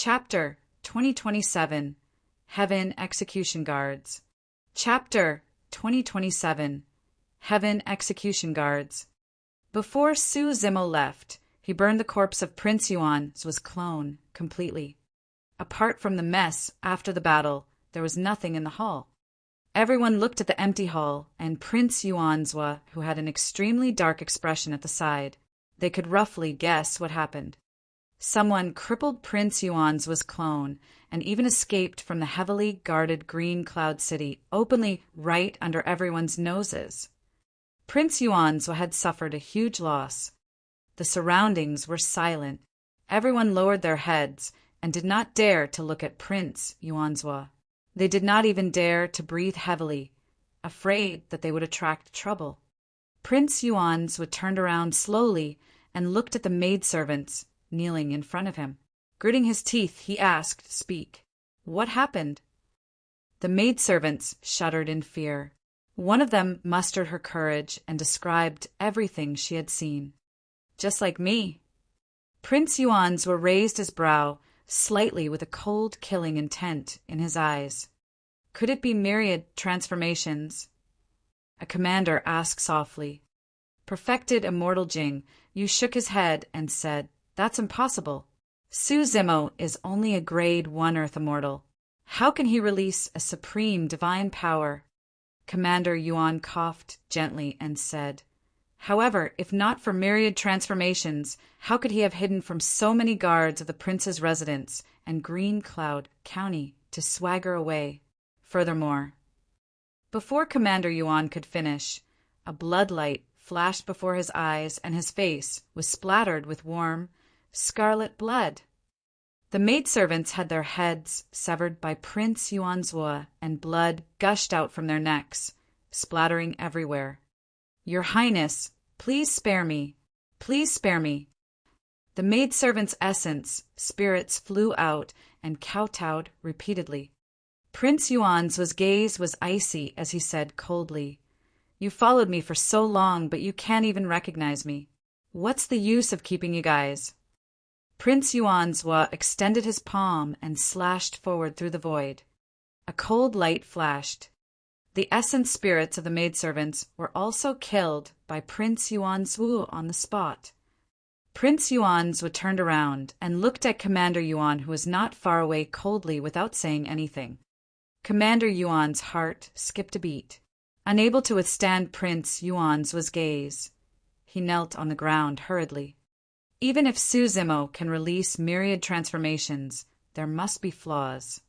Chapter 2027 Heaven Execution Guards. Chapter 2027 Heaven Execution Guards. Before Su Zimo left, he burned the corpse of Prince Yuan's clone completely. Apart from the mess after the battle, there was nothing in the hall. Everyone looked at the empty hall, and Prince Yuanzhua, who had an extremely dark expression at the side. They could roughly guess what happened. Someone crippled Prince Yuanzhua's clone and even escaped from the heavily guarded Green Cloud City openly right under everyone's noses. Prince Yuanzhua had suffered a huge loss. The surroundings were silent. Everyone lowered their heads and did not dare to look at Prince Yuanzhua. They did not even dare to breathe heavily, afraid that they would attract trouble. Prince Yuanzhua turned around slowly and looked at the maidservants kneeling in front of him. Gritting his teeth, he asked, "Speak. What happened?" The maidservants shuddered in fear. One of them mustered her courage and described everything she had seen. "Just like me." Prince Yuanzhua raised his brow slightly with a cold, killing intent in his eyes. "Could it be myriad transformations?" A commander asked softly. Perfected Immortal Jing Yu shook his head and said, "That's impossible. Su Zimo is only a grade 1 Earth Immortal. How can he release a supreme divine power?" Commander Yuan coughed gently and said, "However, if not for myriad transformations, how could he have hidden from so many guards of the prince's residence and Green Cloud County to swagger away? Furthermore..." Before Commander Yuan could finish, a bloodlight flashed before his eyes and his face was splattered with warm, scarlet blood. The maidservants had their heads severed by Prince Yuanzhua, and blood gushed out from their necks, splattering everywhere. "Your Highness, please spare me. Please spare me." The maidservant's essence, spirits flew out and kowtowed repeatedly. Prince Yuan's gaze was icy as he said coldly, "You followed me for so long, but you can't even recognize me. What's the use of keeping you guys?" Prince Yuanzhua extended his palm and slashed forward through the void. A cold light flashed. The essence spirits of the maidservants were also killed by Prince Yuanzhua on the spot. Prince Yuanzhua turned around and looked at Commander Yuan, who was not far away, coldly without saying anything. Commander Yuan's heart skipped a beat. Unable to withstand Prince Yuanzhua's gaze, he knelt on the ground hurriedly. Even if Su Zimo can release myriad transformations, there must be flaws.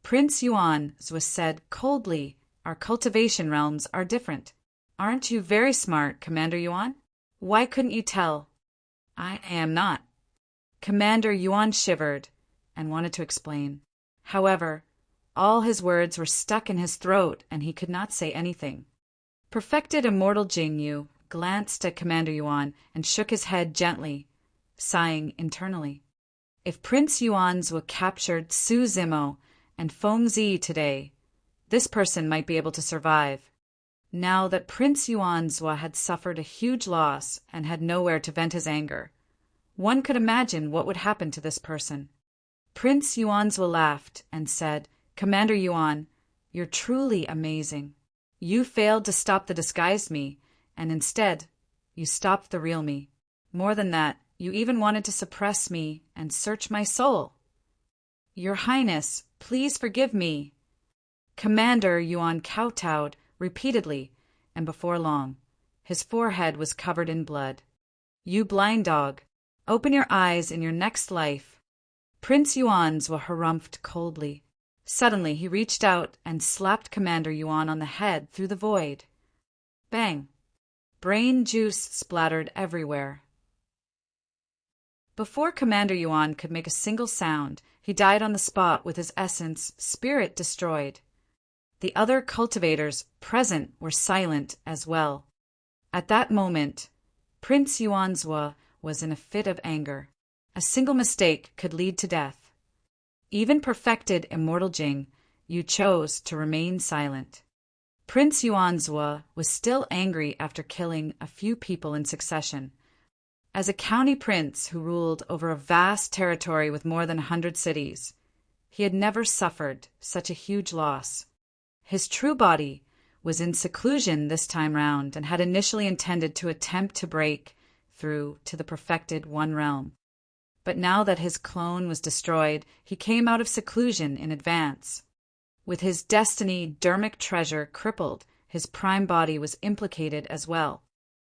Prince Yuanzhua said coldly, "Our cultivation realms are different. Aren't you very smart, Commander Yuan? Why couldn't you tell?" "I am not." Commander Yuan shivered and wanted to explain. However, all his words were stuck in his throat and he could not say anything. Perfected Immortal Jing Yu glanced at Commander Yuan and shook his head gently, sighing internally. If Prince Yuanzhua captured Su Zimo and Fengzi today, this person might be able to survive. Now that Prince Yuanzhua had suffered a huge loss and had nowhere to vent his anger, one could imagine what would happen to this person. Prince Yuanzhua laughed and said, "Commander Yuan, you're truly amazing. You failed to stop the disguised me, and instead, you stopped the real me. More than that, you even wanted to suppress me and search my soul." "Your Highness, please forgive me." Commander Yuan kowtowed repeatedly, and before long, his forehead was covered in blood. "You blind dog, open your eyes in your next life." Prince Yuanzhua harumphed coldly. Suddenly, he reached out and slapped Commander Yuan on the head through the void. Bang! Brain juice splattered everywhere. Before Commander Yuan could make a single sound, he died on the spot with his essence spirit destroyed. The other cultivators present were silent as well. At that moment, Prince Yuanzhua was in a fit of anger. A single mistake could lead to death. Even perfected Immortal Jing Yu chose to remain silent. Prince Yuanzhua was still angry after killing a few people in succession. As a county prince who ruled over a vast territory with more than 100 cities, he had never suffered such a huge loss. His true body was in seclusion this time round and had initially intended to attempt to break through to the perfected One Realm. But now that his clone was destroyed, he came out of seclusion in advance. With his destiny dermic treasure crippled, his prime body was implicated as well.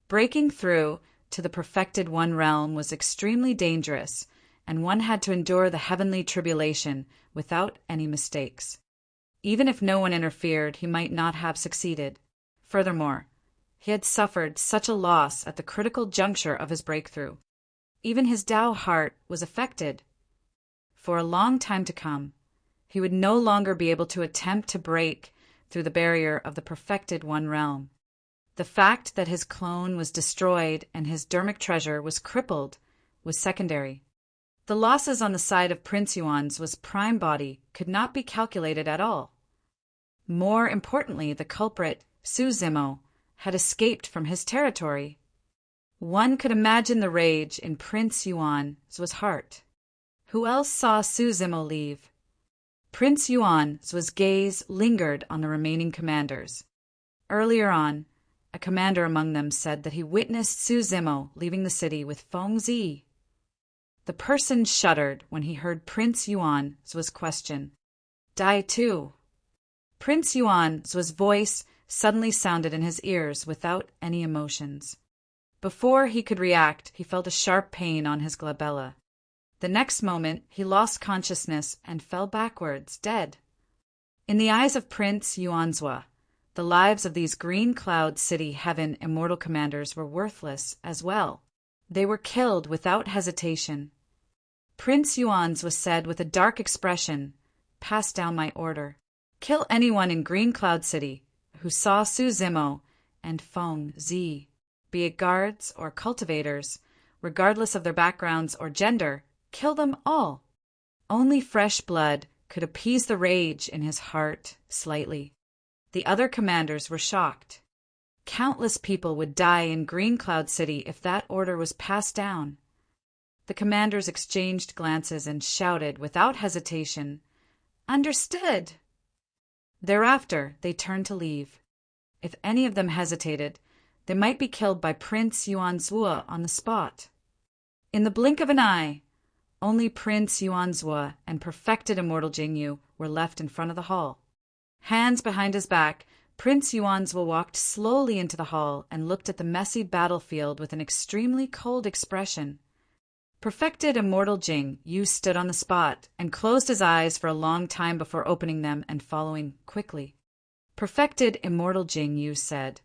Breaking through to the perfected One Realm was extremely dangerous, and one had to endure the heavenly tribulation without any mistakes. Even if no one interfered, he might not have succeeded. Furthermore, he had suffered such a loss at the critical juncture of his breakthrough. Even his Tao heart was affected. For a long time to come, he would no longer be able to attempt to break through the barrier of the perfected One Realm. The fact that his clone was destroyed and his dermic treasure was crippled was secondary. The losses on the side of Prince Yuan's prime body could not be calculated at all. More importantly, the culprit, Su Zimo, had escaped from his territory. One could imagine the rage in Prince Yuan's heart. Who else saw Su Zimo leave? Prince Yuan's gaze lingered on the remaining commanders. Earlier on, a commander among them said that he witnessed Su Zimo leaving the city with Feng Zi. The person shuddered when he heard Prince Yuan's question. Die too. Prince Yuan's voice suddenly sounded in his ears without any emotions. Before he could react, he felt a sharp pain on his glabella. The next moment, he lost consciousness and fell backwards, dead. In the eyes of Prince Yuanzhua, the lives of these Green Cloud City Heaven immortal commanders were worthless as well. They were killed without hesitation. Prince Yuan's said with a dark expression, "Pass down my order. Kill anyone in Green Cloud City who saw Su Zimo and Feng Zi, be it guards or cultivators, regardless of their backgrounds or gender, kill them all." Only fresh blood could appease the rage in his heart slightly. The other commanders were shocked. Countless people would die in Green Cloud City if that order was passed down. The commanders exchanged glances and shouted without hesitation, "Understood!" Thereafter, they turned to leave. If any of them hesitated, they might be killed by Prince Yuanzhua on the spot. In the blink of an eye, only Prince Yuanzhua and perfected immortal Jingyu were left in front of the hall. Hands behind his back, Prince Yuanzhua walked slowly into the hall and looked at the messy battlefield with an extremely cold expression. Perfected immortal Jingyu stood on the spot and closed his eyes for a long time before opening them and following quickly. Perfected immortal Jingyu said,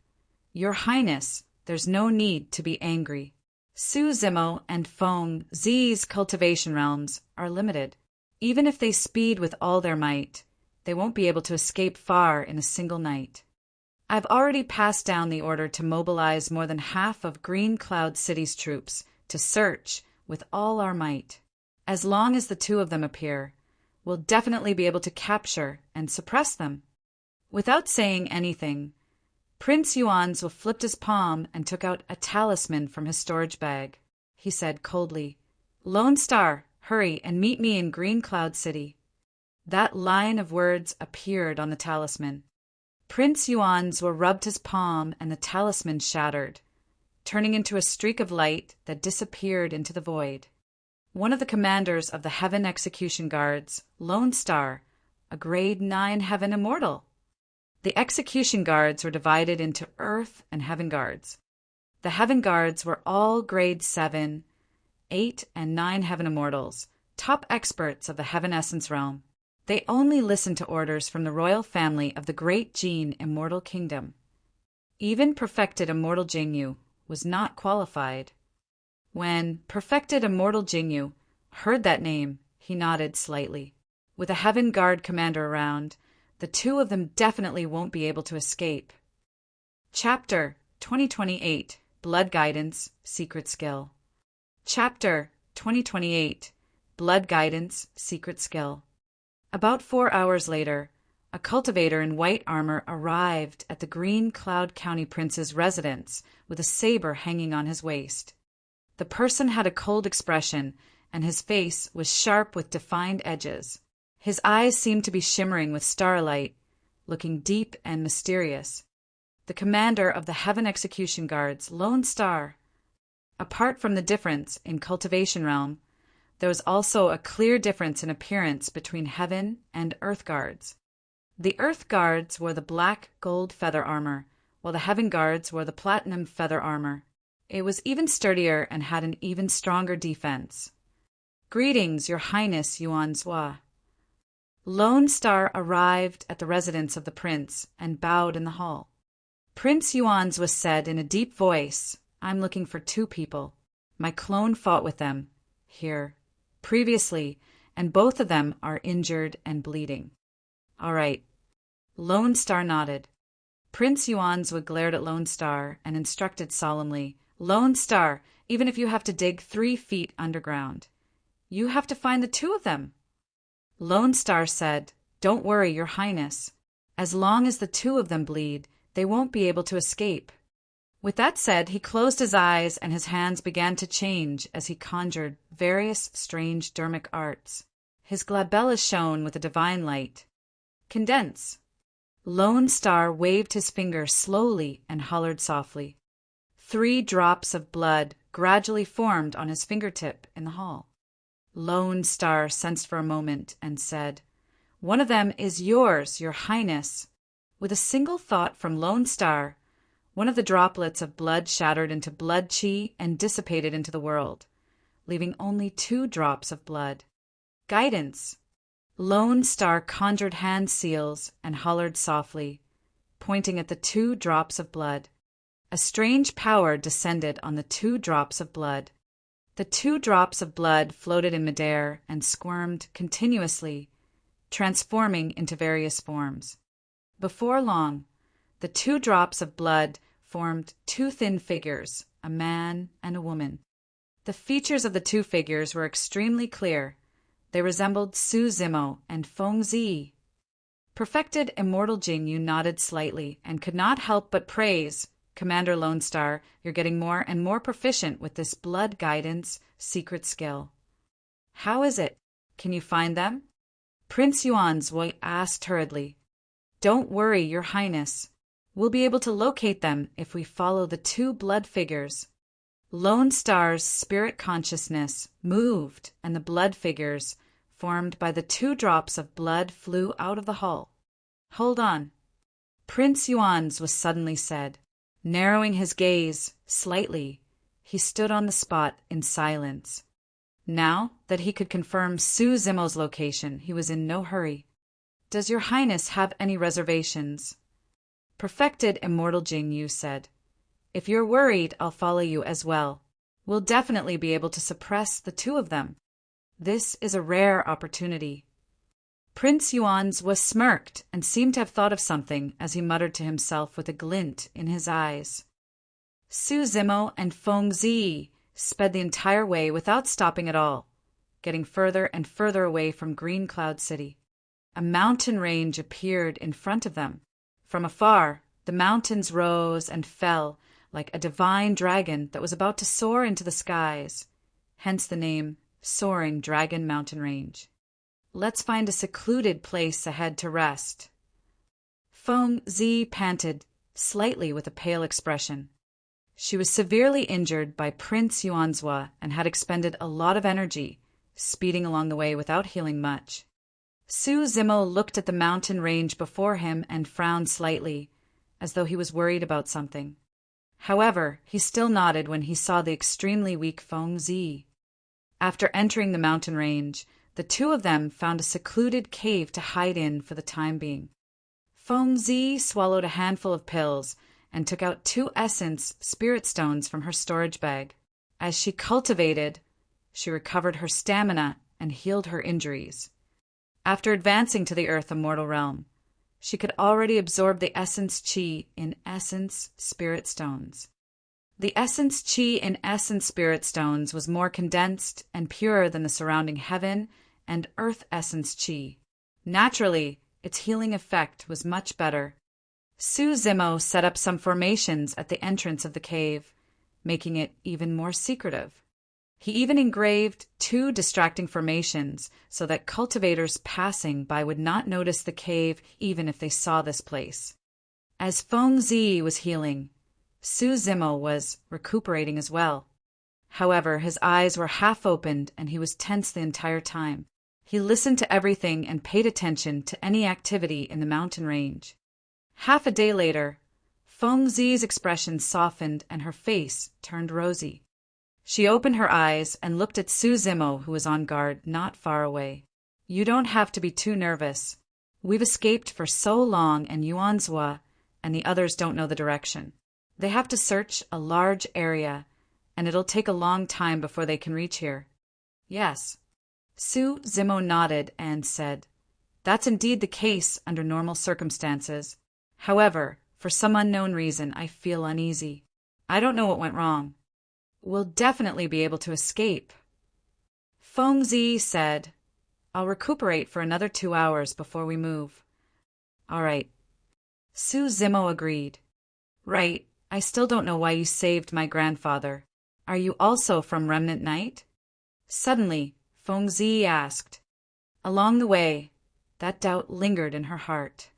"Your Highness, there's no need to be angry. Su Zimo and Feng Zi's cultivation realms are limited. Even if they speed with all their might, they won't be able to escape far in a single night. I've already passed down the order to mobilize more than half of Green Cloud City's troops to search with all our might. As long as the two of them appear, we'll definitely be able to capture and suppress them." Without saying anything, Prince Yuanzhua flipped his palm and took out a talisman from his storage bag. He said coldly, "Lone Star, hurry and meet me in Green Cloud City." That line of words appeared on the talisman. Prince Yuanzhua rubbed his palm and the talisman shattered, turning into a streak of light that disappeared into the void. One of the commanders of the Heaven Execution Guards, Lone Star, a grade 9 Heaven Immortal. The Execution Guards were divided into Earth and Heaven Guards. The Heaven Guards were all grade 7, 8, and 9 Heaven Immortals, top experts of the Heaven Essence realm. They only listened to orders from the royal family of the Great Gene Immortal Kingdom. Even perfected Immortal Jingyu was not qualified. When perfected Immortal Jingyu heard that name, he nodded slightly. With a Heaven Guard commander around, the two of them definitely won't be able to escape. Chapter 2028, Blood Guidance, Secret Skill. Chapter 2028, Blood Guidance, Secret Skill. About 4 hours later, a cultivator in white armor arrived at the Green Cloud County Prince's residence with a saber hanging on his waist. The person had a cold expression, and his face was sharp with defined edges. His eyes seemed to be shimmering with starlight, looking deep and mysterious. The commander of the Heaven Execution Guards, Lone Star. Apart from the difference in cultivation realm, there was also a clear difference in appearance between Heaven and Earth Guards. The Earth Guards wore the black gold feather armor, while the Heaven Guards wore the platinum feather armor. It was even sturdier and had an even stronger defense. Greetings, Your Highness Yuan Zhua. Lone Star arrived at the residence of the prince and bowed in the hall. Prince Yuan's was said in a deep voice, I'm looking for 2 people. My clone fought with them, here, previously, and both of them are injured and bleeding. All right. Lone Star nodded. Prince Yuan's glared at Lone Star and instructed solemnly, Lone Star, even if you have to dig 3 feet underground, you have to find the 2 of them. Lone Star said, Don't worry, Your Highness. As long as the 2 of them bleed, they won't be able to escape. With that said, he closed his eyes and his hands began to change as he conjured various strange dermic arts. His glabella shone with a divine light. Condense. Lone Star waved his finger slowly and hollered softly. 3 drops of blood gradually formed on his fingertip in the hall. Lone Star sensed for a moment and said, One of them is yours, Your Highness. With a single thought from Lone Star, one of the droplets of blood shattered into blood chi and dissipated into the world, leaving only 2 drops of blood. Guidance. Lone Star conjured hand seals and hollered softly, pointing at the 2 drops of blood. A strange power descended on the 2 drops of blood. The 2 drops of blood floated in midair and squirmed continuously, transforming into various forms. Before long, the 2 drops of blood formed 2 thin figures, a man and a woman. The features of the 2 figures were extremely clear. They resembled Su Zimo and Feng Zi. Perfected Immortal Jingyu nodded slightly and could not help but praise, Commander Lone Star, you're getting more and more proficient with this blood guidance secret skill. How is it? Can you find them? Prince Yuan's voice asked hurriedly. Don't worry, Your Highness. We'll be able to locate them if we follow the 2 blood figures. Lone Star's spirit consciousness moved, and the blood figures, formed by the 2 drops of blood, flew out of the hall. Hold on. Prince Yuan's was suddenly said. Narrowing his gaze slightly, he stood on the spot in silence. Now that he could confirm Su Zimo's location, he was in no hurry. Does Your Highness have any reservations? Perfected Immortal Jingyu said. If you're worried, I'll follow you as well. We'll definitely be able to suppress the 2 of them. This is a rare opportunity. Prince Yuan's was smirked and seemed to have thought of something as he muttered to himself with a glint in his eyes. Su Zimo and Feng Zi sped the entire way without stopping at all, getting further and further away from Green Cloud City. A mountain range appeared in front of them. From afar, the mountains rose and fell like a divine dragon that was about to soar into the skies, hence the name Soaring Dragon Mountain Range. Let's find a secluded place ahead to rest. Feng Zi panted, slightly with a pale expression. She was severely injured by Prince Yuanzhua and had expended a lot of energy, speeding along the way without healing much. Su Zimo looked at the mountain range before him and frowned slightly, as though he was worried about something. However, he still nodded when he saw the extremely weak Feng Zi. After entering the mountain range, the 2 of them found a secluded cave to hide in for the time being. Feng Zi swallowed a handful of pills and took out 2 essence spirit stones from her storage bag. As she cultivated, she recovered her stamina and healed her injuries. After advancing to the Earth Immortal Realm, she could already absorb the essence chi in essence spirit stones. The essence chi in essence spirit stones was more condensed and purer than the surrounding heaven and earth essence chi. Naturally, its healing effect was much better. Su Zimo set up some formations at the entrance of the cave, making it even more secretive. He even engraved 2 distracting formations so that cultivators passing by would not notice the cave even if they saw this place. As Feng Zi was healing, Su Zimo was recuperating as well. However, his eyes were half opened and he was tense the entire time. He listened to everything and paid attention to any activity in the mountain range. Half a day later, Feng Zi's expression softened and her face turned rosy. She opened her eyes and looked at Su Zimo, who was on guard not far away. "You don't have to be too nervous. We've escaped for so long and Yuan Zhua and the others don't know the direction. They have to search a large area, and it'll take a long time before they can reach here." "Yes." Su Zimo nodded and said, "That's indeed the case under normal circumstances. However, for some unknown reason, I feel uneasy. I don't know what went wrong. We'll definitely be able to escape." Feng Zi said, "I'll recuperate for another 2 hours before we move." "All right." Su Zimo agreed. "Right, I still don't know why you saved my grandfather. Are you also from Remnant Night?" Suddenly, Feng Zi asked. Along the way, that doubt lingered in her heart.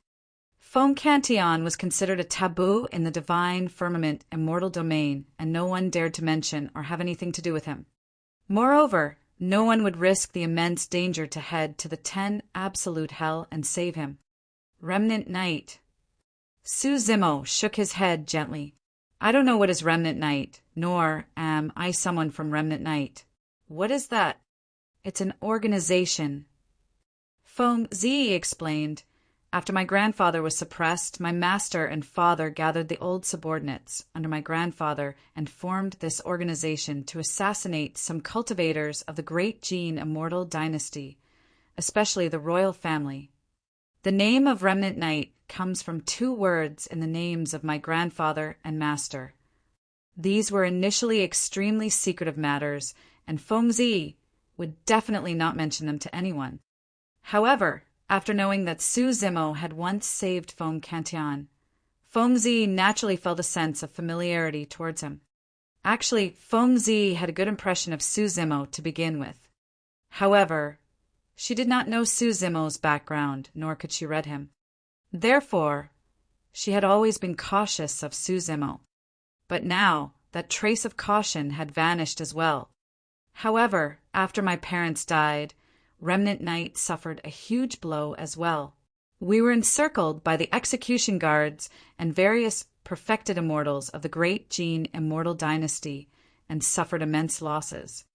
Feng Cantian was considered a taboo in the divine firmament immortal domain, and no one dared to mention or have anything to do with him. Moreover, no one would risk the immense danger to head to the 10 absolute hell and save him. Remnant Night. Su Zimo shook his head gently. "I don't know what is Remnant Night, nor am I someone from Remnant Night." "What is that?" "It's an organization." Feng Zi explained. "After my grandfather was suppressed, my master and father gathered the old subordinates under my grandfather and formed this organization to assassinate some cultivators of the great gene immortal dynasty, especially the royal family. The name of Remnant Night comes from 2 words in the names of my grandfather and master. These were initially extremely secretive matters, and Feng Zi would definitely not mention them to anyone. However, after knowing that Su Zimo had once saved Feng Cantian, Feng Zi naturally felt a sense of familiarity towards him. Actually, Feng Zi had a good impression of Su Zimo to begin with. However, she did not know Su Zimo's background, nor could she read him. Therefore, she had always been cautious of Su Zimo. But now, that trace of caution had vanished as well. However, after my parents died, Remnant Night suffered a huge blow as well. We were encircled by the execution guards and various perfected immortals of the great gene immortal dynasty and suffered immense losses.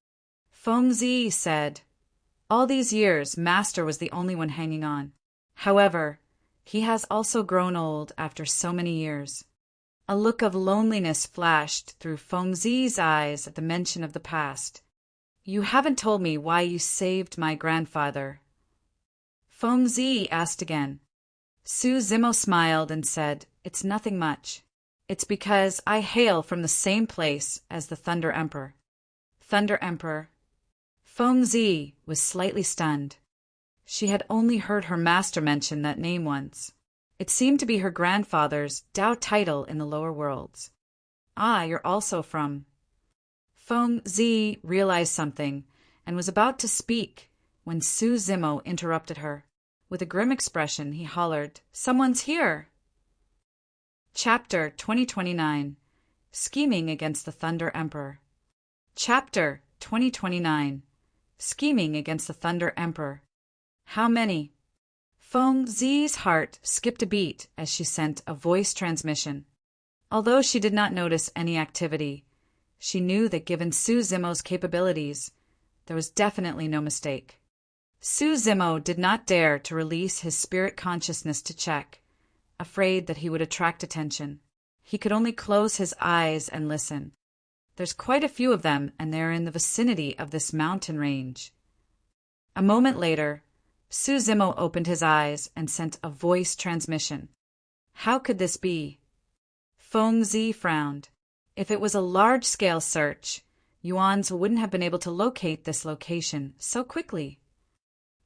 Feng Zi said, "All these years, Master was the only one hanging on. However, he has also grown old after so many years." A look of loneliness flashed through Feng Zi's eyes at the mention of the past. "You haven't told me why you saved my grandfather." Feng Zi asked again. Su Zimo smiled and said, "It's nothing much. It's because I hail from the same place as the Thunder Emperor." Thunder Emperor. Feng Zi was slightly stunned. She had only heard her master mention that name once. It seemed to be her grandfather's Tao title in the lower worlds. "Ah, you're also from—" Feng Zi realized something and was about to speak when Su Zimo interrupted her. With a grim expression, he hollered, "Someone's here!" Chapter 2029. Scheming Against the Thunder Emperor. Chapter 2029. Scheming Against the Thunder Emperor. How many? Feng Zi's heart skipped a beat as she sent a voice transmission. Although she did not notice any activity, she knew that given Su Zimo's capabilities, there was definitely no mistake. Su Zimo did not dare to release his spirit consciousness to check, afraid that he would attract attention. He could only close his eyes and listen. There's quite a few of them, and they're in the vicinity of this mountain range. A moment later, Su Zimo opened his eyes and sent a voice transmission. How could this be? Feng Zi frowned. If it was a large-scale search, Yuan's wouldn't have been able to locate this location so quickly.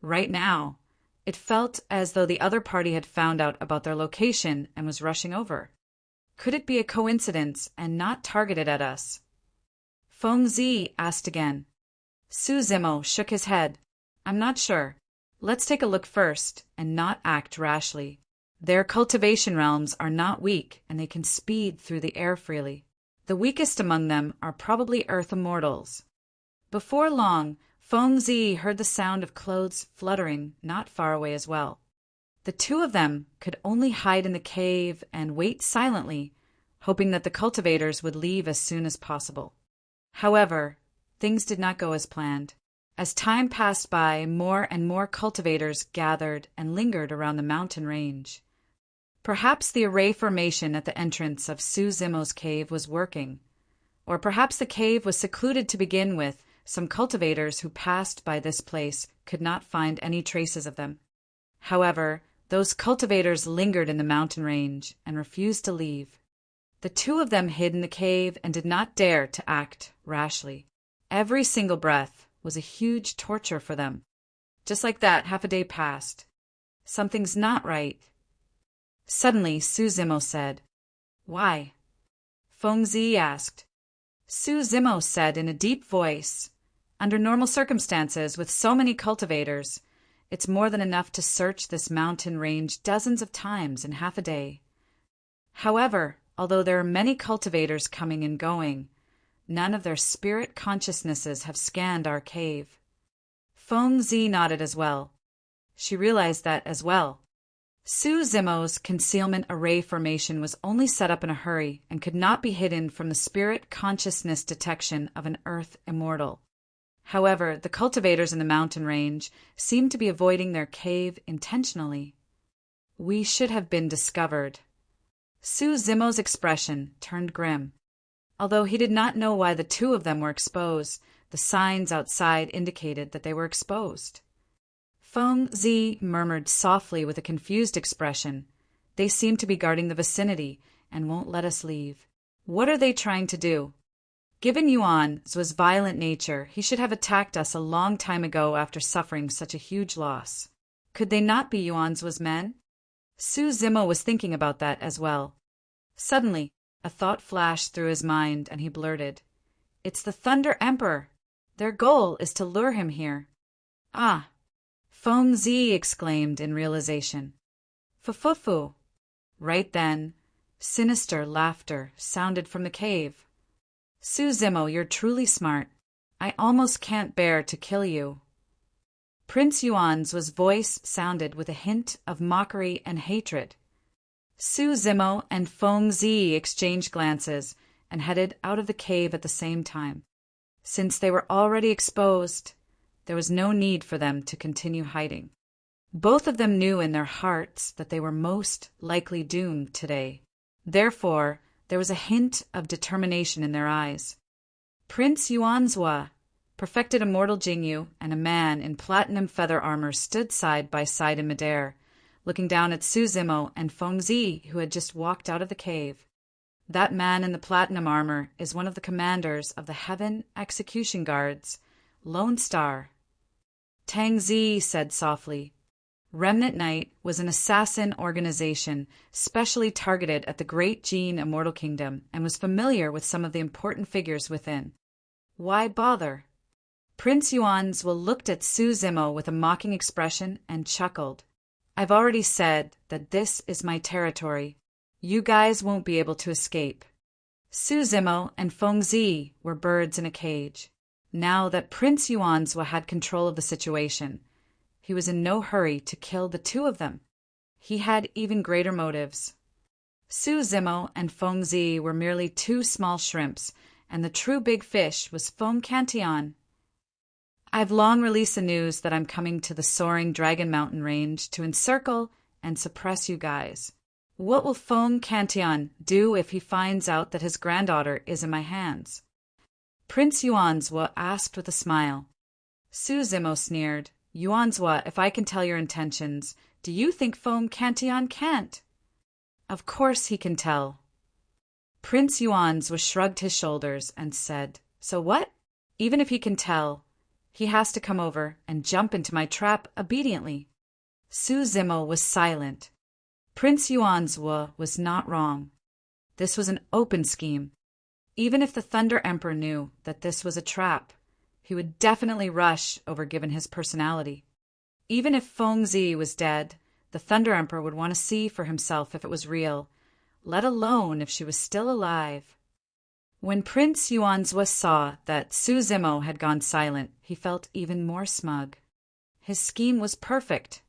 Right now, it felt as though the other party had found out about their location and was rushing over. Could it be a coincidence and not targeted at us? Feng Zi asked again. Su Zimo shook his head. I'm not sure. Let's take a look first, and not act rashly. Their cultivation realms are not weak, and they can speed through the air freely. The weakest among them are probably earth immortals. Before long, Feng Zi heard the sound of clothes fluttering not far away as well. The two of them could only hide in the cave and wait silently, hoping that the cultivators would leave as soon as possible. However, things did not go as planned. As time passed by, more and more cultivators gathered and lingered around the mountain range. Perhaps the array formation at the entrance of Su Zimo's cave was working, or perhaps the cave was secluded to begin with. Some cultivators who passed by this place could not find any traces of them. However, those cultivators lingered in the mountain range and refused to leave. The two of them hid in the cave and did not dare to act rashly. Every single breath was a huge torture for them. Just like that, half a day passed. Something's not right. Suddenly, Su Zimo said, "Why?" Feng Zi asked. Su Zimo said in a deep voice, "Under normal circumstances, with so many cultivators, it's more than enough to search this mountain range dozens of times in half a day. However, although there are many cultivators coming and going, none of their spirit consciousnesses have scanned our cave." Feng Zi nodded as well. She realized that as well. Su Zimo's concealment array formation was only set up in a hurry and could not be hidden from the spirit consciousness detection of an earth immortal. However, the cultivators in the mountain range seemed to be avoiding their cave intentionally. We should have been discovered. Su Zimo's expression turned grim. Although he did not know why the two of them were exposed, the signs outside indicated that they were exposed. Feng Zi murmured softly with a confused expression. They seem to be guarding the vicinity and won't let us leave. What are they trying to do? Given Yuan Zhu's violent nature, he should have attacked us a long time ago after suffering such a huge loss. Could they not be Yuan Zhu's men? Su Zimo was thinking about that as well. Suddenly, a thought flashed through his mind and he blurted, "It's the Thunder Emperor. Their goal is to lure him here." "Ah!" Feng Zi exclaimed in realization. "Fufufu." Right then, sinister laughter sounded from the cave. "Su Zimo, you're truly smart. I almost can't bear to kill you." Prince Yuan Zhu's voice sounded with a hint of mockery and hatred. Su Zimo and Feng Zi exchanged glances and headed out of the cave at the same time. Since they were already exposed, there was no need for them to continue hiding. Both of them knew in their hearts that they were most likely doomed today. Therefore, there was a hint of determination in their eyes. Prince Yuan Zhu, perfected immortal Jingyu, and a man in platinum feather armor stood side by side in midair, looking down at Su Zimo and Feng Zi, who had just walked out of the cave. That man in the platinum armor is one of the commanders of the Heaven Execution Guards, Lone Star. Tang Zi said softly, "Remnant Knight was an assassin organization specially targeted at the Great Gene Immortal Kingdom and was familiar with some of the important figures within. Why bother?" Prince Yuan Zhu looked at Su Zimo with a mocking expression and chuckled. "I've already said that this is my territory. You guys won't be able to escape." Su Zimo and Feng Zi were birds in a cage. Now that Prince Yuan Zhu had control of the situation, he was in no hurry to kill the two of them. He had even greater motives. Su Zimo and Feng Zi were merely two small shrimps, and the true big fish was Feng Cantillon. "I've long released the news that I'm coming to the soaring Dragon Mountain range to encircle and suppress you guys. What will Feng Cantillon do if he finds out that his granddaughter is in my hands?" Prince Yuan Zhu asked with a smile. Su Zimo sneered, "Yuan Zhu, if I can tell your intentions, do you think Feng Cantillon can't?" "Of course he can tell." Prince Yuan Zhu shrugged his shoulders and said, "So what? Even if he can tell, he has to come over and jump into my trap obediently." Su Zimo was silent. Prince Yuan Zhu was not wrong. This was an open scheme. Even if the Thunder Emperor knew that this was a trap, He would definitely rush over given his personality. Even if Feng Zi was dead, the Thunder Emperor would want to see for himself if it was real, let alone if she was still alive. When Prince Yuanzhua saw that Su Zimo had gone silent, he felt even more smug. His scheme was perfect.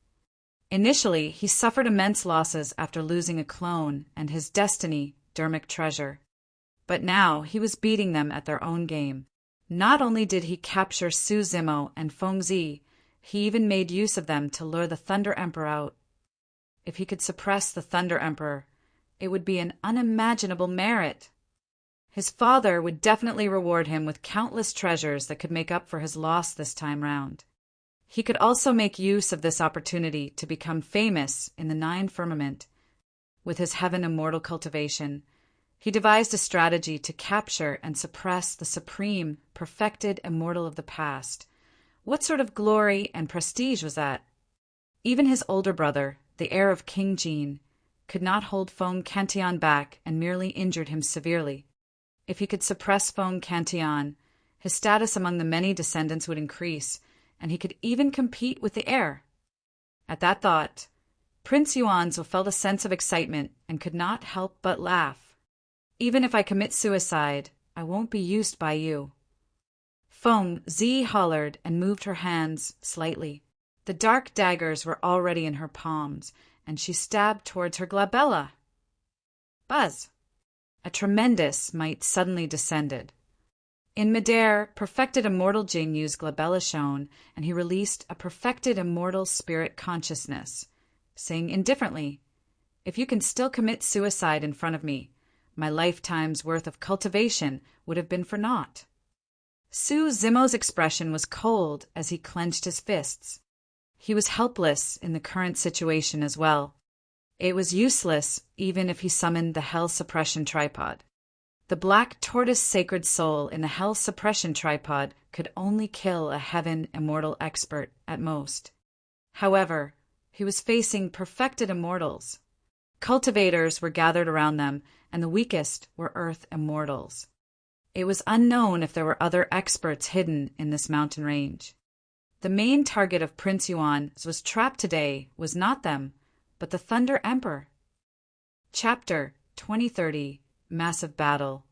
Initially, he suffered immense losses after losing a clone and his destiny, Dermic treasure. But now he was beating them at their own game. Not only did he capture Su Zimo and Feng Zi, he even made use of them to lure the Thunder Emperor out. If he could suppress the Thunder Emperor, it would be an unimaginable merit. His father would definitely reward him with countless treasures that could make up for his loss this time round. He could also make use of this opportunity to become famous in the 9 firmament. With his heaven immortal cultivation, he devised a strategy to capture and suppress the supreme, perfected immortal of the past. What sort of glory and prestige was that? Even his older brother, the heir of King Jin, could not hold Feng Cantillon back and merely injured him severely. If he could suppress Feng Cantillon, his status among the many descendants would increase, and he could even compete with the heir. At that thought, Prince Yuanzhua felt a sense of excitement and could not help but laugh. Even if I commit suicide, I won't be used by you. Feng Zi hollered and moved her hands slightly. The dark daggers were already in her palms, and she stabbed towards her glabella. Buzz! A tremendous might suddenly descended. In midair, perfected immortal Jing Yu's glabella shone, and he released a perfected immortal spirit consciousness, saying indifferently, "If you can still commit suicide in front of me, my lifetime's worth of cultivation would have been for naught." Su Zimo's expression was cold as he clenched his fists. He was helpless in the current situation as well. It was useless even if he summoned the Hell Suppression Tripod. The black tortoise sacred soul in the Hell Suppression Tripod could only kill a heaven immortal expert at most. However, he was facing perfected immortals. Cultivators were gathered around them, and the weakest were earth immortals. It was unknown if there were other experts hidden in this mountain range. The main target of Prince Yuan's trap today was not them, but the Thunder Emperor. Chapter 2030 Massive Battle.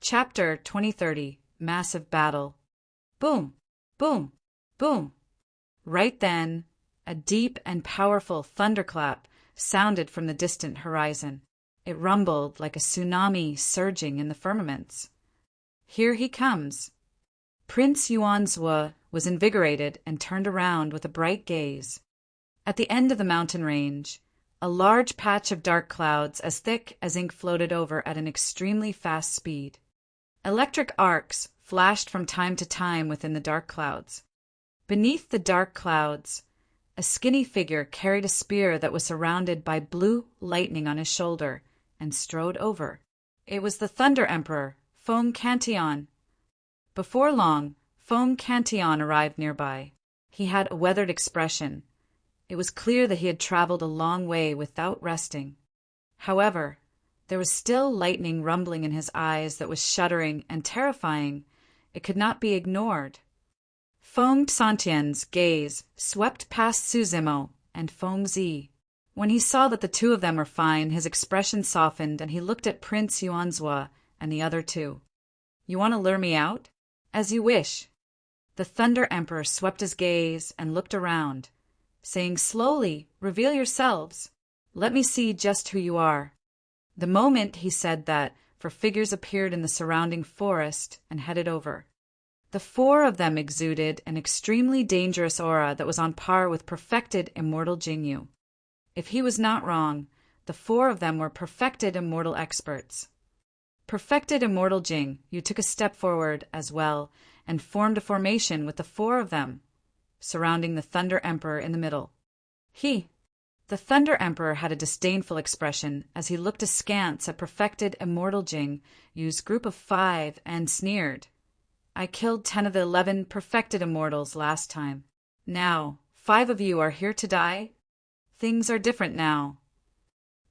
Chapter 2030 Massive Battle. Boom! Boom! Boom! Right then, a deep and powerful thunderclap sounded from the distant horizon. It rumbled like a tsunami surging in the firmaments. Here he comes. Prince Yuanzhua was invigorated and turned around with a bright gaze. At the end of the mountain range, a large patch of dark clouds as thick as ink floated over at an extremely fast speed. Electric arcs flashed from time to time within the dark clouds. Beneath the dark clouds, a skinny figure carried a spear that was surrounded by blue lightning on his shoulder and strode over. It was the Thunder Emperor, Feng Cantillon. Before long, Feng Cantillon arrived nearby. He had a weathered expression. It was clear that he had traveled a long way without resting. However, there was still lightning rumbling in his eyes that was shuddering and terrifying. It could not be ignored. Feng Xantian's gaze swept past Su Zimo and Feng Zi. When he saw that the two of them were fine, his expression softened and he looked at Prince Yuanzhua and the other two. "You want to lure me out? As you wish." The Thunder Emperor swept his gaze and looked around, saying slowly, "Reveal yourselves. Let me see just who you are." The moment he said that, 4 figures appeared in the surrounding forest and headed over. The 4 of them exuded an extremely dangerous aura that was on par with perfected immortal Jingyu. If he was not wrong, the 4 of them were perfected immortal experts. Perfected immortal Jing, you took a step forward as well and formed a formation with the 4 of them, surrounding the Thunder Emperor in the middle. The Thunder Emperor had a disdainful expression as he looked askance at perfected immortal Jing Yu's group of 5 and sneered. "I killed 10 of the 11 perfected immortals last time. Now, 5 of you are here to die? Things are different now."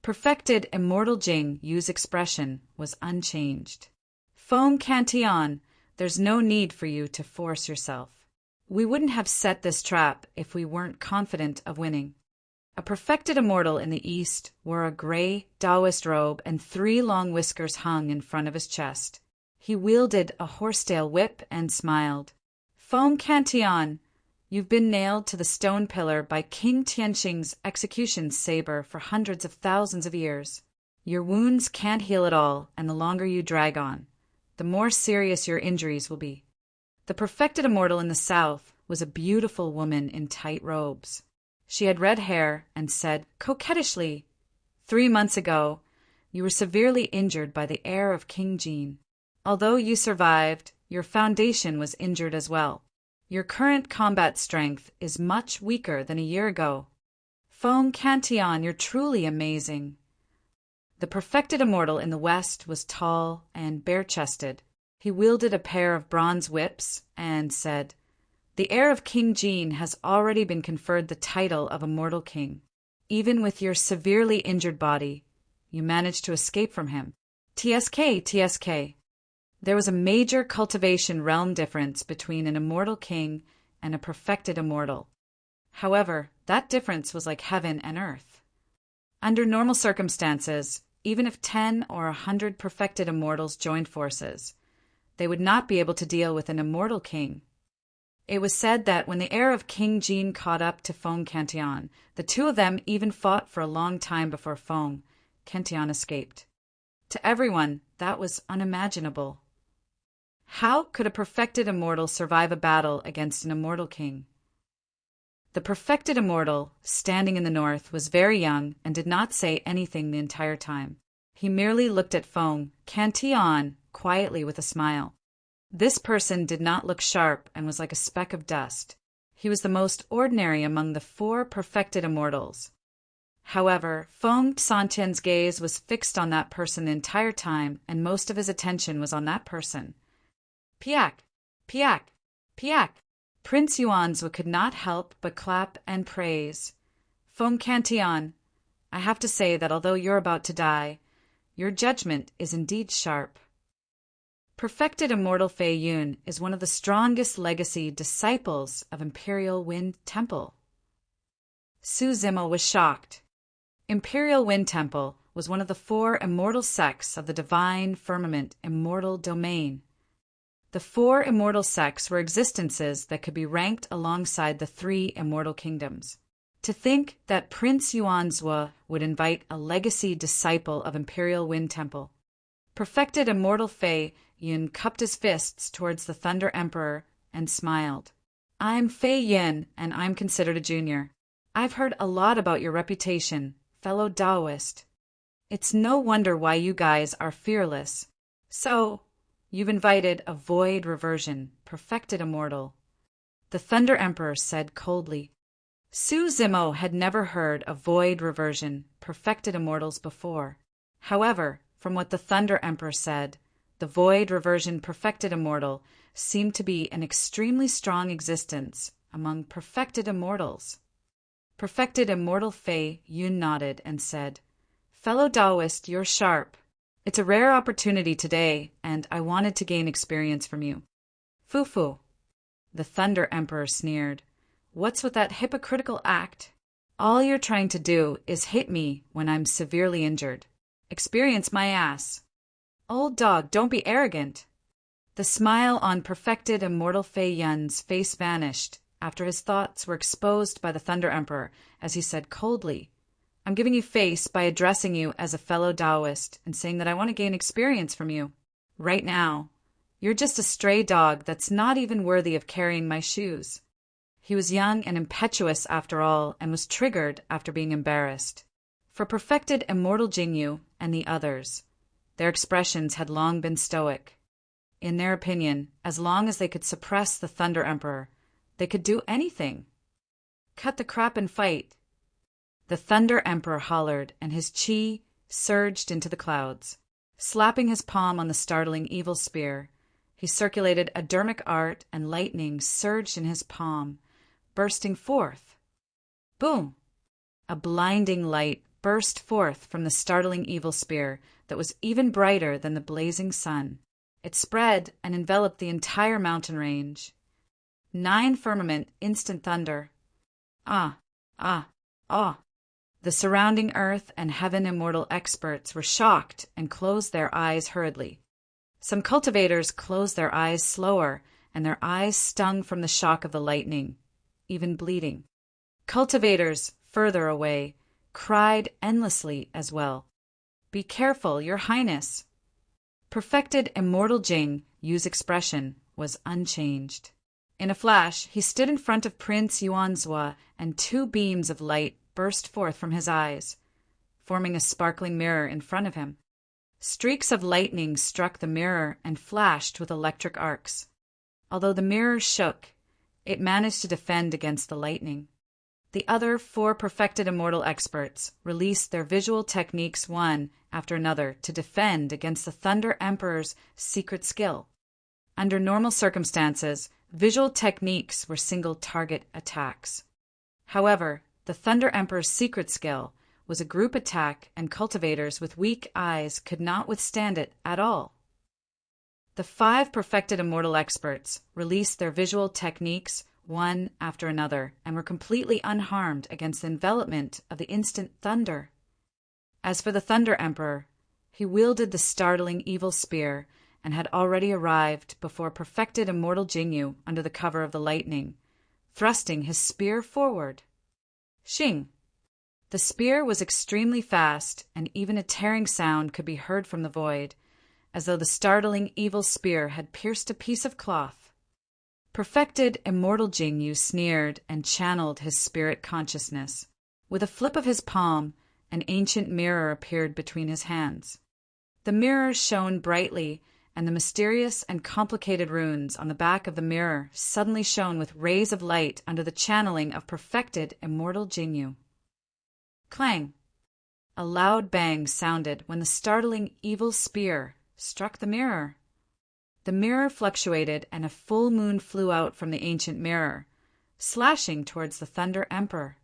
Perfected immortal Jing Yu's expression was unchanged. Feng Cantillon, There's no need for you to force yourself. We wouldn't have set this trap if we weren't confident of winning. A perfected immortal in the east wore a gray Taoist robe and 3 long whiskers hung in front of his chest. He wielded a horsetail whip and smiled. Feng Cantillon, you've been nailed to the stone pillar by King Tianxing's execution saber for hundreds of thousands of years. Your wounds can't heal at all, and the longer you drag on, the more serious your injuries will be. The perfected immortal in the south was a beautiful woman in tight robes. She had red hair and said coquettishly, 3 months ago, you were severely injured by the heir of King Jin. Although you survived, your foundation was injured as well. Your current combat strength is much weaker than a year ago. Feng Cantillon, you're truly amazing. The perfected immortal in the west was tall and bare-chested. He wielded a pair of bronze whips and said, the heir of King Jin has already been conferred the title of Immortal King. Even with your severely injured body, you managed to escape from him. TSK. There was a major cultivation realm difference between an immortal king and a perfected immortal. However, that difference was like heaven and earth. Under normal circumstances, even if 10 or 100 perfected immortals joined forces, they would not be able to deal with an immortal king. It was said that when the heir of King Jin caught up to Feng Cantillon, the two of them even fought for a long time before Feng Cantillon escaped. To everyone, that was unimaginable. How could a perfected immortal survive a battle against an immortal king? The perfected immortal, standing in the north, was very young and did not say anything the entire time. He merely looked at Feng Cantillon quietly with a smile. This person did not look sharp and was like a speck of dust. He was the most ordinary among the 4 perfected immortals. However, Feng Cantillon's gaze was fixed on that person the entire time, and most of his attention was on that person. Piak! Piak! Piak! Prince Yuanzhou could not help but clap and praise. Feng Cantillon, I have to say that although you're about to die, your judgment is indeed sharp. Perfected Immortal Fei Yun is one of the strongest legacy disciples of Imperial Wind Temple. Su Zimo was shocked. Imperial Wind Temple was one of the 4 immortal sects of the divine firmament immortal domain. The 4 immortal sects were existences that could be ranked alongside the 3 immortal kingdoms. To think that Prince Yuanzhou would invite a legacy disciple of Imperial Wind Temple. Perfected Immortal Fei Yun cupped his fists towards the Thunder Emperor and smiled. I'm Fei Yin, and I'm considered a junior. I've heard a lot about your reputation, fellow Taoist. It's no wonder why you guys are fearless. So, you've invited a void reversion, perfected immortal. The Thunder Emperor said coldly. Su Zimo had never heard of void reversion, perfected immortals before. However, from what the Thunder Emperor said, the void reversion perfected immortal seemed to be an extremely strong existence among perfected immortals. Perfected Immortal Fei Yun nodded and said, Fellow Taoist, you're sharp. It's a rare opportunity today, and I wanted to gain experience from you. Fufu. The Thunder Emperor sneered. What's with that hypocritical act? All you're trying to do is hit me when I'm severely injured. Experience my ass. Old dog, don't be arrogant. The smile on perfected Immortal Fei Yun's face vanished after his thoughts were exposed by the Thunder Emperor as he said coldly, I'm giving you face by addressing you as a fellow Taoist and saying that I want to gain experience from you. Right now, you're just a stray dog that's not even worthy of carrying my shoes. He was young and impetuous after all and was triggered after being embarrassed. For perfected Immortal Jingyu and the others, their expressions had long been stoic. In their opinion, as long as they could suppress the Thunder Emperor, they could do anything. Cut the crap and fight. The Thunder Emperor hollered, and his chi surged into the clouds. Slapping his palm on the startling evil spear, he circulated a dermic art, and lightning surged in his palm, bursting forth. Boom! A blinding light burst forth from the startling evil spear that was even brighter than the blazing sun. It spread and enveloped the entire mountain range. 9 firmament instant thunder. Ah, ah, ah. The surrounding earth and heaven immortal experts were shocked and closed their eyes hurriedly. Some cultivators closed their eyes slower, and their eyes stung from the shock of the lightning, even bleeding. Cultivators, further away, cried endlessly as well. "Be careful, Your Highness!" Perfected Immortal Jing Yu's expression was unchanged. In a flash, he stood in front of Prince Yuanzhua, and 2 beams of light burst forth from his eyes, forming a sparkling mirror in front of him. Streaks of lightning struck the mirror and flashed with electric arcs. Although the mirror shook, it managed to defend against the lightning. The other 4 perfected immortal experts released their visual techniques one after another to defend against the Thunder Emperor's secret skill. Under normal circumstances, visual techniques were single-target attacks. However, the Thunder Emperor's secret skill was a group attack, and cultivators with weak eyes could not withstand it at all. The 5 perfected immortal experts released their visual techniques one after another and were completely unharmed against the envelopment of the instant thunder. As for the Thunder Emperor, he wielded the startling evil spear and had already arrived before perfected immortal Jingyu under the cover of the lightning, thrusting his spear forward. Xing! The spear was extremely fast, and even a tearing sound could be heard from the void, as though the startling evil spear had pierced a piece of cloth. Perfected immortal Jingyu sneered and channeled his spirit consciousness. With a flip of his palm, an ancient mirror appeared between his hands. The mirror shone brightly, and the mysterious and complicated runes on the back of the mirror suddenly shone with rays of light under the channeling of perfected immortal Jingyu. Clang! A loud bang sounded when the startling evil spear struck the mirror. The mirror fluctuated, and a full moon flew out from the ancient mirror, slashing towards the Thunder Emperor.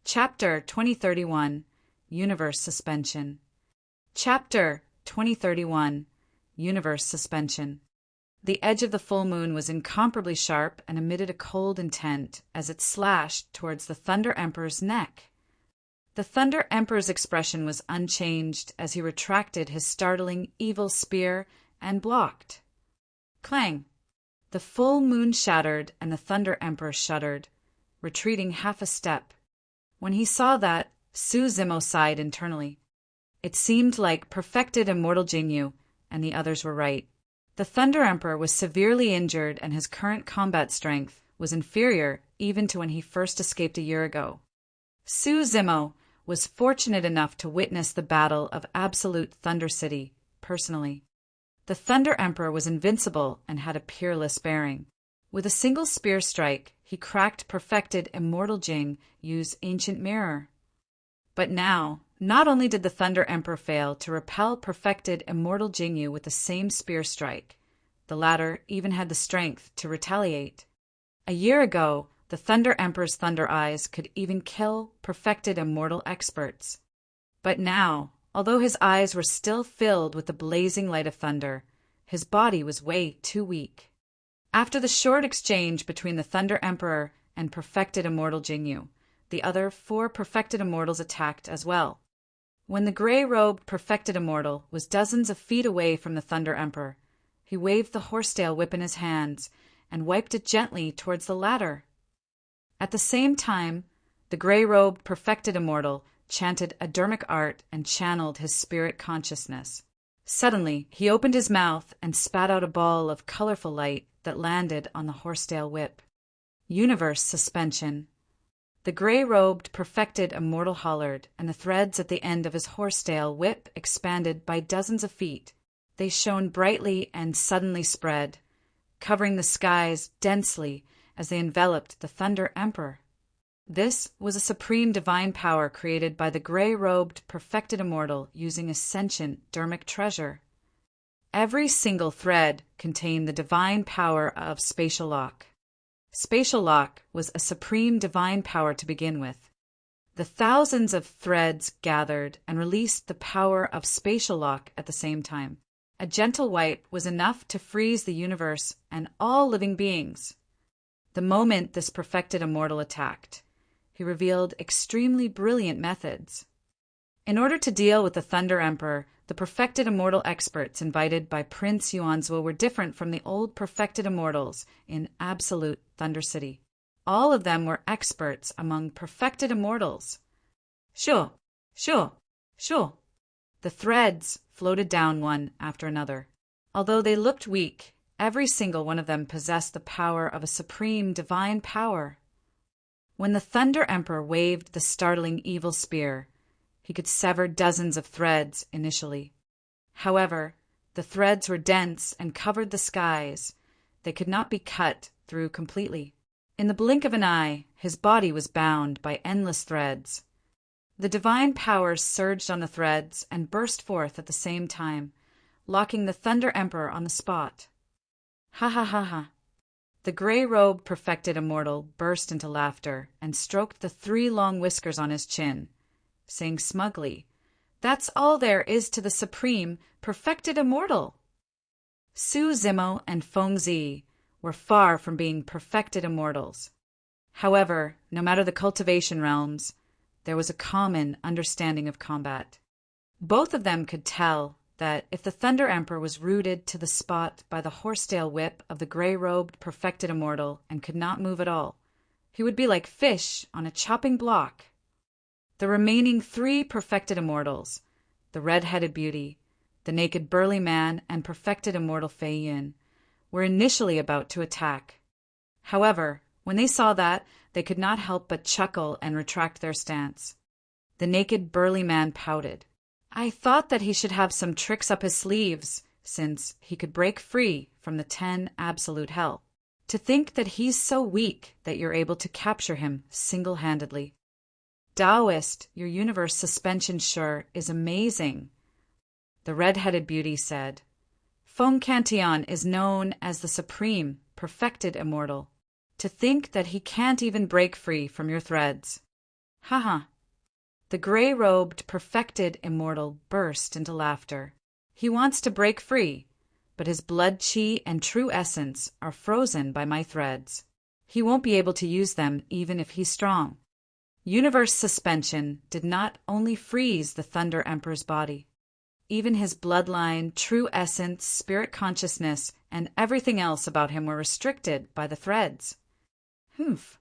Chapter 2031 Universe Suspension. Chapter 2031 Universe Suspension. The edge of the full moon was incomparably sharp and emitted a cold intent as it slashed towards the Thunder Emperor's neck. The Thunder Emperor's expression was unchanged as he retracted his startling evil spear and blocked. Clang! The full moon shattered, and the Thunder Emperor shuddered, retreating half a step. When he saw that, Su Zimo sighed internally. It seemed like perfected immortal Jingyu, and the others were right. The Thunder Emperor was severely injured, and his current combat strength was inferior even to when he first escaped a year ago. Su Zimo was fortunate enough to witness the Battle of Absolute Thunder City personally. The Thunder Emperor was invincible and had a peerless bearing. With a single spear strike, he cracked perfected immortal Jing Yu's ancient mirror. But now, not only did the Thunder Emperor fail to repel perfected immortal Jingyu with the same spear strike, the latter even had the strength to retaliate. A year ago, the Thunder Emperor's thunder eyes could even kill perfected immortal experts. But now, although his eyes were still filled with the blazing light of thunder, his body was way too weak. After the short exchange between the Thunder Emperor and perfected immortal Jingyu, the other 4 perfected immortals attacked as well. When the gray-robed perfected immortal was dozens of feet away from the Thunder Emperor, he waved the horsetail whip in his hands and wiped it gently towards the latter. At the same time, the gray-robed perfected immortal chanted a dermic art and channeled his spirit consciousness. Suddenly, he opened his mouth and spat out a ball of colorful light that landed on the horsetail whip. Universe Suspension. The gray-robed perfected immortal hollered, and the threads at the end of his horsetail whip expanded by dozens of feet. They shone brightly and suddenly spread, covering the skies densely as they enveloped the Thunder Emperor. This was a supreme divine power created by the gray-robed perfected immortal using a sentient dermic treasure. Every single thread contained the divine power of spatial lock. Spatial lock was a supreme divine power to begin with. The thousands of threads gathered and released the power of spatial lock at the same time. A gentle wipe was enough to freeze the universe and all living beings. The moment this perfected immortal attacked, he revealed extremely brilliant methods. In order to deal with the Thunder Emperor, the perfected immortal experts invited by Prince Yuanzhou were different from the old perfected immortals in absolute Thunder City. All of them were experts among perfected immortals. Sure, sure, sure. The threads floated down one after another. Although they looked weak, every single one of them possessed the power of a supreme divine power. When the Thunder Emperor waved the startling evil spear, he could sever dozens of threads initially. However, the threads were dense and covered the skies. They could not be cut through completely. In the blink of an eye, his body was bound by endless threads. The divine powers surged on the threads and burst forth at the same time, locking the Thunder Emperor on the spot. Ha ha ha ha. The gray-robed perfected immortal burst into laughter and stroked the 3 long whiskers on his chin, saying smugly, "That's all there is to the supreme, perfected immortal." Su Zimo and Feng Zi were far from being perfected immortals. However, no matter the cultivation realms, there was a common understanding of combat. Both of them could tell that if the Thunder Emperor was rooted to the spot by the horsetail whip of the gray-robed perfected immortal and could not move at all, he would be like fish on a chopping block. The remaining 3 perfected immortals, the red-headed beauty, the naked burly man, and perfected immortal Fei Yin, were initially about to attack. However, when they saw that, they could not help but chuckle and retract their stance. The naked burly man pouted. "I thought that he should have some tricks up his sleeves, since he could break free from the 10 absolute hell. To think that he's so weak that you're able to capture him single-handedly. Taoist, your universe suspension sure is amazing," the red-headed beauty said. "Feng Cantillon is known as the supreme, perfected immortal. To think that he can't even break free from your threads. Haha." The gray-robed, perfected immortal burst into laughter. "He wants to break free, but his blood chi and true essence are frozen by my threads. He won't be able to use them even if he's strong." Universe suspension did not only freeze the Thunder Emperor's body. Even his bloodline, true essence, spirit consciousness, and everything else about him were restricted by the threads. Humph.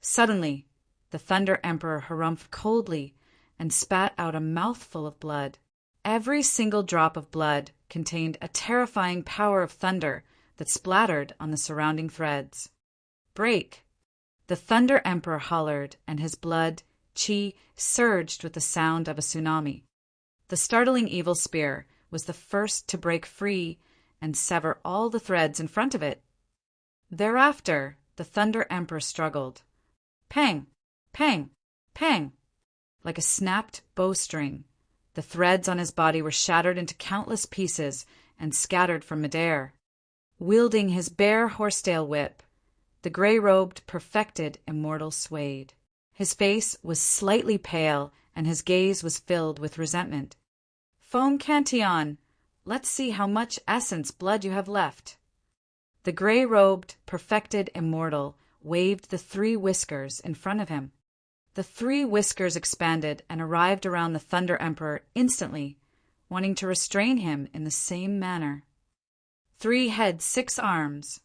Suddenly, the Thunder Emperor harumphed coldly and spat out a mouthful of blood. Every single drop of blood contained a terrifying power of thunder that splattered on the surrounding threads. "Break!" The Thunder Emperor hollered, and his blood, chi, surged with the sound of a tsunami. The startling evil spear was the first to break free and sever all the threads in front of it. Thereafter, the Thunder Emperor struggled. Pang! Pang! Pang! Like a snapped bowstring, the threads on his body were shattered into countless pieces and scattered from midair. Wielding his bare horsetail whip, the gray-robed, perfected immortal swayed. His face was slightly pale, and his gaze was filled with resentment. "Feng Cantillon, let's see how much essence blood you have left." The gray-robed, perfected immortal waved the 3 whiskers in front of him. The 3 whiskers expanded and arrived around the Thunder Emperor instantly, wanting to restrain him in the same manner. 3 heads, 6 arms.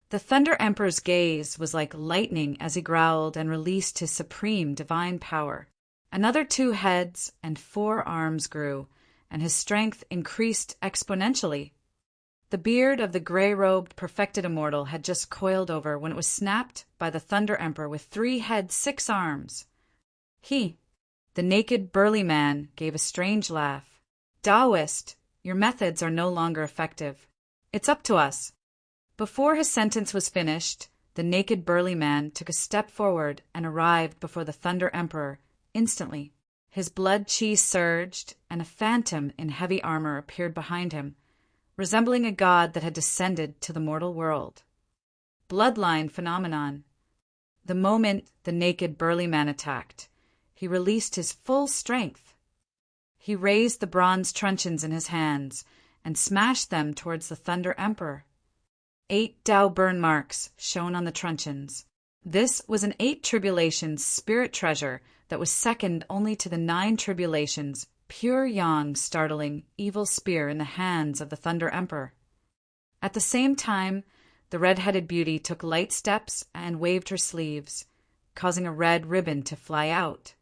The Thunder Emperor's gaze was like lightning as he growled and released his supreme divine power. Another 2 heads and 4 arms grew, and his strength increased exponentially. The beard of the gray-robed, perfected immortal had just coiled over when it was snapped by the Thunder Emperor with 3 heads, 6 arms. The naked, burly man, gave a strange laugh. "Taoist, your methods are no longer effective. It's up to us." Before his sentence was finished, the naked, burly man took a step forward and arrived before the Thunder Emperor instantly. His blood chi surged, and a phantom in heavy armor appeared behind him, resembling a god that had descended to the mortal world. Bloodline phenomenon. The moment the naked, burly man attacked, he released his full strength. He raised the bronze truncheons in his hands and smashed them towards the Thunder Emperor. 8 Tao burn marks shown on the truncheons. This was an 8 tribulations spirit treasure that was second only to the 9 tribulations pure yang startling evil spear in the hands of the Thunder Emperor. At the same time, the red-headed beauty took light steps and waved her sleeves, causing a red ribbon to fly out.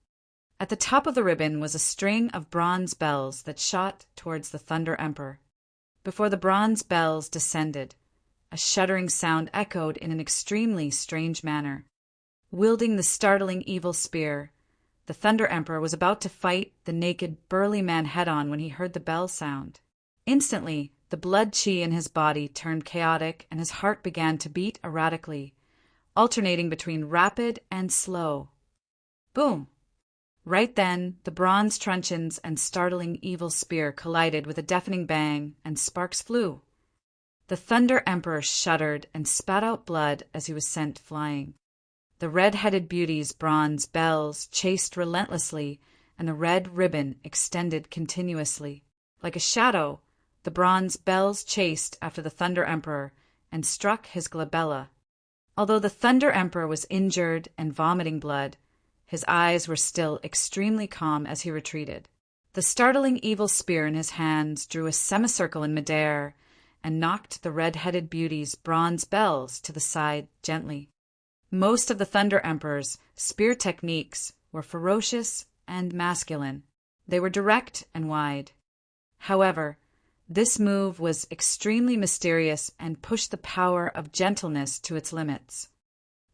At the top of the ribbon was a string of bronze bells that shot towards the Thunder Emperor. Before the bronze bells descended, a shuddering sound echoed in an extremely strange manner. Wielding the startling evil spear, the Thunder Emperor was about to fight the naked, burly man head-on when he heard the bell sound. Instantly, the blood chi in his body turned chaotic and his heart began to beat erratically, alternating between rapid and slow. Boom! Right then, the bronze truncheons and startling evil spear collided with a deafening bang, and sparks flew. The Thunder Emperor shuddered and spat out blood as he was sent flying. The red-headed beauty's bronze bells chased relentlessly, and the red ribbon extended continuously. Like a shadow, the bronze bells chased after the Thunder Emperor and struck his glabella. Although the Thunder Emperor was injured and vomiting blood, his eyes were still extremely calm as he retreated. The startling evil spear in his hands drew a semicircle in midair and knocked the red-headed beauty's bronze bells to the side gently. Most of the Thunder Emperor's spear techniques were ferocious and masculine. They were direct and wide. However, this move was extremely mysterious and pushed the power of gentleness to its limits.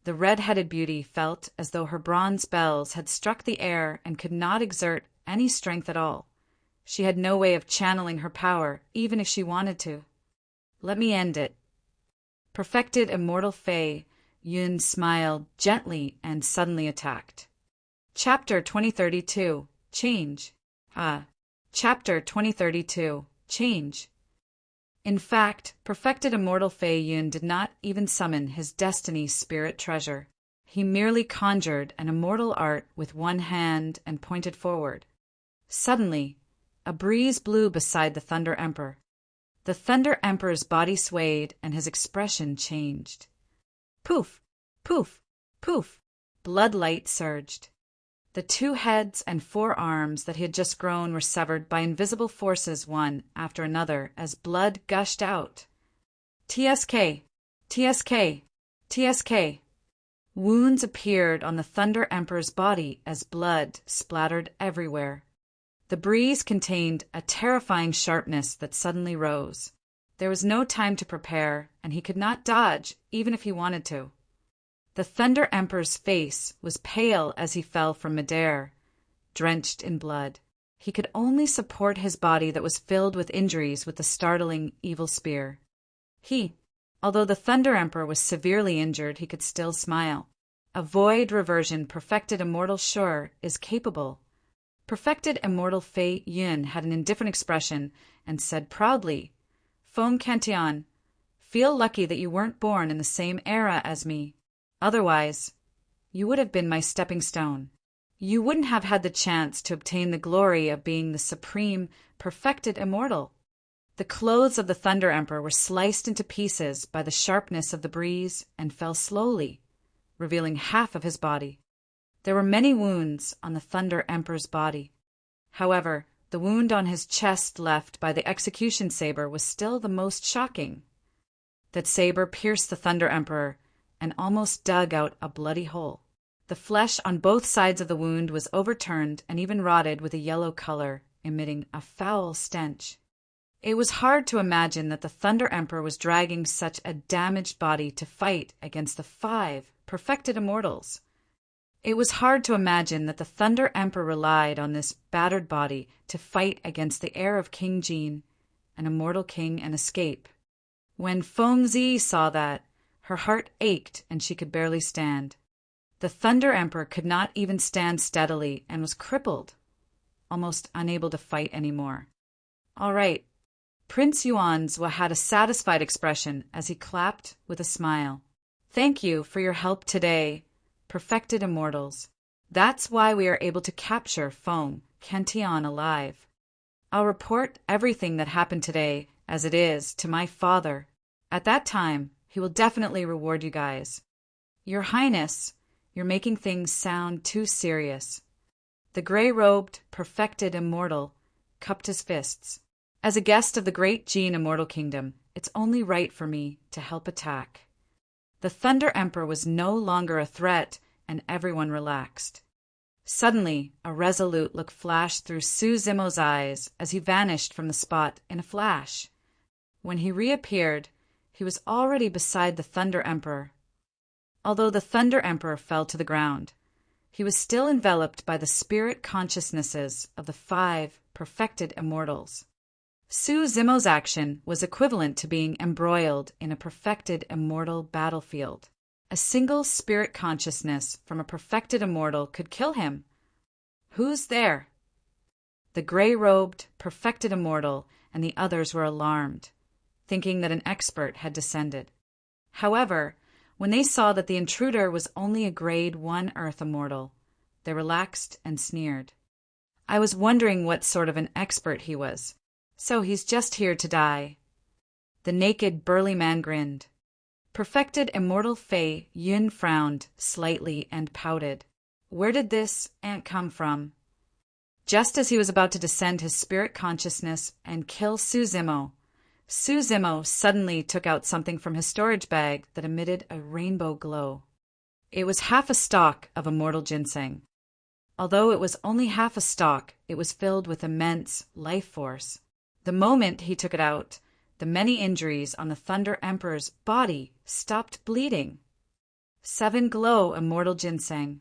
The red-headed beauty felt as though her bronze bells had struck the air and could not exert any strength at all. She had no way of channeling her power, even if she wanted to. Let me end it. Perfected immortal Fei, Yun smiled gently and suddenly attacked. Chapter 2032, Change. Chapter 2032, Change. In fact, perfected immortal Fei Yun did not even summon his destiny spirit treasure. He merely conjured an immortal art with one hand and pointed forward. Suddenly, a breeze blew beside the Thunder Emperor. The Thunder Emperor's body swayed and his expression changed. Poof! Poof! Poof! Blood light surged. The 2 heads and 4 arms that he had just grown were severed by invisible forces one after another as blood gushed out. TSK! TSK! TSK! Wounds appeared on the Thunder Emperor's body as blood splattered everywhere. The breeze contained a terrifying sharpness that suddenly rose. There was no time to prepare, and he could not dodge, even if he wanted to. The Thunder Emperor's face was pale as he fell from midair, drenched in blood. He could only support his body that was filled with injuries with the startling evil spear. Although the Thunder Emperor was severely injured, he could still smile. A void reversion perfected immortal Sure is capable. Perfected immortal Fei Yun had an indifferent expression and said proudly, Feng Cantillon, feel lucky that you weren't born in the same era as me. Otherwise, you would have been my stepping stone. You wouldn't have had the chance to obtain the glory of being the supreme, perfected immortal. The clothes of the Thunder Emperor were sliced into pieces by the sharpness of the breeze and fell slowly, revealing half of his body. There were many wounds on the Thunder Emperor's body. However, the wound on his chest left by the execution saber was still the most shocking. That saber pierced the Thunder Emperor and almost dug out a bloody hole. The flesh on both sides of the wound was overturned and even rotted with a yellow color, emitting a foul stench. It was hard to imagine that the Thunder Emperor was dragging such a damaged body to fight against the 5 perfected immortals. It was hard to imagine that the Thunder Emperor relied on this battered body to fight against the heir of King Jin, an immortal king, and escape. When Feng Zi saw that, her heart ached and she could barely stand. The Thunder Emperor could not even stand steadily and was crippled, almost unable to fight anymore. All right. Prince Yuanzhua had a satisfied expression as he clapped with a smile. Thank you for your help today, perfected immortals. That's why we are able to capture Feng Cantillon alive. I'll report everything that happened today as it is to my father. At that time, he will definitely reward you guys. Your Highness, you're making things sound too serious. The gray-robed, perfected immortal cupped his fists. As a guest of the great Gene Immortal Kingdom, it's only right for me to help attack. The Thunder Emperor was no longer a threat, and everyone relaxed. Suddenly, a resolute look flashed through Su Zimo's eyes as he vanished from the spot in a flash. When he reappeared, he was already beside the Thunder Emperor. Although the Thunder Emperor fell to the ground, he was still enveloped by the spirit consciousnesses of the 5 perfected immortals. Su Zimo's action was equivalent to being embroiled in a perfected immortal battlefield. A single spirit consciousness from a perfected immortal could kill him. Who's there? The gray-robed, perfected immortal and the others were alarmed, thinking that an expert had descended. However, when they saw that the intruder was only a grade 1 Earth immortal, they relaxed and sneered. I was wondering what sort of an expert he was. So he's just here to die. The naked, burly man grinned. Perfected immortal Fei Yun frowned slightly and pouted. Where did this ant come from? Just as he was about to descend his spirit consciousness and kill Su Zimo suddenly took out something from his storage bag that emitted a rainbow glow. It was half a stalk of immortal ginseng. Although it was only half a stalk, it was filled with immense life force. The moment he took it out, the many injuries on the Thunder Emperor's body stopped bleeding. 7 glow immortal ginseng.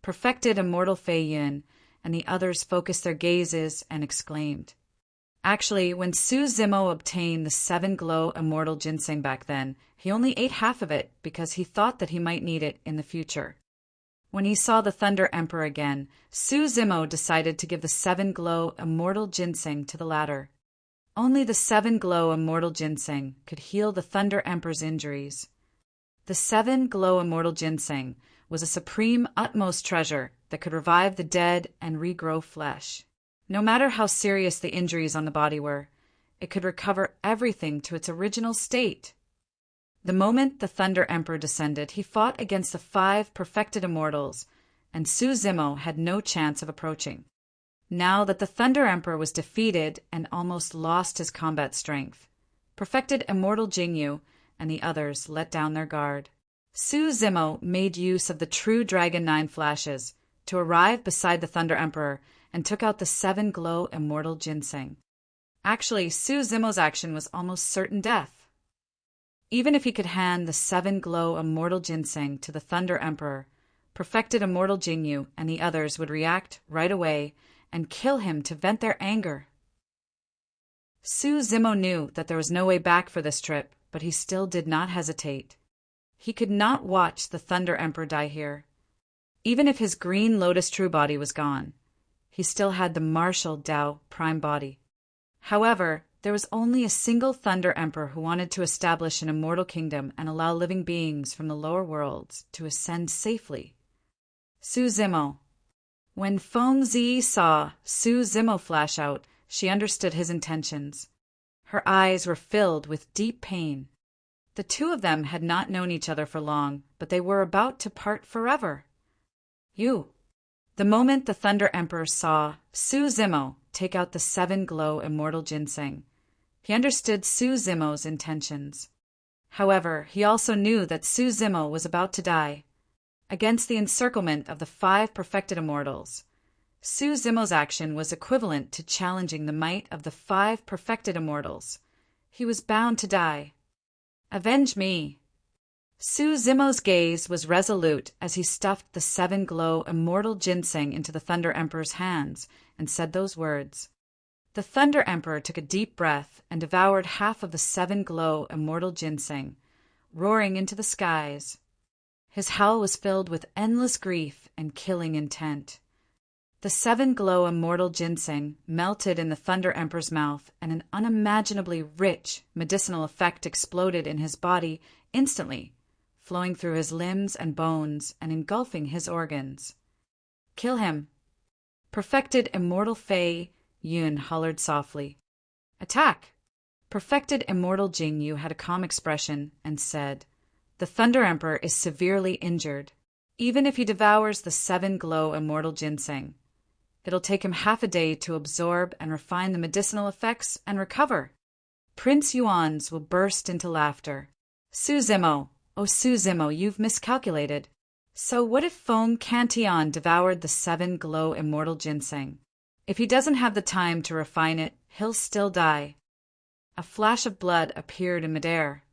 Perfected immortal Fei Yun and the others focused their gazes and exclaimed. Actually, when Su Zimo obtained the 7 glow immortal ginseng back then, he only ate half of it because he thought that he might need it in the future. When he saw the Thunder Emperor again, Su Zimo decided to give the 7 glow immortal ginseng to the latter. Only the 7 glow immortal ginseng could heal the Thunder Emperor's injuries. The 7 glow immortal ginseng was a supreme utmost treasure that could revive the dead and regrow flesh. No matter how serious the injuries on the body were, it could recover everything to its original state. The moment the Thunder Emperor descended, he fought against the 5 perfected immortals, and Su Zimo had no chance of approaching. Now that the Thunder Emperor was defeated and almost lost his combat strength, perfected immortal Jingyu and the others let down their guard. Su Zimo made use of the true Dragon 9 flashes to arrive beside the Thunder Emperor and took out the 7 glow immortal ginseng. Actually, Su Zimo's action was almost certain death. Even if he could hand the 7 glow immortal ginseng to the Thunder Emperor, perfected immortal Jingyu and the others would react right away and kill him to vent their anger. Su Zimo knew that there was no way back for this trip, but he still did not hesitate. He could not watch the Thunder Emperor die here. Even if his green Lotus True body was gone, he still had the martial Dao Prime body. However, there was only a single Thunder Emperor who wanted to establish an immortal kingdom and allow living beings from the lower worlds to ascend safely. Su Zimo. When Feng Zi saw Su Zimo flash out, she understood his intentions. Her eyes were filled with deep pain. The two of them had not known each other for long, but they were about to part forever. You. The moment the Thunder Emperor saw Su Zimo take out the 7 glow immortal ginseng, he understood Su Zimo's intentions. However, he also knew that Su Zimo was about to die. Against the encirclement of the 5 perfected immortals, Su Zimo's action was equivalent to challenging the might of the 5 perfected immortals. He was bound to die. Avenge me. Su Zimo's gaze was resolute as he stuffed the 7 glow immortal ginseng into the Thunder Emperor's hands and said those words. The Thunder Emperor took a deep breath and devoured half of the 7 glow immortal ginseng, roaring into the skies. His howl was filled with endless grief and killing intent. The 7 glow immortal ginseng melted in the Thunder Emperor's mouth, and an unimaginably rich medicinal effect exploded in his body instantly, flowing through his limbs and bones and engulfing his organs. Kill him. Perfected immortal Fei Yun hollered softly. Attack. Perfected Immortal Jingyu had a calm expression and said, "The Thunder Emperor is severely injured. Even if he devours the 7 glow immortal ginseng, it'll take him half a day to absorb and refine the medicinal effects and recover." Prince Yuan's will burst into laughter. "Su Zimo, oh Su Zimo, you've miscalculated. So what if Feng Cantillon devoured the 7 glow immortal ginseng? If he doesn't have the time to refine it, he'll still die." A flash of blood appeared in midair.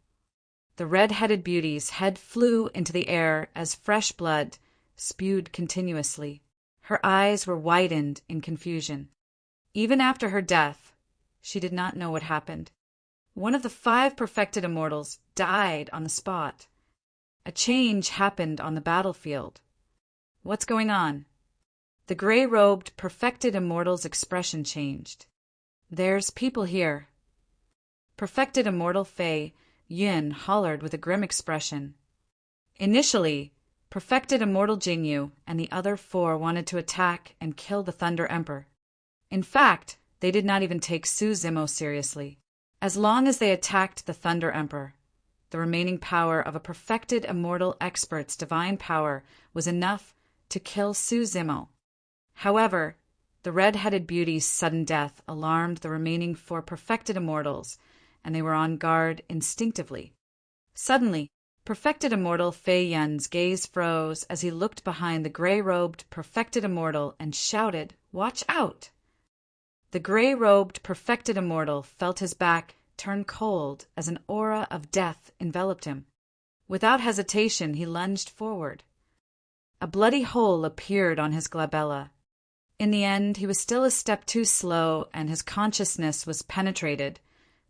The red-headed beauty's head flew into the air as fresh blood spewed continuously. Her eyes were widened in confusion. Even after her death, she did not know what happened. One of the 5 perfected immortals died on the spot. A change happened on the battlefield. What's going on? The gray-robed, perfected immortal's expression changed. "There's people here." Perfected immortal Fei Yun hollered with a grim expression. Initially, perfected immortal Jingyu and the other 4 wanted to attack and kill the Thunder Emperor. In fact, they did not even take Su Zimo seriously. As long as they attacked the Thunder Emperor, the remaining power of a perfected immortal expert's divine power was enough to kill Su Zimo. However, the red-headed beauty's sudden death alarmed the remaining 4 perfected immortals, and they were on guard instinctively. Suddenly, perfected immortal Fei Yun's gaze froze as he looked behind the gray-robed perfected immortal and shouted, "Watch out!" The gray-robed perfected immortal felt his back turn cold as an aura of death enveloped him. Without hesitation, he lunged forward. A bloody hole appeared on his glabella. In the end, he was still a step too slow, and his consciousness was penetrated,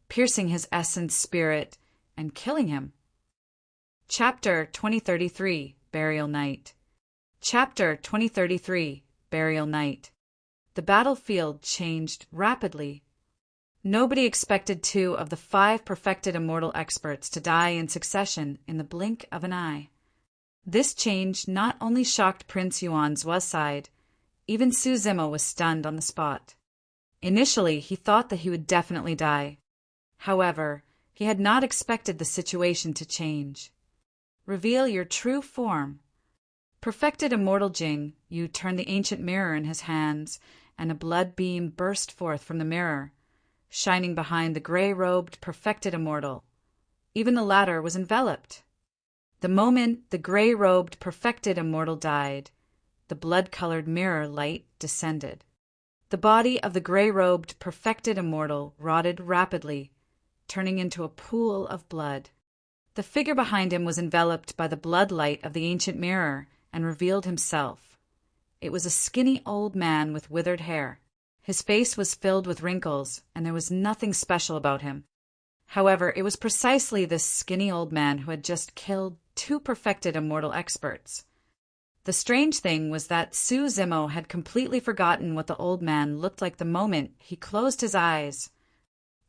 piercing his essence spirit and killing him. Chapter 2033, Burial Night. Chapter 2033, Burial Night. The battlefield changed rapidly. Nobody expected 2 of the 5 perfected immortal experts to die in succession in the blink of an eye. This change not only shocked Prince Yuan's side, even Su Zimo was stunned on the spot. Initially, he thought that he would definitely die. However, he had not expected the situation to change. "Reveal your true form." Perfected immortal Jing Yu turned the ancient mirror in his hands, and a blood beam burst forth from the mirror, shining behind the gray-robed perfected immortal. Even the latter was enveloped. The moment the gray-robed perfected immortal died, the blood-colored mirror light descended. The body of the gray-robed perfected immortal rotted rapidly, turning into a pool of blood. The figure behind him was enveloped by the blood light of the ancient mirror and revealed himself. It was a skinny old man with withered hair. His face was filled with wrinkles, and there was nothing special about him. However, it was precisely this skinny old man who had just killed 2 perfected immortal experts. The strange thing was that Su Zimo had completely forgotten what the old man looked like the moment he closed his eyes.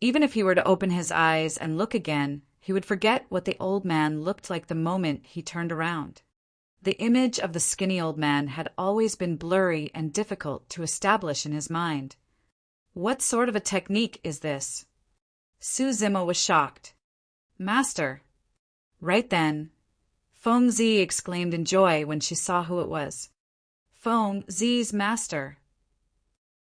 Even if he were to open his eyes and look again, he would forget what the old man looked like the moment he turned around. The image of the skinny old man had always been blurry and difficult to establish in his mind. What sort of a technique is this? Su Zimo was shocked. "Master!" Right then, Feng Zi exclaimed in joy when she saw who it was. Feng Zi's master.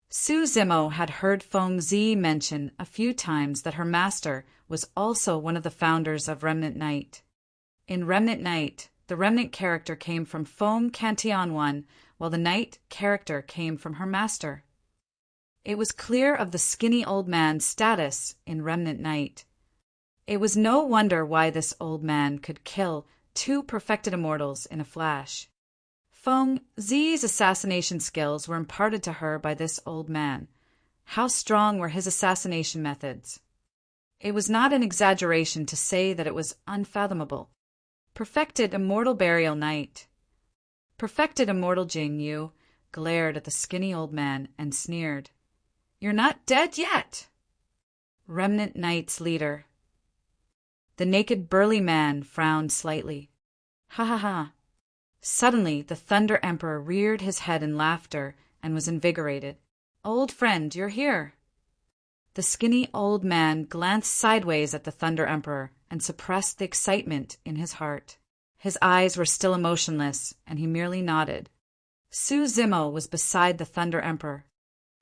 Su Zimo had heard Feng Zi mention a few times that her master was also one of the founders of Remnant Knight. In Remnant Knight, the Remnant character came from Feng Cantillon, while the Knight character came from her master. It was clear of the skinny old man's status in Remnant Knight. It was no wonder why this old man could kill 2 perfected immortals in a flash. Feng Zi's assassination skills were imparted to her by this old man. How strong were his assassination methods? It was not an exaggeration to say that it was unfathomable. Perfected immortal Burial Night. Perfected immortal Jing Yu glared at the skinny old man and sneered. "You're not dead yet!" Remnant Knight's leader. The naked burly man frowned slightly. "Ha ha ha." Suddenly, the Thunder Emperor reared his head in laughter and was invigorated. "Old friend, you're here." The skinny old man glanced sideways at the Thunder Emperor and suppressed the excitement in his heart. His eyes were still emotionless, and he merely nodded. Su Zimo was beside the Thunder Emperor.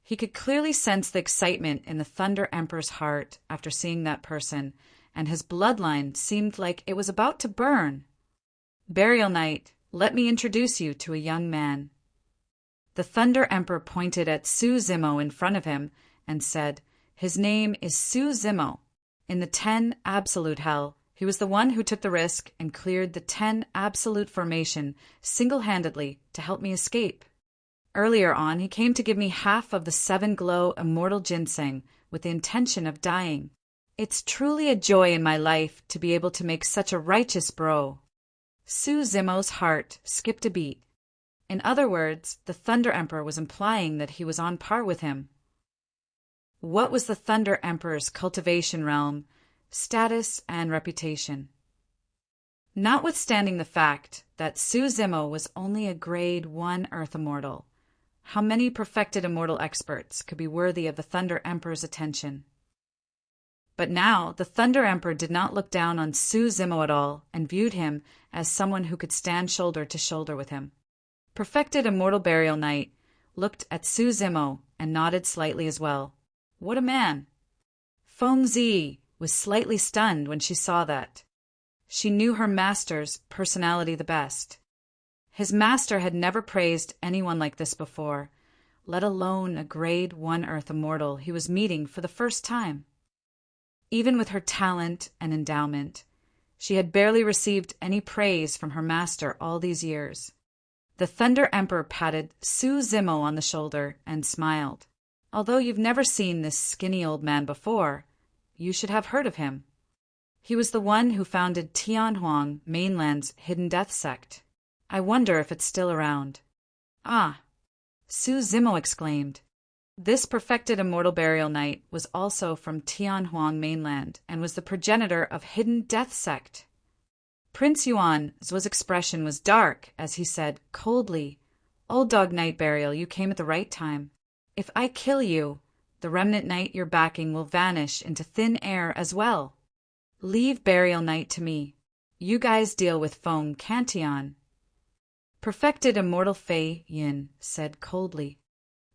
He could clearly sense the excitement in the Thunder Emperor's heart after seeing that person, and his bloodline seemed like it was about to burn. Burial Knight, let me introduce you to a young man. The Thunder Emperor pointed at Su Zimo in front of him and said, his name is Su Zimo. In the 10 Absolute Hell, he was the one who took the risk and cleared the 10 Absolute formation single-handedly to help me escape. Earlier on, he came to give me half of the 7 Glow Immortal Ginseng with the intention of dying. It's truly a joy in my life to be able to make such a righteous bro. Su Zimo's heart skipped a beat. In other words, the Thunder Emperor was implying that he was on par with him. What was the Thunder Emperor's cultivation realm, status, and reputation? Notwithstanding the fact that Su Zimo was only a grade 1 Earth Immortal, how many perfected immortal experts could be worthy of the Thunder Emperor's attention? But now the Thunder Emperor did not look down on Su Zimo at all and viewed him as someone who could stand shoulder to shoulder with him. Perfected Immortal Burial Knight looked at Su Zimo and nodded slightly as well. What a man! Feng Zi was slightly stunned when she saw that. She knew her master's personality the best. His master had never praised anyone like this before, let alone a grade 1 Earth Immortal he was meeting for the first time. Even with her talent and endowment, she had barely received any praise from her master all these years. The Thunder Emperor patted Su Zimo on the shoulder and smiled. Although you've never seen this skinny old man before, you should have heard of him. He was the one who founded Tianhuang Mainland's Hidden Death Sect. I wonder if it's still around. Ah! Su Zimo exclaimed. This perfected Immortal Burial Knight was also from Tianhuang Mainland and was the progenitor of Hidden Death Sect. Prince Yuan's expression was dark as he said coldly, Old Dog Knight Burial, you came at the right time. If I kill you, the remnant knight you're backing will vanish into thin air as well. Leave Burial Knight to me. You guys deal with Feng Cantillon. Perfected Immortal Fei Yin said coldly.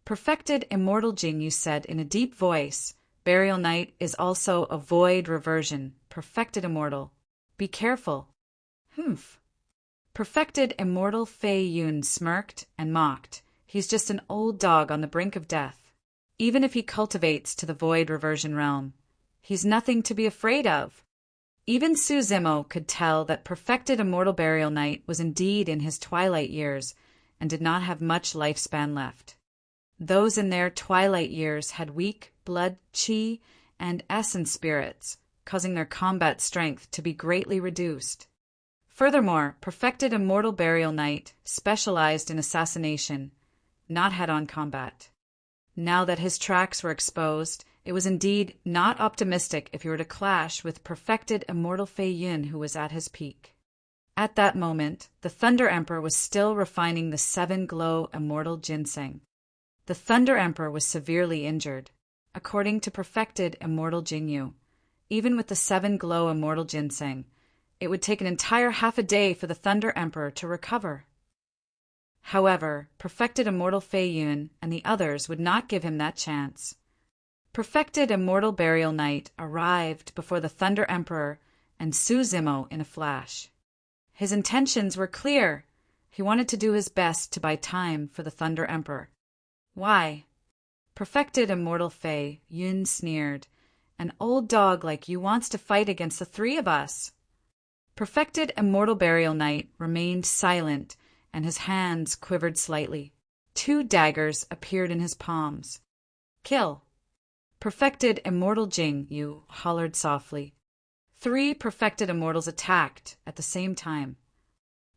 Perfected Immortal Jing, you said in a deep voice. Burial Knight is also a void reversion. Perfected Immortal. Be careful. Humph. Perfected Immortal Fei Yun smirked and mocked. He's just an old dog on the brink of death. Even if he cultivates to the void reversion realm, he's nothing to be afraid of. Even Su Zimo could tell that Perfected Immortal Burial Knight was indeed in his twilight years and did not have much lifespan left. Those in their twilight years had weak blood, chi, and essence spirits, causing their combat strength to be greatly reduced. Furthermore, Perfected Immortal Burial Knight specialized in assassination, not head-on combat. Now that his tracks were exposed, it was indeed not optimistic if he were to clash with Perfected Immortal Fei Yun, who was at his peak. At that moment, the Thunder Emperor was still refining the 7 Glow Immortal Ginseng. The Thunder Emperor was severely injured. According to Perfected Immortal Jingyu, even with the 7 Glow Immortal Ginseng, it would take an entire half a day for the Thunder Emperor to recover. However, Perfected Immortal Fei Yun and the others would not give him that chance. Perfected Immortal Burial Knight arrived before the Thunder Emperor and Su Zimo in a flash. His intentions were clear. He wanted to do his best to buy time for the Thunder Emperor. Why? Perfected Immortal Fei Yun sneered. An old dog like you wants to fight against the 3 of us. Perfected Immortal Burial Knight remained silent, and his hands quivered slightly. 2 daggers appeared in his palms. Kill. Perfected Immortal Jing, you hollered softly. 3 Perfected Immortals attacked at the same time.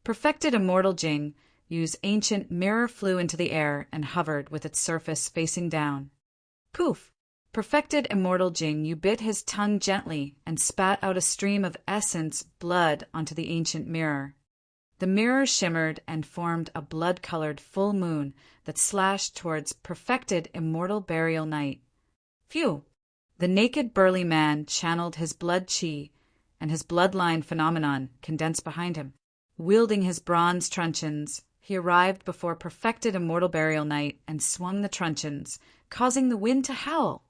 Perfected Immortal Jing Yu's ancient mirror flew into the air and hovered with its surface facing down. Poof! Perfected Immortal Jing Yu bit his tongue gently and spat out a stream of essence blood onto the ancient mirror. The mirror shimmered and formed a blood-colored full moon that slashed towards Perfected Immortal Burial Knight. Phew! The naked burly man channeled his blood chi, and his bloodline phenomenon condensed behind him. Wielding his bronze truncheons, he arrived before perfected immortal burial night and swung the truncheons, causing the wind to howl.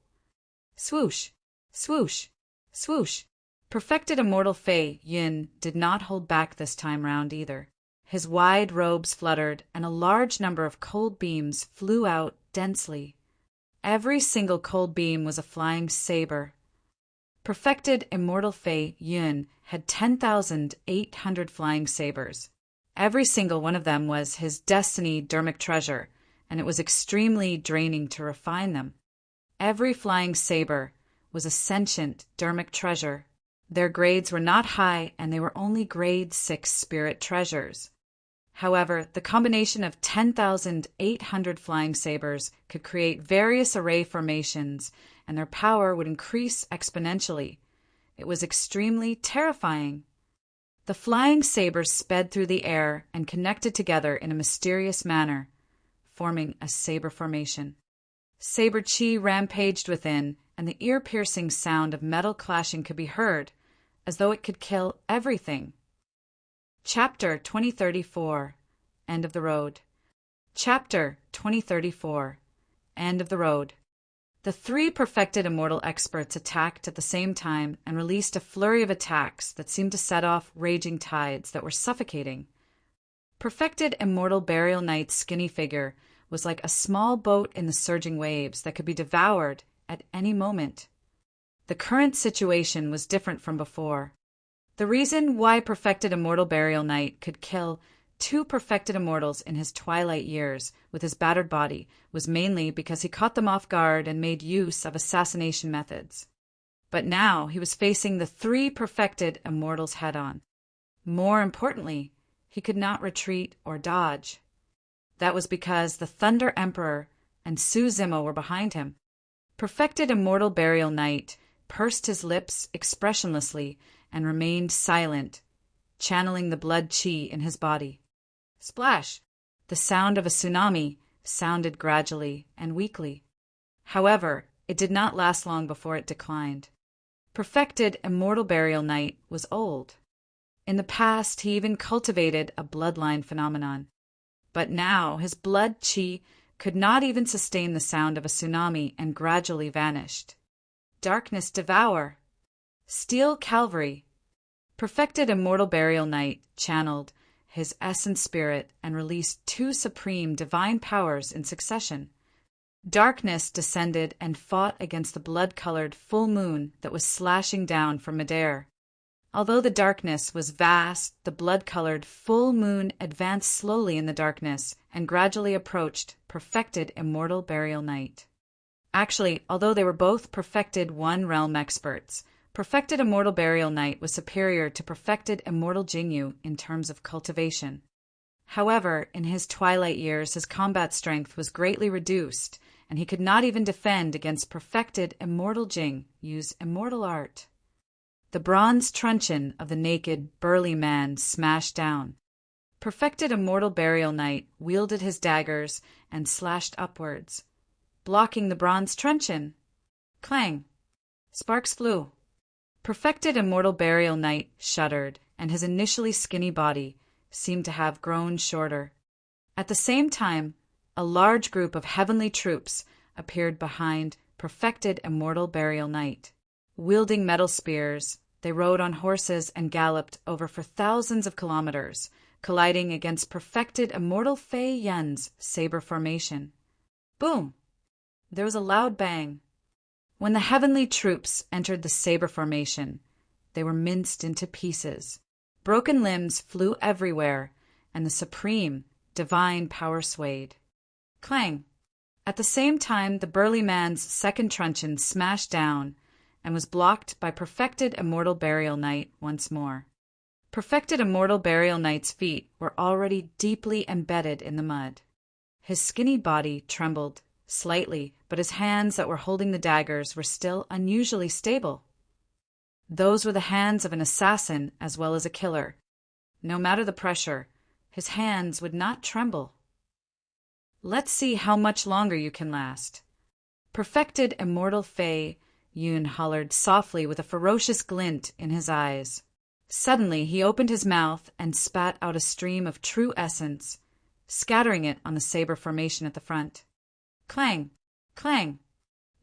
Swoosh, swoosh, swoosh. Perfected immortal Fei Yin did not hold back this time round either. His wide robes fluttered, and a large number of cold beams flew out densely. Every single cold beam was a flying saber. Perfected immortal Fei Yun had 10,800 flying sabers. Every single one of them was his destiny dermic treasure, and it was extremely draining to refine them. Every flying saber was a sentient dermic treasure. Their grades were not high, and they were only grade 6 spirit treasures. However, the combination of 10,800 flying sabers could create various array formations, and their power would increase exponentially. It was extremely terrifying. The flying sabers sped through the air and connected together in a mysterious manner, forming a saber formation. Saber chi rampaged within, and the ear-piercing sound of metal clashing could be heard, as though it could kill everything. Chapter 2034, End of the Road. Chapter 2034, End of the Road. The three perfected immortal experts attacked at the same time and released a flurry of attacks that seemed to set off raging tides that were suffocating. Perfected immortal burial knight's skinny figure was like a small boat in the surging waves that could be devoured at any moment. The current situation was different from before. The reason why perfected immortal burial knight could kill 2 perfected immortals in his twilight years with his battered body was mainly because he caught them off guard and made use of assassination methods. But now he was facing the 3 perfected immortals head-on. More importantly, he could not retreat or dodge. That was because the Thunder Emperor and Su Zimo were behind him. Perfected immortal burial knight pursed his lips expressionlessly and remained silent, channeling the blood chi in his body. Splash! The sound of a tsunami sounded gradually and weakly. However, it did not last long before it declined. Perfected immortal burial knight was old. In the past, he even cultivated a bloodline phenomenon. But now his blood chi could not even sustain the sound of a tsunami and gradually vanished. Darkness devour. Steel Calvary. Perfected immortal burial knight channeled his essence spirit and released 2 supreme divine powers in succession. Darkness descended and fought against the blood-colored full moon that was slashing down from midair. Although the darkness was vast, the blood-colored full moon advanced slowly in the darkness and gradually approached perfected immortal burial knight. Actually, although they were both perfected one-realm experts, perfected immortal burial knight was superior to perfected immortal Jingyu in terms of cultivation. However, in his twilight years, his combat strength was greatly reduced, and he could not even defend against perfected immortal Jing use immortal art. The bronze truncheon of the naked, burly man smashed down. Perfected immortal burial knight wielded his daggers and slashed upwards, blocking the bronze truncheon. Clang! Sparks flew. Perfected immortal burial knight shuddered, and his initially skinny body seemed to have grown shorter. At the same time, a large group of heavenly troops appeared behind perfected immortal burial knight. Wielding metal spears, they rode on horses and galloped over for thousands of kilometers, colliding against perfected immortal Fei Yun's saber formation. Boom! There was a loud bang. When the heavenly troops entered the saber formation, they were minced into pieces. Broken limbs flew everywhere, and the supreme, divine power swayed. Clang! At the same time, the burly man's second truncheon smashed down and was blocked by perfected immortal burial knight once more. Perfected immortal burial knight's feet were already deeply embedded in the mud. His skinny body trembled slightly, but his hands that were holding the daggers were still unusually stable. Those were the hands of an assassin as well as a killer. No matter the pressure, his hands would not tremble. Let's see how much longer you can last. Perfected immortal Fei Yoon hollered softly with a ferocious glint in his eyes. Suddenly he opened his mouth and spat out a stream of true essence, scattering it on the saber formation at the front. Clang! Clang!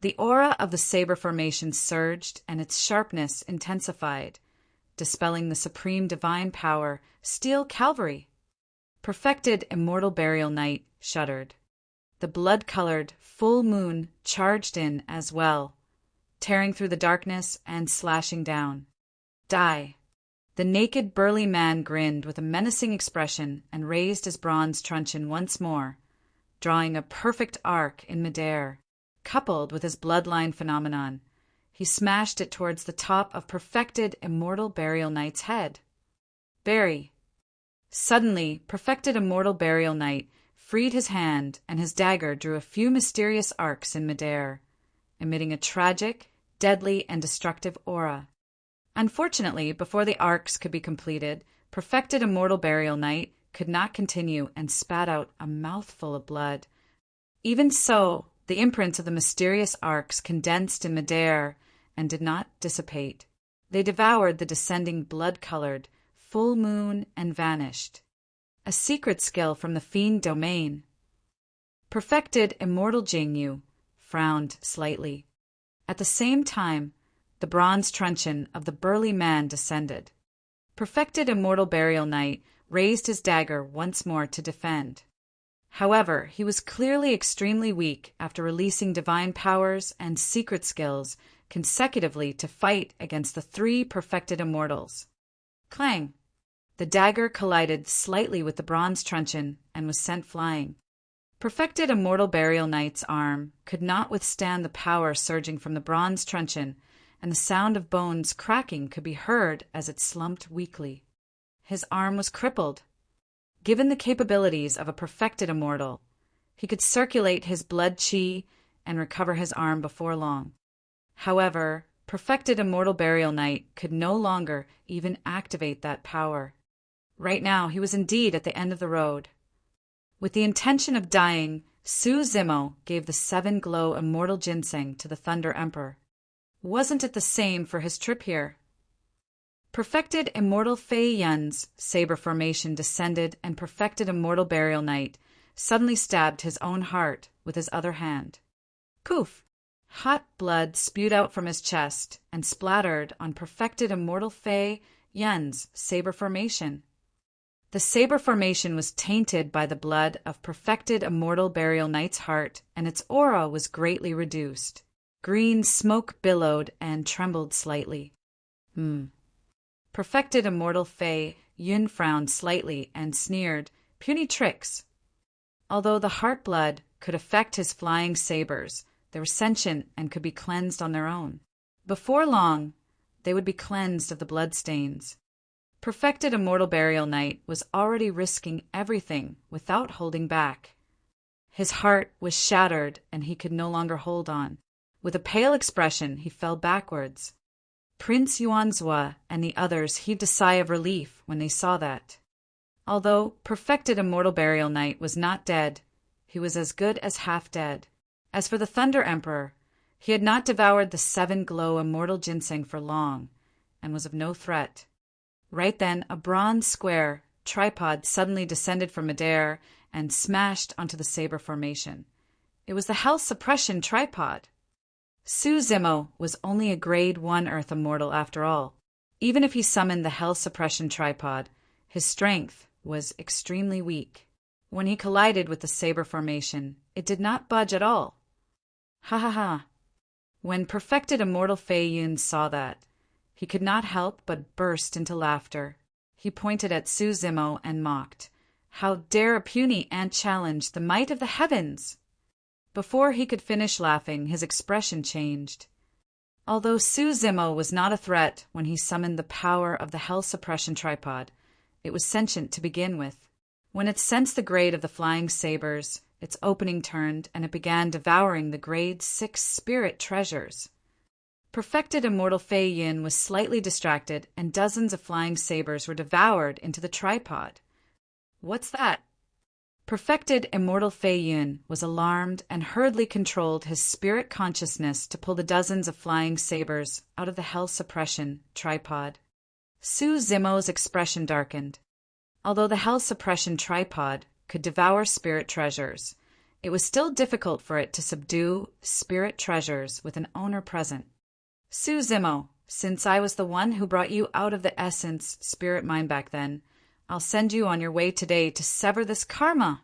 The aura of the saber formation surged and its sharpness intensified, dispelling the supreme divine power, Steel Cavalry. Perfected Immortal Burial Knight shuddered. The blood-colored full moon charged in as well, tearing through the darkness and slashing down. Die! The naked, burly man grinned with a menacing expression and raised his bronze truncheon once more, drawing a perfect arc in midair. Coupled with his bloodline phenomenon, he smashed it towards the top of Perfected Immortal Burial Knight's head. Bury! Suddenly, Perfected Immortal Burial Knight freed his hand, and his dagger drew a few mysterious arcs in midair, emitting a tragic, deadly, and destructive aura. Unfortunately, before the arcs could be completed, Perfected Immortal Burial Knight could not continue and spat out a mouthful of blood. Even so, the imprints of the mysterious arcs condensed in midair and did not dissipate. They devoured the descending blood-colored full moon and vanished. A secret skill from the fiend domain. Perfected Immortal Jingyu frowned slightly. At the same time, the bronze truncheon of the burly man descended. Perfected Immortal Burial Knight raised his dagger once more to defend. However, he was clearly extremely weak after releasing divine powers and secret skills consecutively to fight against the three perfected immortals. Clang! The dagger collided slightly with the bronze truncheon and was sent flying. Perfected Immortal Burial Knight's arm could not withstand the power surging from the bronze truncheon, and the sound of bones cracking could be heard as it slumped weakly. His arm was crippled. Given the capabilities of a perfected immortal, he could circulate his blood chi and recover his arm before long. However, Perfected Immortal Burial Knight could no longer even activate that power. Right now, he was indeed at the end of the road. With the intention of dying, Su Zimo gave the 7-glow immortal ginseng to the Thunder Emperor. Wasn't it the same for his trip here? Perfected Immortal Fei Yun's saber formation descended, and Perfected Immortal Burial Knight suddenly stabbed his own heart with his other hand. Poof! Hot blood spewed out from his chest and splattered on Perfected Immortal Fei Yun's saber formation. The saber formation was tainted by the blood of Perfected Immortal Burial Knight's heart, and its aura was greatly reduced. Green smoke billowed and trembled slightly. Perfected Immortal Fei Yun frowned slightly and sneered, "Puny tricks." Although the heart blood could affect his flying sabers, they were sentient and could be cleansed on their own. Before long, they would be cleansed of the bloodstains. Perfected Immortal Burial Knight was already risking everything without holding back. His heart was shattered and he could no longer hold on. With a pale expression, he fell backwards. Prince Yuanzhua and the others heaved a sigh of relief when they saw that. Although Perfected Immortal Burial Knight was not dead, he was as good as half dead. As for the Thunder Emperor, he had not devoured the 7-glow immortal ginseng for long, and was of no threat. Right then, a bronze square tripod suddenly descended from midair and smashed onto the saber formation. It was the Health Suppression Tripod. Su Zimo was only a Grade 1 Earth Immortal after all. Even if he summoned the Health Suppression Tripod, his strength was extremely weak. When he collided with the saber formation, it did not budge at all. Ha ha ha! When Perfected Immortal Fei Yun saw that, he could not help but burst into laughter. He pointed at Su Zimo and mocked. How dare a puny ant challenge the might of the heavens? Before he could finish laughing, his expression changed. Although Su Zimo was not a threat when he summoned the power of the Health Suppression Tripod, it was sentient to begin with. When it sensed the grade of the flying sabers, its opening turned and it began devouring the Grade 6 spirit treasures. Perfected Immortal Fei Yin was slightly distracted, and dozens of flying sabers were devoured into the tripod. What's that? Perfected immortal Fei Yun was alarmed and hurriedly controlled his spirit consciousness to pull the dozens of flying sabers out of the hell suppression tripod. Su Zimo's expression darkened. Although the hell suppression tripod could devour spirit treasures, it was still difficult for it to subdue spirit treasures with an owner present. Su Zimo, since I was the one who brought you out of the essence spirit mind back then, I'll send you on your way today to sever this karma.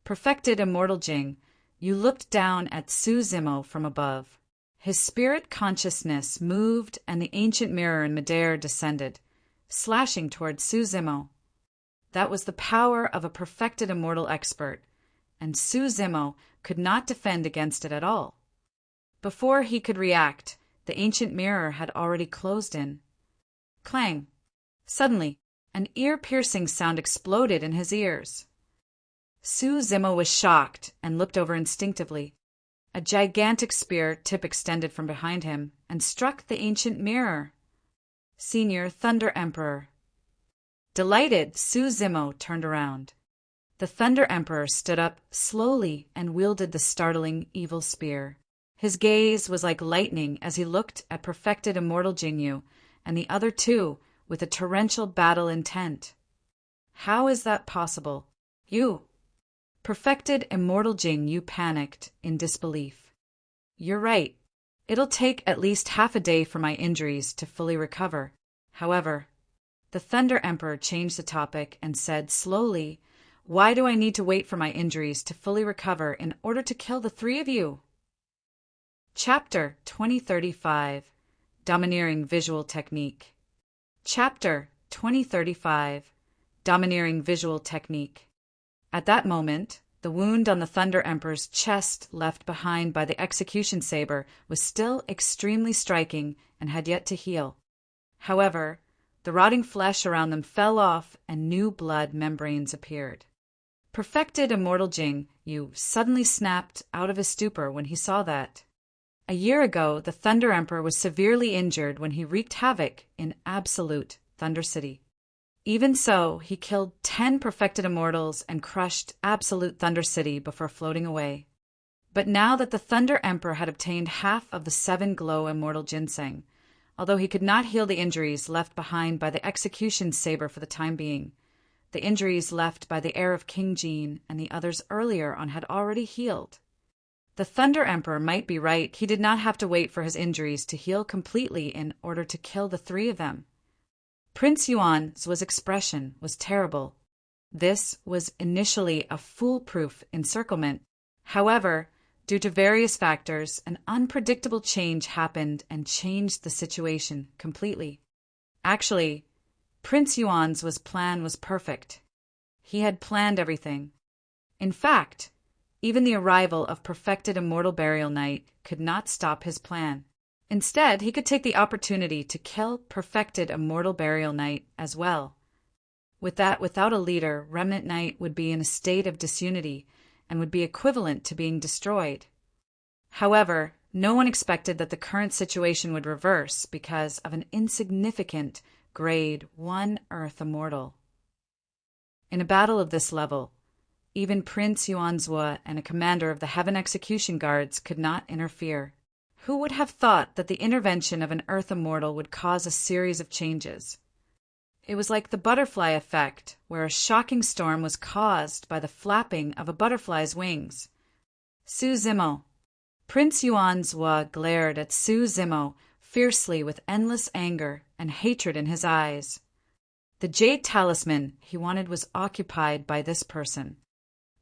Perfected immortal Jing, you looked down at Su Zimo from above. His spirit consciousness moved and the ancient mirror in midair descended, slashing toward Su Zimo. That was the power of a perfected immortal expert, and Su Zimo could not defend against it at all. Before he could react, the ancient mirror had already closed in. Clang! Suddenly, an ear-piercing sound exploded in his ears. Su Zimo was shocked and looked over instinctively. A gigantic spear tip extended from behind him and struck the ancient mirror. Senior Thunder Emperor. Delighted, Su Zimo turned around. The Thunder Emperor stood up slowly and wielded the startling evil spear. His gaze was like lightning as he looked at perfected immortal Jingyu and the other two with a torrential battle intent. How is that possible? You. Perfected immortal Jingyu panicked in disbelief. You're right. It'll take at least half a day for my injuries to fully recover. However, the Thunder Emperor changed the topic and said slowly, why do I need to wait for my injuries to fully recover in order to kill the three of you? Chapter 2035 Domineering Visual Technique. Chapter 2035 Domineering Visual Technique. At that moment, the wound on the Thunder Emperor's chest left behind by the execution saber was still extremely striking and had yet to heal. However, the rotting flesh around them fell off and new blood membranes appeared. Perfected immortal Jingyu suddenly snapped out of his stupor when he saw that. A year ago, the Thunder Emperor was severely injured when he wreaked havoc in absolute Thunder City. Even so, he killed 10 perfected immortals and crushed absolute Thunder City before floating away. But now that the Thunder Emperor had obtained half of the 7 glow immortal ginseng, although he could not heal the injuries left behind by the execution saber for the time being, the injuries left by the heir of King Jin and the others earlier on had already healed. The Thunder Emperor might be right. He did not have to wait for his injuries to heal completely in order to kill the 3 of them. Prince Yuan's expression was terrible. This was initially a foolproof encirclement. However, due to various factors, an unpredictable change happened and changed the situation completely. Actually, Prince Yuan's plan was perfect. He had planned everything. In fact, even the arrival of perfected immortal burial night could not stop his plan. Instead, he could take the opportunity to kill perfected immortal burial night as well. With that, without a leader, remnant night would be in a state of disunity and would be equivalent to being destroyed. However, no one expected that the current situation would reverse because of an insignificant Grade 1 Earth immortal. In a battle of this level, even Prince Yuanzhua and a commander of the Heaven Execution Guards could not interfere. Who would have thought that the intervention of an Earth immortal would cause a series of changes? It was like the butterfly effect, where a shocking storm was caused by the flapping of a butterfly's wings. Su Zimo. Prince Yuanzhua glared at Su Zimo fiercely with endless anger and hatred in his eyes. The jade talisman he wanted was occupied by this person.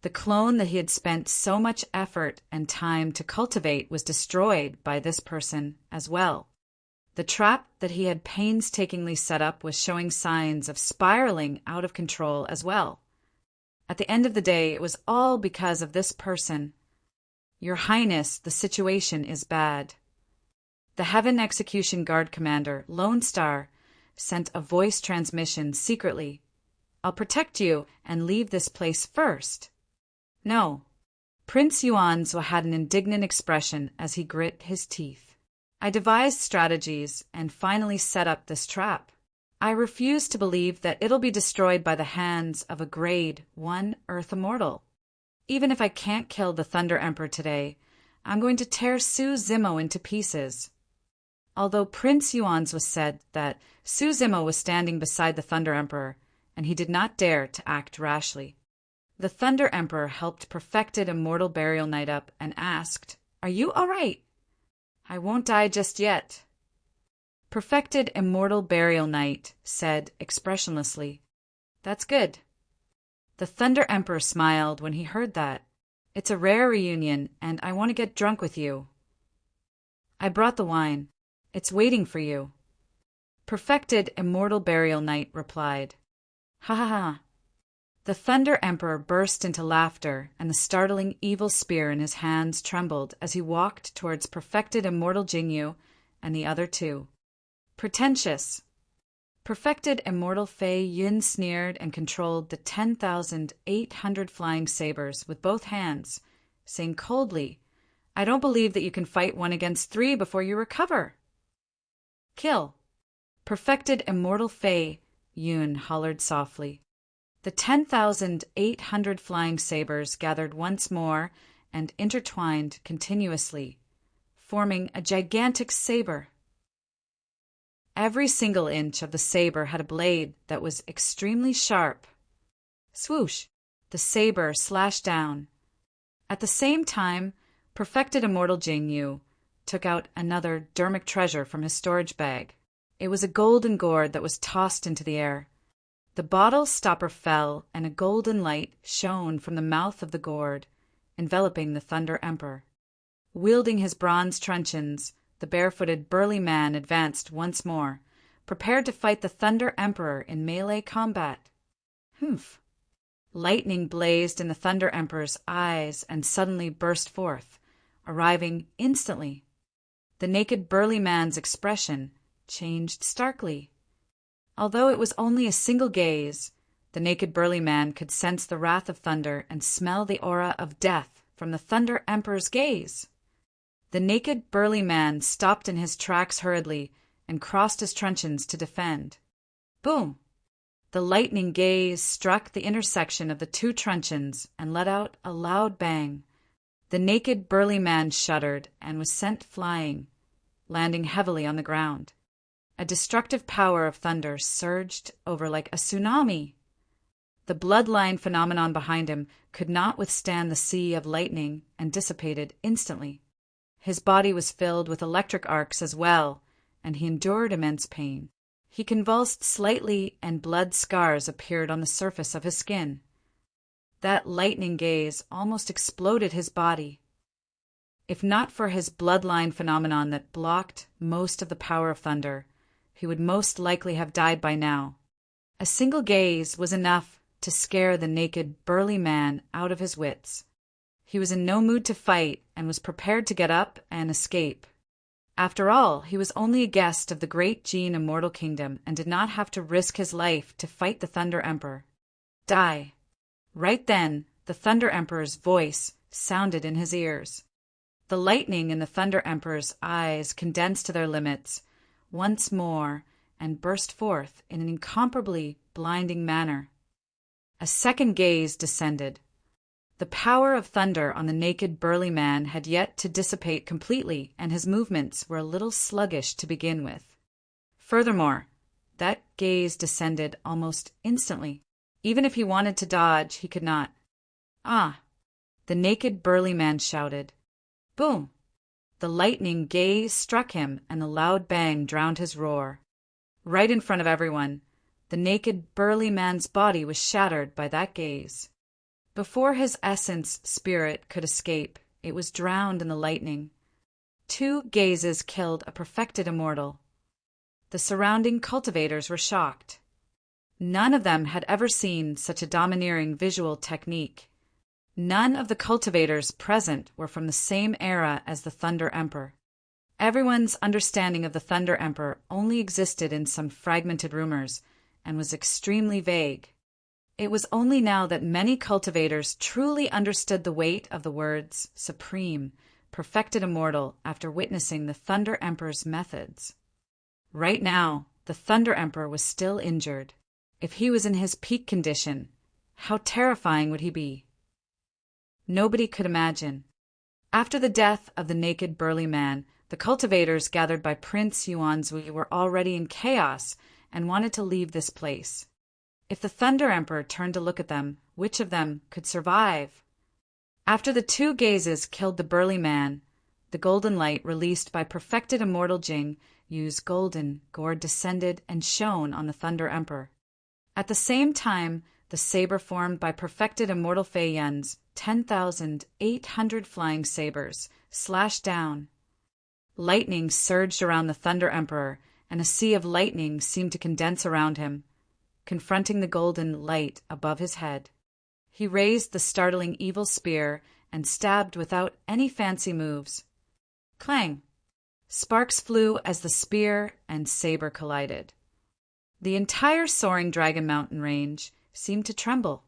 The clone that he had spent so much effort and time to cultivate was destroyed by this person as well. The trap that he had painstakingly set up was showing signs of spiraling out of control as well. At the end of the day, it was all because of this person. Your Highness, the situation is bad. The Heaven Execution Guard Commander, Lone Star, sent a voice transmission secretly. I'll protect you and leave this place first. No. Prince Yuanzhua had an indignant expression as he grit his teeth. I devised strategies and finally set up this trap. I refuse to believe that it'll be destroyed by the hands of a grade 1 Earth immortal. Even if I can't kill the Thunder Emperor today, I'm going to tear Su Zimo into pieces. Although Prince Yuan's was said that Su Zimo was standing beside the Thunder Emperor, and he did not dare to act rashly. The Thunder Emperor helped Perfected Immortal Burial Knight up and asked, "Are you all right?" "I won't die just yet." Perfected Immortal Burial Knight said expressionlessly, "That's good." The Thunder Emperor smiled when he heard that. "It's a rare reunion, and I want to get drunk with you." "I brought the wine. It's waiting for you." Perfected Immortal Burial Knight replied. "Ha ha ha." The Thunder Emperor burst into laughter, and the startling evil spear in his hands trembled as he walked towards Perfected Immortal Jingyu and the other two. "Pretentious." Perfected Immortal Fei Yun sneered and controlled the 10,800 flying sabers with both hands, saying coldly, "I don't believe that you can fight 1 against 3 before you recover." "Kill." Perfected Immortal Fei Yun hollered softly. The 10,800 flying sabers gathered once more and intertwined continuously, forming a gigantic saber. Every single inch of the saber had a blade that was extremely sharp. Swoosh! The saber slashed down. At the same time, Perfected Immortal Jingyu took out another dermic treasure from his storage bag. It was a golden gourd that was tossed into the air. The bottle stopper fell, and a golden light shone from the mouth of the gourd, enveloping the Thunder Emperor. Wielding his bronze truncheons, the barefooted burly man advanced once more, prepared to fight the Thunder Emperor in melee combat. Humph! Lightning blazed in the Thunder Emperor's eyes and suddenly burst forth, arriving instantly. The naked burly man's expression changed starkly. Although it was only a single gaze, the naked burly man could sense the wrath of thunder and smell the aura of death from the Thunder Emperor's gaze. The naked burly man stopped in his tracks hurriedly and crossed his truncheons to defend. Boom! The lightning gaze struck the intersection of the 2 truncheons and let out a loud bang. The naked burly man shuddered and was sent flying, landing heavily on the ground. A destructive power of thunder surged over like a tsunami. The bloodline phenomenon behind him could not withstand the sea of lightning and dissipated instantly. His body was filled with electric arcs as well, and he endured immense pain. He convulsed slightly, and blood scars appeared on the surface of his skin. That lightning gaze almost exploded his body. If not for his bloodline phenomenon that blocked most of the power of thunder, he would most likely have died by now. A single gaze was enough to scare the naked, burly man out of his wits. He was in no mood to fight and was prepared to get up and escape. After all, he was only a guest of the great Gene Immortal Kingdom and did not have to risk his life to fight the Thunder Emperor. Die. Right then, the Thunder Emperor's voice sounded in his ears. The lightning in the Thunder Emperor's eyes condensed to their limits once more and burst forth in an incomparably blinding manner. A second gaze descended. The power of thunder on the naked burly man had yet to dissipate completely, and his movements were a little sluggish to begin with. Furthermore, that gaze descended almost instantly. Even if he wanted to dodge, he could not. "Ah!" the naked burly man shouted. Boom! The lightning gaze struck him, and the loud bang drowned his roar. Right in front of everyone, the naked burly man's body was shattered by that gaze. Before his essence spirit could escape, it was drowned in the lightning. 2 gazes killed a perfected immortal. The surrounding cultivators were shocked. None of them had ever seen such a domineering visual technique. None of the cultivators present were from the same era as the Thunder Emperor. Everyone's understanding of the Thunder Emperor only existed in some fragmented rumors and was extremely vague. It was only now that many cultivators truly understood the weight of the words supreme, perfected immortal after witnessing the Thunder Emperor's methods. Right now, The Thunder Emperor was still injured. If he was in his peak condition, how terrifying would he be? Nobody could imagine. After the death of the naked burly man, the cultivators gathered by Prince Yuanzui were already in chaos and wanted to leave this place. If the Thunder Emperor turned to look at them, which of them could survive? After the two gazes killed the burly man, the golden light released by perfected immortal Jing Yu's golden gourd descended and shone on the Thunder Emperor. At the same time, the saber formed by perfected immortal Fei Yun's 10,800 flying sabers slashed down. Lightning surged around the Thunder Emperor, and a sea of lightning seemed to condense around him, confronting the golden light above his head. He raised the startling evil spear and stabbed without any fancy moves. Clang! Sparks flew as the spear and saber collided. The entire soaring Dragon Mountain range seemed to tremble.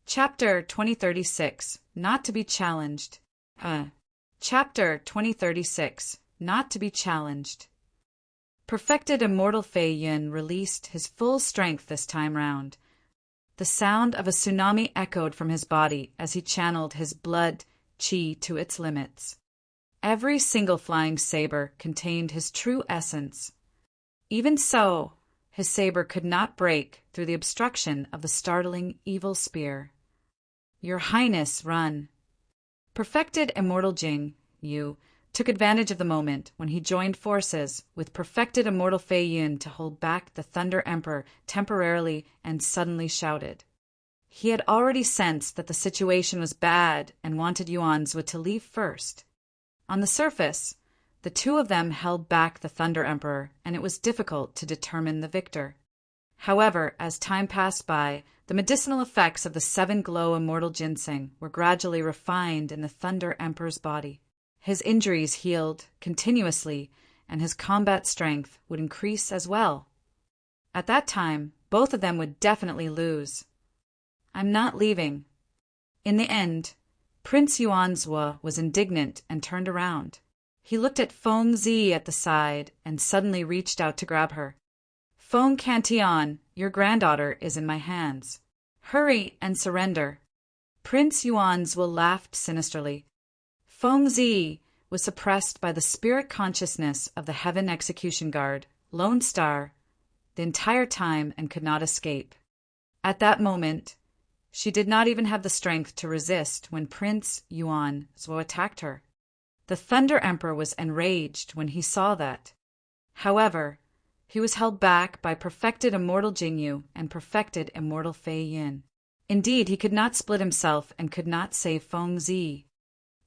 Chapter 2036, Not to be Challenged. Chapter 2036, Not to be Challenged. Perfected immortal Fei Yun released his full strength this time round. The sound of a tsunami echoed from his body as he channeled his blood qi to its limits. Every single flying saber contained his true essence. Even so, his saber could not break through the obstruction of the startling evil spear. Your Highness, run. Perfected immortal Jing Yu took advantage of the moment when he joined forces with perfected immortal Fei Yun to hold back the Thunder Emperor temporarily and suddenly shouted. He had already sensed that the situation was bad and wanted Yuanzui to leave first. On the surface, the two of them held back the Thunder Emperor, and it was difficult to determine the victor. However, as time passed by, the medicinal effects of the 7-glow immortal ginseng were gradually refined in the Thunder Emperor's body. His injuries healed continuously, and his combat strength would increase as well. At that time, both of them would definitely lose. I'm not leaving. In the end, Prince Yuanzui was indignant and turned around. He looked at Feng Zi at the side and suddenly reached out to grab her. Feng Cantillon, your granddaughter is in my hands. Hurry and surrender. Prince Yuanzui laughed sinisterly. Feng Zi was suppressed by the spirit consciousness of the Heaven Execution Guard, Lone Star, the entire time and could not escape. At that moment, she did not even have the strength to resist when Prince Yuanzui attacked her. The Thunder Emperor was enraged when he saw that. However, he was held back by perfected immortal Jingyu and perfected immortal Fei Yin. Indeed, he could not split himself and could not save Feng Zi.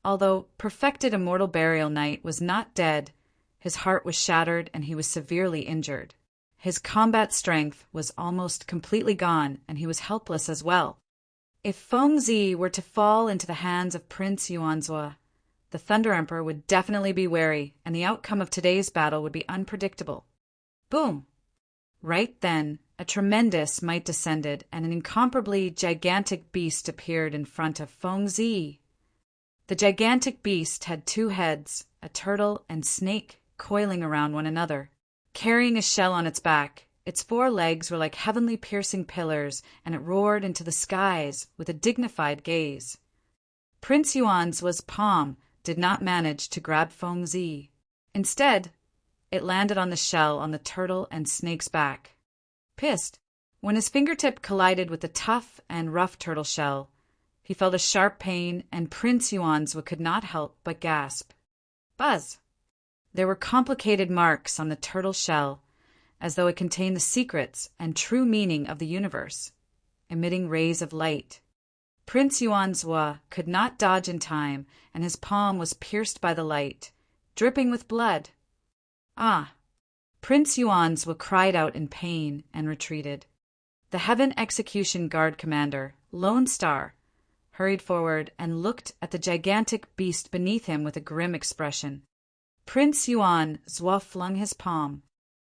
Although perfected immortal Burial Knight was not dead, his heart was shattered and he was severely injured. His combat strength was almost completely gone and he was helpless as well. If Feng Zi were to fall into the hands of Prince Yuanzui, the Thunder Emperor would definitely be wary, and the outcome of today's battle would be unpredictable. Boom! Right then, a tremendous might descended, and an incomparably gigantic beast appeared in front of Feng Zi. The gigantic beast had 2 heads, a turtle and snake coiling around one another. Carrying a shell on its back, its 4 legs were like heavenly piercing pillars, and it roared into the skies with a dignified gaze. Prince Yuanzui's palm did not manage to grab Feng Zi. Instead, it landed on the shell on the turtle and snake's back. Pissed, when his fingertip collided with the tough and rough turtle shell, he felt a sharp pain, and Prince Yuanzui could not help but gasp. Buzz! There were complicated marks on the turtle shell, as though it contained the secrets and true meaning of the universe, emitting rays of light. Prince Yuanzui could not dodge in time, and his palm was pierced by the light, dripping with blood. Ah! Prince Yuanzui cried out in pain and retreated. The Heaven Execution Guard commander, Lone Star, hurried forward and looked at the gigantic beast beneath him with a grim expression. Prince Yuanzui flung his palm.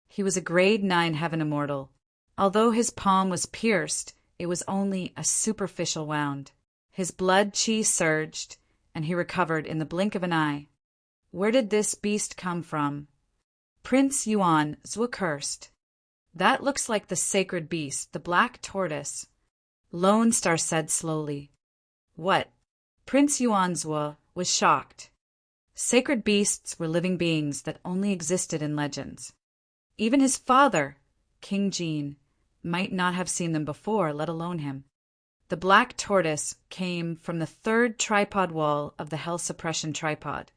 He was a grade 9 Heaven Immortal. Although his palm was pierced, it was only a superficial wound. His blood qi surged, and he recovered in the blink of an eye. Where did this beast come from? Prince Yuan Zhuo cursed. That looks like the sacred beast, the black tortoise. Lone Star said slowly. What? Prince Yuan Zhuo was shocked. Sacred beasts were living beings that only existed in legends. Even his father, King Jin, might not have seen them before, let alone him. The black tortoise came from the third tripod wall of the Hell Suppression tripod.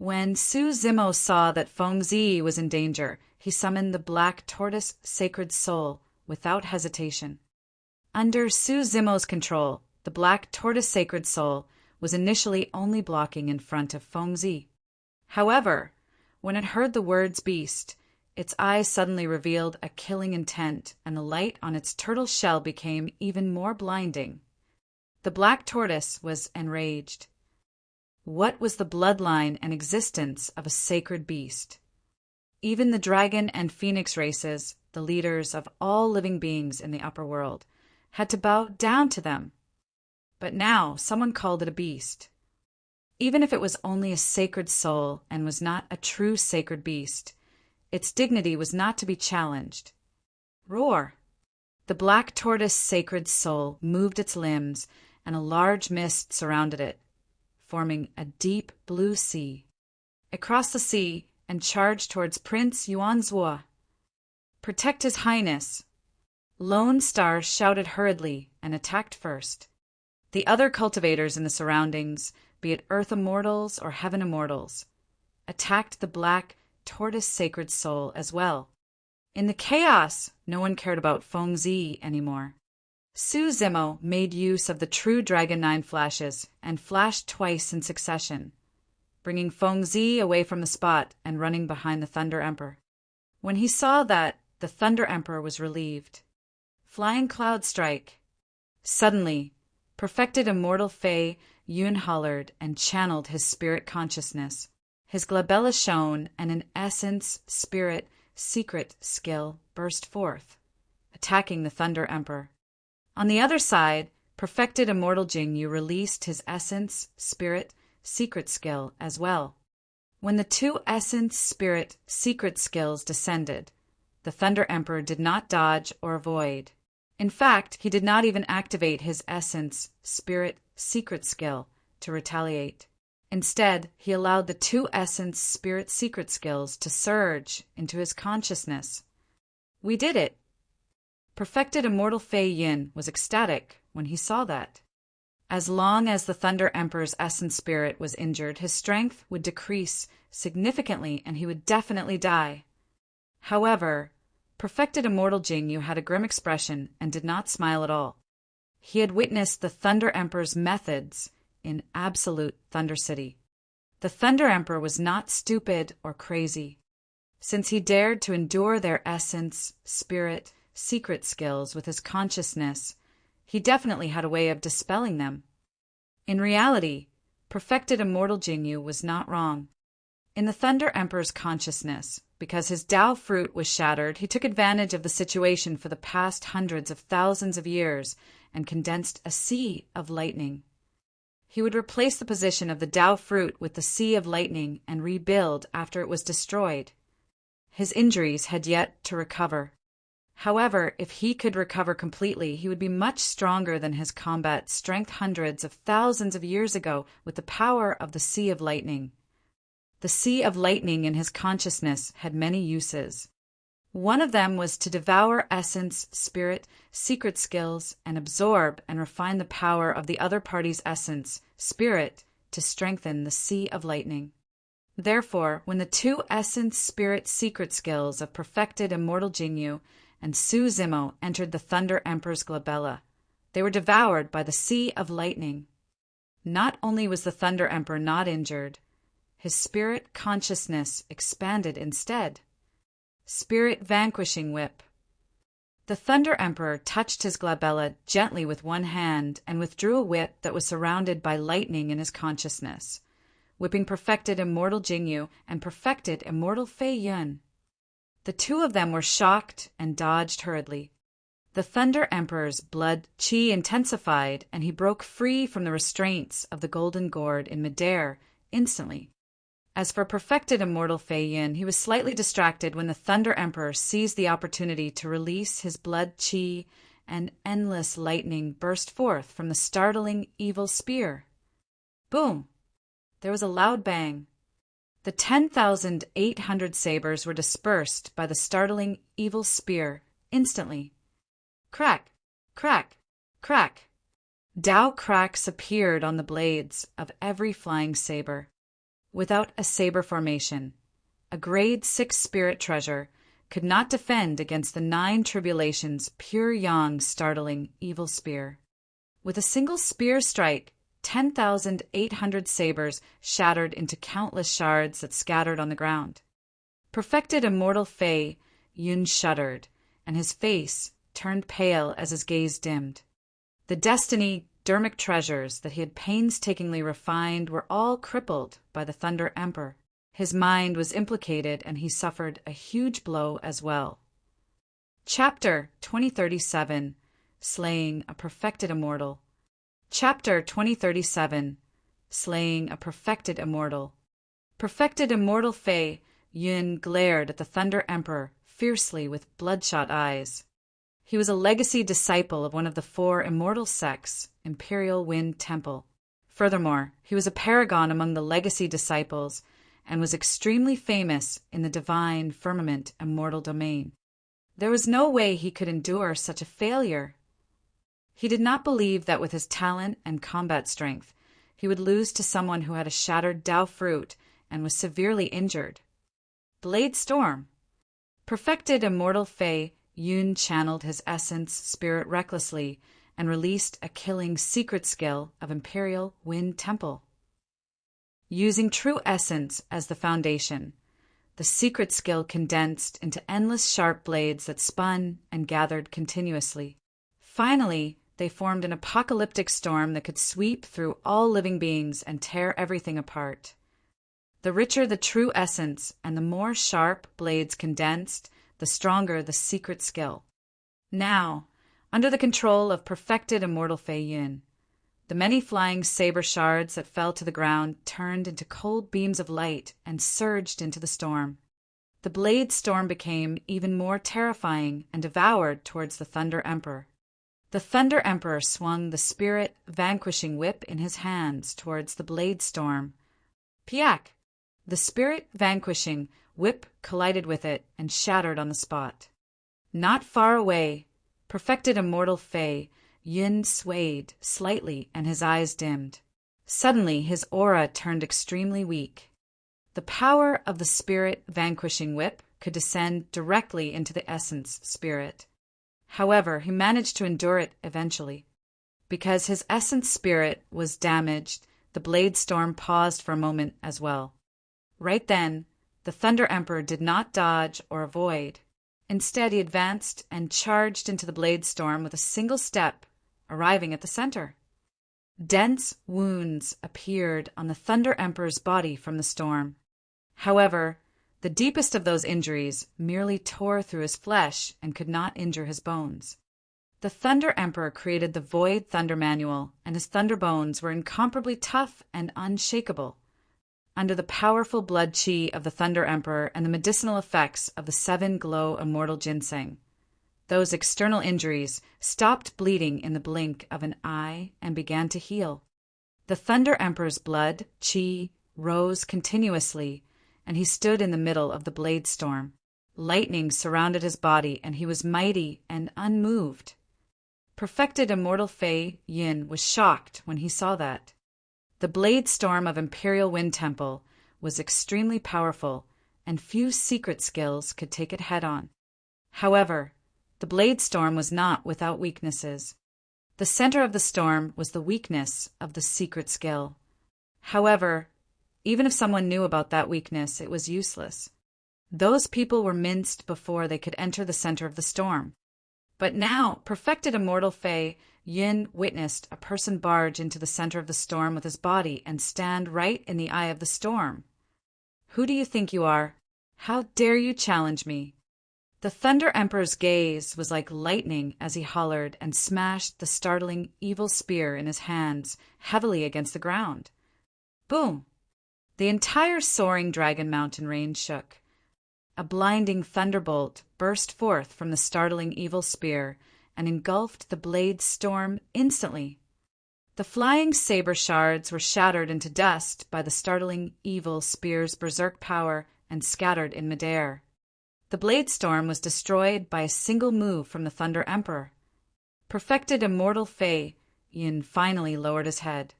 When Su Zimo saw that Fengzi was in danger, he summoned the black tortoise sacred soul without hesitation. Under Su Zimo's control, the black tortoise sacred soul was initially only blocking in front of Fengzi. However, when it heard the words beast, its eyes suddenly revealed a killing intent, and the light on its turtle shell became even more blinding. The black tortoise was enraged. What was the bloodline and existence of a sacred beast? Even the dragon and phoenix races, the leaders of all living beings in the upper world, had to bow down to them. But now someone called it a beast. Even if it was only a sacred soul and was not a true sacred beast, its dignity was not to be challenged. Roar! The black tortoise sacred soul moved its limbs, and a large mist surrounded it, forming a deep blue sea. It crossed the sea and charged towards Prince Yuan Zhuo. Protect His Highness! Lone Star shouted hurriedly and attacked first. The other cultivators in the surroundings, be it Earth Immortals or Heaven Immortals, attacked the black tortoise sacred soul as well. In the chaos, no one cared about Fengzi anymore. Su Zimo made use of the true Dragon 9 flashes and flashed twice in succession, bringing Fengzi away from the spot and running behind the Thunder Emperor. When he saw that, the Thunder Emperor was relieved. Flying Cloud Strike. Suddenly, perfected immortal Fei Yun hollered and channeled his spirit consciousness. His glabella shone, and an essence, spirit, secret skill burst forth, attacking the Thunder Emperor. On the other side, perfected immortal Jingyu released his essence, spirit, secret skill as well. When the two essence, spirit, secret skills descended, the Thunder Emperor did not dodge or avoid. In fact, he did not even activate his essence, spirit, secret skill to retaliate. Instead, he allowed the two essence, spirit, secret skills to surge into his consciousness. We did it! Perfected immortal Fei Yin was ecstatic when he saw that. As long as the Thunder Emperor's essence spirit was injured, his strength would decrease significantly and he would definitely die. However, perfected immortal Jingyu had a grim expression and did not smile at all. He had witnessed the Thunder Emperor's methods in absolute Thunder City. The Thunder Emperor was not stupid or crazy. Since he dared to endure their essence, spirit, secret skills with his consciousness, he definitely had a way of dispelling them. In reality, perfected immortal Jingyu was not wrong. In the Thunder Emperor's consciousness, because his Tao fruit was shattered, he took advantage of the situation for the past hundreds of thousands of years and condensed a sea of lightning. He would replace the position of the Tao fruit with the sea of lightning and rebuild after it was destroyed. His injuries had yet to recover. However, if he could recover completely, he would be much stronger than his combat strength hundreds of thousands of years ago with the power of the sea of lightning. The sea of lightning in his consciousness had many uses. One of them was to devour essence, spirit, secret skills, and absorb and refine the power of the other party's essence, spirit, to strengthen the sea of lightning. Therefore, when the two essence, spirit, secret skills of perfected immortal Jingyu and Su Zimo entered the Thunder Emperor's glabella, they were devoured by the sea of lightning. Not only was the Thunder Emperor not injured, his spirit consciousness expanded instead. Spirit Vanquishing Whip. The Thunder Emperor touched his glabella gently with one hand and withdrew a whip that was surrounded by lightning in his consciousness, whipping perfected immortal Jingyu and perfected immortal Fei Yun. The two of them were shocked and dodged hurriedly. The Thunder Emperor's blood qi intensified, and he broke free from the restraints of the golden gourd in midair instantly. As for perfected immortal Fei Yin, he was slightly distracted when the Thunder Emperor seized the opportunity to release his blood qi, and endless lightning burst forth from the startling evil spear. Boom! There was a loud bang. The 10,800 sabers were dispersed by the startling evil spear instantly. Crack! Crack! Crack! Dao cracks appeared on the blades of every flying saber. Without a saber formation, a grade 6 spirit treasure could not defend against the 9 tribulations pure Yang's startling evil spear. With a single spear strike, 10,800 sabers shattered into countless shards that scattered on the ground. Perfected immortal Fei Yun shuddered, and his face turned pale as his gaze dimmed. The destiny dermic treasures that he had painstakingly refined were all crippled by the Thunder Emperor. His mind was implicated, and he suffered a huge blow as well. Chapter 2037 Slaying a Perfected Immortal. Chapter 2037 Slaying a Perfected Immortal. Perfected immortal Fei Yun glared at the Thunder Emperor fiercely with bloodshot eyes. He was a legacy disciple of one of the 4 immortal sects, Imperial Wind Temple. Furthermore, he was a paragon among the legacy disciples and was extremely famous in the divine firmament immortal domain. There was no way he could endure such a failure. He did not believe that with his talent and combat strength, he would lose to someone who had a shattered Dao fruit and was severely injured. Blade Storm. Perfected immortal Fei Yun channeled his essence spirit recklessly and released a killing secret skill of Imperial Wind Temple. Using true essence as the foundation, the secret skill condensed into endless sharp blades that spun and gathered continuously. Finally, they formed an apocalyptic storm that could sweep through all living beings and tear everything apart. The richer the true essence and the more sharp blades condensed, the stronger the secret skill. Now, under the control of perfected immortal Fei Yun, the many flying saber shards that fell to the ground turned into cold beams of light and surged into the storm. The blade storm became even more terrifying and devoured towards the Thunder Emperor. The Thunder Emperor swung the spirit vanquishing whip in his hands towards the blade storm. Piak! The spirit vanquishing whip collided with it and shattered on the spot. Not far away, perfected immortal Fei Yun swayed slightly and his eyes dimmed. Suddenly his aura turned extremely weak. The power of the spirit vanquishing whip could descend directly into the essence spirit. However, he managed to endure it eventually. Because his essence spirit was damaged, the blade storm paused for a moment as well. Right then, the Thunder Emperor did not dodge or avoid. Instead, he advanced and charged into the blade storm with a single step, arriving at the center. Dense wounds appeared on the Thunder Emperor's body from the storm. However, the deepest of those injuries merely tore through his flesh and could not injure his bones. The Thunder Emperor created the Void Thunder Manual, and his thunder bones were incomparably tough and unshakable. Under the powerful blood qi of the Thunder Emperor and the medicinal effects of the 7 glow immortal ginseng, those external injuries stopped bleeding in the blink of an eye and began to heal. The Thunder Emperor's blood qi rose continuously, and he stood in the middle of the blade storm. Lightning surrounded his body, and he was mighty and unmoved. Perfected immortal Fei Yin was shocked when he saw that. The blade storm of Imperial Wind Temple was extremely powerful, and few secret skills could take it head-on. However, the blade storm was not without weaknesses. The center of the storm was the weakness of the secret skill. However, even if someone knew about that weakness, it was useless. Those people were minced before they could enter the center of the storm. But now, perfected immortal Fei Yin witnessed a person barge into the center of the storm with his body and stand right in the eye of the storm. Who do you think you are? How dare you challenge me? The Thunder Emperor's gaze was like lightning as he hollered and smashed the startling evil spear in his hands heavily against the ground. Boom! The entire soaring Dragon Mountain range shook. A blinding thunderbolt burst forth from the startling evil spear and engulfed the blade's storm instantly. The flying saber shards were shattered into dust by the startling evil spear's berserk power and scattered in midair. The blade storm was destroyed by a single move from the Thunder Emperor. Perfected immortal Fei Yin finally lowered his head.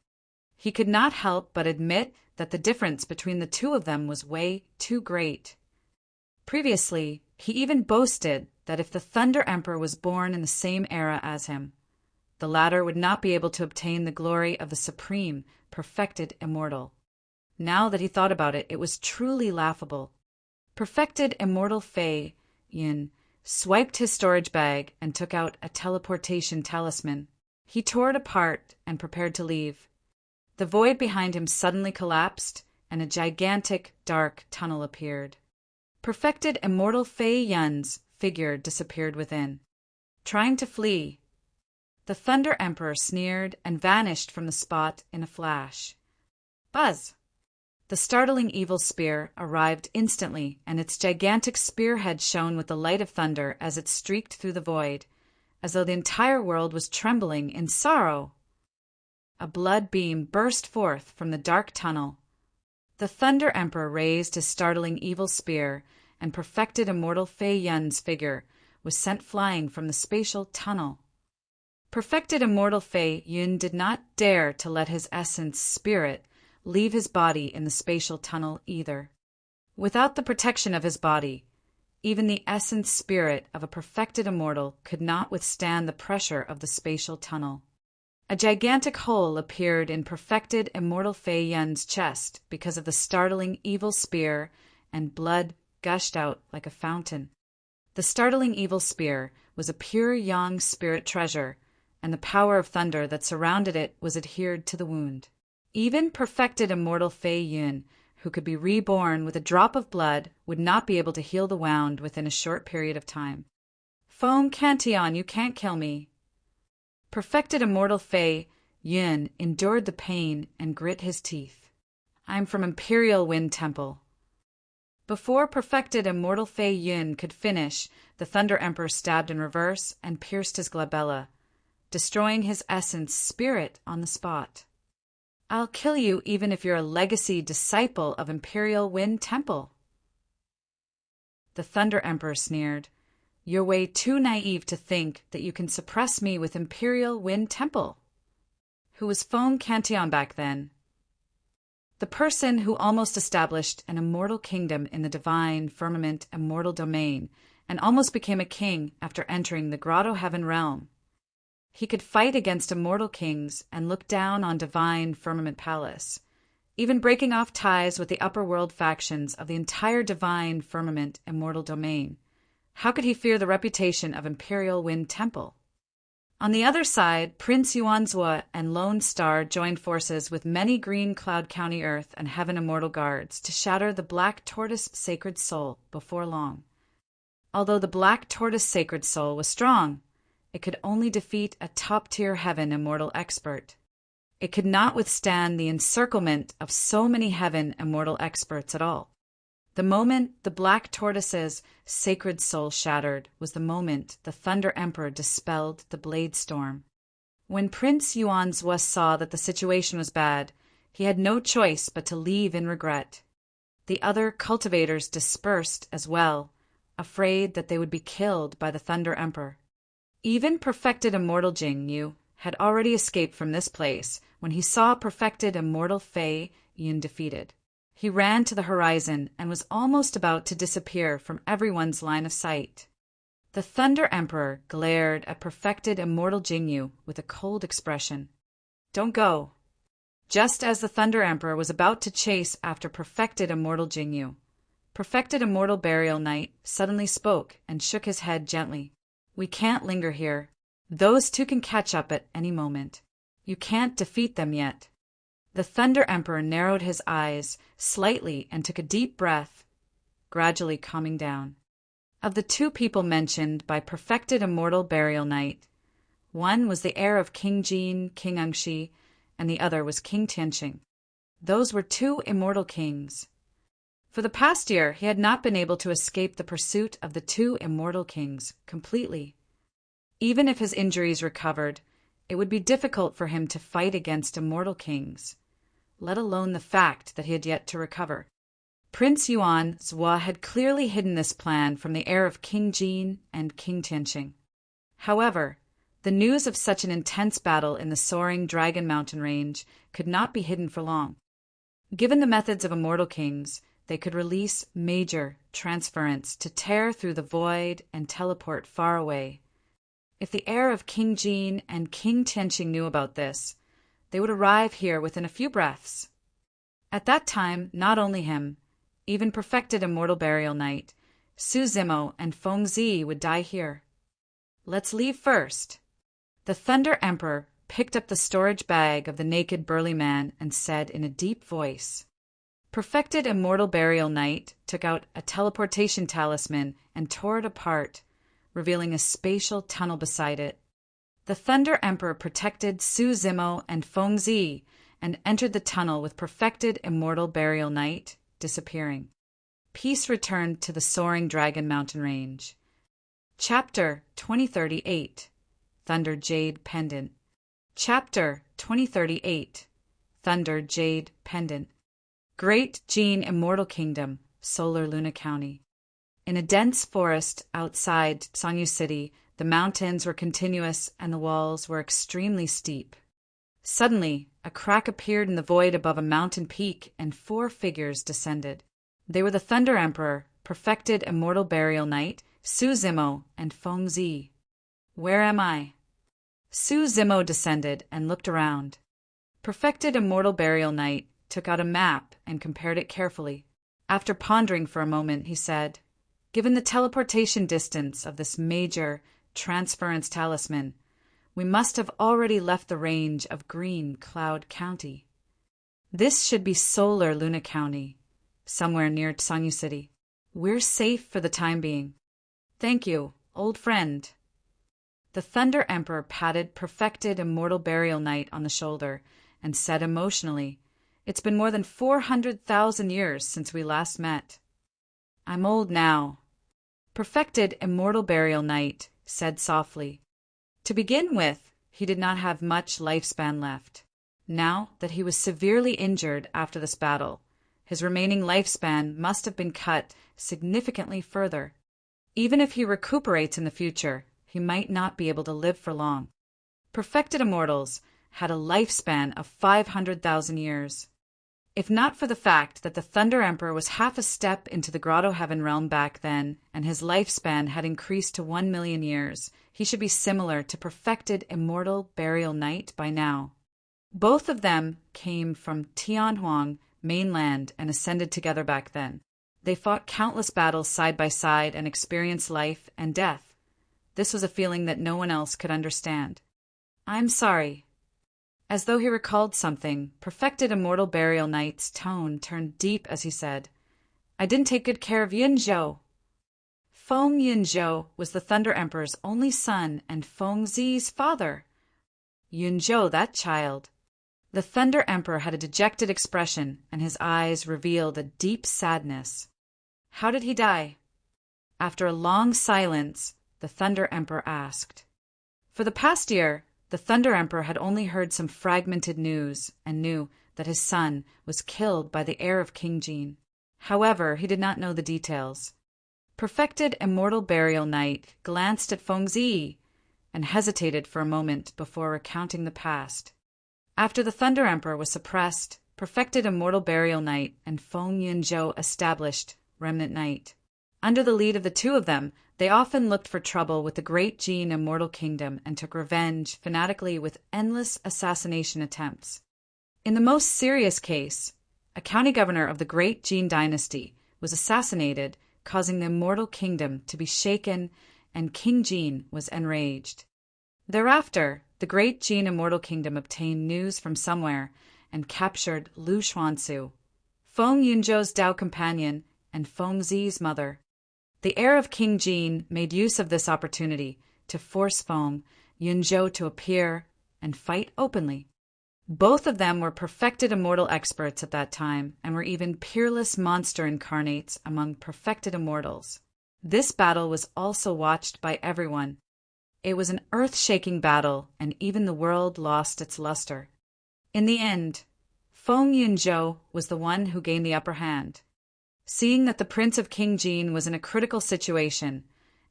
He could not help but admit that the difference between the two of them was way too great. Previously, he even boasted that if the Thunder Emperor was born in the same era as him, the latter would not be able to obtain the glory of the supreme, perfected immortal. Now that he thought about it, it was truly laughable. Perfected immortal Fei Yin swiped his storage bag and took out a teleportation talisman. He tore it apart and prepared to leave. The void behind him suddenly collapsed, and a gigantic, dark tunnel appeared. Perfected immortal Fei Yun's figure disappeared within. Trying to flee, the Thunder Emperor sneered and vanished from the spot in a flash. Buzz! The startling evil spear arrived instantly, and its gigantic spearhead shone with the light of thunder as it streaked through the void, as though the entire world was trembling in sorrow. A blood beam burst forth from the dark tunnel. The Thunder Emperor raised his startling evil spear, and perfected immortal Fei Yun's figure was sent flying from the spatial tunnel. Perfected immortal Fei Yun did not dare to let his essence spirit leave his body in the spatial tunnel either. Without the protection of his body, even the essence spirit of a perfected immortal could not withstand the pressure of the spatial tunnel. A gigantic hole appeared in perfected immortal Fei Yun's chest because of the startling evil spear, and blood gushed out like a fountain. The startling evil spear was a pure yang spirit treasure, and the power of thunder that surrounded it was adhered to the wound. Even perfected immortal Fei Yun, who could be reborn with a drop of blood, would not be able to heal the wound within a short period of time. Foam Cantillon, you can't kill me. Perfected immortal Fei Yun endured the pain and grit his teeth. I'm from Imperial Wind Temple. Before perfected immortal Fei Yun could finish, the Thunder Emperor stabbed in reverse and pierced his glabella, destroying his essence spirit on the spot. I'll kill you even if you're a legacy disciple of Imperial Wind Temple. The Thunder Emperor sneered. You're way too naive to think that you can suppress me with Imperial Wind Temple. Who was Foam Cantillon back then? The person who almost established an immortal kingdom in the divine firmament immortal domain, and almost became a king after entering the Grotto Heaven realm. He could fight against immortal kings and look down on divine firmament palace, even breaking off ties with the upper world factions of the entire divine firmament immortal domain. How could he fear the reputation of Imperial Wind Temple? On the other side, Prince Yuanzhua and Lone Star joined forces with many Green Cloud County Earth and Heaven Immortal Guards to shatter the Black Tortoise Sacred Soul before long. Although the Black Tortoise Sacred Soul was strong, it could only defeat a top-tier Heaven Immortal expert. It could not withstand the encirclement of so many Heaven Immortal experts at all. The moment the Black Tortoise's sacred soul shattered was the moment the Thunder Emperor dispelled the Blade Storm. When Prince Yuanzhua saw that the situation was bad, he had no choice but to leave in regret. The other cultivators dispersed as well, afraid that they would be killed by the Thunder Emperor. Even perfected immortal Jing Yu had already escaped from this place when he saw perfected immortal Fei Yun defeated. He ran to the horizon and was almost about to disappear from everyone's line of sight. The Thunder Emperor glared at perfected immortal Jingyu with a cold expression. Don't go. Just as the Thunder Emperor was about to chase after perfected immortal Jingyu, perfected immortal Burial Knight suddenly spoke and shook his head gently. We can't linger here. Those two can catch up at any moment. You can't defeat them yet. The Thunder Emperor narrowed his eyes slightly and took a deep breath, gradually calming down. Of the two people mentioned by perfected immortal Burial Knight, one was the heir of King Jin, King Angshi, and the other was King Tianqing. Those were two immortal kings. For the past year, he had not been able to escape the pursuit of the two immortal kings completely. Even if his injuries recovered, it would be difficult for him to fight against immortal kings, let alone the fact that he had yet to recover. Prince Yuan Zhua had clearly hidden this plan from the heir of King Jin and King Tianqing. However, the news of such an intense battle in the soaring Dragon Mountain range could not be hidden for long. Given the methods of immortal kings, they could release major transference to tear through the void and teleport far away. If the heir of King Jin and King Tianqing knew about this, they would arrive here within a few breaths. At that time, not only him, even perfected immortal burial knight, Su Zimo and Feng Zi would die here. Let's leave first. The Thunder Emperor picked up the storage bag of the naked burly man and said in a deep voice. Perfected immortal burial knight took out a teleportation talisman and tore it apart, revealing a spatial tunnel beside it. The Thunder Emperor protected Su Zimo and Feng Zi and entered the tunnel with perfected immortal burial knight, disappearing. Peace returned to the soaring Dragon Mountain range. Chapter 2038 Thunder Jade Pendant. Chapter 2038 Thunder Jade Pendant. Great Jin Immortal Kingdom, Solar Luna County. In a dense forest outside Sangyu City, the mountains were continuous and the walls were extremely steep. Suddenly, a crack appeared in the void above a mountain peak and 4 figures descended. They were the Thunder Emperor, perfected immortal burial knight, Su Zimo, and Feng Zi. Where am I? Su Zimo descended and looked around. Perfected immortal burial knight took out a map and compared it carefully. After pondering for a moment, he said, "Given the teleportation distance of this major transference talisman, we must have already left the range of Green Cloud County. This should be Solar Luna County, somewhere near Sangyu City. We're safe for the time being. Thank you, old friend." The Thunder Emperor patted perfected immortal burial knight on the shoulder and said emotionally, "It's been more than 400,000 years since we last met." "I'm old now." Perfected immortal burial knight said softly. To begin with, he did not have much lifespan left. Now that he was severely injured after this battle, his remaining lifespan must have been cut significantly further. Even if he recuperates in the future, he might not be able to live for long. Perfected immortals had a lifespan of 500,000 years. If not for the fact that the Thunder Emperor was half a step into the Grotto Heaven realm back then, and his lifespan had increased to 1 million years, he should be similar to perfected immortal burial knight by now. Both of them came from Tianhuang mainland and ascended together back then. They fought countless battles side by side and experienced life and death. This was a feeling that no one else could understand. "I'm sorry." As though he recalled something, perfected immortal burial knight's tone turned deep as he said, "I didn't take good care of Yunzhou." Feng Yunzhou was the Thunder Emperor's only son and Feng Zi's father. Yunzhou, that child. The Thunder Emperor had a dejected expression, and his eyes revealed a deep sadness. "How did he die?" After a long silence, the Thunder Emperor asked. For the past year, the Thunder Emperor had only heard some fragmented news and knew that his son was killed by the heir of King Jin. However, he did not know the details. Perfected immortal burial knight glanced at Feng Zi and hesitated for a moment before recounting the past. After the Thunder Emperor was suppressed, perfected immortal burial knight and Feng Yunzhou established Remnant Knight. Under the lead of the two of them, they often looked for trouble with the Great Jin Immortal Kingdom and took revenge fanatically with endless assassination attempts. In the most serious case, a county governor of the Great Jin dynasty was assassinated, causing the Immortal Kingdom to be shaken, and King Jin was enraged. Thereafter, the Great Jin Immortal Kingdom obtained news from somewhere and captured Lu Xuansu, Feng Yunzhou's Dao companion and Feng Zi's mother. The heir of King Jin made use of this opportunity to force Feng Yunzhou to appear and fight openly. Both of them were perfected immortal experts at that time and were even peerless monster incarnates among perfected immortals. This battle was also watched by everyone. It was an earth-shaking battle, and even the world lost its luster. In the end, Feng Yunzhou was the one who gained the upper hand. Seeing that the Prince of King Jin was in a critical situation,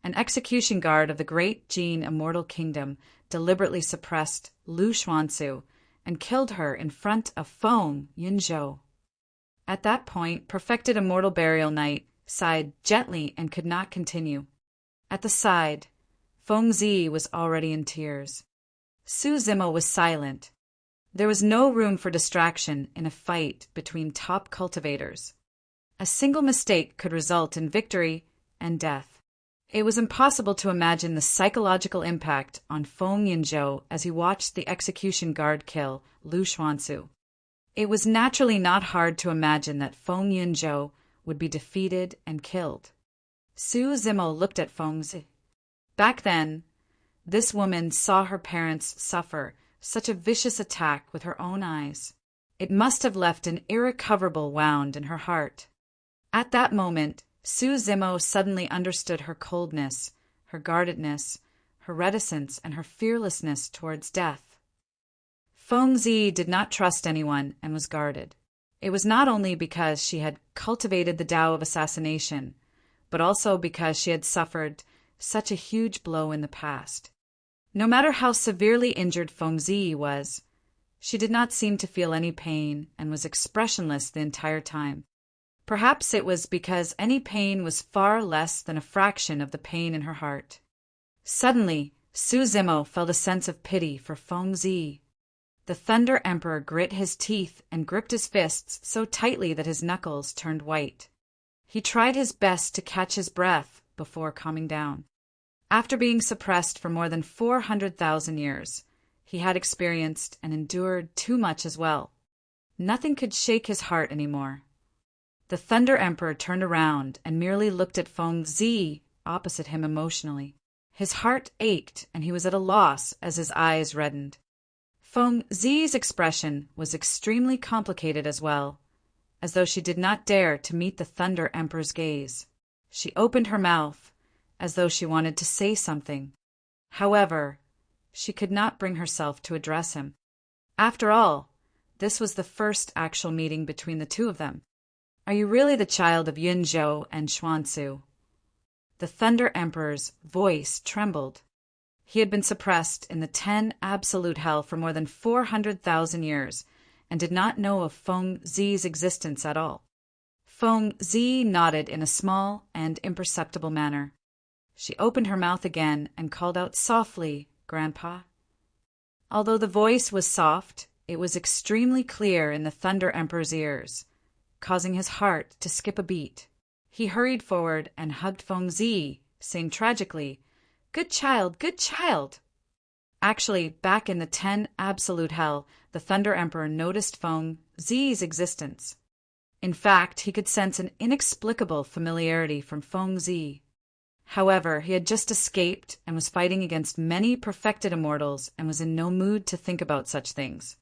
an execution guard of the great Jin immortal kingdom deliberately suppressed Lu Xuansu and killed her in front of Feng Yunzhou. At that point, perfected immortal burial knight sighed gently and could not continue. At the side, Feng Zi was already in tears. Su Zimo was silent. There was no room for distraction in a fight between top cultivators. A single mistake could result in victory and death. It was impossible to imagine the psychological impact on Feng Yunzhou as he watched the execution guard kill Lu Xuansu. It was naturally not hard to imagine that Feng Yunzhou would be defeated and killed. Su Zimo looked at Feng Zi. Back then, this woman saw her parents suffer such a vicious attack with her own eyes. It must have left an irrecoverable wound in her heart. At that moment, Su Zimo suddenly understood her coldness, her guardedness, her reticence, and her fearlessness towards death. Feng Zi did not trust anyone and was guarded. It was not only because she had cultivated the Tao of assassination, but also because she had suffered such a huge blow in the past. No matter how severely injured Feng Zi was, she did not seem to feel any pain and was expressionless the entire time. Perhaps it was because any pain was far less than a fraction of the pain in her heart. Suddenly, Su Zimo felt a sense of pity for Feng Zi. The Thunder Emperor grit his teeth and gripped his fists so tightly that his knuckles turned white. He tried his best to catch his breath before calming down. After being suppressed for more than 400,000 years, he had experienced and endured too much as well. Nothing could shake his heart anymore. The Thunder Emperor turned around and merely looked at Feng Zi opposite him emotionally. His heart ached and he was at a loss as his eyes reddened. Feng Zi's expression was extremely complicated as well, as though she did not dare to meet the Thunder Emperor's gaze. She opened her mouth, as though she wanted to say something. However, she could not bring herself to address him. After all, this was the first actual meeting between the two of them. Are you really the child of Yunzhou and Xuansu? The Thunder Emperor's voice trembled. He had been suppressed in the 10 absolute hell for more than 400,000 years and did not know of Feng Zi's existence at all. Feng Zi nodded in a small and imperceptible manner. She opened her mouth again and called out softly, "Grandpa." Although the voice was soft, it was extremely clear in the Thunder Emperor's ears, causing his heart to skip a beat. He hurried forward and hugged Feng Zi, saying tragically, "Good child, good child." Actually, back in the 10 absolute hell, the Thunder Emperor noticed Feng Zi's existence. In fact, he could sense an inexplicable familiarity from Feng Zi. However, he had just escaped and was fighting against many perfected immortals and was in no mood to think about such things.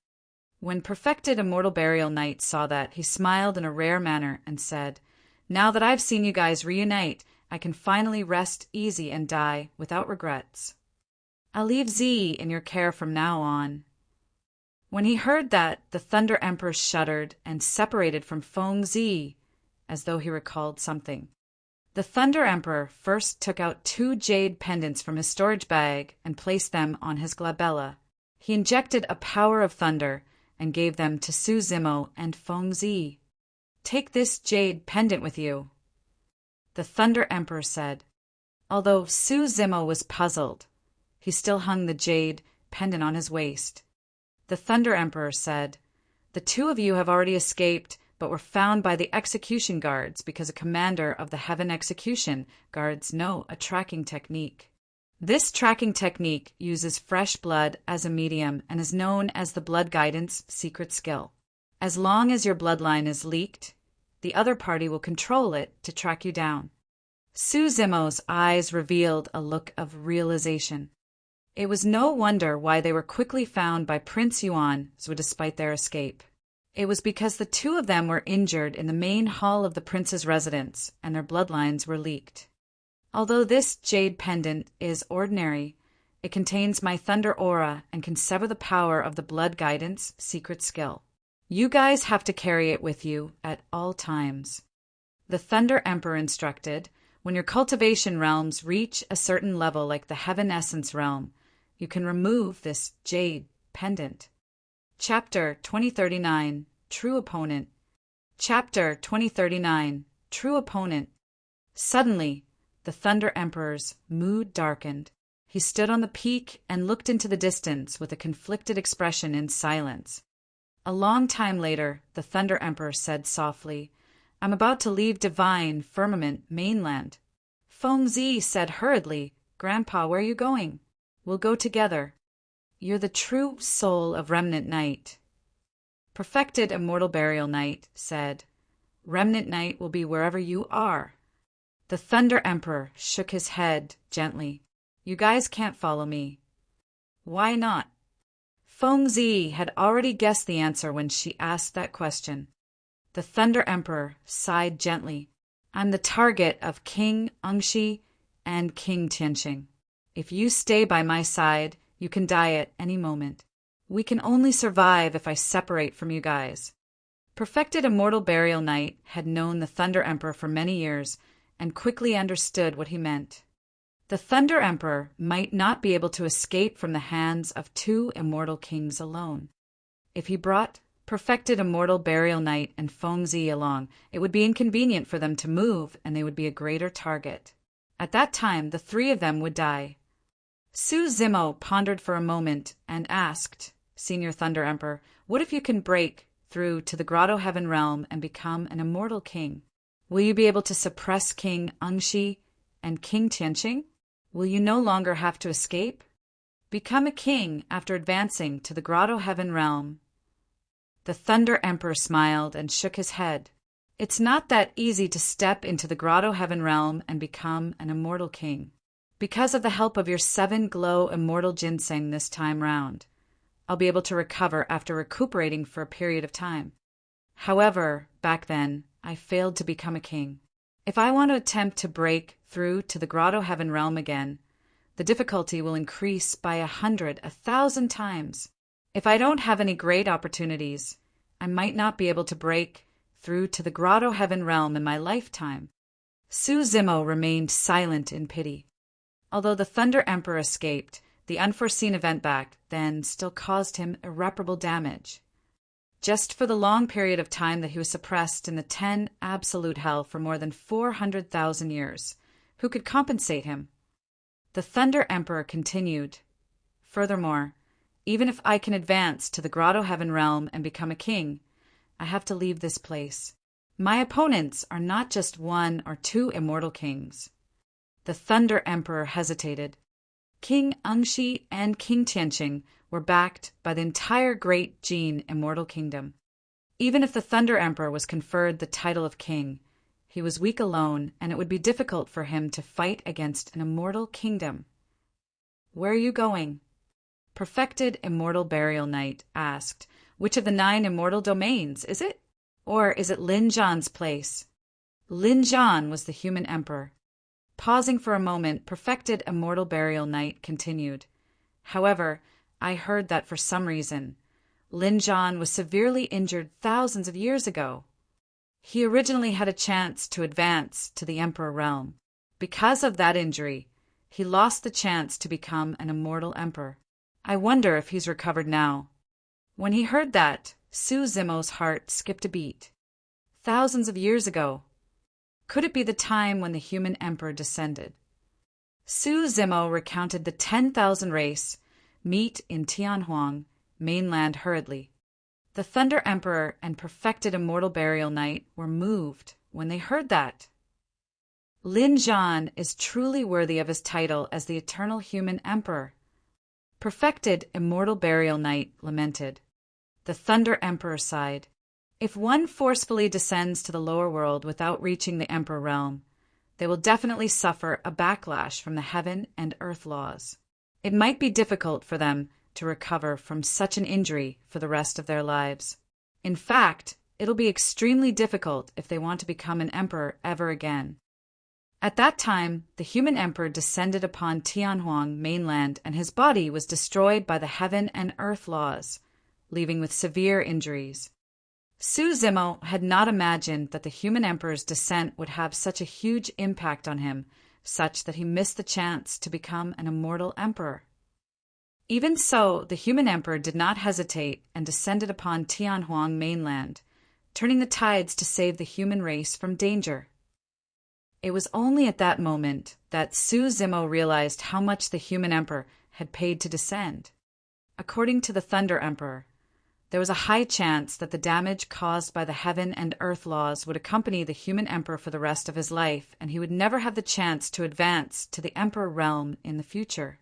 When perfected immortal burial knight saw that, he smiled in a rare manner and said, "Now that I've seen you guys reunite, I can finally rest easy and die without regrets. I'll leave Z in your care from now on." When he heard that, the Thunder Emperor shuddered and separated from Feng Zi, as though he recalled something. The Thunder Emperor first took out 2 jade pendants from his storage bag and placed them on his glabella. He injected a power of thunder and gave them to Su Zimo and Feng Zi. "Take this jade pendant with you," the Thunder Emperor said. Although Su Zimo was puzzled, he still hung the jade pendant on his waist. The Thunder Emperor said, "The 2 of you have already escaped, but were found by the execution guards because a commander of the Heaven Execution guards know a tracking technique. This tracking technique uses fresh blood as a medium and is known as the blood guidance secret skill. As long as your bloodline is leaked, the other party will control it to track you down." Su Zimo's eyes revealed a look of realization. It was no wonder why they were quickly found by Prince Yuan, despite their escape. It was because the two of them were injured in the main hall of the prince's residence, and their bloodlines were leaked. Although this jade pendant is ordinary, it contains my thunder aura and can sever the power of the blood guidance secret skill. You guys have to carry it with you at all times. The Thunder Emperor instructed, when your cultivation realms reach a certain level like the Heaven Essence realm, you can remove this jade pendant. Chapter 2039, True Opponent. Chapter 2039, True Opponent. Suddenly, the Thunder Emperor's mood darkened. He stood on the peak and looked into the distance with a conflicted expression in silence. A long time later, the Thunder Emperor said softly, "I'm about to leave Divine Firmament Mainland." Fengzi said hurriedly, "Grandpa, where are you going?" "We'll go together. You're the true soul of Remnant Night." Perfected Immortal Burial Knight said, "Remnant Night will be wherever you are." The Thunder Emperor shook his head gently. "You guys can't follow me." "Why not?" Fengzi had already guessed the answer when she asked that question. The Thunder Emperor sighed gently. "I'm the target of King Ungshi and King Tianqing. If you stay by my side, you can die at any moment. We can only survive if I separate from you guys." Perfected Immortal Burial Knight had known the Thunder Emperor for many years and quickly understood what he meant. The Thunder Emperor might not be able to escape from the hands of two immortal kings alone. If he brought Perfected Immortal Burial Knight and Fengzi along, it would be inconvenient for them to move and they would be a greater target. At that time, the three of them would die. Su Zimo pondered for a moment and asked, "Senior Thunder Emperor, what if you can break through to the Grotto Heaven realm and become an immortal king? Will you be able to suppress King Ungshi and King Tianqing? Will you no longer have to escape? Become a king after advancing to the Grotto Heaven realm." The Thunder Emperor smiled and shook his head. "It's not that easy to step into the Grotto Heaven realm and become an immortal king. Because of the help of your 7 glow immortal ginseng this time round, I'll be able to recover after recuperating for a period of time. However, back then, I failed to become a king. If I want to attempt to break through to the Grotto Heaven realm again, the difficulty will increase by 100, 1,000 times. If I don't have any great opportunities, I might not be able to break through to the Grotto Heaven realm in my lifetime." Su Zimo remained silent in pity. Although the Thunder Emperor escaped, the unforeseen event back then still caused him irreparable damage. Just for the long period of time that he was suppressed in the 10 absolute hell for more than 400,000 years, who could compensate him? The Thunder Emperor continued, "Furthermore, even if I can advance to the Grotto Heaven realm and become a king, I have to leave this place. My opponents are not just 1 or 2 immortal kings." The Thunder Emperor hesitated. King Ungshi and King Tianqing were backed by the entire Great Jin Immortal Kingdom. Even if the Thunder Emperor was conferred the title of king, he was weak alone, and it would be difficult for him to fight against an immortal kingdom. "Where are you going?" Perfected Immortal Burial Knight asked, "Which of the 9 immortal domains is it? Or is it Lin Zhan's place?" Lin Zhan was the human emperor. Pausing for a moment, Perfected Immortal Burial Knight continued, "However, I heard that for some reason, Lin Zhan was severely injured thousands of years ago. He originally had a chance to advance to the Emperor realm. Because of that injury, he lost the chance to become an immortal emperor. I wonder if he's recovered now." When he heard that, Su Zimo's heart skipped a beat. Thousands of years ago. Could it be the time when the human emperor descended? Su Zimo recounted the 10,000 race meet in Tianhuang mainland hurriedly. The Thunder Emperor and Perfected Immortal Burial Knight were moved when they heard that. Lin Zhan is truly worthy of his title as the eternal human emperor. Perfected Immortal Burial Knight lamented. The Thunder Emperor sighed. If one forcefully descends to the lower world without reaching the Emperor realm, they will definitely suffer a backlash from the heaven and earth laws. It might be difficult for them to recover from such an injury for the rest of their lives. In fact, it'll be extremely difficult if they want to become an emperor ever again. At that time, the human emperor descended upon Tianhuang mainland and his body was destroyed by the heaven and earth laws, leaving with severe injuries. Su Zimo had not imagined that the human emperor's descent would have such a huge impact on him, such that he missed the chance to become an immortal emperor. Even so, the human emperor did not hesitate and descended upon Tianhuang mainland, turning the tides to save the human race from danger. It was only at that moment that Su Zimo realized how much the human emperor had paid to descend. According to the Thunder Emperor, there was a high chance that the damage caused by the heaven and earth laws would accompany the human emperor for the rest of his life, and he would never have the chance to advance to the emperor realm in the future.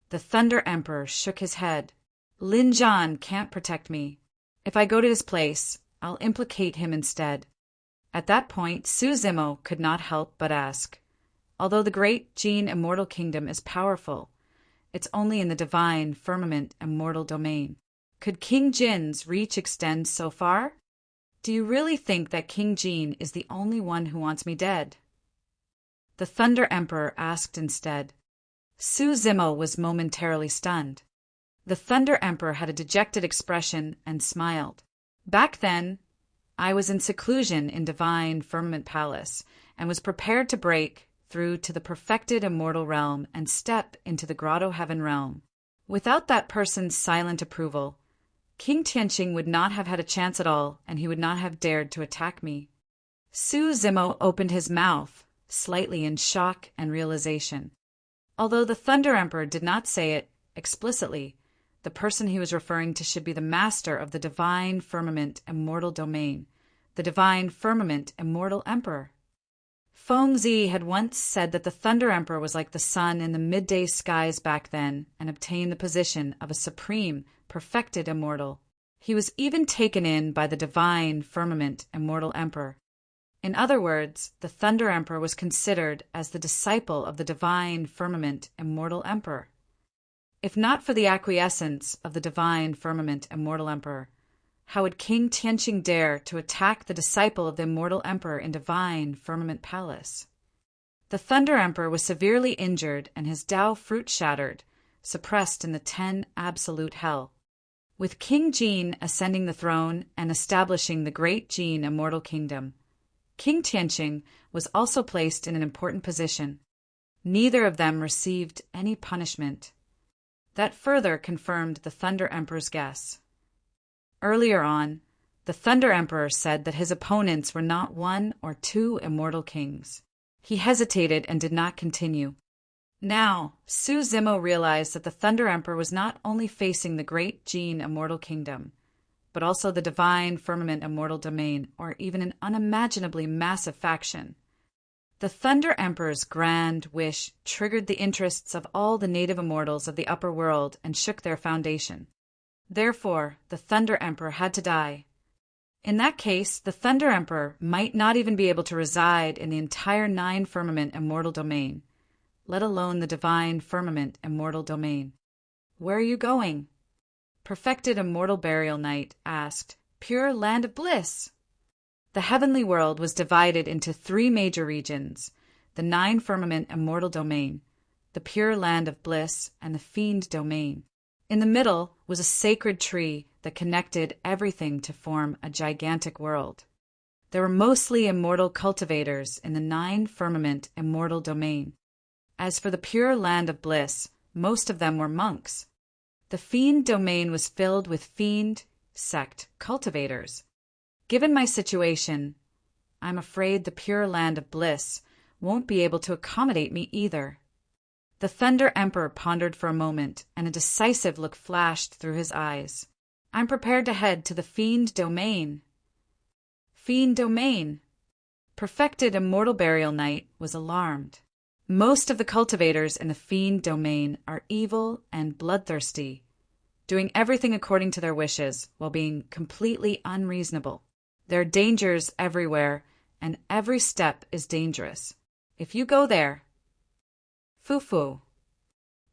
The Thunder Emperor shook his head. Lin Zhan can't protect me. If I go to his place, I'll implicate him instead. At that point, Su Zimo could not help but ask, although the great Jin immortal kingdom is powerful, it's only in the divine firmament immortal domain. Could King Jin's reach extend so far? Do you really think that King Jin is the only one who wants me dead? The Thunder Emperor asked instead. Su Zimo was momentarily stunned. The Thunder Emperor had a dejected expression and smiled. Back then, I was in seclusion in Divine Firmament Palace and was prepared to break through to the perfected immortal realm and step into the Grotto Heaven realm. Without that person's silent approval, King Tianqing would not have had a chance at all, and he would not have dared to attack me. Su Zimo opened his mouth, slightly in shock and realization. Although the Thunder Emperor did not say it explicitly, the person he was referring to should be the master of the Divine Firmament Immortal Domain, the Divine Firmament Immortal Emperor. Fengzi had once said that the Thunder Emperor was like the sun in the midday skies back then and obtained the position of a supreme, perfected immortal. He was even taken in by the Divine Firmament Immortal Emperor. In other words, the Thunder Emperor was considered as the disciple of the Divine Firmament Immortal Emperor. If not for the acquiescence of the Divine Firmament Immortal Emperor, how would King Tianqing dare to attack the disciple of the Immortal Emperor in Divine Firmament Palace? The Thunder Emperor was severely injured and his Tao fruit shattered, suppressed in the 10 absolute hell. With King Jin ascending the throne and establishing the great Jin immortal kingdom, King Tianqing was also placed in an important position. Neither of them received any punishment. That further confirmed the Thunder Emperor's guess. Earlier on, the Thunder Emperor said that his opponents were not 1 or 2 immortal kings. He hesitated and did not continue. Now, Su Zimo realized that the Thunder Emperor was not only facing the great Jin immortal kingdom, but also the Divine Firmament Immortal Domain, or even an unimaginably massive faction. The Thunder Emperor's grand wish triggered the interests of all the native immortals of the upper world and shook their foundation. Therefore, the Thunder Emperor had to die. In that case, the Thunder Emperor might not even be able to reside in the entire 9 Firmament Immortal Domain, let alone the Divine Firmament Immortal Domain. Where are you going? Perfected Immortal Burial Knight asked. Pure Land of Bliss. The heavenly world was divided into 3 major regions, the 9 Firmament Immortal Domain, the Pure Land of Bliss, and the Fiend Domain. In the middle was a sacred tree that connected everything to form a gigantic world. There were mostly immortal cultivators in the 9 Firmament Immortal Domain. As for the Pure Land of Bliss, most of them were monks. The Fiend Domain was filled with fiend sect cultivators. Given my situation, I'm afraid the Pure Land of Bliss won't be able to accommodate me either. The Thunder Emperor pondered for a moment, and a decisive look flashed through his eyes. I'm prepared to head to the Fiend Domain. Fiend Domain. Perfected Immortal Burial Knight was alarmed. Most of the cultivators in the Fiend Domain are evil and bloodthirsty, doing everything according to their wishes while being completely unreasonable. There are dangers everywhere, and every step is dangerous. If you go there, Fufu.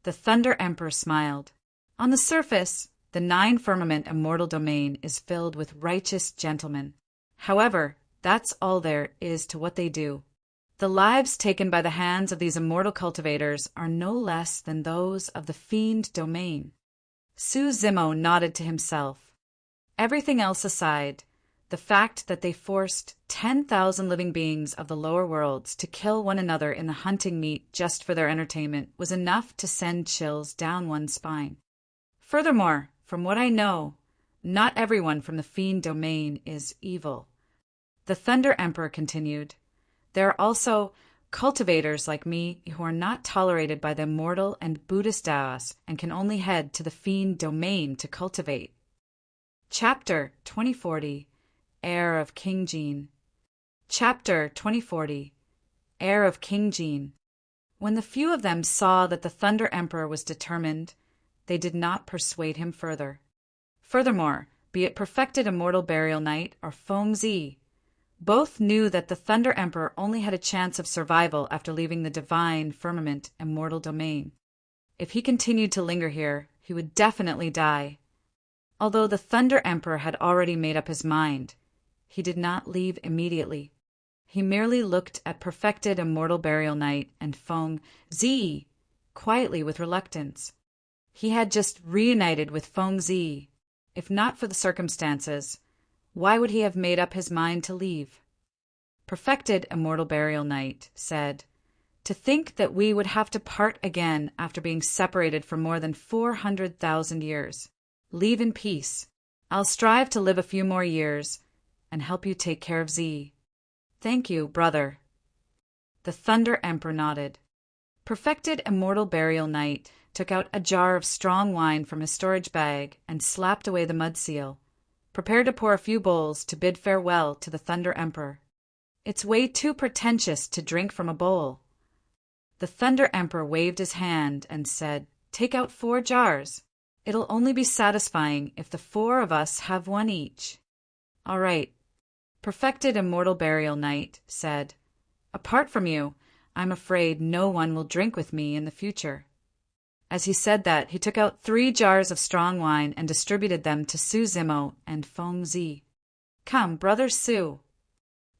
The Thunder Emperor smiled. On the surface, the nine-firmament immortal domain is filled with righteous gentlemen. However, that's all there is to what they do. The lives taken by the hands of these immortal cultivators are no less than those of the fiend domain. Su Zimo nodded to himself. Everything else aside, the fact that they forced 10,000 living beings of the lower worlds to kill one another in the hunting meet just for their entertainment was enough to send chills down one's spine. Furthermore, from what I know, not everyone from the fiend domain is evil. The Thunder Emperor continued. There are also cultivators like me who are not tolerated by the immortal and Buddhist Taoists and can only head to the fiend domain to cultivate. Chapter 2040 Heir of King Jin. Chapter 2040 Heir of King Jin. When the few of them saw that the Thunder Emperor was determined, they did not persuade him further. Furthermore, be it Perfected Immortal Burial Knight or Feng Zi, both knew that the Thunder Emperor only had a chance of survival after leaving the divine firmament immortal domain. If he continued to linger here, he would definitely die. Although the Thunder Emperor had already made up his mind, he did not leave immediately. He merely looked at Perfected Immortal Burial Knight and Feng Zi quietly with reluctance. He had just reunited with Feng Zi. If not for the circumstances, why would he have made up his mind to leave? Perfected Immortal Burial Knight said, "To think that we would have to part again after being separated for more than 400,000 years. Leave in peace. I'll strive to live a few more years and help you take care of Z." "Thank you, brother." The Thunder Emperor nodded. Perfected Immortal Burial Knight took out a jar of strong wine from his storage bag and slapped away the mud seal, prepared to pour a few bowls to bid farewell to the Thunder Emperor. "It's way too pretentious to drink from a bowl." The Thunder Emperor waved his hand and said, "Take out 4 jars. It'll only be satisfying if the 4 of us have one each." "All right." Perfected Immortal Burial Knight said, "Apart from you, I'm afraid no one will drink with me in the future." As he said that, he took out 3 jars of strong wine and distributed them to Su Zimo and Feng Zi. "Come, brother Su."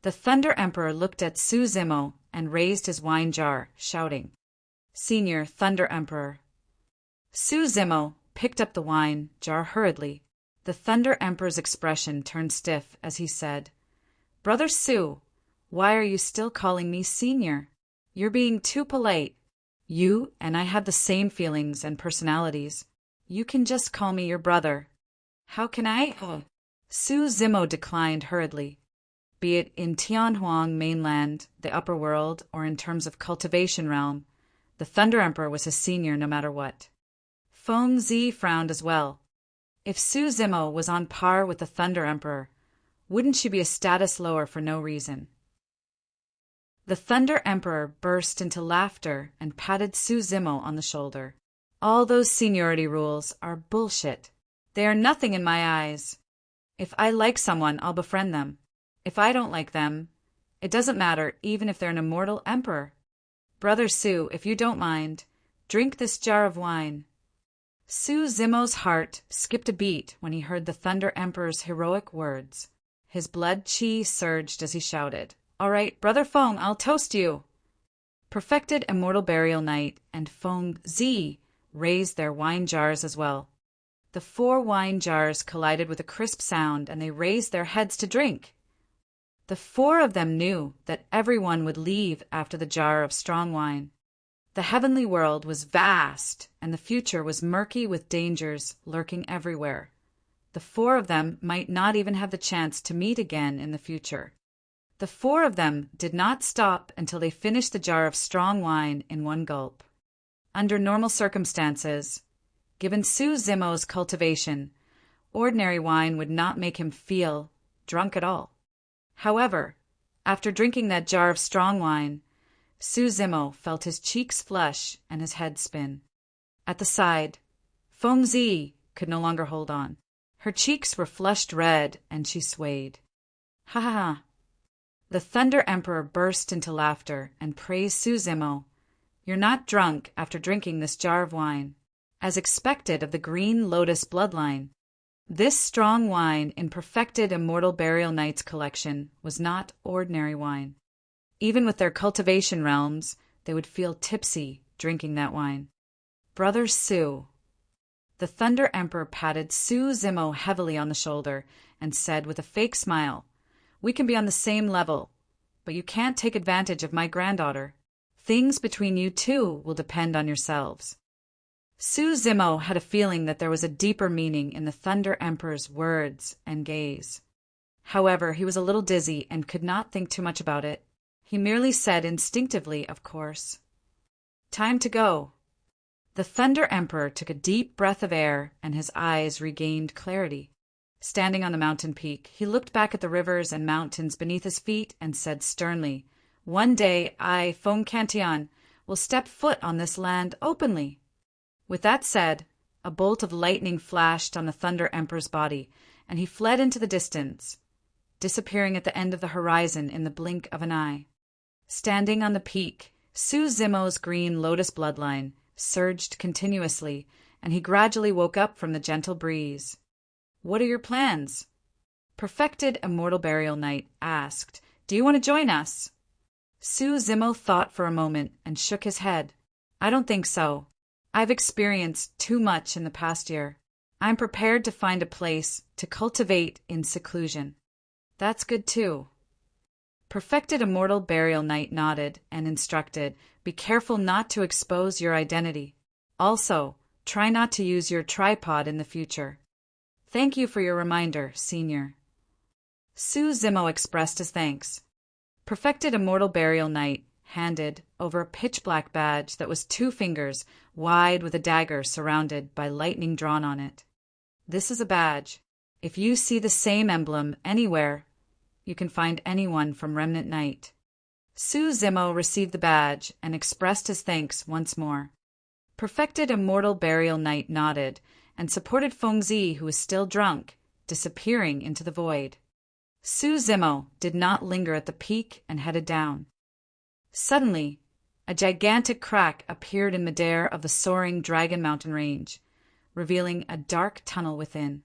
The Thunder Emperor looked at Su Zimo and raised his wine jar, shouting, "Senior Thunder Emperor." Su Zimo picked up the wine jar hurriedly. The Thunder Emperor's expression turned stiff as he said, "Brother Su, why are you still calling me senior? You're being too polite. You and I have the same feelings and personalities. You can just call me your brother." "How can I?" Su Zimo declined hurriedly. Be it in Tianhuang mainland, the upper world, or in terms of cultivation realm, the Thunder Emperor was his senior no matter what. Feng Zi frowned as well. If Su Zimo was on par with the Thunder Emperor, wouldn't she be a status lower for no reason? The Thunder Emperor burst into laughter and patted Su Zimo on the shoulder. "All those seniority rules are bullshit. They are nothing in my eyes. If I like someone, I'll befriend them. If I don't like them, it doesn't matter even if they're an immortal emperor. Brother Su, if you don't mind, drink this jar of wine." Su Zimo's heart skipped a beat when he heard the Thunder Emperor's heroic words. His blood chi surged as he shouted, "All right, Brother Feng, I'll toast you." Perfected Immortal Burial Knight and Feng Zi raised their wine jars as well. The 4 wine jars collided with a crisp sound and they raised their heads to drink. The 4 of them knew that everyone would leave after the jar of strong wine. The heavenly world was vast, and the future was murky with dangers lurking everywhere. The 4 of them might not even have the chance to meet again in the future. The 4 of them did not stop until they finished the jar of strong wine in one gulp. Under normal circumstances, given Su Zimo's cultivation, ordinary wine would not make him feel drunk at all. However, after drinking that jar of strong wine, Su Zimo felt his cheeks flush and his head spin. At the side, Feng Zi could no longer hold on. Her cheeks were flushed red and she swayed. "Ha ha ha." The Thunder Emperor burst into laughter and praised Su Zimo, You're not drunk after drinking this jar of wine, as expected of the Green Lotus bloodline. This strong wine in Perfected Immortal Burial Knight's collection was not ordinary wine. Even with their cultivation realms, they would feel tipsy drinking that wine. Brother Su. The Thunder Emperor patted Su Zimo heavily on the shoulder and said with a fake smile, "We can be on the same level, but you can't take advantage of my granddaughter. Things between you two will depend on yourselves." Su Zimo had a feeling that there was a deeper meaning in the Thunder Emperor's words and gaze. However, he was a little dizzy and could not think too much about it. He merely said instinctively, "Of course." "Time to go." The Thunder Emperor took a deep breath of air and his eyes regained clarity. Standing on the mountain peak, he looked back at the rivers and mountains beneath his feet and said sternly, "One day I, Feng Cantian, will step foot on this land openly." With that said, a bolt of lightning flashed on the Thunder Emperor's body, and he fled into the distance, disappearing at the end of the horizon in the blink of an eye. Standing on the peak, Su Zimo's Green Lotus bloodline surged continuously, and he gradually woke up from the gentle breeze. "What are your plans?" Perfected Immortal Burial Knight asked. "Do you want to join us?" Su Zimo thought for a moment and shook his head. "I don't think so. I've experienced too much in the past year. I'm prepared to find a place to cultivate in seclusion." "That's good too." Perfected Immortal Burial Knight nodded and instructed, "Be careful not to expose your identity. Also, try not to use your tripod in the future." "Thank you for your reminder, Senior." Su Zimo expressed his thanks. Perfected Immortal Burial Knight handed over a pitch-black badge that was 2 fingers wide with a dagger surrounded by lightning drawn on it. "This is a badge. If you see the same emblem anywhere, you can find anyone from Remnant Knight." Su Zimo received the badge and expressed his thanks once more. Perfected Immortal Burial Knight nodded and supported Feng Zi, who was still drunk, disappearing into the void. Su Zimo did not linger at the peak and headed down. Suddenly, a gigantic crack appeared in midair of the soaring Dragon Mountain range, revealing a dark tunnel within.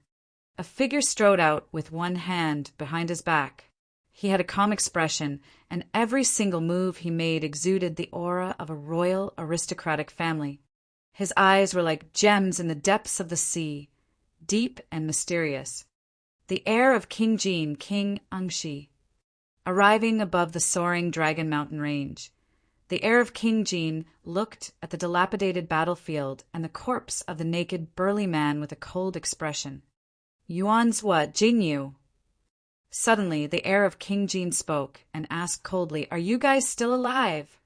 A figure strode out with one hand behind his back. He had a calm expression, and every single move he made exuded the aura of a royal aristocratic family. His eyes were like gems in the depths of the sea, deep and mysterious. The heir of King Jin, King Ungshi. Arriving above the soaring Dragon Mountain range, the heir of King Jin looked at the dilapidated battlefield and the corpse of the naked, burly man with a cold expression. "Yuanzhua Jingyu." Suddenly, the heir of King Jin spoke and asked coldly, "Are you guys still alive?"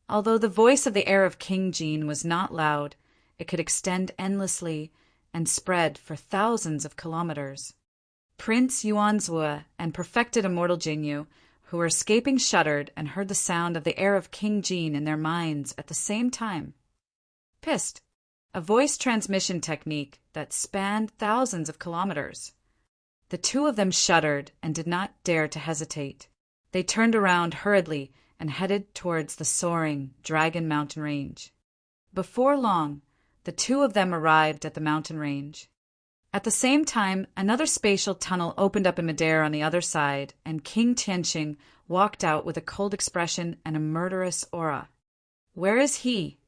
Although the voice of the heir of King Jin was not loud, it could extend endlessly and spread for thousands of kilometers. Prince Yuanzhua and Perfected Immortal Jingyu, who were escaping, shuddered and heard the sound of the heir of King Jin in their minds at the same time. Pissed, a voice transmission technique that spanned thousands of kilometers. The two of them shuddered and did not dare to hesitate. They turned around hurriedly and headed towards the soaring Dragon Mountain range. Before long, the two of them arrived at the mountain range. At the same time, another spatial tunnel opened up in midair on the other side, and King Tianqing walked out with a cold expression and a murderous aura. "Where is he?"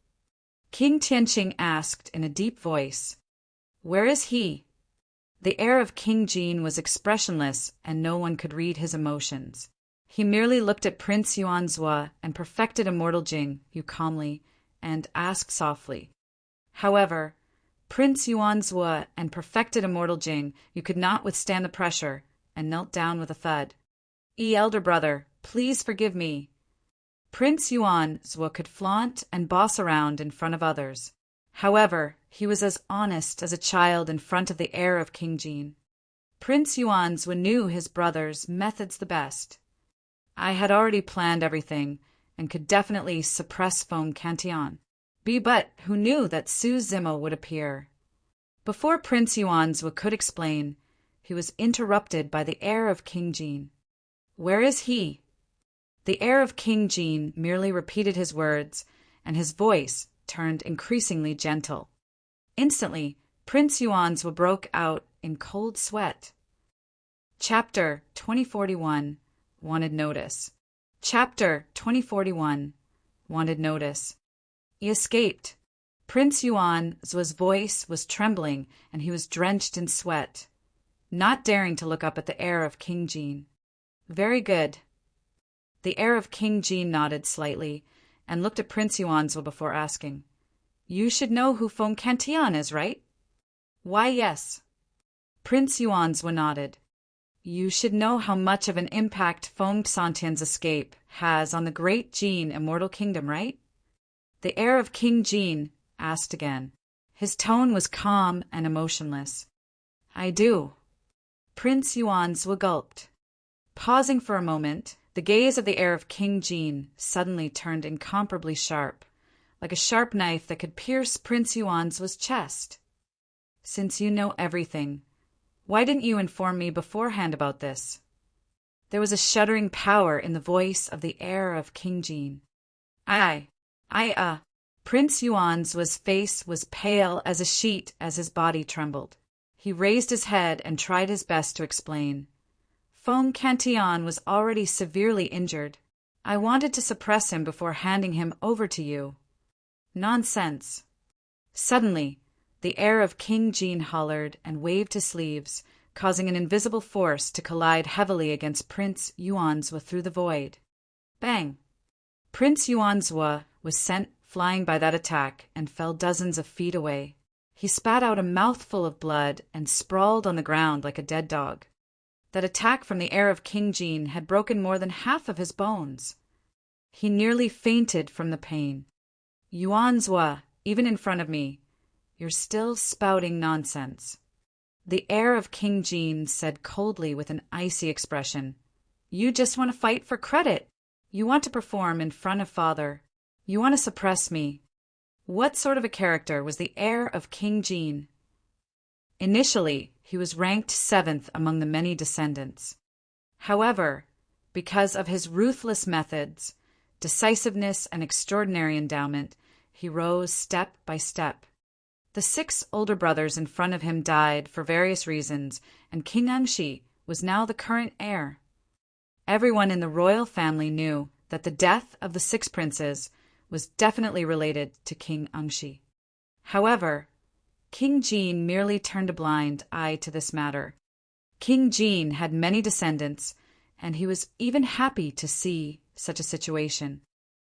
King Tianqing asked in a deep voice. "Where is he?" The heir of King Jin was expressionless, and no one could read his emotions. He merely looked at Prince Yuanzhua and Perfected Immortal Jingyu calmly and asked softly. However, Prince Yuanzhua and Perfected Immortal Jingyu could not withstand the pressure and knelt down with a thud. Elder brother, please forgive me." Prince Yuanzhua could flaunt and boss around in front of others. However, he was as honest as a child in front of the heir of King Jin. Prince Yuanzhua knew his brother's methods the best. "I had already planned everything and could definitely suppress Feng Cantian. But who knew that Su Zimo would appear?" Before Prince Yuanzhua could explain, he was interrupted by the heir of King Jin. "Where is he?" The heir of King Jin merely repeated his words, and his voice turned increasingly gentle. Instantly, Prince Yuanzhua broke out in cold sweat. Chapter 2041 Wanted Notice. Chapter 2041 Wanted Notice. He escaped. Prince Yuanzhua's voice was trembling, and he was drenched in sweat, not daring to look up at the heir of King Jin. Very good. The heir of King Jin nodded slightly and looked at Prince Yuanzhua before asking, "You should know who Feng Cantian is, right?" "Why, yes." Prince Yuanzhua nodded. "You should know how much of an impact Feng Cantian's escape has on the great Jin immortal kingdom, right?" The heir of King Jin asked again. His tone was calm and emotionless. "I do." Prince Yuanzhua gulped. Pausing for a moment, the gaze of the heir of King Jin suddenly turned incomparably sharp, like a sharp knife that could pierce Prince Yuanzhua's chest. "Since you know everything, why didn't you inform me beforehand about this?" There was a shuddering power in the voice of the heir of King Jin. Prince Yuanzhua's face was pale as a sheet as his body trembled. He raised his head and tried his best to explain. Feng Cantian was already severely injured. I wanted to suppress him before handing him over to you. Nonsense. Suddenly, the heir of King Jin hollered and waved his sleeves, causing an invisible force to collide heavily against Prince Yuanzhua through the void. Bang! Prince Yuanzhua was sent flying by that attack and fell dozens of feet away. He spat out a mouthful of blood and sprawled on the ground like a dead dog. That attack from the heir of King Jin had broken more than half of his bones. He nearly fainted from the pain. "Yuanzhua, even in front of me, you're still spouting nonsense." The heir of King Jin said coldly with an icy expression, "You just want to fight for credit. You want to perform in front of father. You want to suppress me." What sort of a character was the heir of King Jin? Initially, he was ranked 7th among the many descendants. However, because of his ruthless methods, decisiveness, and extraordinary endowment, he rose step by step. The 6 older brothers in front of him died for various reasons, and King Angshi was now the current heir. Everyone in the royal family knew that the death of the 6 princes was definitely related to King Angshi. However, King Jin merely turned a blind eye to this matter. King Jin had many descendants, and he was even happy to see such a situation.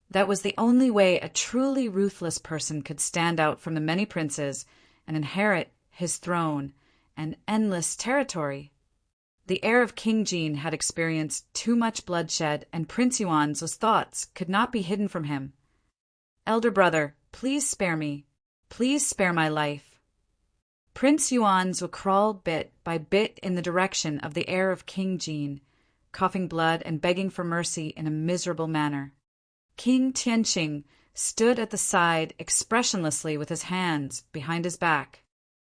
That was the only way a truly ruthless person could stand out from the many princes and inherit his throne and endless territory. The heir of King Jin had experienced too much bloodshed, and Prince Yuanzhua's thoughts could not be hidden from him. "Elder brother, please spare me. Please spare my life." Prince Yuanzhua crawled bit by bit in the direction of the heir of King Jin, coughing blood and begging for mercy in a miserable manner. King Tianqing stood at the side expressionlessly with his hands behind his back.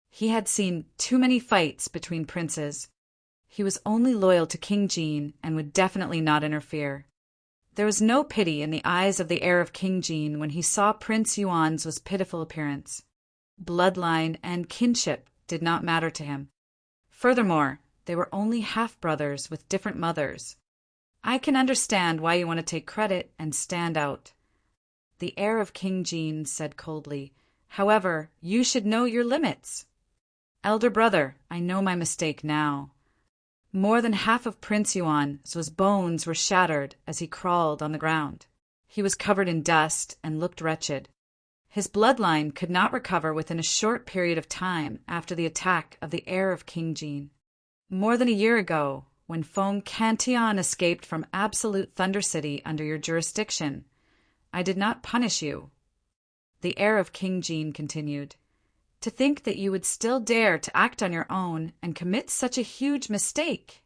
He had seen too many fights between princes. He was only loyal to King Jin and would definitely not interfere. There was no pity in the eyes of the heir of King Jin when he saw Prince Yuanzhua's pitiful appearance. Bloodline and kinship did not matter to him. Furthermore, they were only half-brothers with different mothers. "I can understand why you want to take credit and stand out," the heir of King Jin said coldly. "However, you should know your limits." "Elder brother, I know my mistake now." More than half of Prince Yuanzhua's bones were shattered as he crawled on the ground. He was covered in dust and looked wretched. His bloodline could not recover within a short period of time after the attack of the heir of King Jin. More than a year ago, when Feng Cantian escaped from absolute Thunder City under your jurisdiction, I did not punish you. The heir of King Jin continued. To think that you would still dare to act on your own and commit such a huge mistake.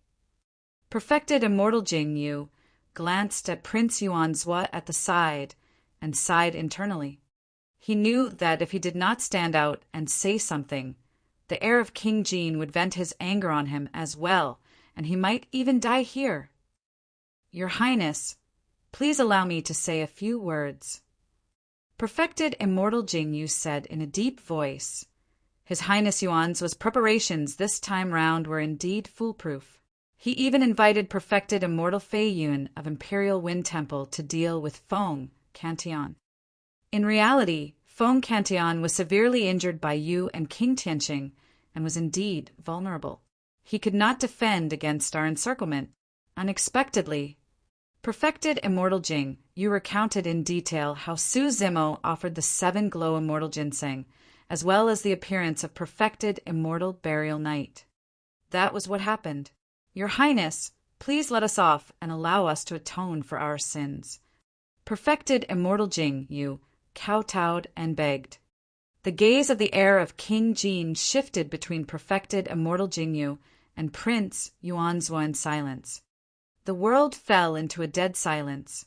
Perfected immortal Jing Yu glanced at Prince Yuanzhua at the side and sighed internally. He knew that if he did not stand out and say something, the heir of King Jin would vent his anger on him as well, and he might even die here. "Your Highness, please allow me to say a few words." Perfected immortal Jingyu said in a deep voice. His Highness Yuan's preparations this time round were indeed foolproof. He even invited perfected immortal Fei Yun of Imperial Wind Temple to deal with Feng Cantillon. In reality, Feng Cantillon was severely injured by Yu and King Tianqing and was indeed vulnerable. He could not defend against our encirclement. Unexpectedly, perfected immortal Jing, Yu recounted in detail how Su Zimo offered the 7 glow immortal ginseng, as well as the appearance of perfected immortal burial night. That was what happened. Your Highness, please let us off and allow us to atone for our sins. Perfected immortal Jing Yu kowtowed and begged. The gaze of the heir of King Jin shifted between perfected immortal Jingyu and Prince Yuanzhou in silence. The world fell into a dead silence.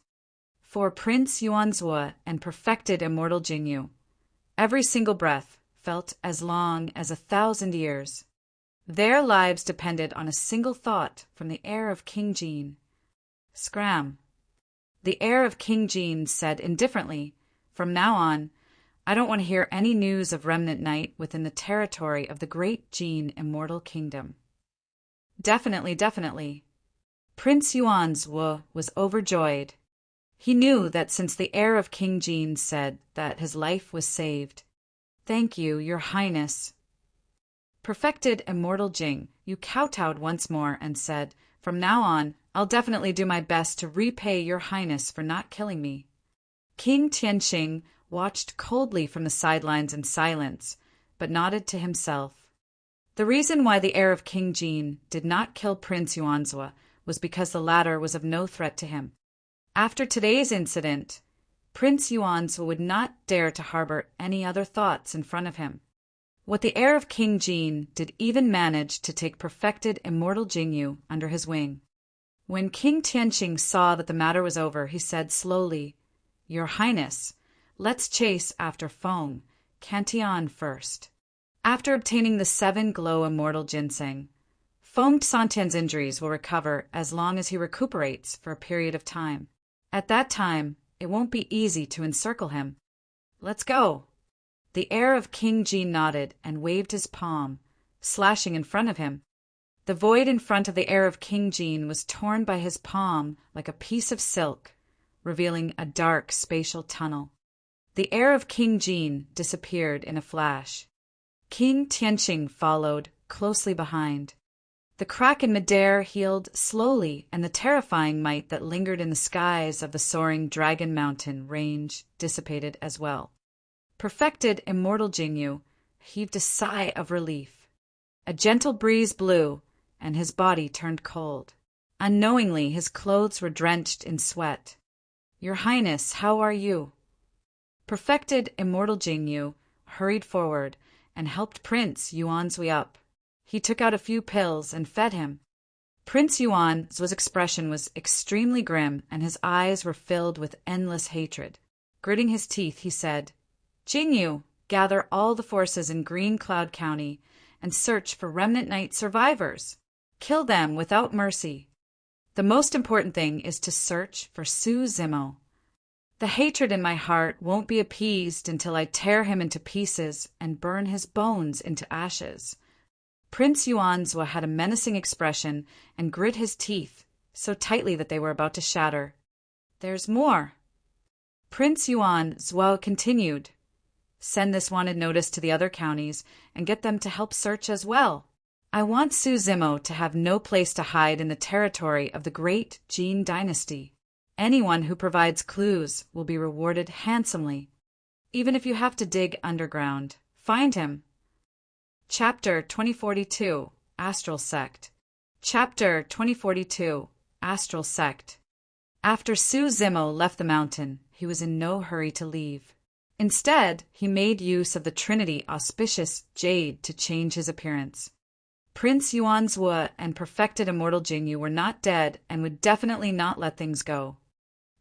For Prince Yuanzhou and perfected immortal Jingyu, every single breath felt as long as 1,000 years. Their lives depended on a single thought from the heir of King Jin. Scram. The heir of King Jin said indifferently, "From now on, I don't want to hear any news of Remnant Night within the territory of the great Jin Immortal Kingdom." Definitely, definitely. Prince Yuanzhou was overjoyed. He knew that since the heir of King Jin said that his life was saved. Thank you, Your Highness. Perfected immortal Jing, you kowtowed once more and said, "From now on, I'll definitely do my best to repay Your Highness for not killing me." King Tianqing watched coldly from the sidelines in silence, but nodded to himself. The reason why the heir of King Jin did not kill Prince Yuanzhou was because the latter was of no threat to him. After today's incident, Prince Yuanzhou would not dare to harbor any other thoughts in front of him. What the heir of King Jin did even manage to take perfected immortal Jingyu under his wing. When King Tianqing saw that the matter was over, he said slowly, "Your Highness, let's chase after Feng Cantillon first." After obtaining the 7 glow immortal ginseng, Feng Santian's injuries will recover as long as he recuperates for a period of time. At that time, it won't be easy to encircle him. Let's go. The heir of King Jin nodded and waved his palm, slashing in front of him. The void in front of the heir of King Jin was torn by his palm like a piece of silk, revealing a dark spatial tunnel. The heir of King Jin disappeared in a flash. King Tianqing followed, closely behind. The crack in midair healed slowly, and the terrifying might that lingered in the skies of the soaring Dragon Mountain range dissipated as well. Perfected immortal Jingyu heaved a sigh of relief. A gentle breeze blew, and his body turned cold. Unknowingly, his clothes were drenched in sweat. "Your Highness, how are you?" Perfected immortal Jingyu hurried forward and helped Prince Yuanzhui up. He took out a few pills and fed him. Prince Yuanzhui's expression was extremely grim, and his eyes were filled with endless hatred. Gritting his teeth, he said, "Jingyu, gather all the forces in Green Cloud County and search for Remnant Night survivors. Kill them without mercy. The most important thing is to search for Su Zimo. The hatred in my heart won't be appeased until I tear him into pieces and burn his bones into ashes." Prince Yuanzhou had a menacing expression and grit his teeth so tightly that they were about to shatter. "There's more." Prince Yuanzhou continued. "Send this wanted notice to the other counties and get them to help search as well. I want Su Zimo to have no place to hide in the territory of the great Jin dynasty. Anyone who provides clues will be rewarded handsomely. Even if you have to dig underground, find him." Chapter 2042, Astral Sect. Chapter 2042, Astral Sect. After Su Zimo left the mountain, he was in no hurry to leave. Instead, he made use of the Trinity auspicious jade to change his appearance. Prince Yuanzhou and perfected immortal Jingyu were not dead and would definitely not let things go.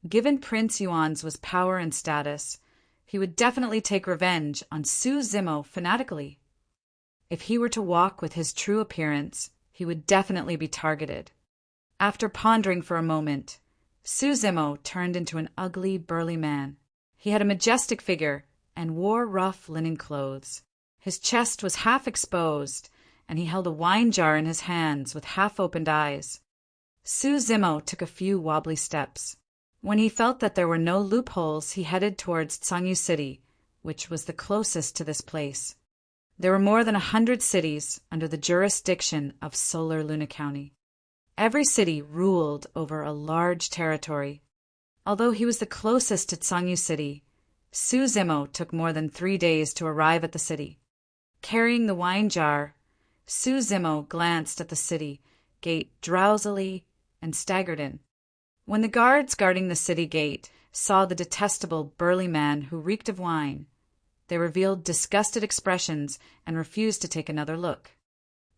Given Prince Yuanzhui's power and status, he would definitely take revenge on Su Zimo fanatically. If he were to walk with his true appearance, he would definitely be targeted. After pondering for a moment, Su Zimo turned into an ugly, burly man. He had a majestic figure and wore rough linen clothes. His chest was half exposed, and he held a wine jar in his hands with half-opened eyes. Su Zimo took a few wobbly steps. When he felt that there were no loopholes, he headed towards Tsangyu City, which was the closest to this place. There were more than 100 cities under the jurisdiction of Solar Luna County. Every city ruled over a large territory. Although he was the closest to Tsangyu City, Su Zimo took more than 3 days to arrive at the city. Carrying the wine jar, Su Zimo glanced at the city gate drowsily and staggered in. When the guards guarding the city gate saw the detestable, burly man who reeked of wine, they revealed disgusted expressions and refused to take another look.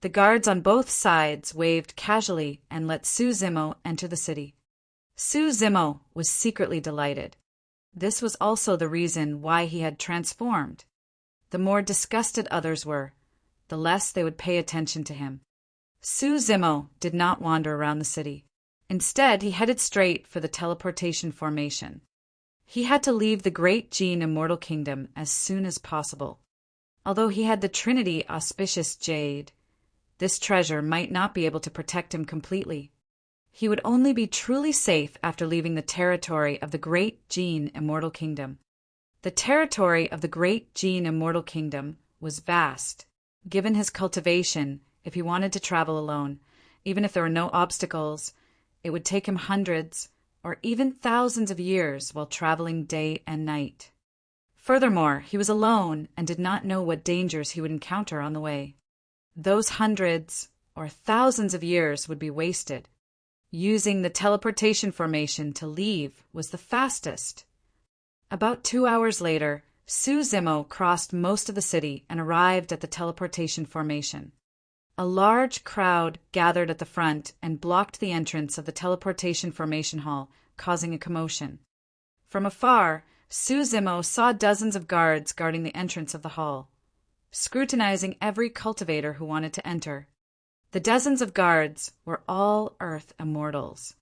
The guards on both sides waved casually and let Su Zimo enter the city. Su Zimo was secretly delighted. This was also the reason why he had transformed. The more disgusted others were, the less they would pay attention to him. Su Zimo did not wander around the city. Instead, he headed straight for the teleportation formation. He had to leave the great Jin Immortal Kingdom as soon as possible. Although he had the Trinity Auspicious Jade, this treasure might not be able to protect him completely. He would only be truly safe after leaving the territory of the great Jin Immortal Kingdom. The territory of the great Jin Immortal Kingdom was vast. Given his cultivation, if he wanted to travel alone, even if there were no obstacles, it would take him hundreds or even thousands of years while traveling day and night. Furthermore, he was alone and did not know what dangers he would encounter on the way. Those hundreds or thousands of years would be wasted. Using the teleportation formation to leave was the fastest. About 2 hours later, Su Zimo crossed most of the city and arrived at the teleportation formation. A large crowd gathered at the front and blocked the entrance of the teleportation formation hall, causing a commotion. From afar, Su Zimo saw dozens of guards guarding the entrance of the hall, scrutinizing every cultivator who wanted to enter. The dozens of guards were all Earth immortals.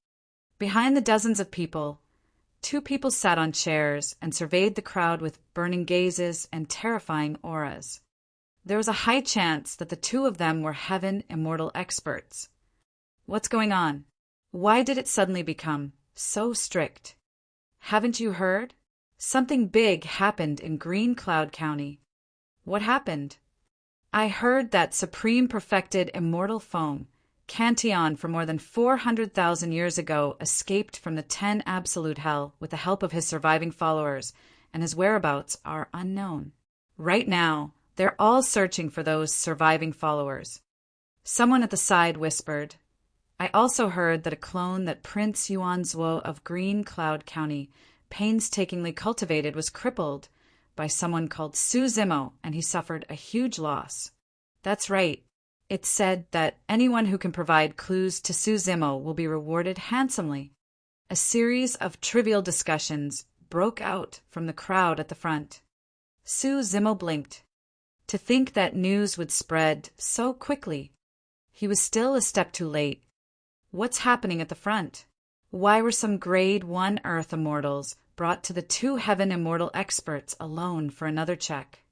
Behind the dozens of people, 2 people sat on chairs and surveyed the crowd with burning gazes and terrifying auras. There was a high chance that the 2 of them were heaven immortal experts. What's going on? Why did it suddenly become so strict? Haven't you heard? Something big happened in Green Cloud County. What happened? I heard that supreme perfected immortal foam, Cantillon for more than 400,000 years ago, escaped from the 10 Absolute Hell with the help of his surviving followers, and his whereabouts are unknown. Right now, they're all searching for those surviving followers. Someone at the side whispered, I also heard that a clone that Prince Yuanzuo of Green Cloud County painstakingly cultivated was crippled by someone called Su Zimo, and he suffered a huge loss. That's right. It's said that anyone who can provide clues to Su Zimo will be rewarded handsomely. A series of trivial discussions broke out from the crowd at the front. Su Zimo blinked. To think that news would spread so quickly. He was still a step too late. What's happening at the front? Why were some Grade 1 Earth immortals brought to the 2 Heaven immortal experts alone for another check?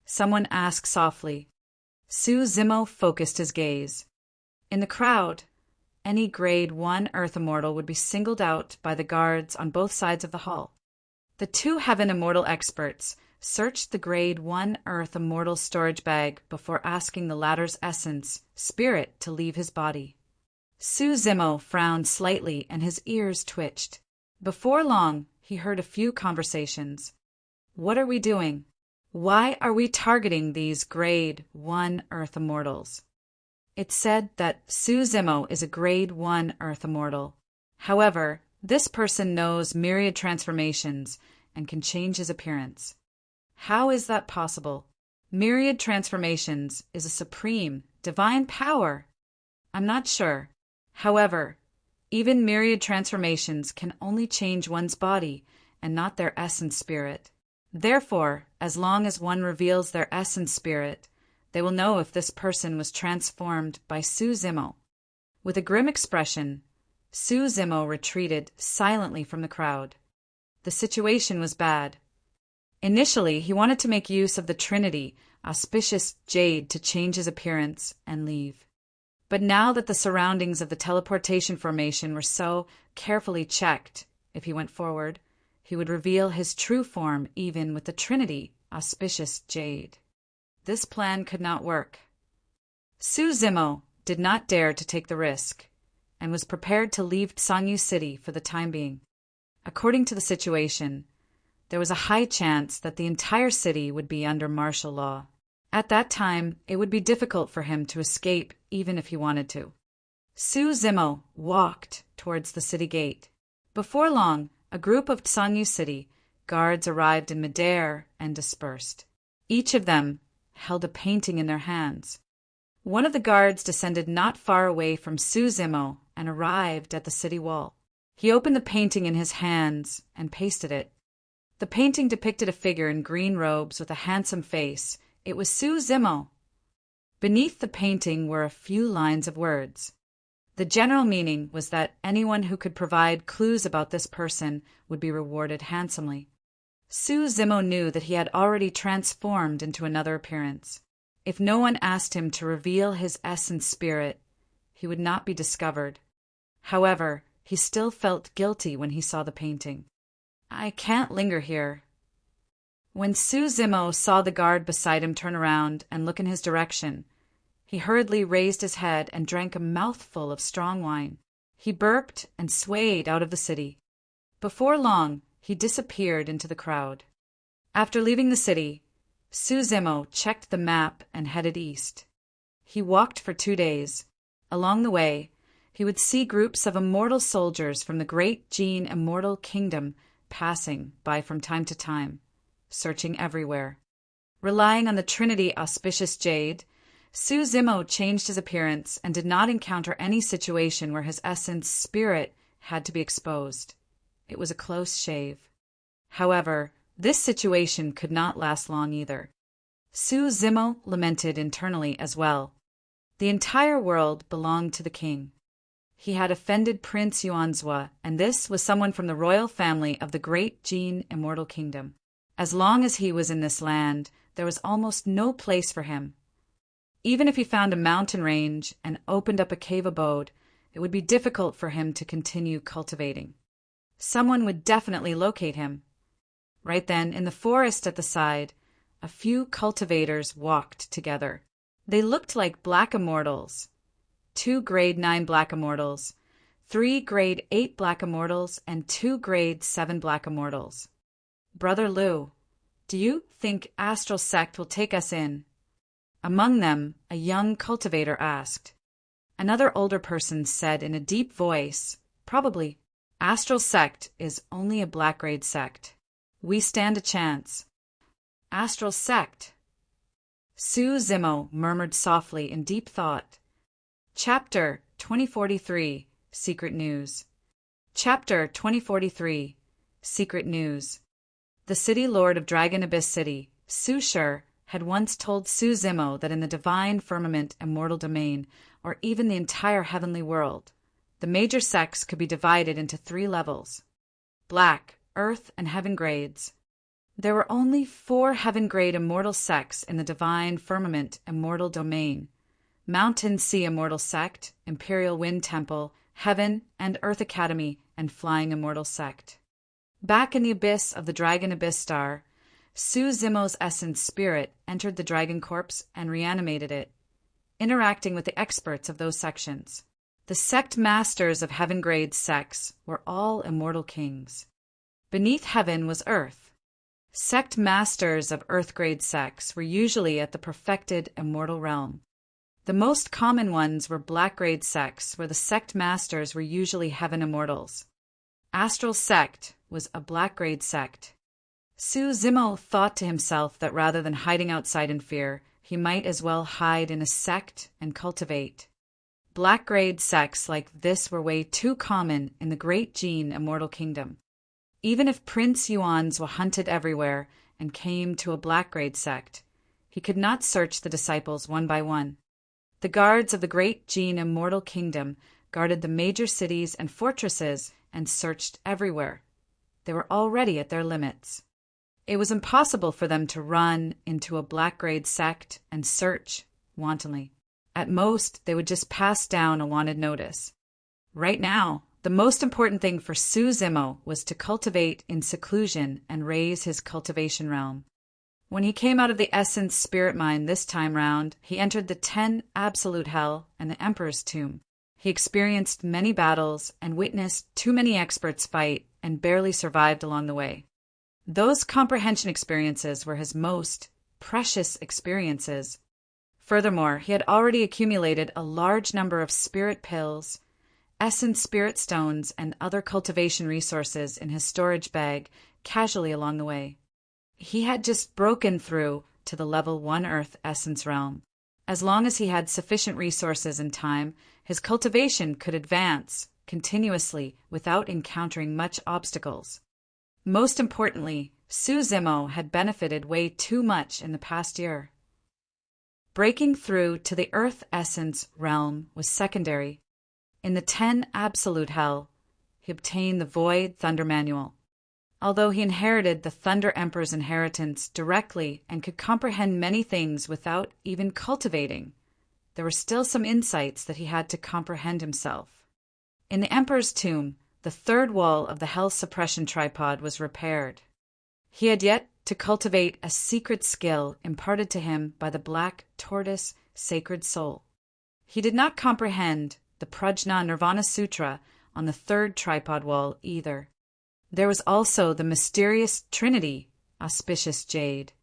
Someone asked softly. Su Zimo focused his gaze. In the crowd, any Grade 1 Earth immortal would be singled out by the guards on both sides of the hall. The 2 Heaven immortal experts searched the Grade 1 Earth immortal storage bag before asking the latter's essence, spirit, to leave his body. Su Zimo frowned slightly and his ears twitched. Before long, he heard a few conversations. What are we doing? Why are we targeting these Grade 1 Earth immortals? It's said that Su Zimo is a Grade 1 Earth immortal. However, this person knows myriad transformations and can change his appearance. How is that possible? Myriad transformations is a supreme, divine power. I'm not sure. However, even myriad transformations can only change one's body and not their essence spirit. Therefore, as long as one reveals their essence spirit, they will know if this person was transformed by Su Zimo. With a grim expression, Su Zimo retreated silently from the crowd. The situation was bad. Initially, he wanted to make use of the Trinity, auspicious jade, to change his appearance and leave. But now that the surroundings of the teleportation formation were so carefully checked, if he went forward, he would reveal his true form even with the Trinity, auspicious jade. This plan could not work. Su Zimo did not dare to take the risk, and was prepared to leave Sanyu City for the time being. According to the situation, there was a high chance that the entire city would be under martial law. At that time, it would be difficult for him to escape even if he wanted to. Su Zimo walked towards the city gate. Before long, a group of Sanyu City guards arrived in midair and dispersed. Each of them held a painting in their hands. One of the guards descended not far away from Su Zimo and arrived at the city wall. He opened the painting in his hands and pasted it. The painting depicted a figure in green robes with a handsome face. It was Su Zimo. Beneath the painting were a few lines of words. The general meaning was that anyone who could provide clues about this person would be rewarded handsomely. Su Zimo knew that he had already transformed into another appearance. If no one asked him to reveal his essence spirit, he would not be discovered. However, he still felt guilty when he saw the painting. I can't linger here. When Su Zimo saw the guard beside him turn around and look in his direction, he hurriedly raised his head and drank a mouthful of strong wine. He burped and swayed out of the city. Before long, he disappeared into the crowd. After leaving the city, Su Zimo checked the map and headed east. He walked for 2 days. Along the way, he would see groups of immortal soldiers from the great Jin immortal kingdom passing by from time to time, searching everywhere. Relying on the Trinity auspicious jade, Su Zimo changed his appearance and did not encounter any situation where his essence spirit had to be exposed. It was a close shave. However, this situation could not last long either. Su Zimo lamented internally as well. The entire world belonged to the king. He had offended Prince Yuanzhua, and this was someone from the royal family of the great Jin immortal kingdom. As long as he was in this land, there was almost no place for him. Even if he found a mountain range and opened up a cave abode, it would be difficult for him to continue cultivating. Someone would definitely locate him. Right then, in the forest at the side, a few cultivators walked together. They looked like black immortals. 2 grade 9 black immortals, 3 grade 8 black immortals, and 2 grade 7 black immortals. Brother Liu, do you think Astral Sect will take us in? Among them, a young cultivator asked. Another older person said in a deep voice, probably, Astral Sect is only a black grade sect. We stand a chance. Astral Sect. Su Zimo murmured softly in deep thought. Chapter 2043, Secret News. Chapter 2043, Secret News. The city lord of Dragon Abyss City, Su Shi, had once told Su Zimo that in the divine firmament immortal domain, or even the entire heavenly world, the major sects could be divided into 3 levels: black, earth, and heaven grades. There were only 4 heaven grade immortal sects in the divine firmament immortal domain: Mountain Sea Immortal Sect, Imperial Wind Temple, Heaven and Earth Academy, and Flying Immortal Sect. Back in the abyss of the Dragon Abyss Star, Su Zimo's essence spirit entered the dragon corpse and reanimated it, interacting with the experts of those sections. The sect masters of heaven grade sects were all immortal kings. Beneath heaven was earth. Sect masters of earth grade sects were usually at the perfected immortal realm. The most common ones were black grade sects, where the sect masters were usually heaven immortals. Astral Sect was a black grade sect. Su Zimo thought to himself that rather than hiding outside in fear, he might as well hide in a sect and cultivate. Black grade sects like this were way too common in the great Jin immortal kingdom. Even if Prince Yuanzhua hunted everywhere and came to a black grade sect, he could not search the disciples one by one. The guards of the great Jin immortal kingdom guarded the major cities and fortresses and searched everywhere. They were already at their limits. It was impossible for them to run into a black-grade sect and search wantonly. At most, they would just pass down a wanted notice. Right now, the most important thing for Su Zimo was to cultivate in seclusion and raise his cultivation realm. When he came out of the Essence Spirit Mine this time round, he entered the 10 Absolute Hell and the Emperor's Tomb. He experienced many battles and witnessed too many experts fight and barely survived along the way. Those comprehension experiences were his most precious experiences. Furthermore, he had already accumulated a large number of spirit pills, essence spirit stones, and other cultivation resources in his storage bag casually along the way. He had just broken through to the level 1 Earth essence realm. As long as he had sufficient resources and time, his cultivation could advance continuously without encountering much obstacles. Most importantly, Su Zimo had benefited way too much in the past year. Breaking through to the Earth Essence realm was secondary. In the 10 Absolute Hell, he obtained the Void Thunder Manual. Although he inherited the Thunder Emperor's inheritance directly and could comprehend many things without even cultivating, there were still some insights that he had to comprehend himself. In the Emperor's Tomb, the third wall of the Hell Suppression Tripod was repaired. He had yet to cultivate a secret skill imparted to him by the Black Tortoise Sacred Soul. He did not comprehend the Prajna Nirvana Sutra on the third tripod wall either. There was also the mysterious Trinity, Auspicious Jade.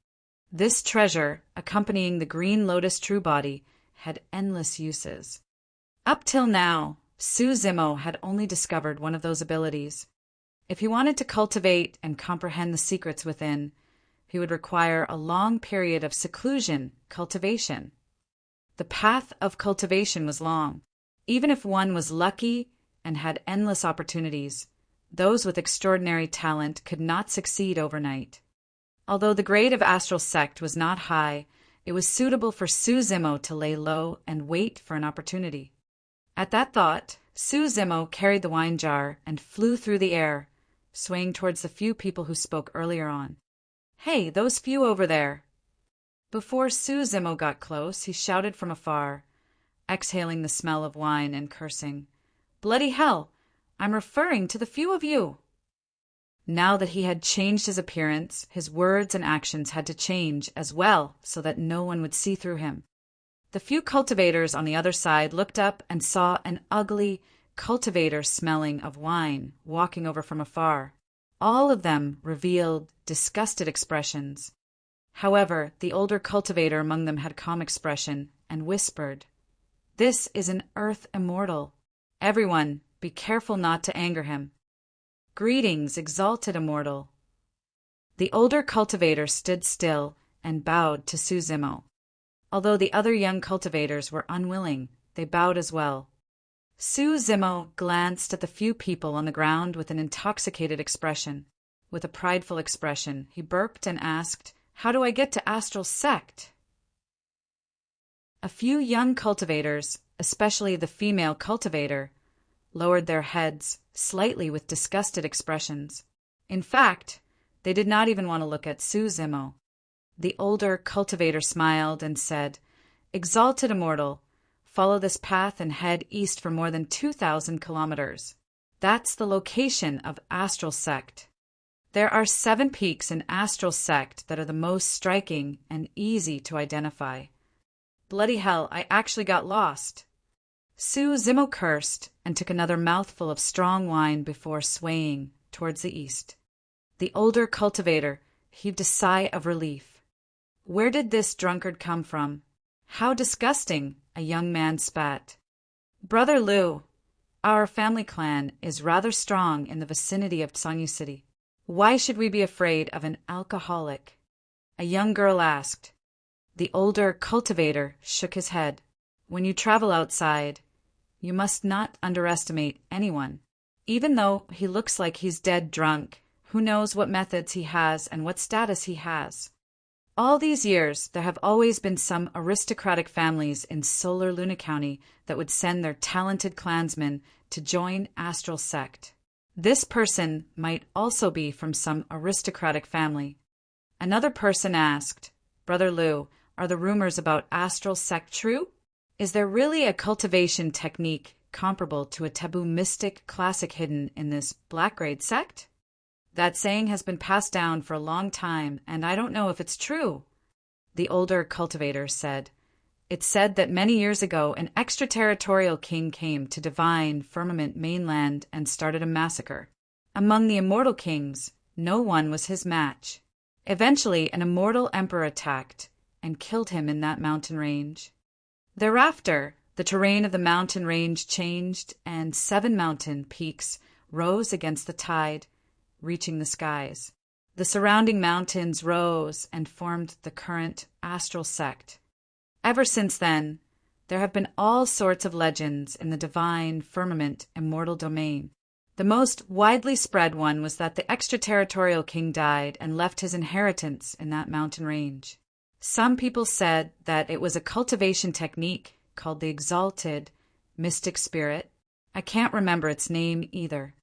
This treasure, accompanying the Green Lotus True Body, had endless uses. Up till now, Su Zimo had only discovered one of those abilities. If he wanted to cultivate and comprehend the secrets within, he would require a long period of seclusion, cultivation. The path of cultivation was long. Even if one was lucky and had endless opportunities, those with extraordinary talent could not succeed overnight. Although the grade of Astral Sect was not high, it was suitable for Su Zimo to lay low and wait for an opportunity. At that thought, Su Zimo carried the wine jar and flew through the air, swaying towards the few people who spoke earlier on. "Hey, those few over there!" Before Su Zimo got close, he shouted from afar, exhaling the smell of wine and cursing, "Bloody hell! I'm referring to the few of you!" Now that he had changed his appearance, his words and actions had to change as well so that no one would see through him. The few cultivators on the other side looked up and saw an ugly cultivator smelling of wine walking over from afar. All of them revealed disgusted expressions. However, the older cultivator among them had calm expression and whispered, "This is an Earth Immortal. Everyone, be careful not to anger him. Greetings, exalted Immortal." The older cultivator stood still and bowed to Su Zimo. Although the other young cultivators were unwilling, they bowed as well. Su Zimo glanced at the few people on the ground with an intoxicated expression. With a prideful expression, he burped and asked, "How do I get to Astral Sect?" A few young cultivators, especially the female cultivator, lowered their heads slightly with disgusted expressions. In fact, they did not even want to look at Su Zimo. The older cultivator smiled and said, "Exalted Immortal, follow this path and head east for more than 2,000 kilometers. That's the location of Astral Sect. There are 7 peaks in Astral Sect that are the most striking and easy to identify." Bloody hell, I actually got lost. Su Zimo cursed and took another mouthful of strong wine before swaying towards the east. The older cultivator heaved a sigh of relief. Where did this drunkard come from? How disgusting, a young man spat. "Brother Liu, our family clan is rather strong in the vicinity of Sangyu City. Why should we be afraid of an alcoholic?" a young girl asked. The older cultivator shook his head. "When you travel outside, you must not underestimate anyone. Even though he looks like he's dead drunk, who knows what methods he has and what status he has. All these years, there have always been some aristocratic families in Solar Luna County that would send their talented clansmen to join Astral Sect. This person might also be from some aristocratic family. Another person asked, Brother Lou, are the rumors about astral sect true? Is there really a cultivation technique comparable to a taboo mystic classic hidden in this black grade sect? That saying has been passed down for a long time, and I don't know if it's true. The older cultivator said, It's said that many years ago an extraterritorial king came to divine firmament mainland and started a massacre. Among the immortal kings, no one was his match. Eventually, an immortal emperor attacked and killed him in that mountain range. Thereafter, the terrain of the mountain range changed, and 7 mountain peaks rose against the tide, reaching the skies. The surrounding mountains rose and formed the current astral sect. Ever since then, there have been all sorts of legends in the divine firmament immortal domain. The most widely spread one was that the extraterritorial king died and left his inheritance in that mountain range. Some people said that it was a cultivation technique called the exalted mystic spirit. I can't remember its name either.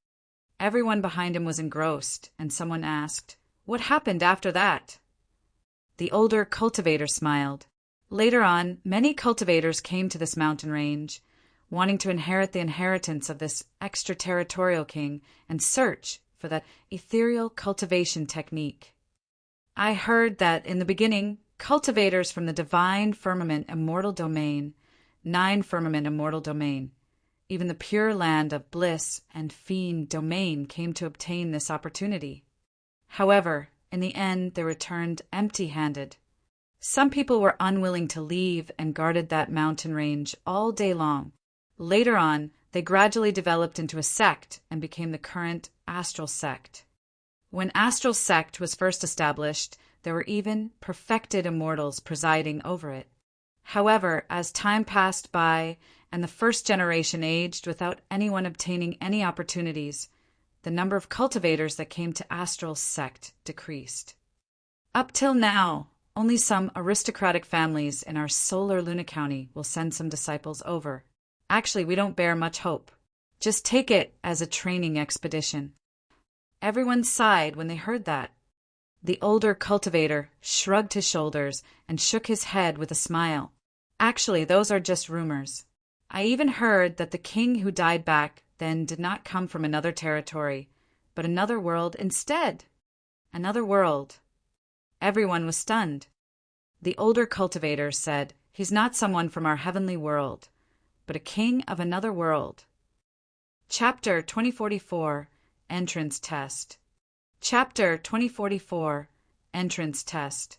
Everyone behind him was engrossed, and someone asked, What happened after that? The older cultivator smiled. Later on, many cultivators came to this mountain range, wanting to inherit the inheritance of this extraterritorial king and search for that ethereal cultivation technique. I heard that in the beginning, cultivators from the divine firmament immortal domain, 9 firmament immortal domain, even the pure land of bliss and fiend domain came to obtain this opportunity. However, in the end, they returned empty-handed. Some people were unwilling to leave and guarded that mountain range all day long. Later on, they gradually developed into a sect and became the current astral sect. When astral sect was first established, there were even perfected immortals presiding over it. However, as time passed by and the first generation aged without anyone obtaining any opportunities, the number of cultivators that came to astral sect decreased. Up till now, only some aristocratic families in our solar Luna County will send some disciples over. Actually, we don't bear much hope. Just take it as a training expedition. Everyone sighed when they heard that. The older cultivator shrugged his shoulders and shook his head with a smile. Actually, those are just rumors. I even heard that the king who died back then did not come from another territory, but another world instead. Another world. Everyone was stunned. The older cultivator said, He's not someone from our heavenly world, but a king of another world. Chapter 2044, Entrance Test. Chapter 2044, Entrance Test.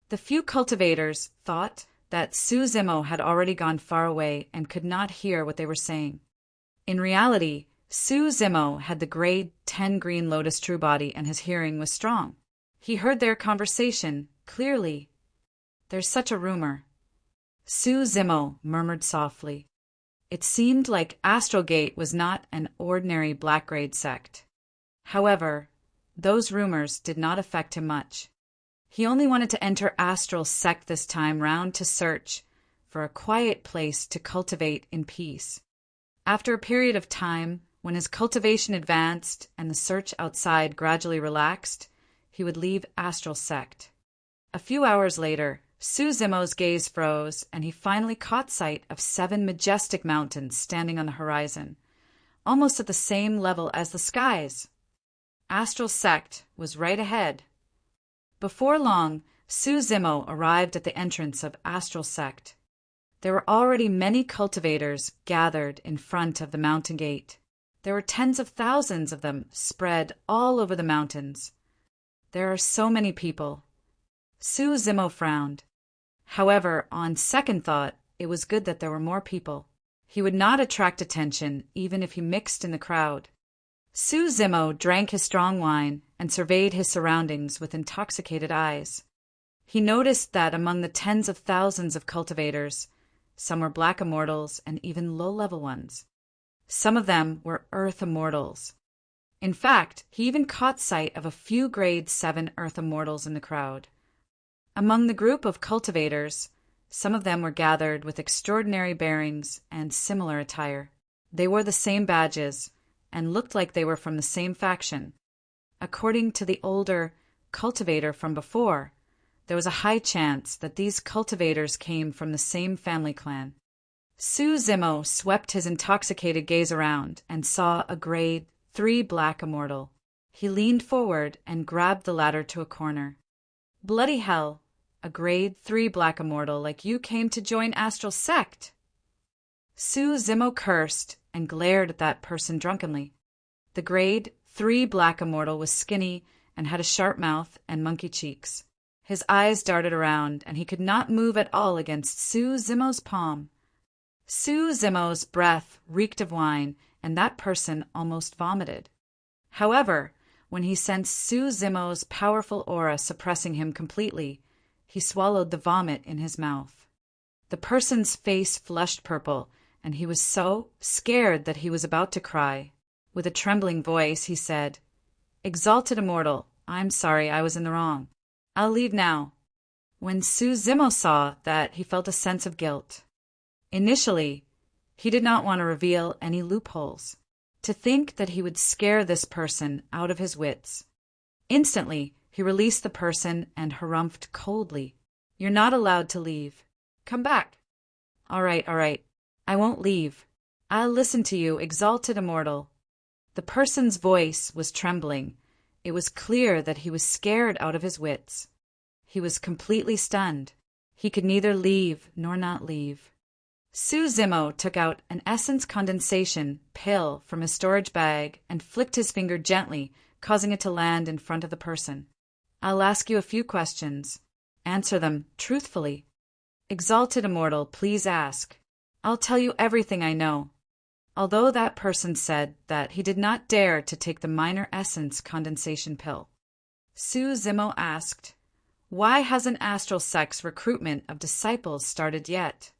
The few cultivators thought that Su Zimo had already gone far away and could not hear what they were saying. In reality, Su Zimo had the grade 10 green lotus true body and his hearing was strong. He heard their conversation clearly. There's such a rumor. Su Zimo murmured softly. It seemed like Astral Gate was not an ordinary black grade sect. However, those rumors did not affect him much. He only wanted to enter Astral Sect this time round to search for a quiet place to cultivate in peace. After a period of time, when his cultivation advanced and the search outside gradually relaxed, he would leave Astral Sect. A few hours later, Su Zimo's gaze froze, and he finally caught sight of 7 majestic mountains standing on the horizon, almost at the same level as the skies. Astral Sect was right ahead. Before long, Su Zimo arrived at the entrance of Astral Sect. There were already many cultivators gathered in front of the mountain gate. There were tens of thousands of them spread all over the mountains. There are so many people. Su Zimo frowned. However, on second thought, it was good that there were more people. He would not attract attention even if he mixed in the crowd. Su Zimo drank his strong wine and surveyed his surroundings with intoxicated eyes. He noticed that among the tens of thousands of cultivators, some were black immortals and even low-level ones. Some of them were earth immortals. In fact, he even caught sight of a few grade 7 earth immortals in the crowd. Among the group of cultivators, some of them were gathered with extraordinary bearings and similar attire. They wore the same badges and looked like they were from the same faction. According to the older cultivator from before, there was a high chance that these cultivators came from the same family clan. Su Zimo swept his intoxicated gaze around and saw a grade 3 black immortal. He leaned forward and grabbed the ladder to a corner. Bloody hell! A grade 3 black immortal like you came to join Astral Sect! Su Zimo cursed and glared at that person drunkenly. The grade 3 black immortal was skinny and had a sharp mouth and monkey cheeks. His eyes darted around, and he could not move at all against Su Zimo's palm. Su Zimo's breath reeked of wine, and that person almost vomited. However, when he sensed Su Zimo's powerful aura suppressing him completely, he swallowed the vomit in his mouth. The person's face flushed purple, and he was so scared that he was about to cry. With a trembling voice, he said, "Exalted Immortal, I'm sorry I was in the wrong. I'll leave now." When Su Zimo saw that, he felt a sense of guilt. Initially, he did not want to reveal any loopholes. To think that he would scare this person out of his wits. Instantly, he released the person and harumphed coldly. "You're not allowed to leave. Come back." All right. I won't leave. I'll listen to you, Exalted Immortal." The person's voice was trembling. It was clear that he was scared out of his wits. He was completely stunned. He could neither leave nor not leave. Su Zimo took out an essence condensation pill from his storage bag and flicked his finger gently, causing it to land in front of the person. "I'll ask you a few questions. Answer them truthfully. Exalted Immortal, please ask. I'll tell you everything I know." Although that person said that he did not dare to take the minor essence condensation pill. Su Zimo asked, "Why hasn't Astral Sect's recruitment of disciples started yet?"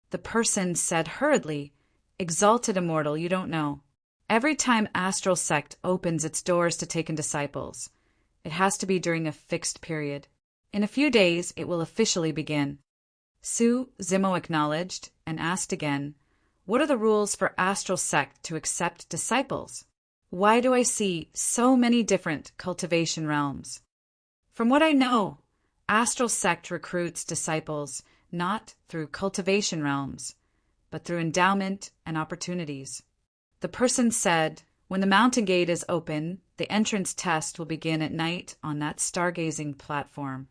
The person said hurriedly, "Exalted Immortal, you don't know. Every time Astral Sect opens its doors to take in disciples, it has to be during a fixed period. In a few days, it will officially begin." Su Zimo acknowledged and asked again, "What are the rules for Astral Sect to accept disciples? Why do I see so many different cultivation realms?" "From what I know, Astral Sect recruits disciples not through cultivation realms, but through endowment and opportunities." The person said, "When the mountain gate is open, the entrance test will begin at night on that stargazing platform."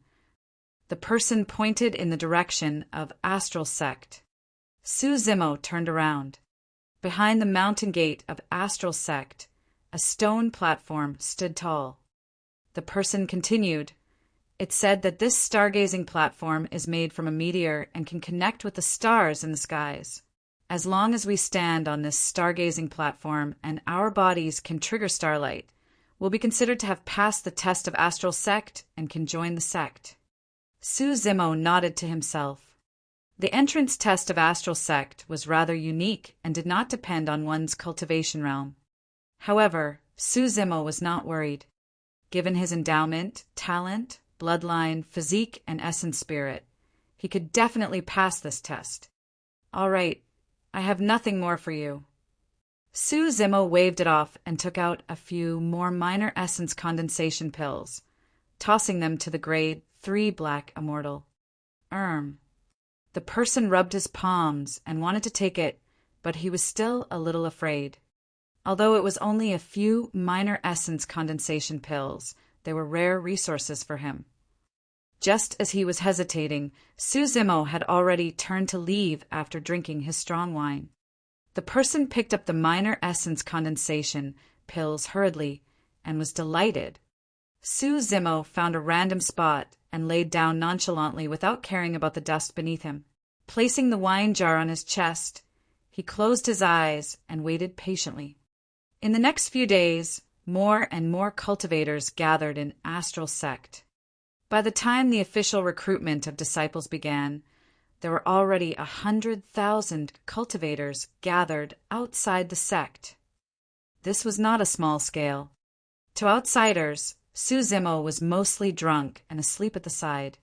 The person pointed in the direction of Astral Sect. Su Zimo turned around. Behind the mountain gate of Astral Sect, a stone platform stood tall. The person continued, "It said that this stargazing platform is made from a meteor and can connect with the stars in the skies. As long as we stand on this stargazing platform and our bodies can trigger starlight, we'll be considered to have passed the test of Astral Sect and can join the sect." Su Zimo nodded to himself. The entrance test of Astral Sect was rather unique and did not depend on one's cultivation realm. However, Su Zimo was not worried. Given his endowment, talent, bloodline, physique, and essence spirit, he could definitely pass this test. "All right, I have nothing more for you." Su Zimo waved it off and took out a few more minor essence condensation pills, tossing them to the grade 3 black immortal. The person rubbed his palms and wanted to take it, but he was still a little afraid. Although it was only a few minor essence condensation pills, they were rare resources for him. Just as he was hesitating, Su Zimo had already turned to leave after drinking his strong wine. The person picked up the minor essence condensation pills hurriedly and was delighted. Su Zimo found a random spot and laid down nonchalantly without caring about the dust beneath him. Placing the wine jar on his chest, he closed his eyes and waited patiently. In the next few days, more and more cultivators gathered in Astral Sect. By the time the official recruitment of disciples began, there were already 100,000 cultivators gathered outside the sect. This was not a small scale. To outsiders, Su Zimo was mostly drunk and asleep at the side.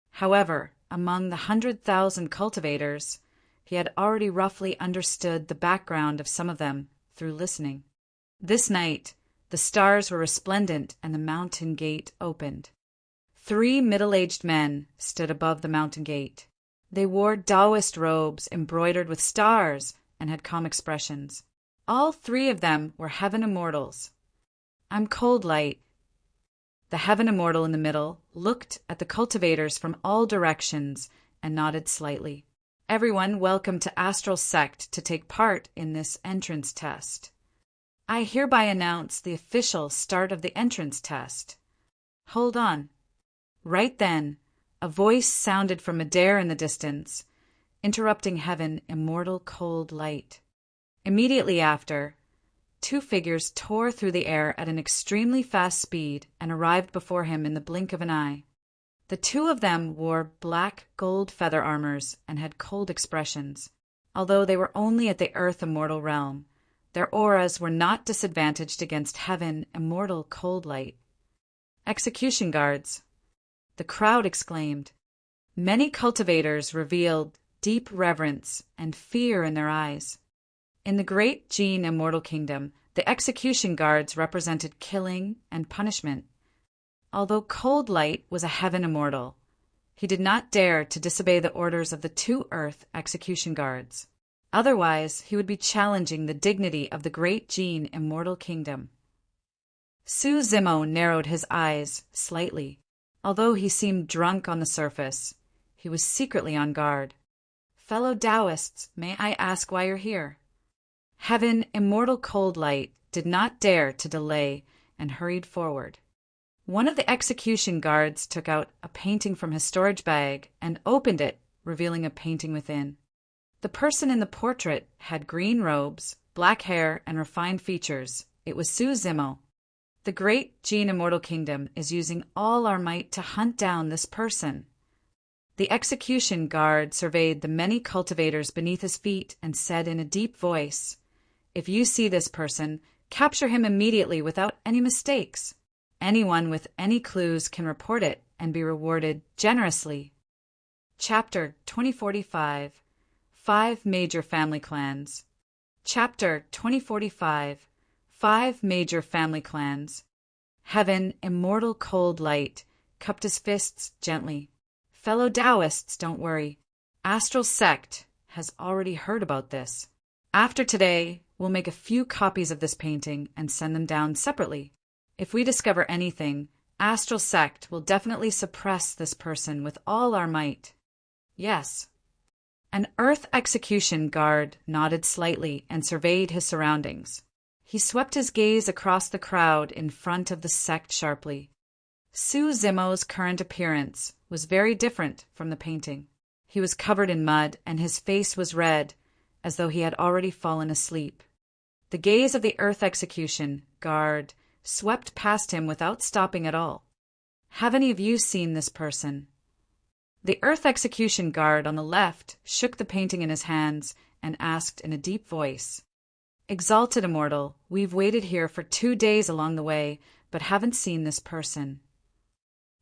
However, among the 100,000 cultivators, he had already roughly understood the background of some of them through listening. This night, The stars were resplendent, and the mountain gate opened. 3 middle-aged men stood above the mountain gate. They wore Taoist robes embroidered with stars and had calm expressions. All 3 of them were heaven immortals. "I'm Cold Light." The heaven immortal in the middle looked at the cultivators from all directions and nodded slightly. "Everyone welcome to Astral Sect to take part in this entrance test. I hereby announce the official start of the entrance test." Hold on. Right then, a voice sounded from midair in the distance, interrupting heaven immortal Cold Light. Immediately after, 2 figures tore through the air at an extremely fast speed and arrived before him in the blink of an eye. The 2 of them wore black gold feather armors and had cold expressions. Although they were only at the earth immortal realm, their auras were not disadvantaged against heaven immortal Cold Light. "Execution guards!" the crowd exclaimed. Many cultivators revealed deep reverence and fear in their eyes. In the great Gene immortal kingdom, the execution guards represented killing and punishment. Although Cold Light was a heaven immortal, he did not dare to disobey the orders of the 2 earth execution guards. Otherwise, he would be challenging the dignity of the great Gene immortal kingdom. Su Zimo narrowed his eyes slightly. Although he seemed drunk on the surface, he was secretly on guard. "Fellow Taoists, may I ask why you're here?" Heaven immortal Cold Light did not dare to delay and hurried forward. One of the execution guards took out a painting from his storage bag and opened it, revealing a painting within. The person in the portrait had green robes, black hair, and refined features. It was Su Zimo. "The great Gene immortal kingdom is using all our might to hunt down this person." The execution guard surveyed the many cultivators beneath his feet and said in a deep voice, "If you see this person, capture him immediately without any mistakes. Anyone with any clues can report it and be rewarded generously." Chapter 2045 5 Major Family Clans. Chapter 2045 5 Major Family Clans. Heaven immortal Cold Light cupped his fists gently. "Fellow Taoists, don't worry. Astral Sect has already heard about this. After today, we'll make a few copies of this painting and send them down separately. If we discover anything, Astral Sect will definitely suppress this person with all our might." "Yes." An Earth execution guard nodded slightly and surveyed his surroundings. He swept his gaze across the crowd in front of the sect sharply. Su Zimo's current appearance was very different from the painting. He was covered in mud, and his face was red, as though he had already fallen asleep. The gaze of the Earth execution guard swept past him without stopping at all. "Have any of you seen this person?" The Earth execution guard on the left shook the painting in his hands and asked in a deep voice, "Exalted Immortal, we've waited here for 2 days along the way, but haven't seen this person."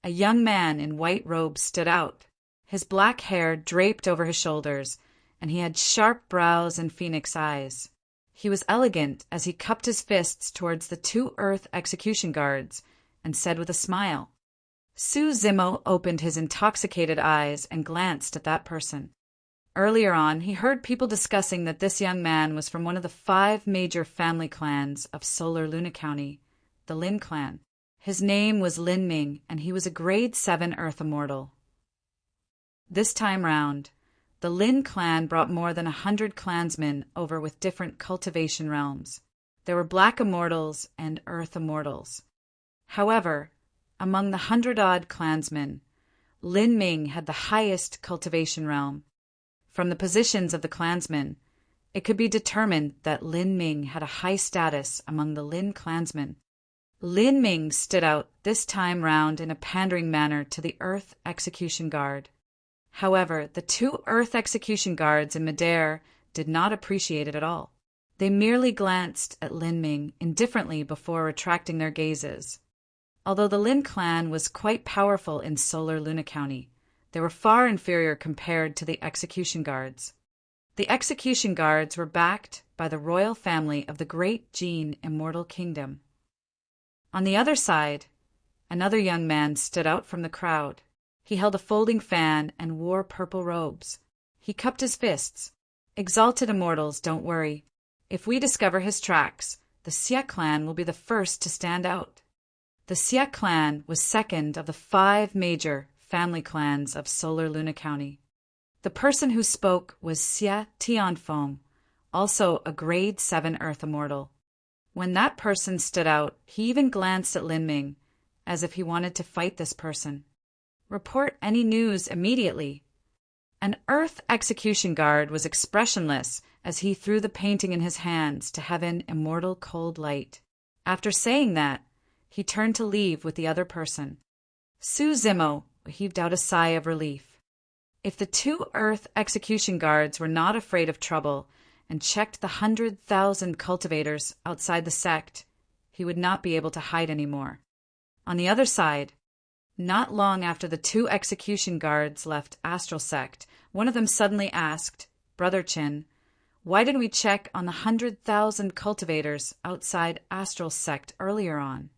A young man in white robes stood out. His black hair draped over his shoulders, and he had sharp brows and phoenix eyes. He was elegant as he cupped his fists towards the 2 Earth execution guards and said with a smile. Su Zimo opened his intoxicated eyes and glanced at that person. Earlier on, he heard people discussing that this young man was from one of the 5 major family clans of Solar Luna County, the Lin clan. His name was Lin Ming, and he was a grade 7 Earth Immortal. This time round, the Lin clan brought more than 100 clansmen over with different cultivation realms. There were Black Immortals and Earth Immortals. However, among the 100-odd clansmen, Lin Ming had the highest cultivation realm. From the positions of the clansmen, it could be determined that Lin Ming had a high status among the Lin clansmen. Lin Ming stood out this time round in a pandering manner to the Earth Execution Guard. However, the 2 Earth Execution Guards in midair did not appreciate it at all. They merely glanced at Lin Ming indifferently before retracting their gazes. Although the Lin clan was quite powerful in Solar Luna County, they were far inferior compared to the execution guards. The execution guards were backed by the royal family of the great Gene Immortal Kingdom. On the other side, another young man stood out from the crowd. He held a folding fan and wore purple robes. He cupped his fists. Exalted immortals, don't worry. If we discover his tracks, the Xia clan will be the first to stand out. The Xia clan was second of the 5 major family clans of Solar Luna County. The person who spoke was Xia Tianfeng, also a grade 7 Earth immortal. When that person stood out, he even glanced at Lin Ming, as if he wanted to fight this person. Report any news immediately. An Earth execution guard was expressionless as he threw the painting in his hands to heaven immortal cold light. After saying that, he turned to leave with the other person. Su Zimo heaved out a sigh of relief. If the 2 Earth execution guards were not afraid of trouble and checked the 100,000 cultivators outside the sect, he would not be able to hide anymore. On the other side, not long after the 2 execution guards left Astral Sect, one of them suddenly asked, Brother Chin, why didn't we check on the 100,000 cultivators outside Astral Sect earlier on?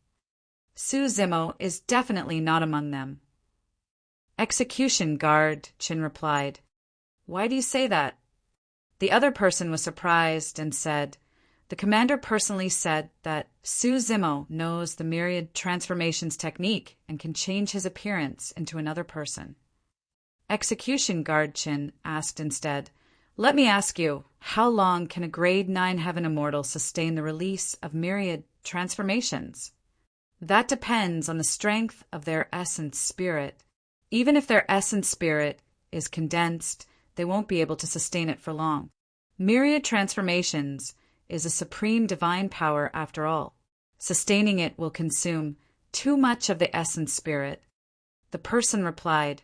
Su Zimo is definitely not among them. Execution guard, Chin replied. Why do you say that? The other person was surprised and said, the commander personally said that Su Zimo knows the myriad transformations technique and can change his appearance into another person. Execution guard Chin asked instead, let me ask you, how long can a grade 9 heaven immortal sustain the release of myriad transformations? That depends on the strength of their essence spirit. Even if their essence spirit is condensed, they won't be able to sustain it for long. Myriad transformations is a supreme divine power after all. Sustaining it will consume too much of the essence spirit. The person replied,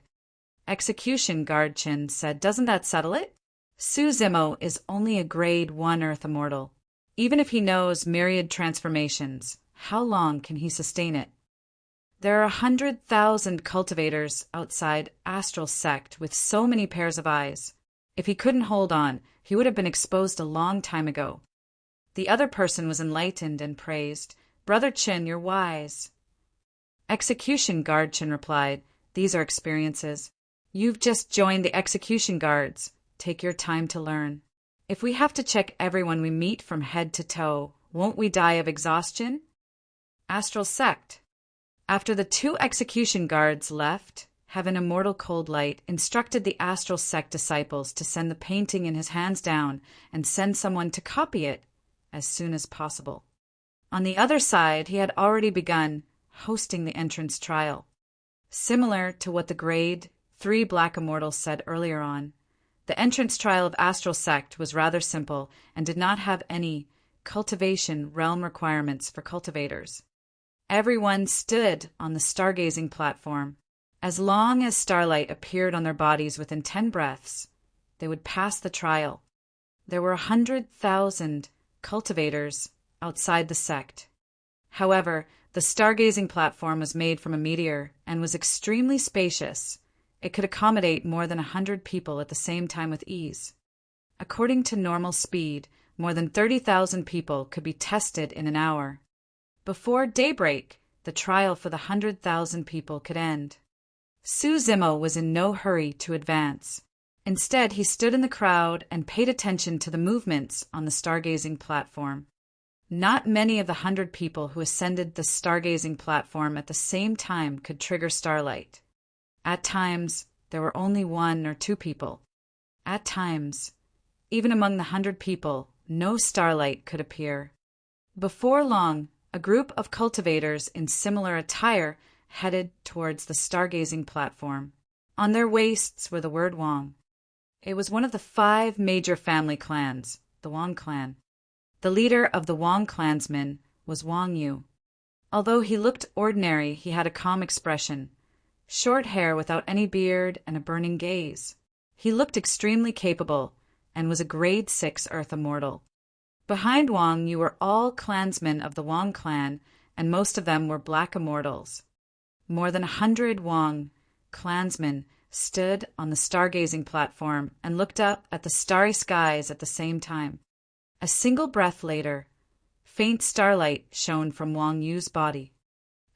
Execution guard Chin said, doesn't that settle it? Su Zimo is only a grade 1 Earth immortal. Even if he knows myriad transformations, how long can he sustain it? There are 100,000 cultivators outside Astral Sect with so many pairs of eyes. If he couldn't hold on, he would have been exposed a long time ago. The other person was enlightened and praised, Brother Chin, you're wise. Execution guard Chin replied, these are experiences. You've just joined the execution guards. Take your time to learn. If we have to check everyone we meet from head to toe, won't we die of exhaustion? Astral Sect. After the 2 execution guards left, Heaven Immortal Cold Light instructed the Astral Sect disciples to send the painting in his hands down and send someone to copy it as soon as possible. On the other side, he had already begun hosting the entrance trial. Similar to what the grade 3 Black Immortals said earlier on, the entrance trial of Astral Sect was rather simple and did not have any cultivation realm requirements for cultivators. Everyone stood on the stargazing platform. As long as starlight appeared on their bodies within 10 breaths, they would pass the trial. There were 100,000 cultivators outside the sect. However, the stargazing platform was made from a meteor and was extremely spacious. It could accommodate more than 100 people at the same time with ease. According to normal speed, more than 30,000 people could be tested in an hour. Before daybreak, the trial for the 100,000 people could end. Su Zimo was in no hurry to advance. Instead, he stood in the crowd and paid attention to the movements on the stargazing platform. Not many of the 100 people who ascended the stargazing platform at the same time could trigger starlight. At times, there were only 1 or 2 people. At times, even among the 100 people, no starlight could appear. Before long, a group of cultivators in similar attire headed towards the stargazing platform. On their waists were the word Wang. It was one of the 5 major family clans, the Wang clan. The leader of the Wang clansmen was Wang Yu. Although he looked ordinary, he had a calm expression, short hair without any beard and a burning gaze. He looked extremely capable and was a grade 6 Earth immortal. Behind Wang Yu were all clansmen of the Wang clan, and most of them were black immortals. More than 100 Wang clansmen stood on the stargazing platform and looked up at the starry skies at the same time. A single breath later, faint starlight shone from Wang Yu's body.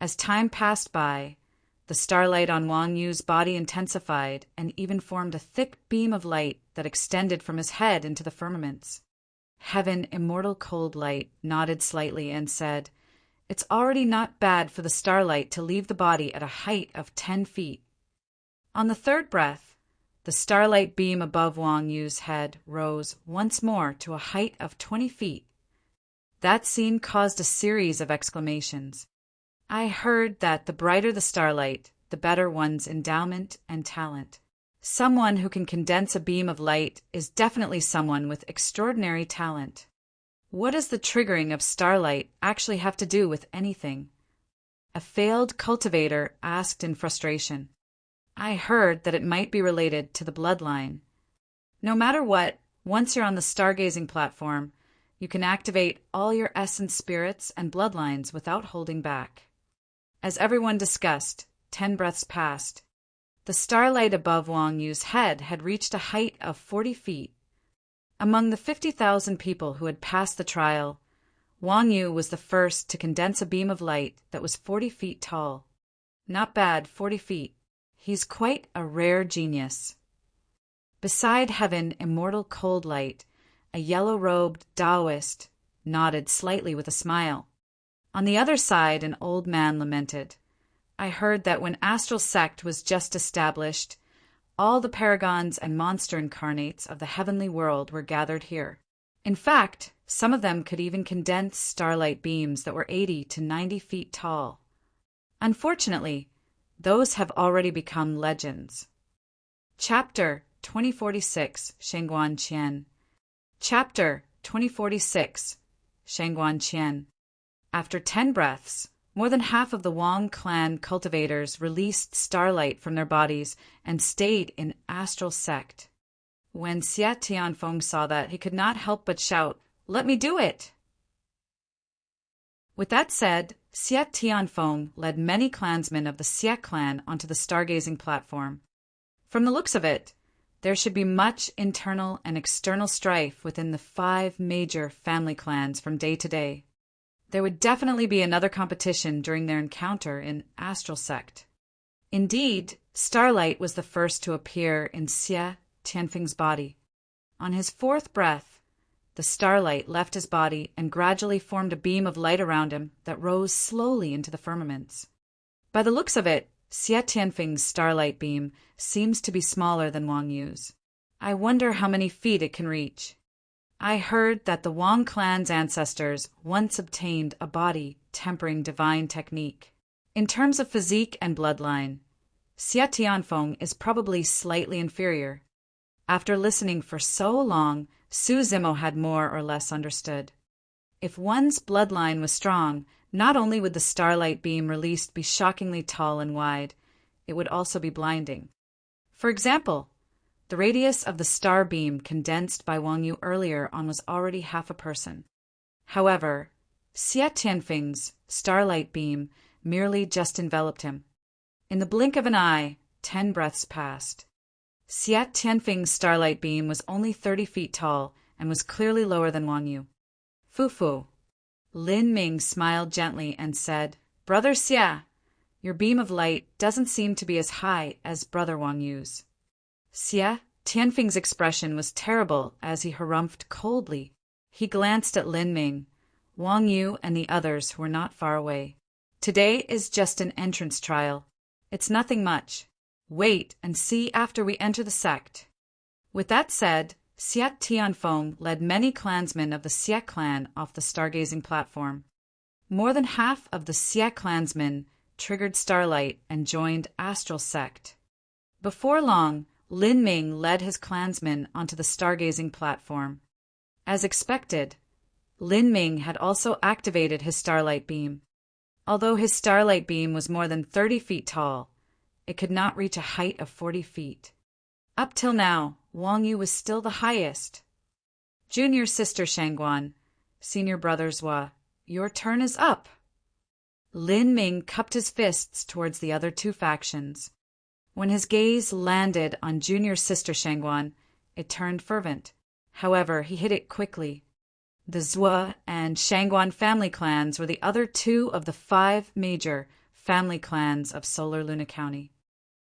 As time passed by, the starlight on Wang Yu's body intensified and even formed a thick beam of light that extended from his head into the firmaments. Heaven, immortal cold light, nodded slightly and said, "It's already not bad for the starlight to leave the body at a height of 10 feet. On the third breath, the starlight beam above Wang Yu's head rose once more to a height of 20 feet. That scene caused a series of exclamations. I heard that the brighter the starlight, the better one's endowment and talent. Someone who can condense a beam of light is definitely someone with extraordinary talent. What does the triggering of starlight actually have to do with anything?" A failed cultivator asked in frustration. "I heard that it might be related to the bloodline. No matter what, once you're on the stargazing platform, you can activate all your essence spirits and bloodlines without holding back." As everyone discussed, 10 breaths passed. The starlight above Wang Yu's head had reached a height of 40 feet. Among the 50,000 people who had passed the trial, Wang Yu was the first to condense a beam of light that was 40 feet tall. Not bad, 40 feet. He's quite a rare genius. Beside Heaven, immortal cold light, a yellow-robed Taoist nodded slightly with a smile. On the other side, an old man lamented, "I heard that when Astral Sect was just established, all the paragons and monster incarnates of the heavenly world were gathered here. In fact, some of them could even condense starlight beams that were 80 to 90 feet tall. Unfortunately, those have already become legends." Chapter 2046, Shengguan Qian. Chapter 2046, Shengguan Qian. After 10 breaths, more than half of the Wang clan cultivators released starlight from their bodies and stayed in Astral Sect. When Xia Tianfeng saw that, he could not help but shout, "Let me do it!" With that said, Xia Tianfeng led many clansmen of the Xia clan onto the stargazing platform. From the looks of it, there should be much internal and external strife within the 5 major family clans from day to day. There would definitely be another competition during their encounter in Astral Sect. Indeed, starlight was the first to appear in Xia Tianfeng's body. On his 4th breath, the starlight left his body and gradually formed a beam of light around him that rose slowly into the firmaments. By the looks of it, Xia Tianfeng's starlight beam seems to be smaller than Wang Yu's. I wonder how many feet it can reach. I heard that the Wang clan's ancestors once obtained a body tempering divine technique. In terms of physique and bloodline, Xia Tianfeng is probably slightly inferior. After listening for so long, Su Zimo had more or less understood. If one's bloodline was strong, not only would the starlight beam released be shockingly tall and wide, it would also be blinding. For example, the radius of the star beam condensed by Wang Yu earlier on was already half a person. However, Xia Tianfeng's starlight beam merely just enveloped him. In the blink of an eye, 10 breaths passed. Xia Tianfeng's starlight beam was only 30 feet tall and was clearly lower than Wang Yu. "Fufu." Lin Ming smiled gently and said, "Brother Xia, your beam of light doesn't seem to be as high as Brother Wang Yu's." Xia Tianfeng's expression was terrible as he harumphed coldly. He glanced at Lin Ming, Wang Yu, and the others who were not far away. "Today is just an entrance trial. It's nothing much. Wait and see after we enter the sect." With that said, Xia Tianfeng led many clansmen of the Xia clan off the stargazing platform. More than half of the Xia clansmen triggered starlight and joined Astral Sect. Before long, Lin Ming led his clansmen onto the stargazing platform. As expected, Lin Ming had also activated his starlight beam. Although his starlight beam was more than 30 feet tall, it could not reach a height of 40 feet. Up till now, Wang Yu was still the highest. "Junior sister Shangguan, senior brother Zhua, your turn is up." Lin Ming cupped his fists towards the other 2 factions. When his gaze landed on junior sister Shangguan, it turned fervent. However, he hid it quickly. The Zhua and Shangguan family clans were the other 2 of the 5 major family clans of Solar Luna County.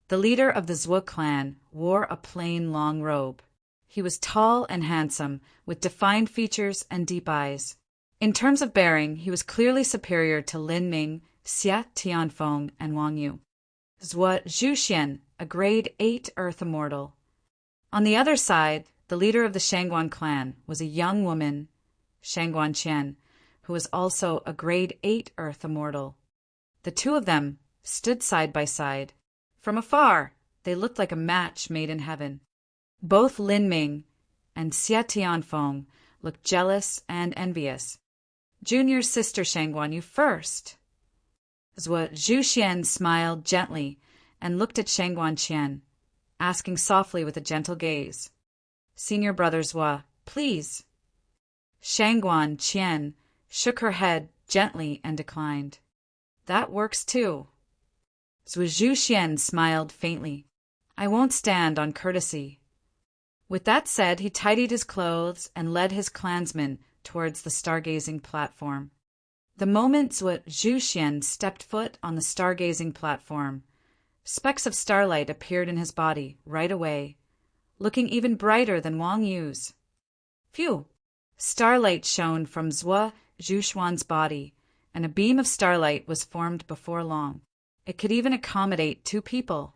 The leader of the Zwo clan wore a plain long robe. He was tall and handsome, with defined features and deep eyes. In terms of bearing, he was clearly superior to Lin Ming, Xia Tianfeng, and Wang Yu. Zwo Zhuxian, a grade 8 Earth Immortal. On the other side, the leader of the Shangguan clan was a young woman, Shangguan Qian, who was also a grade 8 Earth Immortal. The two of them stood side by side. From afar, they looked like a match made in heaven. Both Lin Ming and Xia Tianfeng looked jealous and envious. Junior sister Shangguan, you first. Zwo Zhuxian smiled gently and looked at Shangguan Qian, asking softly with a gentle gaze, Senior brother Zwo, please. Shangguan Qian shook her head gently and declined. That works too. Zwo Zhuxian smiled faintly. I won't stand on courtesy. With that said, he tidied his clothes and led his clansmen towards the stargazing platform. The moment Zwo Zhuxian stepped foot on the stargazing platform, specks of starlight appeared in his body right away, looking even brighter than Wang Yu's. Phew! Starlight shone from Zwo Zhuxian's body, and a beam of starlight was formed before long. It could even accommodate 2 people.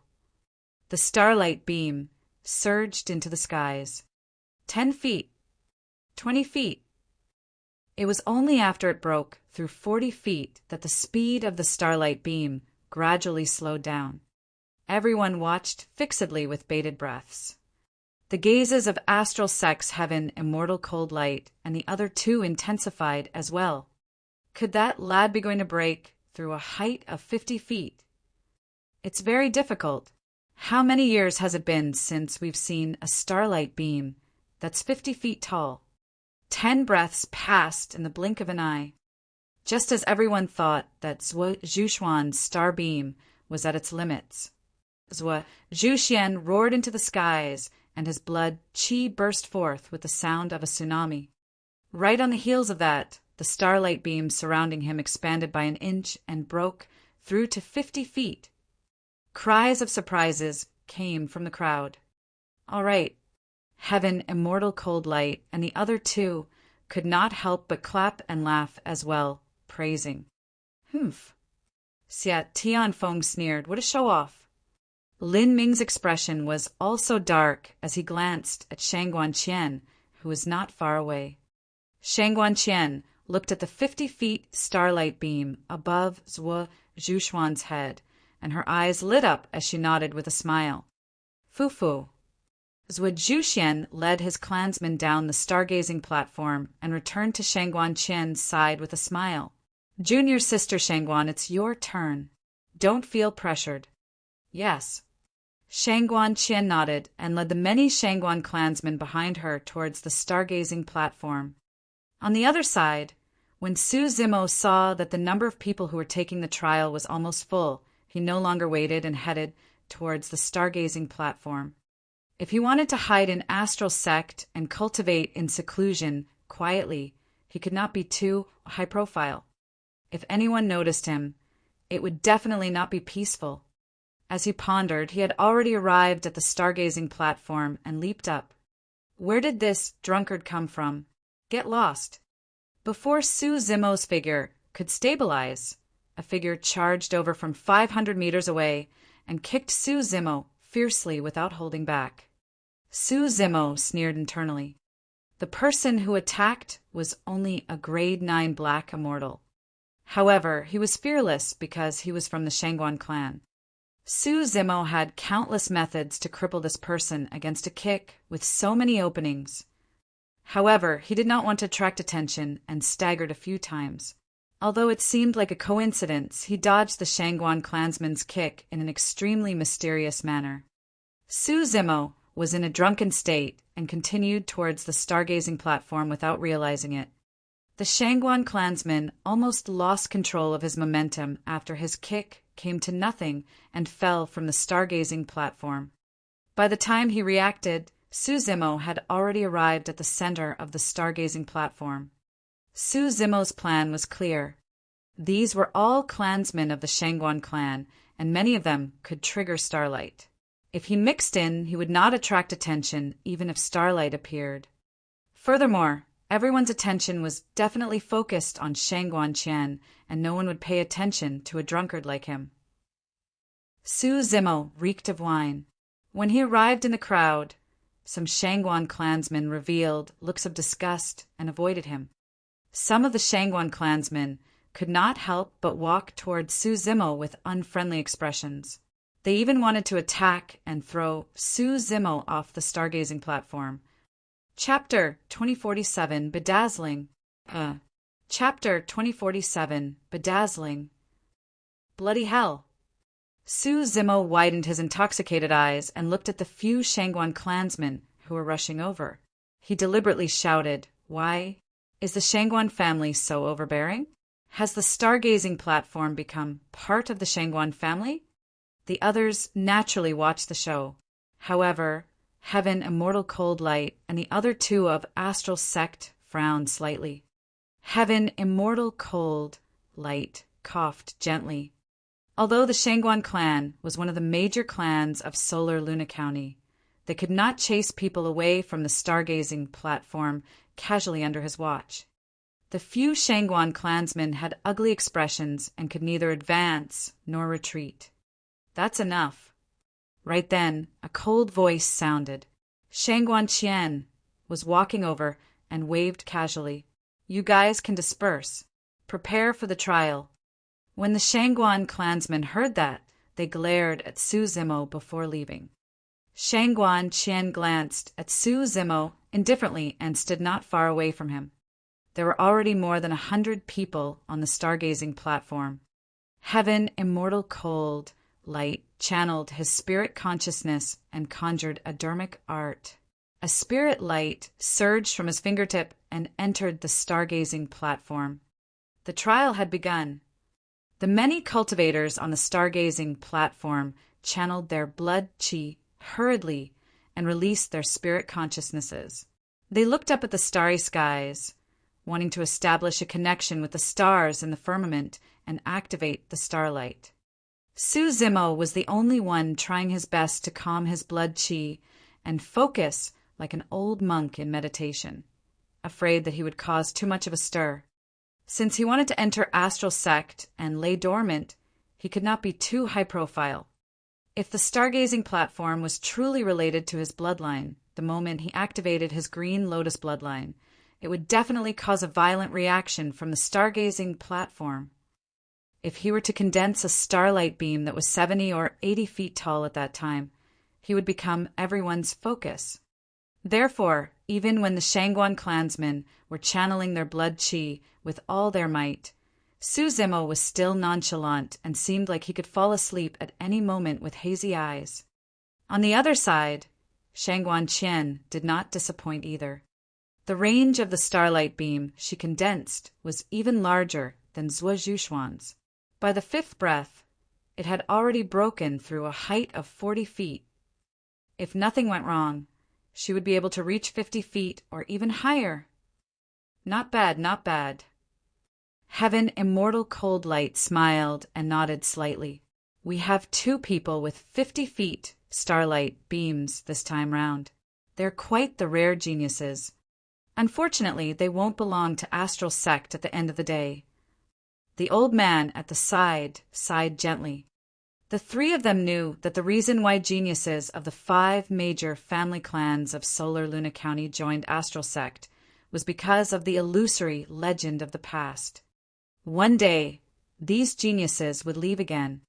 The starlight beam surged into the skies. 10 feet. 20 feet. It was only after it broke through 40 feet that the speed of the starlight beam gradually slowed down. Everyone watched fixedly with bated breaths. The gazes of Astral Sex Heaven Immortal Cold Light and the other 2 intensified as well. Could that lad be going to break through a height of 50 feet? It's very difficult. How many years has it been since we've seen a starlight beam that's 50 feet tall? 10 breaths passed in the blink of an eye. Just as everyone thought that Zwo Zhuxian's star beam was at its limits, Zwo Zhuxian roared into the skies, and his blood qi burst forth with the sound of a tsunami. Right on the heels of that, the starlight beam surrounding him expanded by an inch and broke through to 50 feet. Cries of surprises came from the crowd. All right, Heaven Immortal Cold Light and the other 2 could not help but clap and laugh as well, praising. Humph. Xia Tianfeng sneered. What a show-off. Lin Ming's expression was also dark as he glanced at Shangguan Qian, who was not far away. Shangguan Qian looked at the 50 feet starlight beam above Zwo Zhuxian's head, and her eyes lit up as she nodded with a smile. Fufu. Zwo Zhuxian led his clansmen down the stargazing platform and returned to Shangguan Qian's side with a smile. Junior sister Shangguan, it's your turn. Don't feel pressured. Yes. Shangguan Qian nodded and led the many Shangguan clansmen behind her towards the stargazing platform. On the other side, when Su Zimo saw that the number of people who were taking the trial was almost full, he no longer waited and headed towards the stargazing platform. If he wanted to hide in astral sect and cultivate in seclusion quietly, he could not be too high profile. If anyone noticed him, it would definitely not be peaceful. As he pondered, he had already arrived at the stargazing platform and leaped up. Where did this drunkard come from? Get lost. Before Su Zimo's figure could stabilize, a figure charged over from 500 meters away and kicked Su Zimo fiercely without holding back. Su Zimo sneered internally. The person who attacked was only a grade 9 black immortal. However, he was fearless because he was from the Shangguan clan. Su Zimo had countless methods to cripple this person against a kick with so many openings. However, he did not want to attract attention and staggered a few times. Although it seemed like a coincidence, he dodged the Shangguan clansman's kick in an extremely mysterious manner. Su Zimo was in a drunken state and continued towards the stargazing platform without realizing it. The Shangguan clansman almost lost control of his momentum after his kick came to nothing and fell from the stargazing platform. By the time he reacted, Su Zimo had already arrived at the center of the stargazing platform. Su Zimo's plan was clear. These were all clansmen of the Shangguan clan, and many of them could trigger Starlight. If he mixed in, he would not attract attention even if Starlight appeared. Furthermore, everyone's attention was definitely focused on Shangguan Qian, and no one would pay attention to a drunkard like him. Su Zimo reeked of wine. When he arrived in the crowd, some Shangguan clansmen revealed looks of disgust and avoided him. Some of the Shangguan clansmen could not help but walk toward Su Zimo with unfriendly expressions. They even wanted to attack and throw Su Zimo off the stargazing platform. Chapter 2047 Bedazzling. Chapter 2047 Bedazzling. Bloody hell. Su Zimo widened his intoxicated eyes and looked at the few Shangguan clansmen who were rushing over. He deliberately shouted, "Why? Is the Shangguan family so overbearing? Has the stargazing platform become part of the Shangguan family?" The others naturally watched the show. However, Heaven, Immortal Cold Light, and the other two of Astral Sect frowned slightly. Heaven, Immortal Cold Light coughed gently. Although the Shangguan clan was one of the major clans of Solar Luna County, they could not chase people away from the stargazing platform casually under his watch. The few Shangguan clansmen had ugly expressions and could neither advance nor retreat. "That's enough." Right then, a cold voice sounded. Shangguan Qian was walking over and waved casually. "You guys can disperse. Prepare for the trial." When the Shangguan clansmen heard that, they glared at Su Zimo before leaving. Shangguan Qian glanced at Su Zimo indifferently and stood not far away from him. There were already more than 100 people on the stargazing platform. Heaven, Immortal Cold Light channeled his spirit consciousness and conjured a dermic art. A spirit light surged from his fingertip and entered the stargazing platform. The trial had begun. The many cultivators on the stargazing platform channeled their blood chi hurriedly and released their spirit consciousnesses. They looked up at the starry skies, wanting to establish a connection with the stars in the firmament and activate the starlight. Su Zimo was the only one trying his best to calm his blood chi and focus like an old monk in meditation, afraid that he would cause too much of a stir. Since he wanted to enter Astral Sect and lay dormant, he could not be too high profile. If the stargazing platform was truly related to his bloodline, the moment he activated his green lotus bloodline, it would definitely cause a violent reaction from the stargazing platform. If he were to condense a starlight beam that was 70 or 80 feet tall at that time, he would become everyone's focus. Therefore, even when the Shangguan clansmen were channeling their blood chi with all their might, Su Zimo was still nonchalant and seemed like he could fall asleep at any moment with hazy eyes. On the other side, Shangguan Qian did not disappoint either. The range of the starlight beam she condensed was even larger than Zuo Zhuxuan's. By the fifth breath, it had already broken through a height of 40 feet. If nothing went wrong, she would be able to reach 50 feet or even higher. Not bad, not bad. Heaven, Immortal Cold Light smiled and nodded slightly. We have 2 people with 50 feet starlight beams this time round. They're quite the rare geniuses. Unfortunately, they won't belong to Astral Sect at the end of the day. The old man at the side sighed gently. The 3 of them knew that the reason why geniuses of the 5 major family clans of Solar Luna County joined Astral Sect was because of the illusory legend of the past. One day, these geniuses would leave again.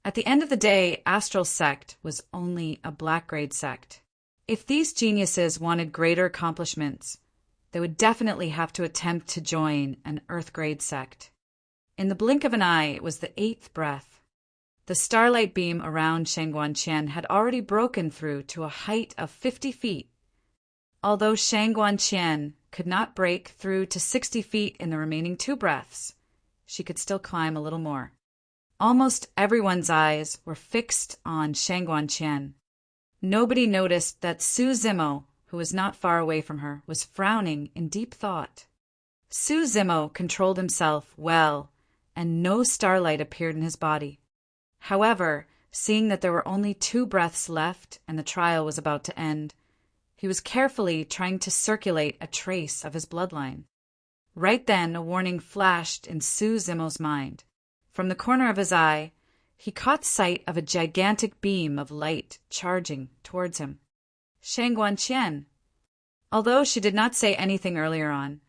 At the end of the day, Astral Sect was only a black grade sect. If these geniuses wanted greater accomplishments, they would definitely have to attempt to join an Earth grade sect. In the blink of an eye, it was the 8th breath. The starlight beam around Shangguan Qian had already broken through to a height of 50 feet. Although Shangguan Qian could not break through to 60 feet in the remaining 2 breaths, she could still climb a little more. Almost everyone's eyes were fixed on Shangguan Qian. Nobody noticed that Su Zimo, who was not far away from her, was frowning in deep thought. Su Zimo controlled himself well and no starlight appeared in his body. However, seeing that there were only 2 breaths left and the trial was about to end, he was carefully trying to circulate a trace of his bloodline. Right then, a warning flashed in Su Zimo's mind. From the corner of his eye, he caught sight of a gigantic beam of light charging towards him. Shang Guanqian. Although she did not say anything earlier on,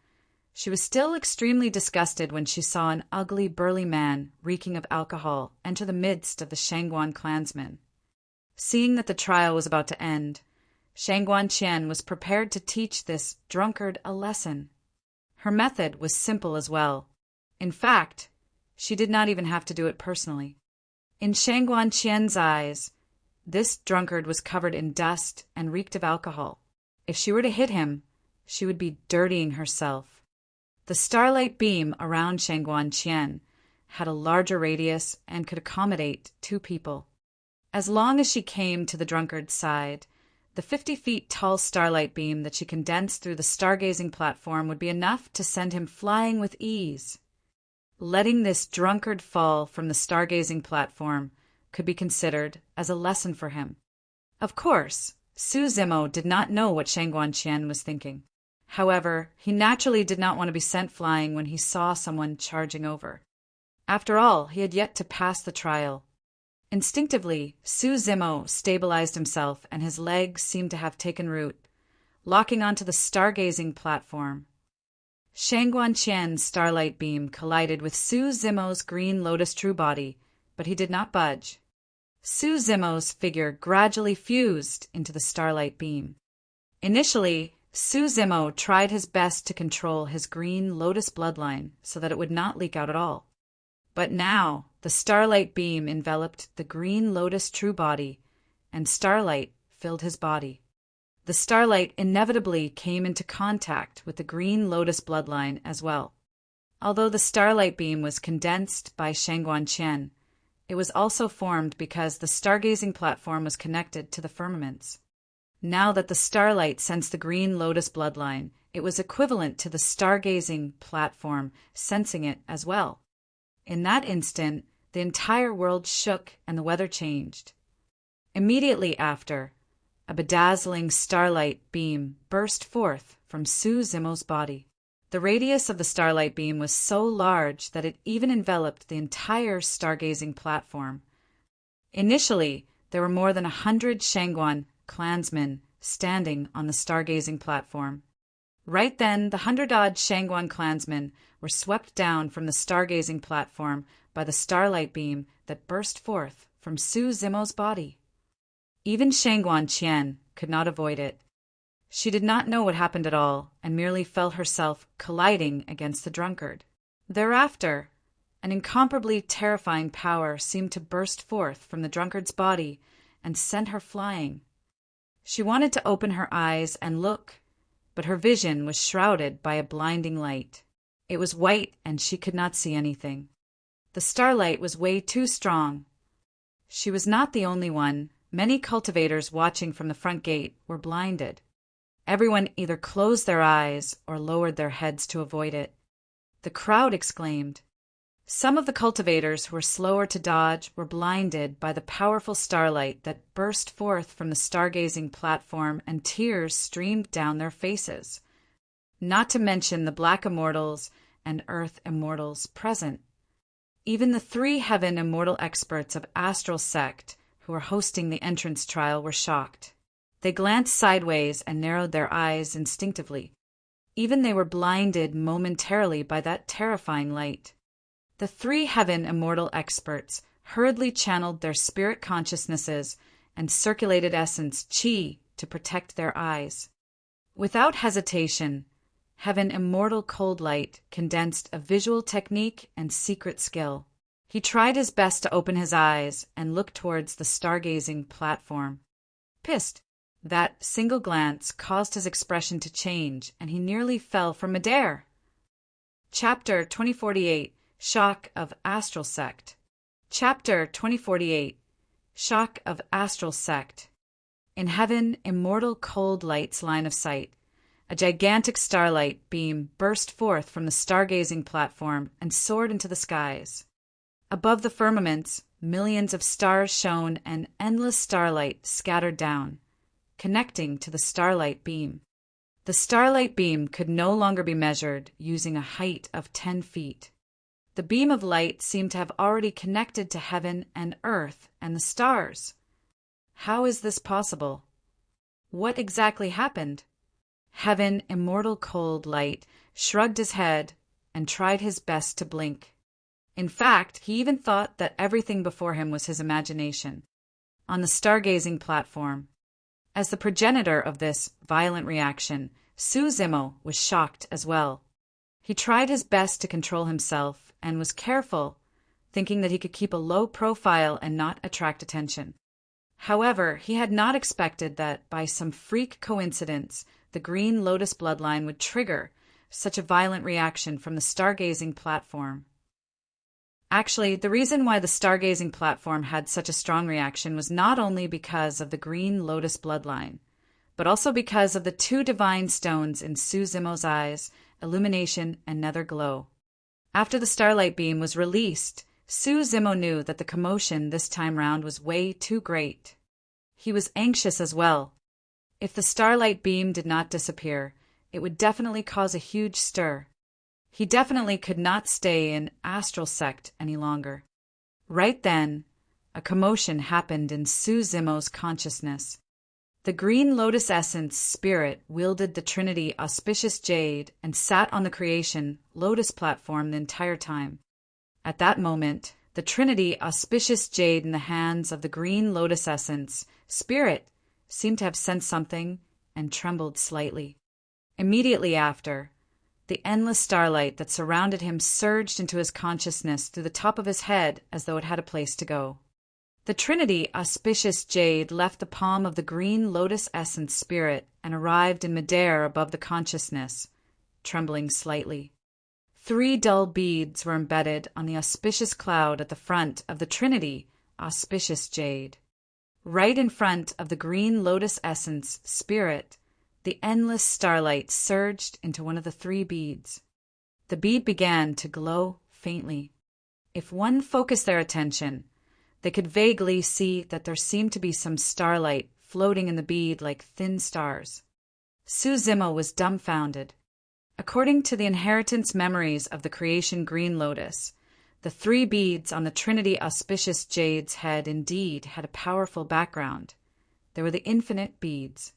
she was still extremely disgusted when she saw an ugly, burly man reeking of alcohol enter the midst of the Shangguan clansmen. Seeing that the trial was about to end, Shang Guanqian was prepared to teach this drunkard a lesson. Her method was simple as well. In fact, she did not even have to do it personally. In Shang Guanqian's eyes, this drunkard was covered in dust and reeked of alcohol. If she were to hit him, she would be dirtying herself. The starlight beam around Shang Guanqian had a larger radius and could accommodate 2 people. As long as she came to the drunkard's side, the 50 feet tall starlight beam that she condensed through the stargazing platform would be enough to send him flying with ease. Letting this drunkard fall from the stargazing platform could be considered as a lesson for him. Of course, Su Zimo did not know what Shang Guanqian was thinking. However, he naturally did not want to be sent flying when he saw someone charging over. After all, he had yet to pass the trial. Instinctively, Su Zimo stabilized himself and his legs seemed to have taken root, locking onto the stargazing platform. Shang Guanqian's starlight beam collided with Su Zimo's green lotus true body, but he did not budge. Su Zimo's figure gradually fused into the starlight beam. Initially, Su Zimo tried his best to control his green lotus bloodline so that it would not leak out at all. But now, the starlight beam enveloped the green lotus true body, and starlight filled his body. The starlight inevitably came into contact with the green lotus bloodline as well. Although the starlight beam was condensed by Shang Guanqian, it was also formed because the stargazing platform was connected to the firmaments. Now that the starlight sensed the green lotus bloodline, it was equivalent to the stargazing platform sensing it as well. In that instant, the entire world shook and the weather changed. Immediately after, a bedazzling starlight beam burst forth from Su Zimo's body. The radius of the starlight beam was so large that it even enveloped the entire stargazing platform. Initially, there were more than 100 Shangguan clansmen standing on the stargazing platform. Right then, the 100-odd Shangguan clansmen were swept down from the stargazing platform by the starlight beam that burst forth from Su Zimo's body. Even Shang Guanqian could not avoid it. She did not know what happened at all and merely felt herself colliding against the drunkard. Thereafter, an incomparably terrifying power seemed to burst forth from the drunkard's body and send her flying. She wanted to open her eyes and look, but her vision was shrouded by a blinding light. It was white and she could not see anything. The starlight was way too strong. She was not the only one. Many cultivators watching from the front gate were blinded. Everyone either closed their eyes or lowered their heads to avoid it. The crowd exclaimed. Some of the cultivators who were slower to dodge were blinded by the powerful starlight that burst forth from the stargazing platform, and tears streamed down their faces. Not to mention the Black Immortals and Earth Immortals present. Even the 3 Heaven Immortal experts of Astral Sect who were hosting the entrance trial were shocked. They glanced sideways and narrowed their eyes instinctively. Even they were blinded momentarily by that terrifying light. The 3 Heaven Immortal experts hurriedly channeled their spirit consciousnesses and circulated essence Qi to protect their eyes. Without hesitation, Heaven Immortal Cold Light condensed a visual technique and secret skill. He tried his best to open his eyes and look towards the stargazing platform. Pissed, that single glance caused his expression to change, and he nearly fell from midair. Chapter 2048, Shock of Astral Sect. Chapter 2048, Shock of Astral Sect. In Heaven Immortal Cold Light's line of sight, A gigantic starlight beam burst forth from the stargazing platform and soared into the skies. Above the firmaments, millions of stars shone and endless starlight scattered down, connecting to the starlight beam. The starlight beam could no longer be measured using a height of 10 feet. The beam of light seemed to have already connected to heaven and earth and the stars. How is this possible? What exactly happened? Heaven, immortal cold light, shrugged his head and tried his best to blink. In fact, he even thought that everything before him was his imagination. On the stargazing platform, as the progenitor of this violent reaction, Zemo was shocked as well. He tried his best to control himself and was careful, thinking that he could keep a low profile and not attract attention. However, he had not expected that, by some freak coincidence, the Green Lotus bloodline would trigger such a violent reaction from the stargazing platform. Actually, the reason why the stargazing platform had such a strong reaction was not only because of the Green Lotus bloodline, but also because of the two divine stones in Zemo's eyes, illumination and nether glow. After the starlight beam was released, Zemo knew that the commotion this time round was way too great. He was anxious as well. If the starlight beam did not disappear, it would definitely cause a huge stir. He definitely could not stay in astral sect any longer. Right then, a commotion happened in Zemo's consciousness. The Green Lotus Essence Spirit wielded the Trinity Auspicious Jade and sat on the creation Lotus platform the entire time. At that moment, the Trinity Auspicious Jade in the hands of the Green Lotus Essence Spirit seemed to have sensed something and trembled slightly. Immediately after, the endless starlight that surrounded him surged into his consciousness through the top of his head as though it had a place to go. The Trinity Auspicious Jade left the palm of the Green Lotus Essence Spirit and arrived in midair above the consciousness, trembling slightly. 3 dull beads were embedded on the auspicious cloud at the front of the Trinity Auspicious Jade. Right in front of the Green Lotus Essence Spirit, the endless starlight surged into one of the 3 beads. The bead began to glow faintly. If one focused their attention, they could vaguely see that there seemed to be some starlight floating in the bead like thin stars. Zemo was dumbfounded. According to the inheritance memories of the creation Green Lotus, the 3 beads on the Trinity Auspicious Jade's head indeed had a powerful background. They were the infinite beads.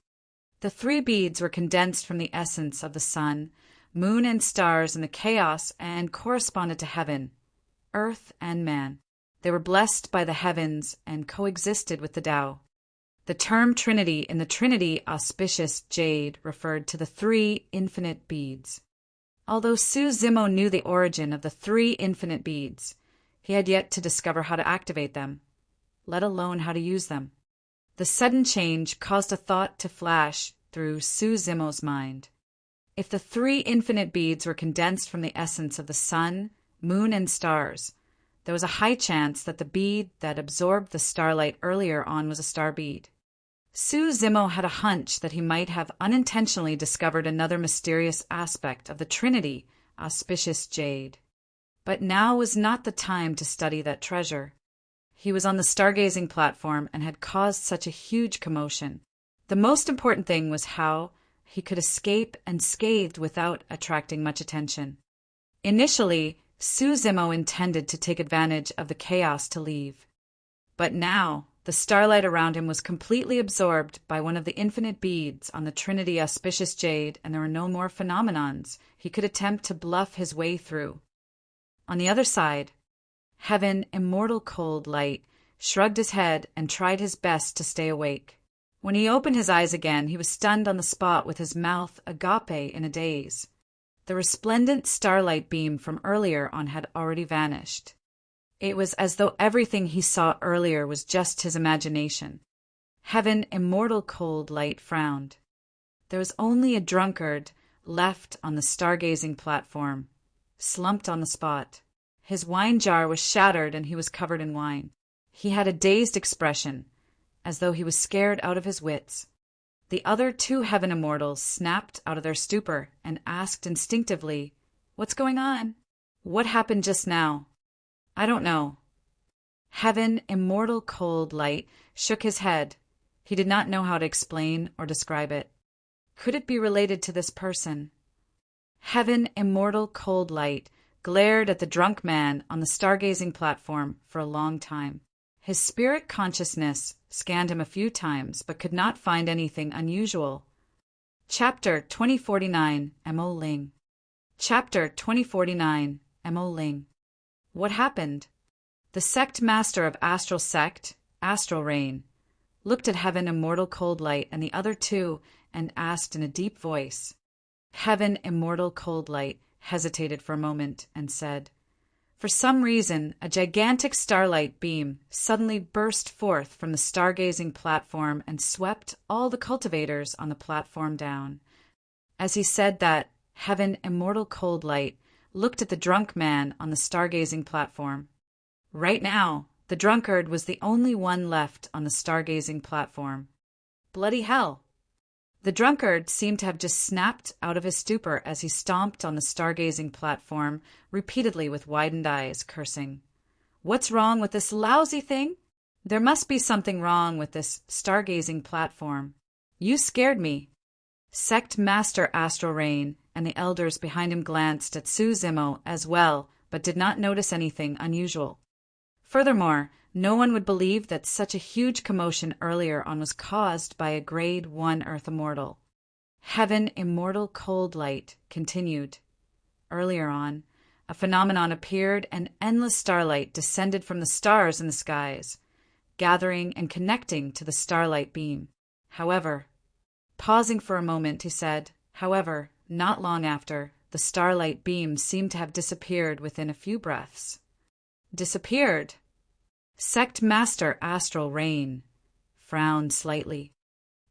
The 3 beads were condensed from the essence of the sun, moon, and stars in the chaos and corresponded to heaven, earth, and man. They were blessed by the heavens and coexisted with the Tao. The term Trinity in the Trinity Auspicious Jade referred to the 3 infinite beads. Although Zemo knew the origin of the 3 infinite beads, he had yet to discover how to activate them, let alone how to use them. The sudden change caused a thought to flash through Zemo's mind. If the 3 infinite beads were condensed from the essence of the sun, moon, and stars, there was a high chance that the bead that absorbed the starlight earlier on was a star bead. Zemo had a hunch that he might have unintentionally discovered another mysterious aspect of the Trinity Auspicious Jade. But now was not the time to study that treasure. He was on the stargazing platform and had caused such a huge commotion. The most important thing was how he could escape unscathed without attracting much attention. Initially, Zemo intended to take advantage of the chaos to leave. But now, the starlight around him was completely absorbed by one of the infinite beads on the Trinity Auspicious Jade, and there were no more phenomenons he could attempt to bluff his way through. On the other side, Heaven, immortal cold light, shrugged his head and tried his best to stay awake. When he opened his eyes again, he was stunned on the spot with his mouth agape in a daze. The resplendent starlight beam from earlier on had already vanished. It was as though everything he saw earlier was just his imagination. Heaven, immortal cold light, frowned. There was only a drunkard left on the stargazing platform, slumped on the spot. His wine jar was shattered and he was covered in wine. He had a dazed expression, as though he was scared out of his wits. The other two heaven immortals snapped out of their stupor and asked instinctively, "What's going on? What happened just now?" "I don't know." Heaven, immortal cold light, shook his head. He did not know how to explain or describe it. Could it be related to this person? Heaven, immortal cold light, glared at the drunk man on the stargazing platform for a long time. His spirit consciousness scanned him a few times, but could not find anything unusual. Chapter 2049, M.O. Ling. Chapter 2049, M.O. Ling. What happened? The sect master of Astral Sect, Astral Rain, looked at Heaven, immortal cold light, and the other two, and asked in a deep voice. Heaven, immortal cold light, hesitated for a moment and said, "For some reason, a gigantic starlight beam suddenly burst forth from the stargazing platform and swept all the cultivators on the platform down." As he said that, Heaven, immortal cold light, looked at the drunk man on the stargazing platform. Right now, the drunkard was the only one left on the stargazing platform. Bloody hell! The drunkard seemed to have just snapped out of his stupor as he stomped on the stargazing platform repeatedly with widened eyes, cursing. "What's wrong with this lousy thing? There must be something wrong with this stargazing platform. You scared me." Sect Master Astral Rain and the elders behind him glanced at Su Zimo as well, but did not notice anything unusual. Furthermore, no one would believe that such a huge commotion earlier on was caused by a Grade 1 Earth Immortal. Heaven, immortal cold light, continued. Earlier on, a phenomenon appeared and endless starlight descended from the stars in the skies, gathering and connecting to the starlight beam. However, pausing for a moment, he said, however, not long after, the starlight beam seemed to have disappeared within a few breaths. Disappeared? Sect Master Astral Rain frowned slightly.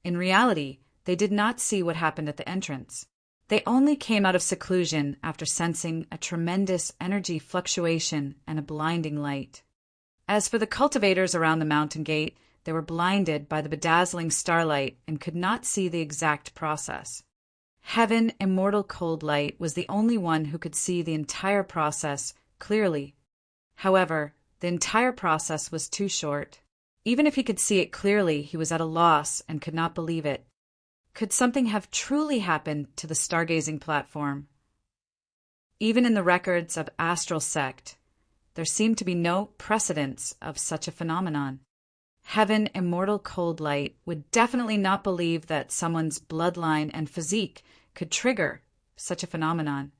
In reality, they did not see what happened at the entrance. They only came out of seclusion after sensing a tremendous energy fluctuation and a blinding light. As for the cultivators around the mountain gate, they were blinded by the bedazzling starlight and could not see the exact process. Heaven, immortal cold light, was the only one who could see the entire process clearly. However, the entire process was too short. Even if he could see it clearly, he was at a loss and could not believe it. Could something have truly happened to the stargazing platform? Even in the records of Astral Sect, there seemed to be no precedence of such a phenomenon. Heaven, immortal cold light, would definitely not believe that someone's bloodline and physique could trigger such a phenomenon.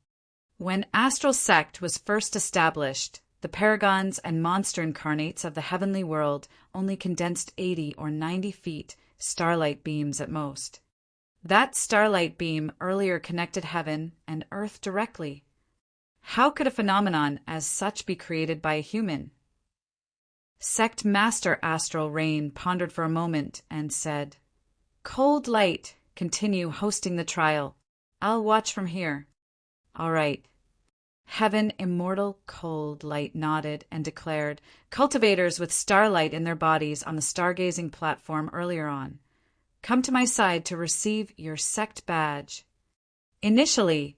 When Astral Sect was first established, the paragons and monster incarnates of the heavenly world only condensed 80 or 90 feet starlight beams at most. That starlight beam earlier connected heaven and earth directly. How could a phenomenon as such be created by a human? Sect Master Astral Rain pondered for a moment and said, "Cold light, continue hosting the trial. I'll watch from here." "All right." Heaven, immortal cold light nodded and declared, "Cultivators with starlight in their bodies on the stargazing platform earlier on, come to my side to receive your sect badge." Initially,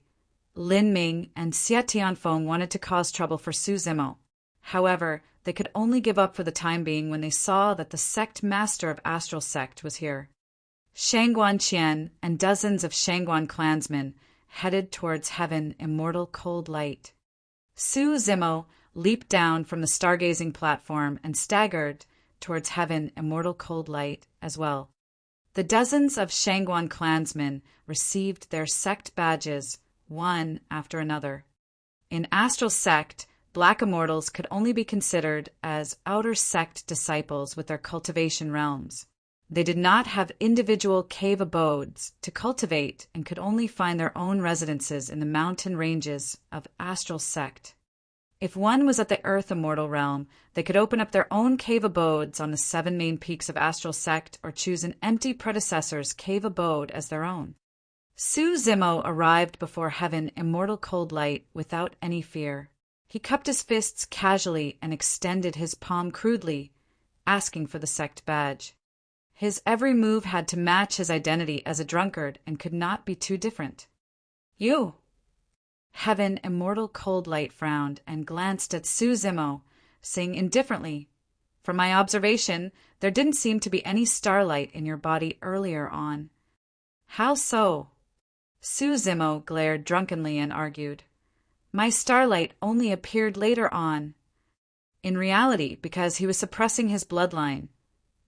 Lin Ming and Xie Tianfeng wanted to cause trouble for Su Zimo. However, they could only give up for the time being when they saw that the sect master of Astral Sect was here. Shangguan Qian and dozens of Shangguan clansmen headed towards Heaven, immortal cold light. Su Zimo leaped down from the stargazing platform and staggered towards Heaven, immortal cold light as well. The dozens of Shangguan clansmen received their sect badges one after another. In Astral Sect, Black Immortals could only be considered as outer sect disciples with their cultivation realms. They did not have individual cave abodes to cultivate and could only find their own residences in the mountain ranges of Astral Sect. If one was at the Earth Immortal realm, they could open up their own cave abodes on the 7 main peaks of Astral Sect or choose an empty predecessor's cave abode as their own. Su Zimo arrived before Heaven, immortal cold light, without any fear. He cupped his fists casually and extended his palm crudely, asking for the sect badge. His every move had to match his identity as a drunkard and could not be too different. You! Heaven, immortal cold light, frowned and glanced at Su Zimo, saying indifferently, "From my observation, there didn't seem to be any starlight in your body earlier on." "How so?" Su Zimo glared drunkenly and argued. "My starlight only appeared later on." In reality, because he was suppressing his bloodline,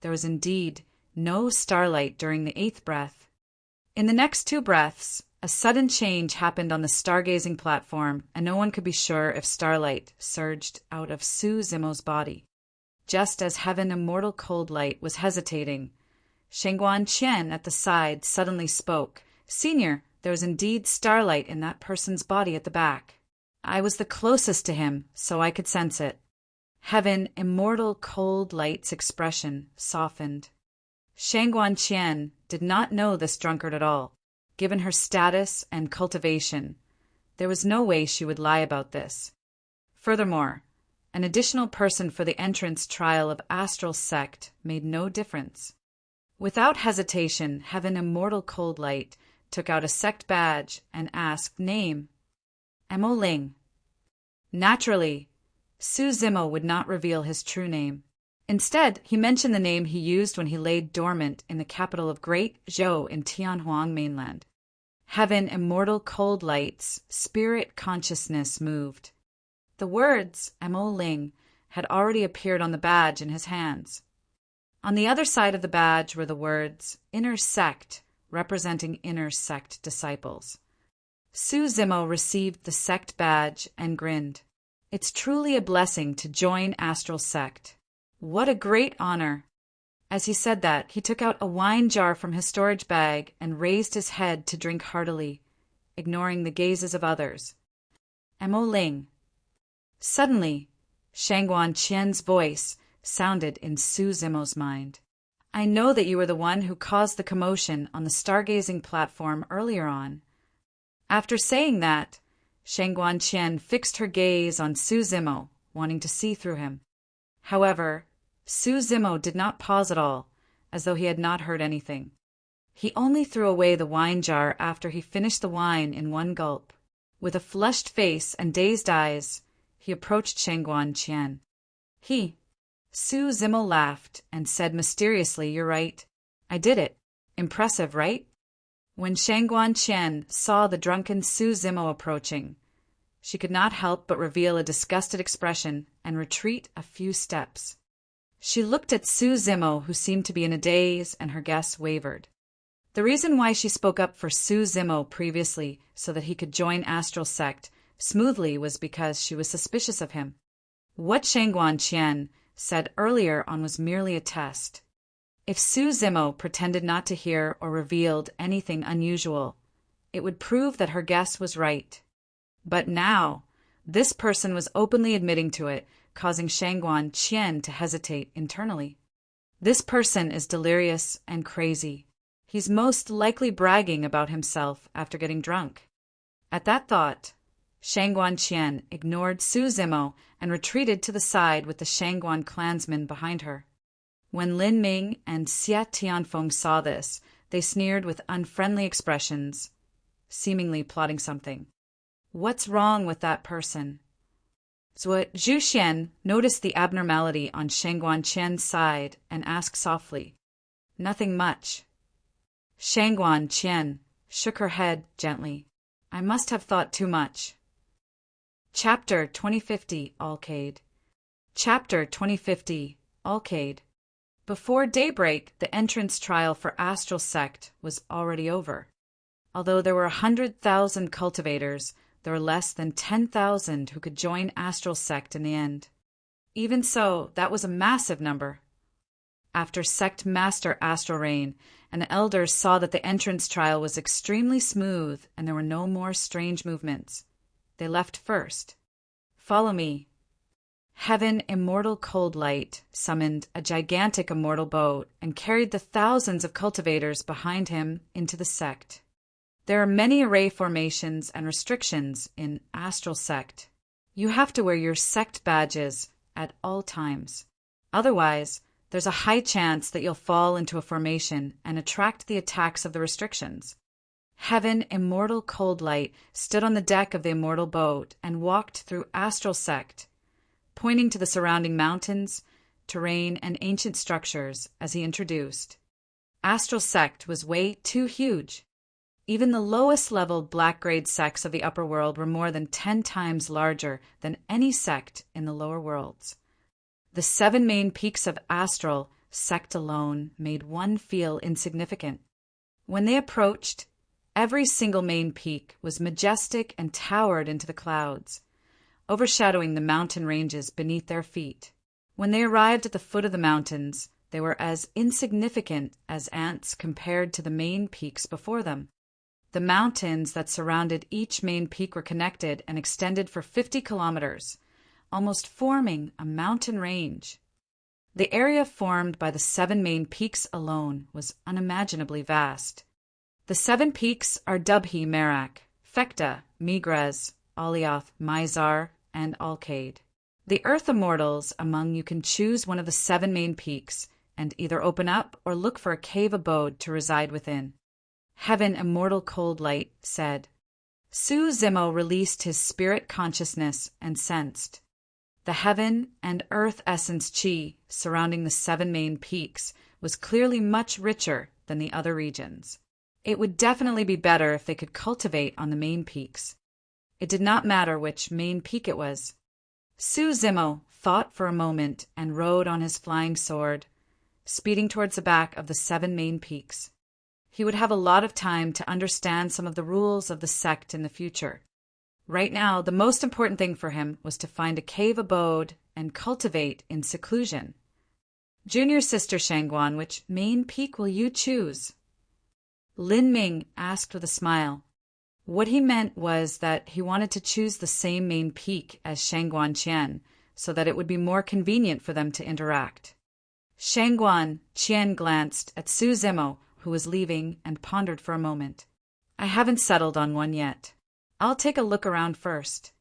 there was indeed no starlight during the 8th breath. In the next 2 breaths, a sudden change happened on the stargazing platform, and no one could be sure if starlight surged out of Su Zimo's body. Just as Heaven Immortal Cold Light was hesitating, Shengguan Qian at the side suddenly spoke. "Senior, there was indeed starlight in that person's body at the back. I was the closest to him, so I could sense it." Heaven Immortal Cold Light's expression softened. Shengguan Qian did not know this drunkard at all. Given her status and cultivation, there was no way she would lie about this. Furthermore, an additional person for the entrance trial of Astral Sect made no difference. Without hesitation, Heaven Immortal Cold Light took out a sect badge and asked name. "Mo Ling." Naturally, Su Zimo would not reveal his true name. Instead, he mentioned the name he used when he lay dormant in the capital of Great Zhou in Tianhuang mainland. Heaven Immortal Cold Light's spirit consciousness moved. The words "Mo Ling" had already appeared on the badge in his hands. On the other side of the badge were the words "Inner Sect," representing inner sect disciples. Su Zimo received the sect badge and grinned. "It's truly a blessing to join Astral Sect. What a great honor." As he said that, he took out a wine jar from his storage bag and raised his head to drink heartily, ignoring the gazes of others. "Mo Ling." Suddenly, Shengguan Qian's voice sounded in Su Zimo's mind. "I know that you were the one who caused the commotion on the stargazing platform earlier on." After saying that, Shengguan Qian fixed her gaze on Su Zimo, wanting to see through him. However, Su Zimo did not pause at all, as though he had not heard anything. He only threw away the wine jar after he finished the wine in one gulp. With a flushed face and dazed eyes, he approached Shengguan Qian. Su Zimo laughed and said mysteriously, "You're right. I did it. Impressive, right?" When Shengguan Qian saw the drunken Su Zimo approaching, she could not help but reveal a disgusted expression and retreat a few steps. She looked at Su Zimo, who seemed to be in a daze, and her guess wavered. The reason why she spoke up for Su Zimo previously so that he could join Astral Sect smoothly was because she was suspicious of him. What Shengguan Qian said earlier on was merely a test. If Su Zimo pretended not to hear or revealed anything unusual, it would prove that her guess was right. But now, this person was openly admitting to it, causing Shengguan Qian to hesitate internally. This person is delirious and crazy. He's most likely bragging about himself after getting drunk. At that thought, Shengguan Qian ignored Su Zimo and retreated to the side with the Shengguan clansmen behind her. When Lin Ming and Xia Tianfeng saw this, they sneered with unfriendly expressions, seemingly plotting something. "What's wrong with that person?" Zhu Xian noticed the abnormality on Shengguan Qian's side and asked softly, "Nothing much." Shengguan Qian shook her head gently. "I must have thought too much." Chapter 2050 Alcade. Chapter 2050 Alcade. Before daybreak, the entrance trial for Astral Sect was already over. Although there were 100,000 cultivators, there were less than 10,000 who could join Astral Sect in the end. Even so, that was a massive number. After Sect Master Astral Rain and the elders saw that the entrance trial was extremely smooth and there were no more strange movements, they left first. "Follow me." Heaven Immortal Cold Light summoned a gigantic immortal boat and carried the thousands of cultivators behind him into the sect. There are many array formations and restrictions in Astral Sect. You have to wear your sect badges at all times. Otherwise, there's a high chance that you'll fall into a formation and attract the attacks of the restrictions. Heaven, immortal cold light, stood on the deck of the immortal boat and walked through astral sect, pointing to the surrounding mountains, terrain, and ancient structures as he introduced. Astral sect was way too huge. Even the lowest level black-grade sects of the upper world were more than 10 times larger than any sect in the lower worlds. The 7 main peaks of astral sect alone made one feel insignificant. When they approached, every single main peak was majestic and towered into the clouds, overshadowing the mountain ranges beneath their feet. When they arrived at the foot of the mountains, they were as insignificant as ants compared to the main peaks before them. The mountains that surrounded each main peak were connected and extended for 50 kilometers, almost forming a mountain range. The area formed by the 7 main peaks alone was unimaginably vast. The 7 peaks are Dubhi Merak, Fekta, Megrez, Alioth, Mizar, and Alkaid. The Earth Immortals among you can choose one of the 7 main peaks and either open up or look for a cave abode to reside within. Heaven, immortal cold light, said. Su Zimo released his spirit consciousness and sensed. The heaven and earth essence chi surrounding the 7 main peaks was clearly much richer than the other regions. It would definitely be better if they could cultivate on the main peaks. It did not matter which main peak it was. Su Zimo thought for a moment and rode on his flying sword, speeding towards the back of the 7 main peaks. He would have a lot of time to understand some of the rules of the sect in the future. Right now, the most important thing for him was to find a cave abode and cultivate in seclusion. Junior sister Shangguan, which main peak will you choose? Lin Ming asked with a smile. What he meant was that he wanted to choose the same main peak as Shangguan Qian, so that it would be more convenient for them to interact. Shangguan Qian glanced at Su Zimo, who was leaving, and pondered for a moment. I haven't settled on one yet. I'll take a look around first.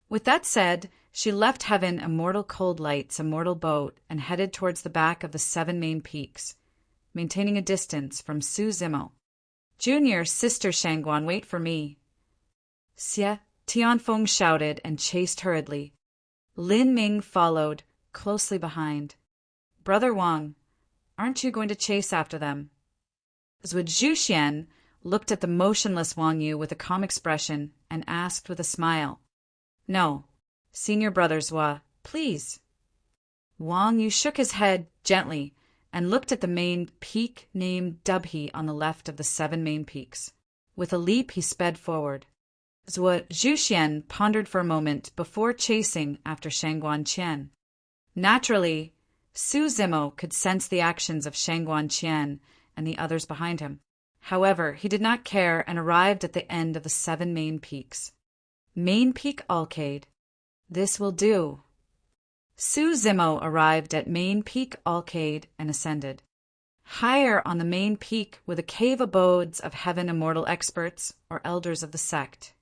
With that said, she left Heaven Immortal Cold Light's immortal boat and headed towards the back of the 7 main peaks, maintaining a distance from Su Zimo. Junior, sister Shangguan, wait for me. Xie, Tianfeng shouted and chased hurriedly. Lin Ming followed, closely behind. Brother Wang, aren't you going to chase after them? Zhu Zhuxian looked at the motionless Wang Yu with a calm expression and asked with a smile. No, senior brother Zhua, please. Wang Yu shook his head gently and looked at the main peak named Dubhi on the left of the 7 main peaks. With a leap, he sped forward. Zhu Zhuxian pondered for a moment before chasing after Shangguan Qian. Naturally, Su Zimo could sense the actions of Shangguan Qian and the others behind him. However, he did not care and arrived at the end of the 7 main peaks. Main Peak Alkaid. This will do. Su Zimo arrived at Main Peak Alkaid and ascended. Higher on the main peak were the cave abodes of Heaven Immortal experts or elders of the sect.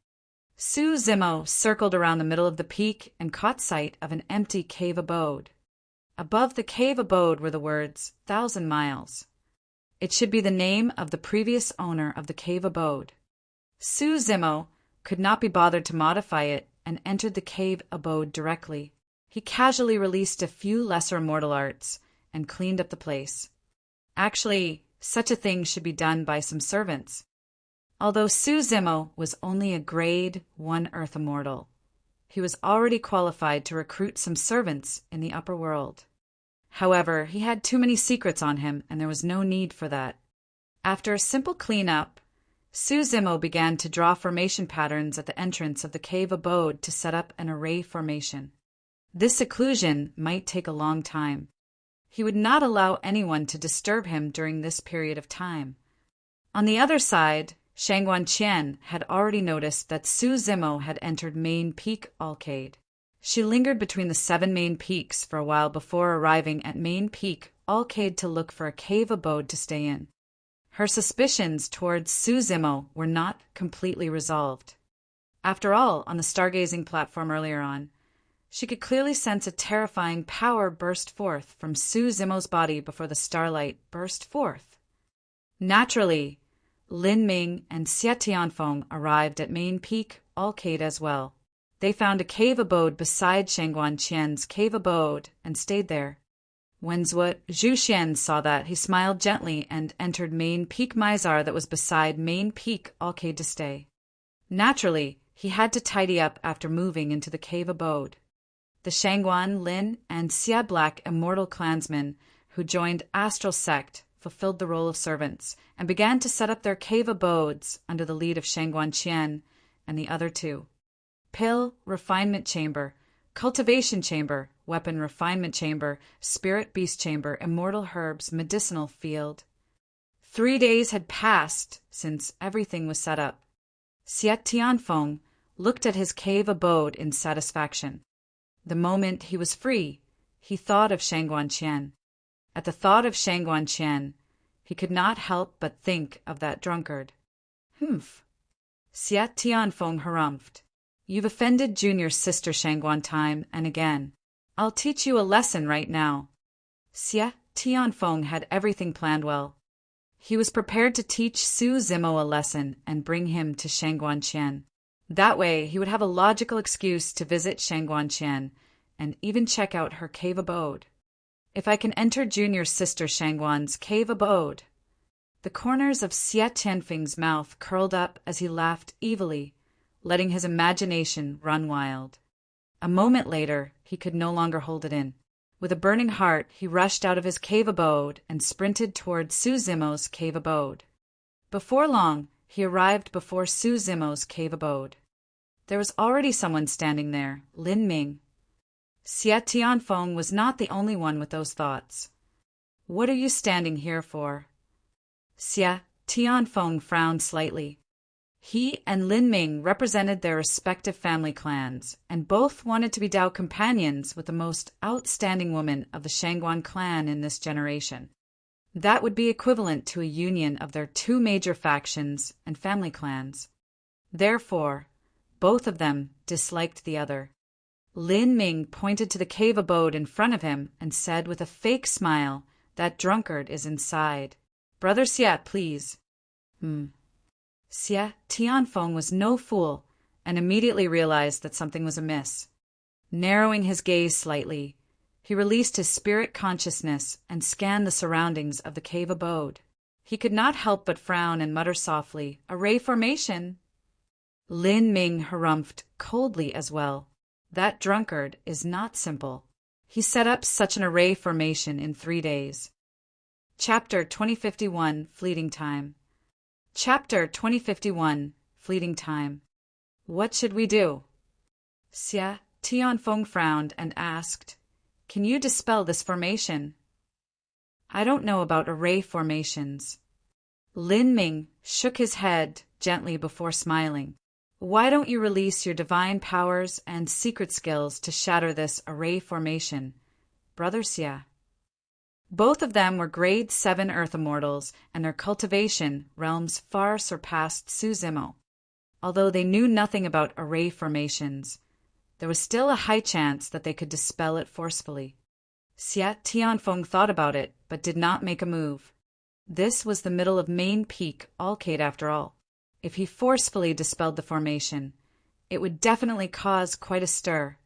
Su Zimo circled around the middle of the peak and caught sight of an empty cave abode. Above the cave abode were the words, 1,000 miles. It should be the name of the previous owner of the cave abode. Su Zimo could not be bothered to modify it and entered the cave abode directly. He casually released a few lesser mortal arts and cleaned up the place. Actually, such a thing should be done by some servants. Although Su Zimo was only a grade 1 Earth Immortal, he was already qualified to recruit some servants in the upper world. However, he had too many secrets on him, and there was no need for that. After a simple cleanup, Su Zimo began to draw formation patterns at the entrance of the cave abode to set up an array formation. This seclusion might take a long time. He would not allow anyone to disturb him during this period of time. On the other side, Shangguan Qian had already noticed that Su Zimo had entered Main Peak Alkaid. She lingered between the 7 main peaks for a while before arriving at Main Peak Alkaid to look for a cave abode to stay in. Her suspicions towards Su Zimo were not completely resolved. After all, on the stargazing platform earlier on, She could clearly sense a terrifying power burst forth from Su Zimo's body before the starlight burst forth. Naturally, Lin Ming and Xie Tianfeng arrived at Main Peak Arcade as well. They found a cave abode beside Shangguan Qian's cave abode and stayed there. When Zhu Xian saw that, he smiled gently and entered Main Peak Mizar that was beside Main Peak Arcade to stay. Naturally, he had to tidy up after moving into the cave abode. The Shangguan, Lin, and Xie Black immortal clansmen who joined Astral Sect fulfilled the role of servants and began to set up their cave abodes under the lead of Shangguan Qian and the other two. Pill Refinement Chamber, Cultivation Chamber, Weapon Refinement Chamber, Spirit Beast Chamber, Immortal Herbs, Medicinal Field. 3 days had passed since everything was set up. Xie Tianfeng looked at his cave abode in satisfaction. The moment he was free, he thought of Shangguan Qian. At the thought of Shangguan Qian, he could not help but think of that drunkard. Humph. Xie Tianfeng harumphed. You've offended Junior's sister Shangguan time and again. I'll teach you a lesson right now. Xie Tianfeng had everything planned well. He was prepared to teach Su Zimo a lesson and bring him to Shangguan Qian. That way, he would have a logical excuse to visit Shangguan Qian and even check out her cave abode. If I can enter Junior's sister Shangguan's cave abode. The corners of Xie Tianfeng's mouth curled up as he laughed evilly, letting his imagination run wild. A moment later, he could no longer hold it in. With a burning heart, he rushed out of his cave abode and sprinted toward Su Zimo's cave abode. Before long, he arrived before Su Zimo's cave abode. There was already someone standing there, Lin Ming. Xie Tianfeng was not the only one with those thoughts. What are you standing here for? Xie Tianfeng frowned slightly. He and Lin Ming represented their respective family clans, and both wanted to be Dao companions with the most outstanding woman of the Shangguan clan in this generation. That would be equivalent to a union of their two major factions and family clans. Therefore, both of them disliked the other. Lin Ming pointed to the cave abode in front of him and said with a fake smile, "That drunkard is inside. Brother Xie, please." Xie Tianfeng was no fool and immediately realized that something was amiss. Narrowing his gaze slightly, he released his spirit consciousness and scanned the surroundings of the cave abode. He could not help but frown and mutter softly, "Array formation." Lin Ming harumphed coldly as well. That drunkard is not simple. He set up such an array formation in 3 days. Chapter 2051, Fleeting Time. Chapter 2051, Fleeting Time. What should we do? Xie Tianfeng frowned and asked, "Can you dispel this formation?" "I don't know about array formations." Lin Ming shook his head gently before smiling. "Why don't you release your divine powers and secret skills to shatter this array formation, Brother Xie?" Both of them were grade 7 Earth Immortals, and their cultivation realms far surpassed Su Zimo. Although they knew nothing about array formations, there was still a high chance that they could dispel it forcefully. Xie Tianfeng thought about it, but did not make a move. This was the middle of Main Peak Arcade after all. If he forcefully dispelled the formation, it would definitely cause quite a stir.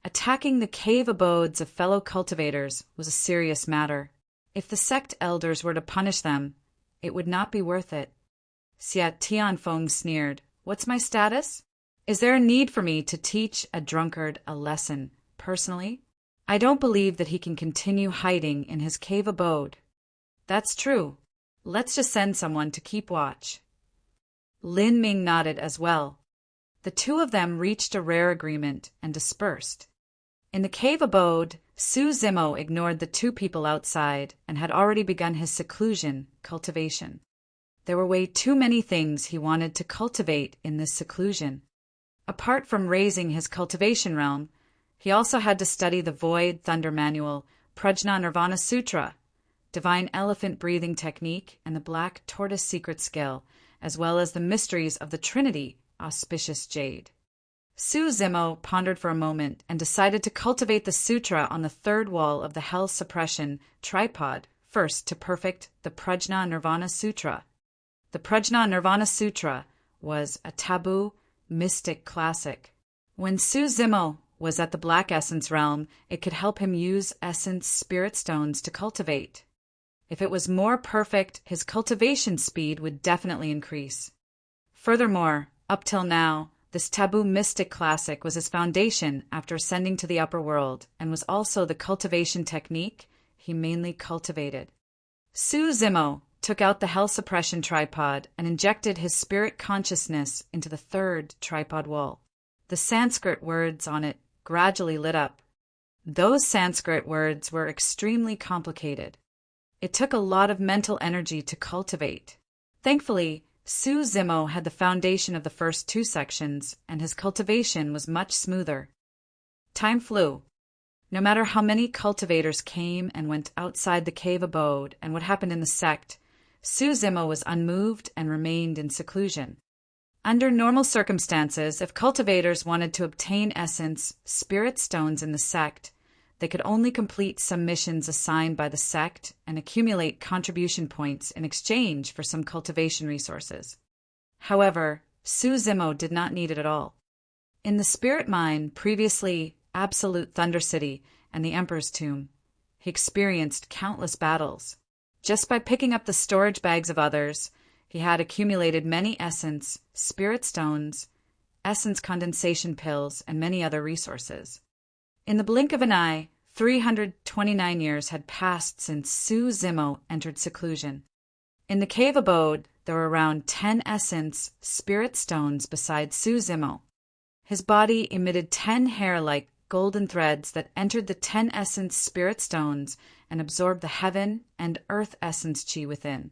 Attacking the cave abodes of fellow cultivators was a serious matter. If the sect elders were to punish them, it would not be worth it. Xie Tianfeng sneered. "What's my status? Is there a need for me to teach a drunkard a lesson, personally? I don't believe that he can continue hiding in his cave abode." "That's true. Let's just send someone to keep watch." Lin Ming nodded as well. The two of them reached a rare agreement and dispersed. In the cave abode, Su Zimo ignored the two people outside and had already begun his seclusion cultivation. There were way too many things he wanted to cultivate in this seclusion. Apart from raising his cultivation realm, he also had to study the Void Thunder Manual, Prajna Nirvana Sutra, Divine Elephant Breathing Technique, and the Black Tortoise Secret Skill, as well as the mysteries of the Trinity, Auspicious Jade. Su Zimo pondered for a moment and decided to cultivate the sutra on the third wall of the hell suppression tripod, first to perfect the Prajna Nirvana Sutra. The Prajna Nirvana Sutra was a taboo, mystic classic. When Su Zimo was at the Black Essence realm, it could help him use essence spirit stones to cultivate. If it was more perfect, his cultivation speed would definitely increase. Furthermore, up till now, this taboo mystic classic was his foundation after ascending to the upper world and was also the cultivation technique he mainly cultivated. Su Zimo took out the hell suppression tripod and injected his spirit consciousness into the third tripod wall. The Sanskrit words on it gradually lit up. Those Sanskrit words were extremely complicated. It took a lot of mental energy to cultivate. Thankfully, Su Zimo had the foundation of the first two sections, and his cultivation was much smoother. Time flew. No matter how many cultivators came and went outside the cave abode and what happened in the sect, Su Zimo was unmoved and remained in seclusion. Under normal circumstances, if cultivators wanted to obtain essence, spirit stones in the sect, they could only complete some missions assigned by the sect and accumulate contribution points in exchange for some cultivation resources. However, Su Zimo did not need it at all. In the spirit mine, previously Absolute Thunder City and the Emperor's Tomb, he experienced countless battles. Just by picking up the storage bags of others, he had accumulated many essence, spirit stones, essence condensation pills, and many other resources. In the blink of an eye, 329 years had passed since Su Zimo entered seclusion. In the cave abode, there were around 10 essence, spirit stones beside Su Zimo. His body emitted 10 hair-like golden threads that entered the 10 essence spirit stones and absorbed the heaven and earth essence chi within.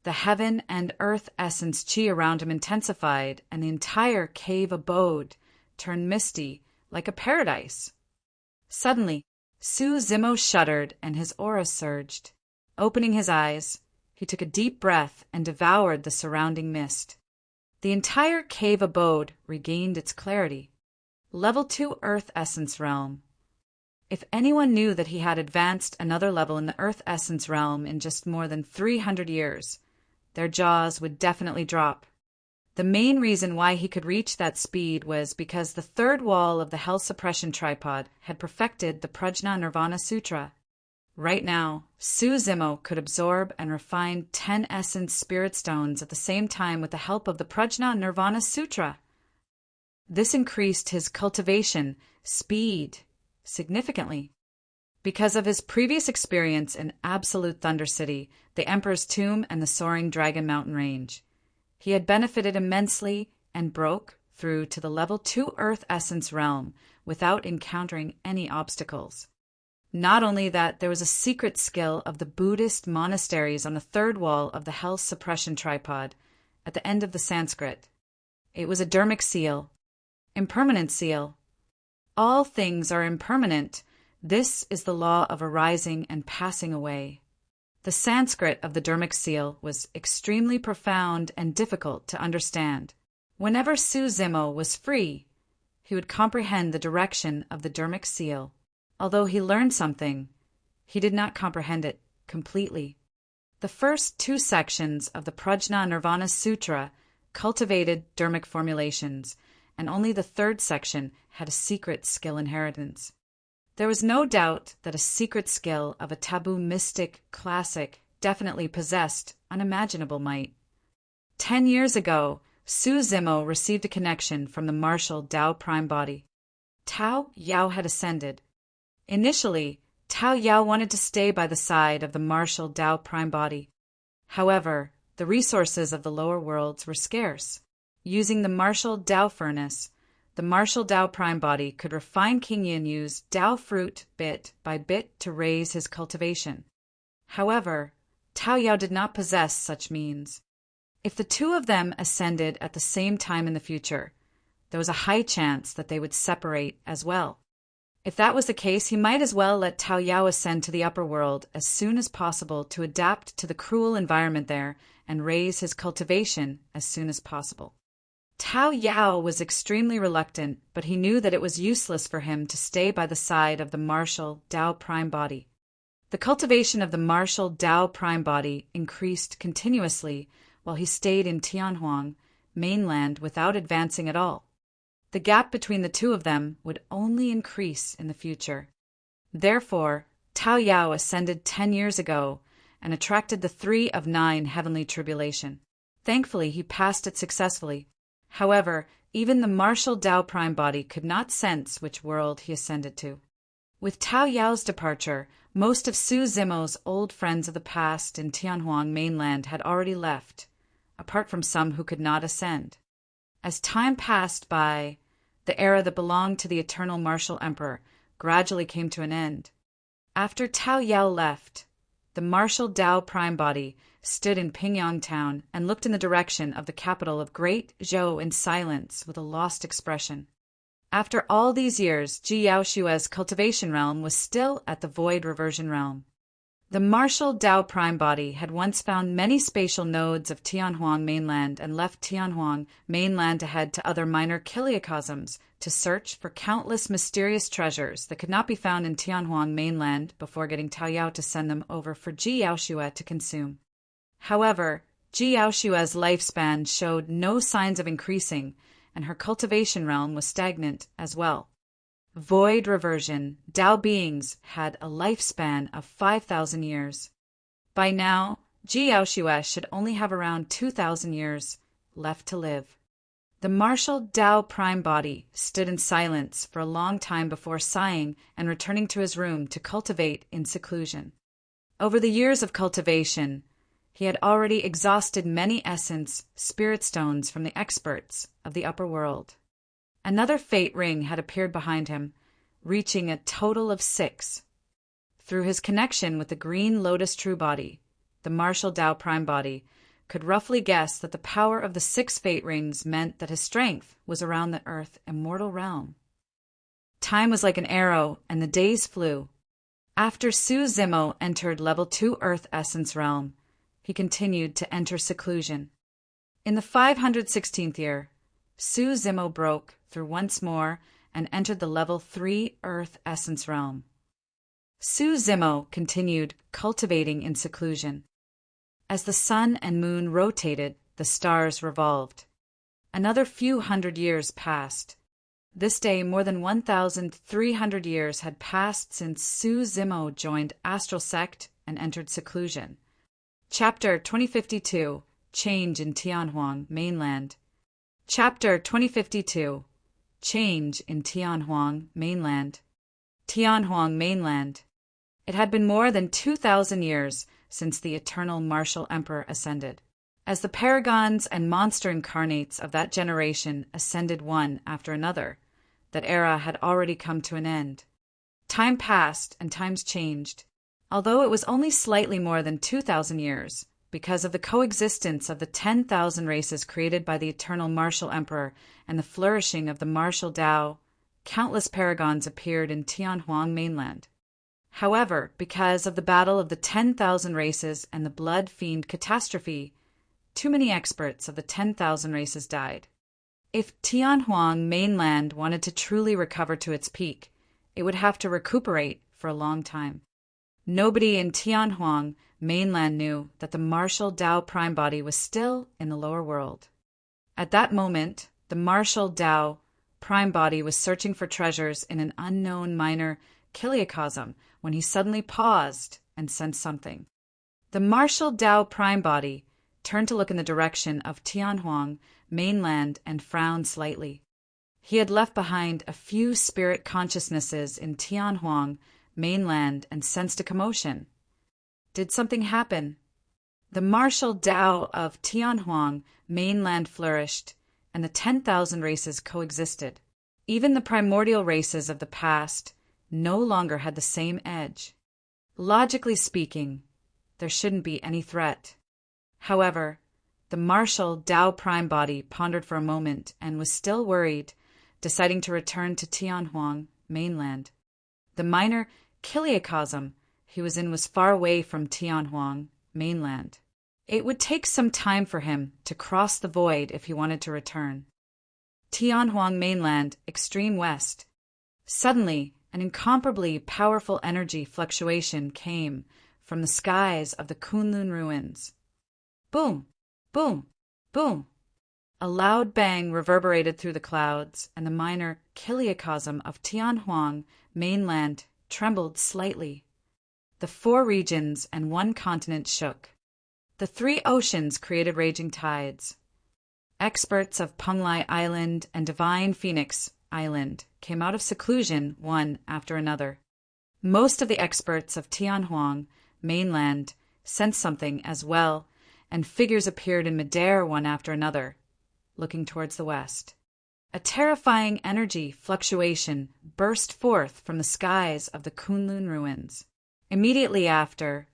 The heaven and earth essence chi around him intensified, and the entire cave abode turned misty like a paradise. Suddenly, Su Zimo shuddered and his aura surged. Opening his eyes, he took a deep breath and devoured the surrounding mist. The entire cave abode regained its clarity. Level 2 Earth Essence Realm. If anyone knew that he had advanced another level in the Earth Essence Realm in just more than 300 years, their jaws would definitely drop. The main reason why he could reach that speed was because the third wall of the Hell Suppression Tripod had perfected the Prajna Nirvana Sutra. Right now, Su Zimo could absorb and refine 10 essence spirit stones at the same time with the help of the Prajna Nirvana Sutra. This increased his cultivation speed significantly. Because of his previous experience in Absolute Thunder City, the Emperor's Tomb, and the Soaring Dragon Mountain Range, he had benefited immensely and broke through to the level 2 Earth Essence realm without encountering any obstacles. Not only that, there was a secret skill of the Buddhist monasteries on the third wall of the Hell Suppression Tripod at the end of the Sanskrit. It was a dermic seal, impermanent seal. All things are impermanent. This is the law of arising and passing away. The Sanskrit of the dermic seal was extremely profound and difficult to understand. Whenever Su Zimo was free, he would comprehend the direction of the dermic seal. Although he learned something, he did not comprehend it completely. The first two sections of the Prajna Nirvana Sutra cultivated dermic formulations, and only the third section had a secret skill inheritance. There was no doubt that a secret skill of a taboo mystic classic definitely possessed unimaginable might. 10 years ago, Su Zimo received a connection from the martial Tao Prime Body. Tao Yao had ascended. Initially, Tao Yao wanted to stay by the side of the martial Tao Prime Body. However, the resources of the lower worlds were scarce. Using the martial Tao Furnace, the martial Tao Prime Body could refine King Yin Yu's Tao fruit bit by bit to raise his cultivation. However, Tao Yao did not possess such means. If the two of them ascended at the same time in the future, there was a high chance that they would separate as well. If that was the case, he might as well let Tao Yao ascend to the upper world as soon as possible to adapt to the cruel environment there and raise his cultivation as soon as possible. Tao Yao was extremely reluctant, but he knew that it was useless for him to stay by the side of the martial Tao prime body. The cultivation of the martial Tao prime body increased continuously while he stayed in Tianhuang mainland without advancing at all. The gap between the two of them would only increase in the future. Therefore, Tao Yao ascended 10 years ago and attracted the 3 of 9 heavenly tribulation. Thankfully, he passed it successfully. However, even the martial Tao prime body could not sense which world he ascended to. With Tao Yao's departure, most of Su Zimo's old friends of the past in Tianhuang mainland had already left, apart from some who could not ascend. As time passed by, the era that belonged to the eternal martial emperor gradually came to an end. After Tao Yao left, the martial Tao prime body stood in Pingyang town and looked in the direction of the capital of Great Zhou in silence with a lost expression. After all these years, Ji Yaoshua's cultivation realm was still at the void reversion realm. The martial Tao prime body had once found many spatial nodes of Tianhuang mainland and left Tianhuang mainland to head to other minor kiliacosms to search for countless mysterious treasures that could not be found in Tianhuang mainland before getting Tao Yao to send them over for Ji Yaoshua to consume. However, Ji Yaoshua's lifespan showed no signs of increasing, and her cultivation realm was stagnant as well. Void reversion, Tao beings had a lifespan of 5,000 years. By now, Ji Yaoshua should only have around 2,000 years left to live. The martial Tao prime body stood in silence for a long time before sighing and returning to his room to cultivate in seclusion. Over the years of cultivation, he had already exhausted many essence spirit stones from the experts of the upper world. Another fate ring had appeared behind him, reaching a total of 6. Through his connection with the green lotus true body, the martial Tao prime body could roughly guess that the power of the 6 fate rings meant that his strength was around the earth immortal realm. Time was like an arrow, and the days flew. After Su Zimo entered level 2 earth essence realm, he continued to enter seclusion. In the 516th year, Su Zimo broke through once more and entered the level 3 earth essence realm. Su Zimo continued cultivating in seclusion. As the sun and moon rotated, the stars revolved. Another few hundred years passed. This day, more than 1,300 years had passed since Su Zimo joined Astral Sect and entered seclusion. Chapter 2052, Change in Tianhuang mainland. Chapter 2052, Change in Tianhuang mainland. Tianhuang mainland. It had been more than 2,000 years since the eternal martial emperor ascended. As the paragons and monster incarnates of that generation ascended one after another, that era had already come to an end. Time passed and times changed. Although it was only slightly more than 2,000 years, because of the coexistence of the 10,000 races created by the eternal martial emperor and the flourishing of the martial Tao, countless paragons appeared in Tianhuang mainland. However, because of the battle of the 10,000 races and the blood fiend catastrophe, too many experts of the 10,000 races died. If Tianhuang mainland wanted to truly recover to its peak, it would have to recuperate for a long time. Nobody in Tianhuang mainland knew that the martial Tao prime body was still in the lower world. At that moment, the martial Tao prime body was searching for treasures in an unknown minor kiliacosm when he suddenly paused and sensed something. The martial Tao prime body turned to look in the direction of Tianhuang mainland and frowned slightly. He had left behind a few spirit consciousnesses in Tianhuang mainland and sensed a commotion. Did something happen? The martial Tao of Tianhuang mainland flourished, and the 10,000 races coexisted. Even the primordial races of the past no longer had the same edge. Logically speaking, there shouldn't be any threat. However, the martial Tao prime body pondered for a moment and was still worried, deciding to return to Tianhuang mainland. The minor kiliacosm he was in was far away from Tianhuang mainland. It would take some time for him to cross the void if he wanted to return. Tianhuang mainland, extreme west. Suddenly, an incomparably powerful energy fluctuation came from the skies of the Kunlun ruins. Boom! Boom! Boom! A loud bang reverberated through the clouds, and the minor kiliacosm of Tianhuang mainland trembled slightly. The 4 regions and 1 continent shook. The 3 oceans created raging tides. Experts of Penglai Island and Divine Phoenix Island came out of seclusion one after another. Most of the experts of Tianhuang mainland sensed something as well, and figures appeared in midair one after another, looking towards the west. A terrifying energy fluctuation burst forth from the skies of the Kunlun ruins. Immediately after,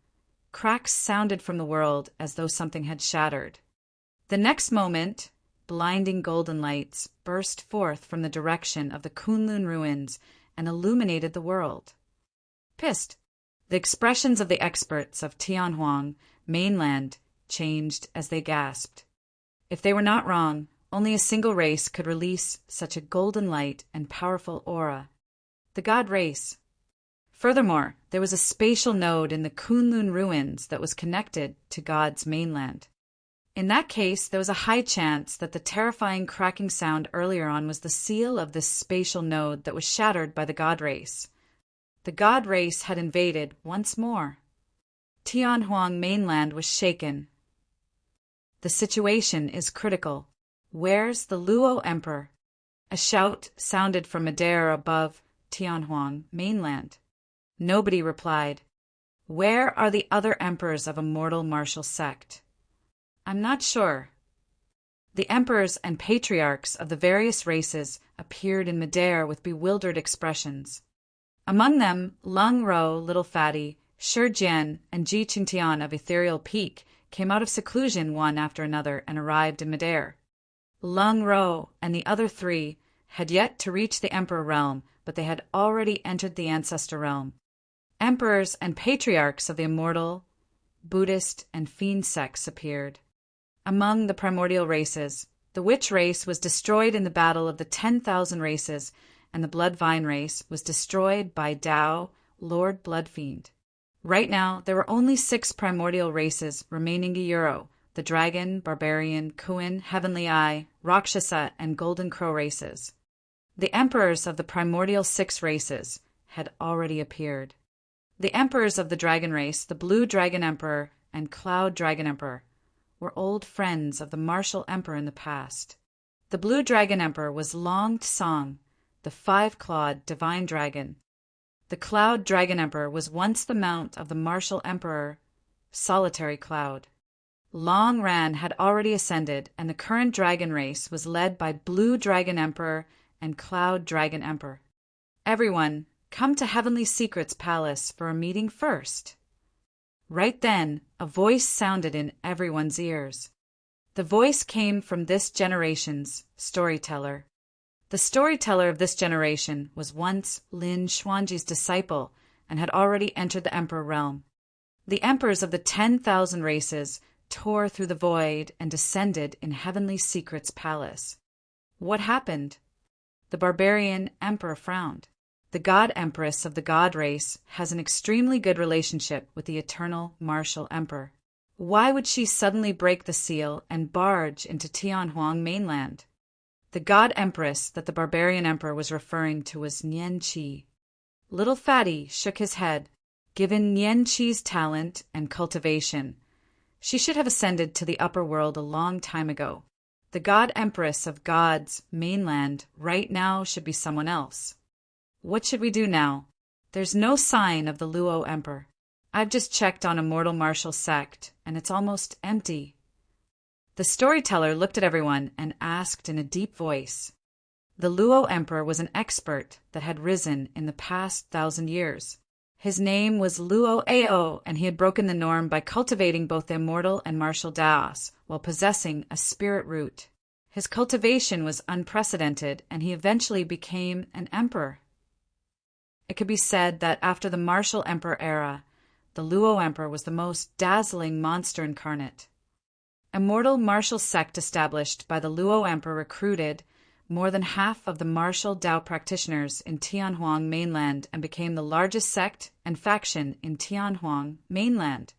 cracks sounded from the world as though something had shattered. The next moment, blinding golden lights burst forth from the direction of the Kunlun ruins and illuminated the world. Pissed, the expressions of the experts of Tianhuang mainland changed as they gasped. If they were not wrong, only a single race could release such a golden light and powerful aura. The god race. Furthermore, there was a spatial node in the Kunlun ruins that was connected to God's mainland. In that case, there was a high chance that the terrifying cracking sound earlier on was the seal of this spatial node that was shattered by the god race. The god race had invaded once more. Tianhuang mainland was shaken. The situation is critical. Where's the Luo Emperor? A shout sounded from midair above Tianhuang mainland. Nobody replied. Where are the other emperors of immortal martial sect? I'm not sure. The emperors and patriarchs of the various races appeared in midair with bewildered expressions. Among them, Lung Ro, Little Fatty, Shi Jian, and Ji Qingtian of Ethereal Peak came out of seclusion one after another and arrived in midair. Lung Ro and the other 3 had yet to reach the Emperor realm, but they had already entered the Ancestor realm. Emperors and patriarchs of the immortal, Buddhist, and fiend sects appeared. Among the primordial races, the witch race was destroyed in the battle of the 10,000 races, and the blood vine race was destroyed by Tao, Lord Bloodfiend. Right now, there were only 6 primordial races remaining Euro: the dragon, barbarian, Kuin, heavenly eye, Rakshasa, and golden crow races. The emperors of the primordial 6 races had already appeared. The emperors of the dragon race, the blue dragon emperor and cloud dragon emperor, were old friends of the martial emperor in the past. The blue dragon emperor was Long Tsang, the 5-clawed divine dragon. The cloud dragon emperor was once the mount of the martial emperor, Solitary Cloud. Long Ran had already ascended, and the current dragon race was led by blue dragon emperor and cloud dragon emperor. Everyone, come to Heavenly Secrets Palace for a meeting first. Right then, a voice sounded in everyone's ears. The voice came from this generation's storyteller. The storyteller of this generation was once Lin Xuanji's disciple and had already entered the Emperor realm. The emperors of the 10,000 races tore through the void and descended in Heavenly Secrets Palace. What happened? The barbarian emperor frowned. The god empress of the god race has an extremely good relationship with the eternal martial emperor. Why would she suddenly break the seal and barge into Tianhuang mainland? The god empress that the barbarian emperor was referring to was Nian Qi. Little Fatty shook his head. Given Nian Qi's talent and cultivation, she should have ascended to the upper world a long time ago. The god empress of God's mainland right now should be someone else. What should we do now? There's no sign of the Luo Emperor. I've just checked on Immortal Martial Sect, and it's almost empty. The storyteller looked at everyone and asked in a deep voice. The Luo Emperor was an expert that had risen in the past 1,000 years. His name was Luo Ao, and he had broken the norm by cultivating both the immortal and martial Daos, while possessing a spirit root. His cultivation was unprecedented, and he eventually became an emperor. It could be said that after the martial emperor era, the Luo Emperor was the most dazzling monster incarnate. Immortal martial sect established by the Luo Emperor recruited more than half of the martial Tao practitioners in Tianhuang mainland and became the largest sect and faction in Tianhuang mainland.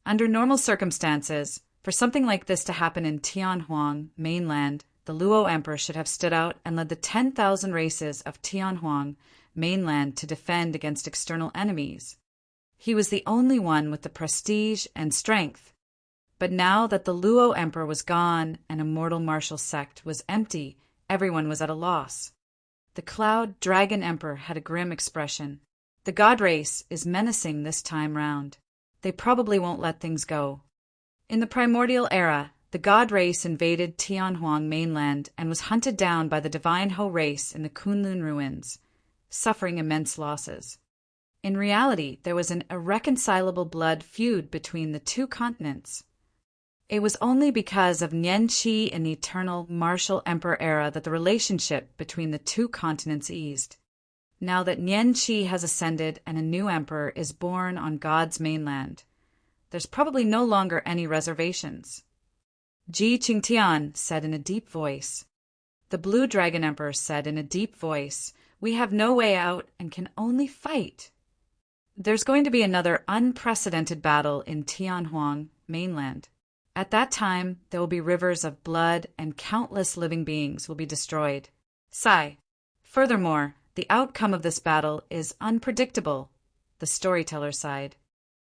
Under normal circumstances, for something like this to happen in Tianhuang mainland, the Luo Emperor should have stood out and led the 10,000 races of Tianhuang mainland to defend against external enemies. He was the only one with the prestige and strength. But now that the Luo Emperor was gone and a mortal martial sect was empty, everyone was at a loss. The Cloud Dragon Emperor had a grim expression. The god race is menacing this time round. They probably won't let things go. In the primordial era, the god race invaded Tianhuang mainland and was hunted down by the divine Ho race in the Kunlun ruins, suffering immense losses. In reality, there was an irreconcilable blood feud between the two continents. It was only because of Nian Qi in the eternal martial emperor era that the relationship between the two continents eased. Now that Nian Qi has ascended and a new emperor is born on God's mainland, there's probably no longer any reservations. Ji Qingtian said in a deep voice. The Blue Dragon Emperor said in a deep voice, "We have no way out and can only fight." There's going to be another unprecedented battle in Tianhuang mainland. At that time, there will be rivers of blood and countless living beings will be destroyed. Sigh. Furthermore, the outcome of this battle is unpredictable, the storyteller sighed.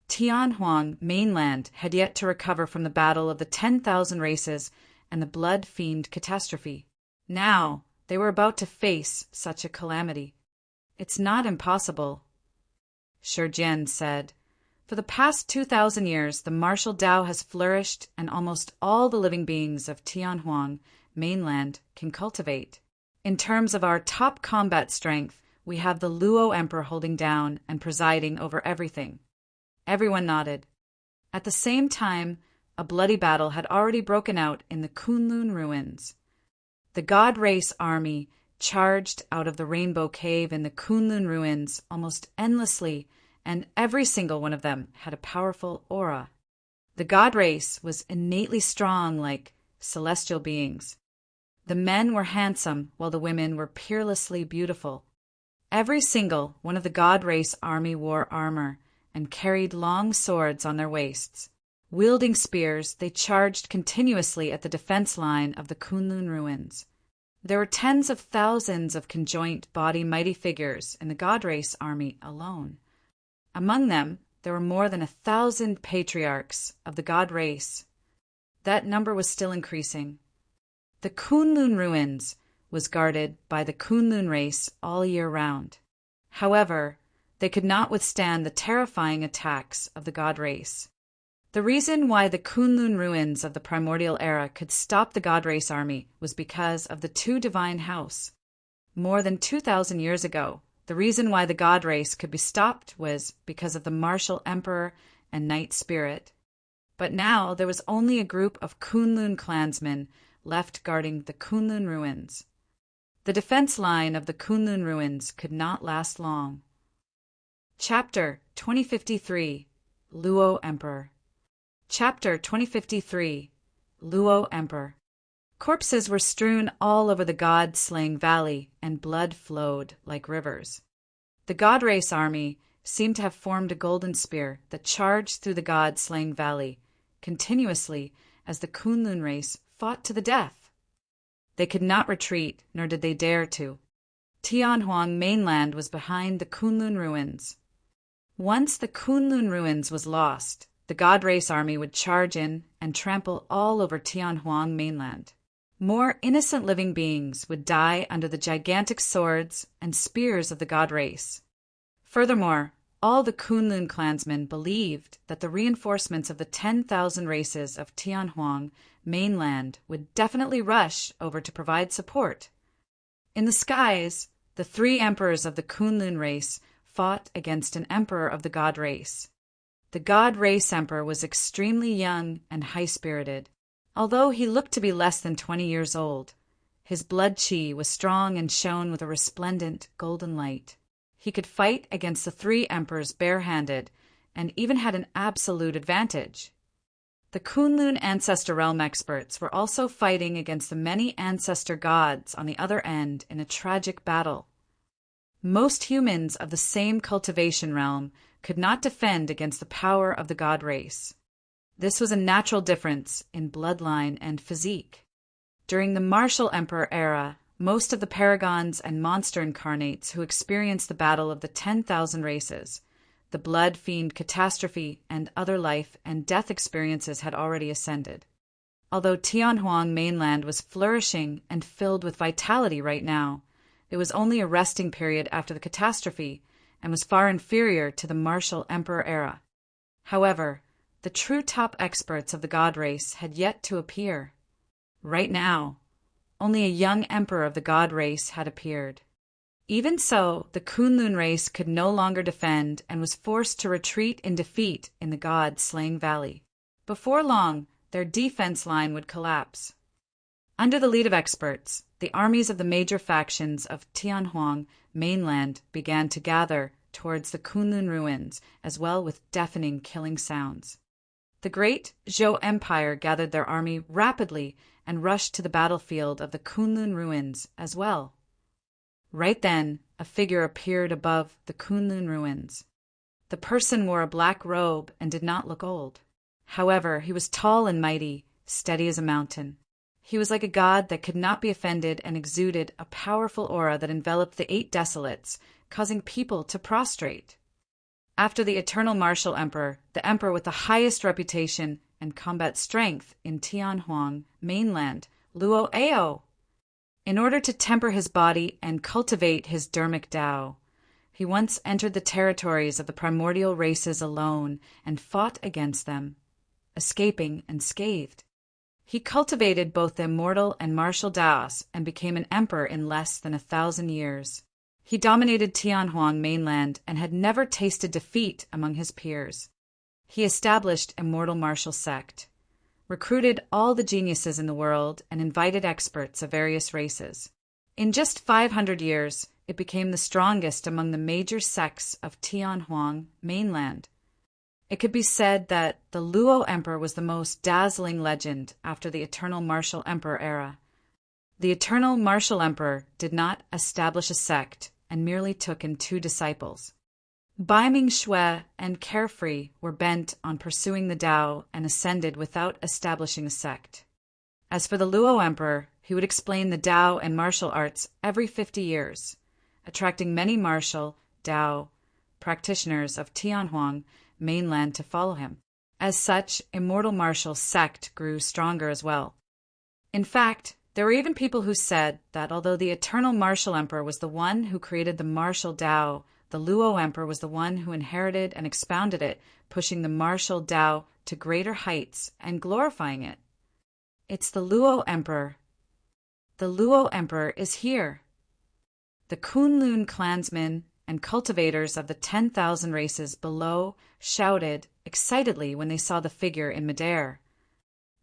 Tianhuang mainland had yet to recover from the battle of the 10,000 races and the blood-fiend catastrophe. Now, they were about to face such a calamity. It's not impossible, Shi Jian said. For the past 2,000 years, the martial Tao has flourished and almost all the living beings of Tianhuang mainland can cultivate. In terms of our top combat strength, we have the Luo Emperor holding down and presiding over everything. Everyone nodded. At the same time, a bloody battle had already broken out in the Kunlun ruins. The God Race army charged out of the Rainbow Cave in the Kunlun ruins almost endlessly, and every single one of them had a powerful aura. The god race was innately strong like celestial beings. The men were handsome while the women were peerlessly beautiful. Every single one of the god race army wore armor and carried long swords on their waists. Wielding spears, they charged continuously at the defense line of the Kunlun ruins. There were tens of thousands of conjoint body mighty figures in the god race army alone. Among them, there were more than 1,000 patriarchs of the god race. That number was still increasing. The Kunlun ruins was guarded by the Kunlun race all year round. However, they could not withstand the terrifying attacks of the god race. The reason why the Kunlun ruins of the primordial era could stop the god race army was because of the two divine house. More than 2,000 years ago, the reason why the god race could be stopped was because of the martial emperor and knight spirit. But now there was only a group of Kunlun clansmen left guarding the Kunlun ruins. The defense line of the Kunlun ruins could not last long. Chapter 2053 Luo Emperor. Chapter 2053 Luo Emperor. Corpses were strewn all over the god-slaying valley, and blood flowed like rivers. The god race army seemed to have formed a golden spear that charged through the god-slaying valley continuously as the Kunlun race fought to the death. They could not retreat, nor did they dare to. Tianhuang mainland was behind the Kunlun ruins. Once the Kunlun ruins was lost, the god race army would charge in and trample all over Tianhuang mainland. More innocent living beings would die under the gigantic swords and spears of the god race. Furthermore, all the Kunlun clansmen believed that the reinforcements of the 10,000 races of Tianhuang mainland would definitely rush over to provide support. In the skies, the three emperors of the Kunlun race fought against an emperor of the god race. The god race emperor was extremely young and high-spirited. Although he looked to be less than 20 years old, his blood qi was strong and shone with a resplendent golden light. He could fight against the three emperors barehanded and even had an absolute advantage. The Kunlun Ancestor Realm experts were also fighting against the many ancestor gods on the other end in a tragic battle. Most humans of the same cultivation realm could not defend against the power of the god race. This was a natural difference in bloodline and physique. During the Martial Emperor era, most of the paragons and monster incarnates who experienced the battle of the 10,000 races, the blood fiend catastrophe, and other life and death experiences had already ascended. Although Tianhuang mainland was flourishing and filled with vitality right now, it was only a resting period after the catastrophe and was far inferior to the Martial Emperor era. However, the true top experts of the god race had yet to appear. Right now, only a young emperor of the god race had appeared. Even so, the Kunlun race could no longer defend and was forced to retreat in defeat in the god-slaying valley. Before long, their defense line would collapse. Under the lead of experts, the armies of the major factions of Tianhuang mainland began to gather towards the Kunlun ruins, as well with deafening killing sounds. The great Zhou Empire gathered their army rapidly and rushed to the battlefield of the Kunlun ruins as well. Right then, a figure appeared above the Kunlun ruins. The person wore a black robe and did not look old. However, he was tall and mighty, steady as a mountain. He was like a god that could not be offended and exuded a powerful aura that enveloped the 8 desolates, causing people to prostrate. After the eternal martial emperor, the emperor with the highest reputation and combat strength in Tianhuang mainland, Luo Ao. In order to temper his body and cultivate his dermic Tao, he once entered the territories of the primordial races alone and fought against them, escaping unscathed. He cultivated both the immortal and martial Taos and became an emperor in less than 1,000 years. He dominated Tianhuang mainland and had never tasted defeat among his peers. He established immortal martial sect, recruited all the geniuses in the world, and invited experts of various races. In just 500 years, it became the strongest among the major sects of Tianhuang mainland. It could be said that the Luo Emperor was the most dazzling legend after the Eternal Martial Emperor era. The Eternal Martial Emperor did not establish a sect and merely took in 2 disciples. Baiming Shui and Carefree were bent on pursuing the Tao and ascended without establishing a sect. As for the Luo Emperor, he would explain the Tao and martial arts every 50 years, attracting many martial Tao practitioners of Tianhuang mainland to follow him. As such, immortal martial sect grew stronger as well. In fact, there were even people who said that although the Eternal Martial Emperor was the one who created the martial Tao, the Luo Emperor was the one who inherited and expounded it, pushing the martial Tao to greater heights and glorifying it. It's the Luo Emperor. The Luo Emperor is here. The Kunlun clansmen and cultivators of the 10,000 races below shouted excitedly when they saw the figure in midair.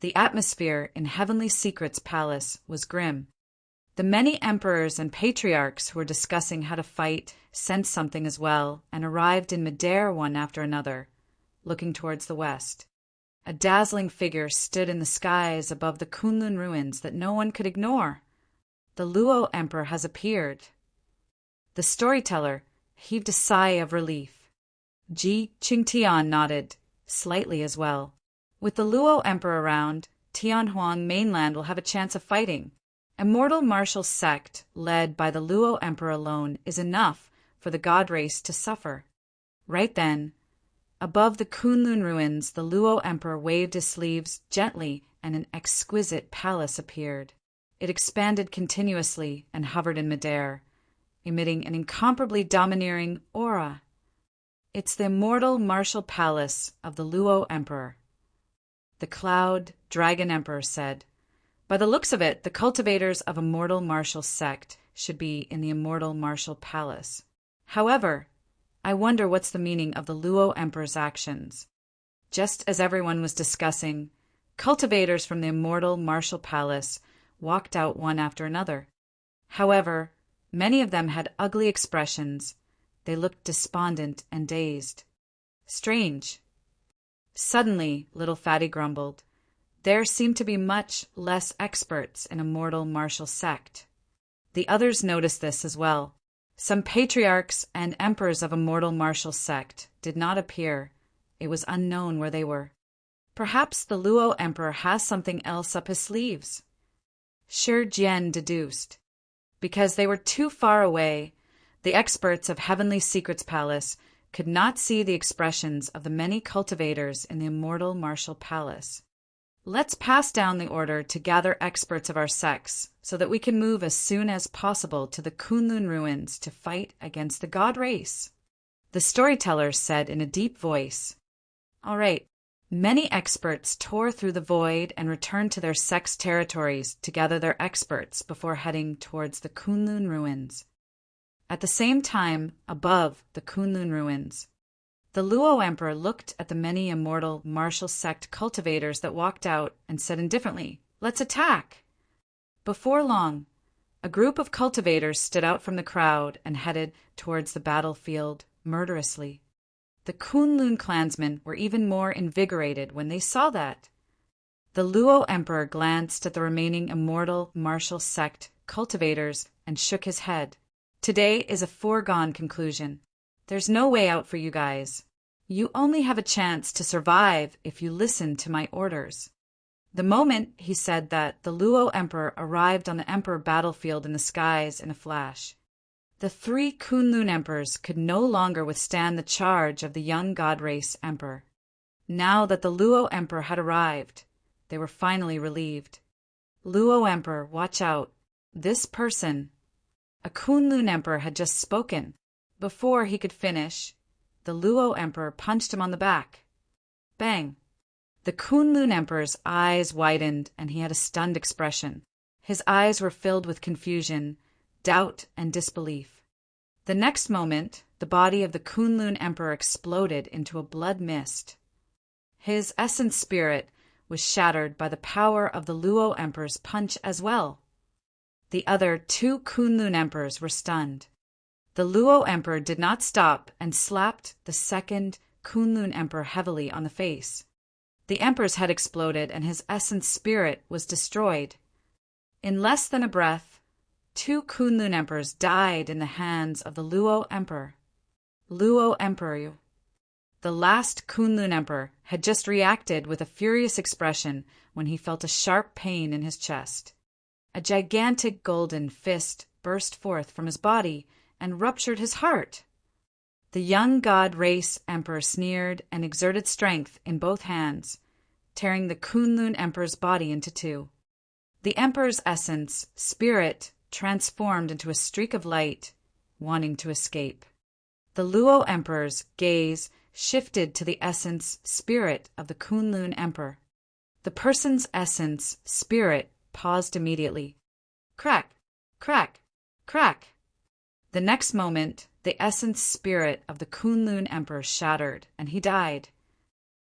The atmosphere in Heavenly Secret's palace was grim. The many emperors and patriarchs who were discussing how to fight sensed something as well and arrived in midair one after another, looking towards the west. A dazzling figure stood in the skies above the Kunlun ruins that no one could ignore. The Luo Emperor has appeared. The storyteller heaved a sigh of relief. Ji Qingtian nodded, slightly as well. With the Luo Emperor around, Tianhuang mainland will have a chance of fighting. Immortal martial sect, led by the Luo Emperor alone, is enough for the god race to suffer. Right then, above the Kunlun ruins, the Luo Emperor waved his sleeves gently and an exquisite palace appeared. It expanded continuously and hovered in midair, emitting an incomparably domineering aura. It's the immortal martial palace of the Luo Emperor. The Cloud Dragon Emperor said, "By the looks of it, the cultivators of immortal martial sect should be in the immortal martial palace. However, I wonder what's the meaning of the Luo Emperor's actions." Just as everyone was discussing, cultivators from the immortal martial palace walked out one after another. However, many of them had ugly expressions. They looked despondent and dazed. Strange. Suddenly, little Fatty grumbled. There seemed to be much less experts in a mortal martial sect. The others noticed this as well. Some patriarchs and emperors of a mortal martial sect did not appear. It was unknown where they were. Perhaps the Luo emperor has something else up his sleeves. Shi Jian deduced. Because they were too far away, the experts of Heavenly Secrets Palace could not see the expressions of the many cultivators in the immortal martial palace. Let's pass down the order to gather experts of our sects so that we can move as soon as possible to the Kunlun ruins to fight against the god race. The storyteller said in a deep voice. All right. Many experts tore through the void and returned to their sect's territories to gather their experts before heading towards the Kunlun ruins. At the same time, above the Kunlun ruins, the Luo emperor looked at the many immortal martial sect cultivators that walked out and said indifferently, "Let's attack!" Before long, a group of cultivators stood out from the crowd and headed towards the battlefield murderously. The Kunlun clansmen were even more invigorated when they saw that. The Luo emperor glanced at the remaining immortal martial sect cultivators and shook his head. Today is a foregone conclusion. There's no way out for you guys. You only have a chance to survive if you listen to my orders. The moment he said that, the Luo emperor arrived on the emperor battlefield in the skies in a flash. The 3 Kunlun emperors could no longer withstand the charge of the young god race emperor. Now that the Luo emperor had arrived, they were finally relieved. Luo emperor, watch out. This person. A Kunlun emperor had just spoken. Before he could finish, the Luo emperor punched him on the back. Bang! The Kunlun emperor's eyes widened and he had a stunned expression. His eyes were filled with confusion, doubt, and disbelief. The next moment, the body of the Kunlun emperor exploded into a blood mist. His essence spirit was shattered by the power of the Luo emperor's punch as well. The other 2 Kunlun emperors were stunned. The Luo emperor did not stop and slapped the second Kunlun emperor heavily on the face. The emperor's head exploded and his essence spirit was destroyed. In less than a breath, 2 Kunlun emperors died in the hands of the Luo emperor. Luo emperor. The last Kunlun emperor had just reacted with a furious expression when he felt a sharp pain in his chest. A gigantic golden fist burst forth from his body and ruptured his heart. The young god race emperor sneered and exerted strength in both hands, tearing the Kunlun emperor's body into 2. The emperor's essence, spirit, transformed into a streak of light, wanting to escape. The Luo emperor's gaze shifted to the essence, spirit of the Kunlun emperor. The person's essence, spirit, paused immediately. Crack, crack, crack. The next moment, the essence spirit of the Kunlun emperor shattered, and he died.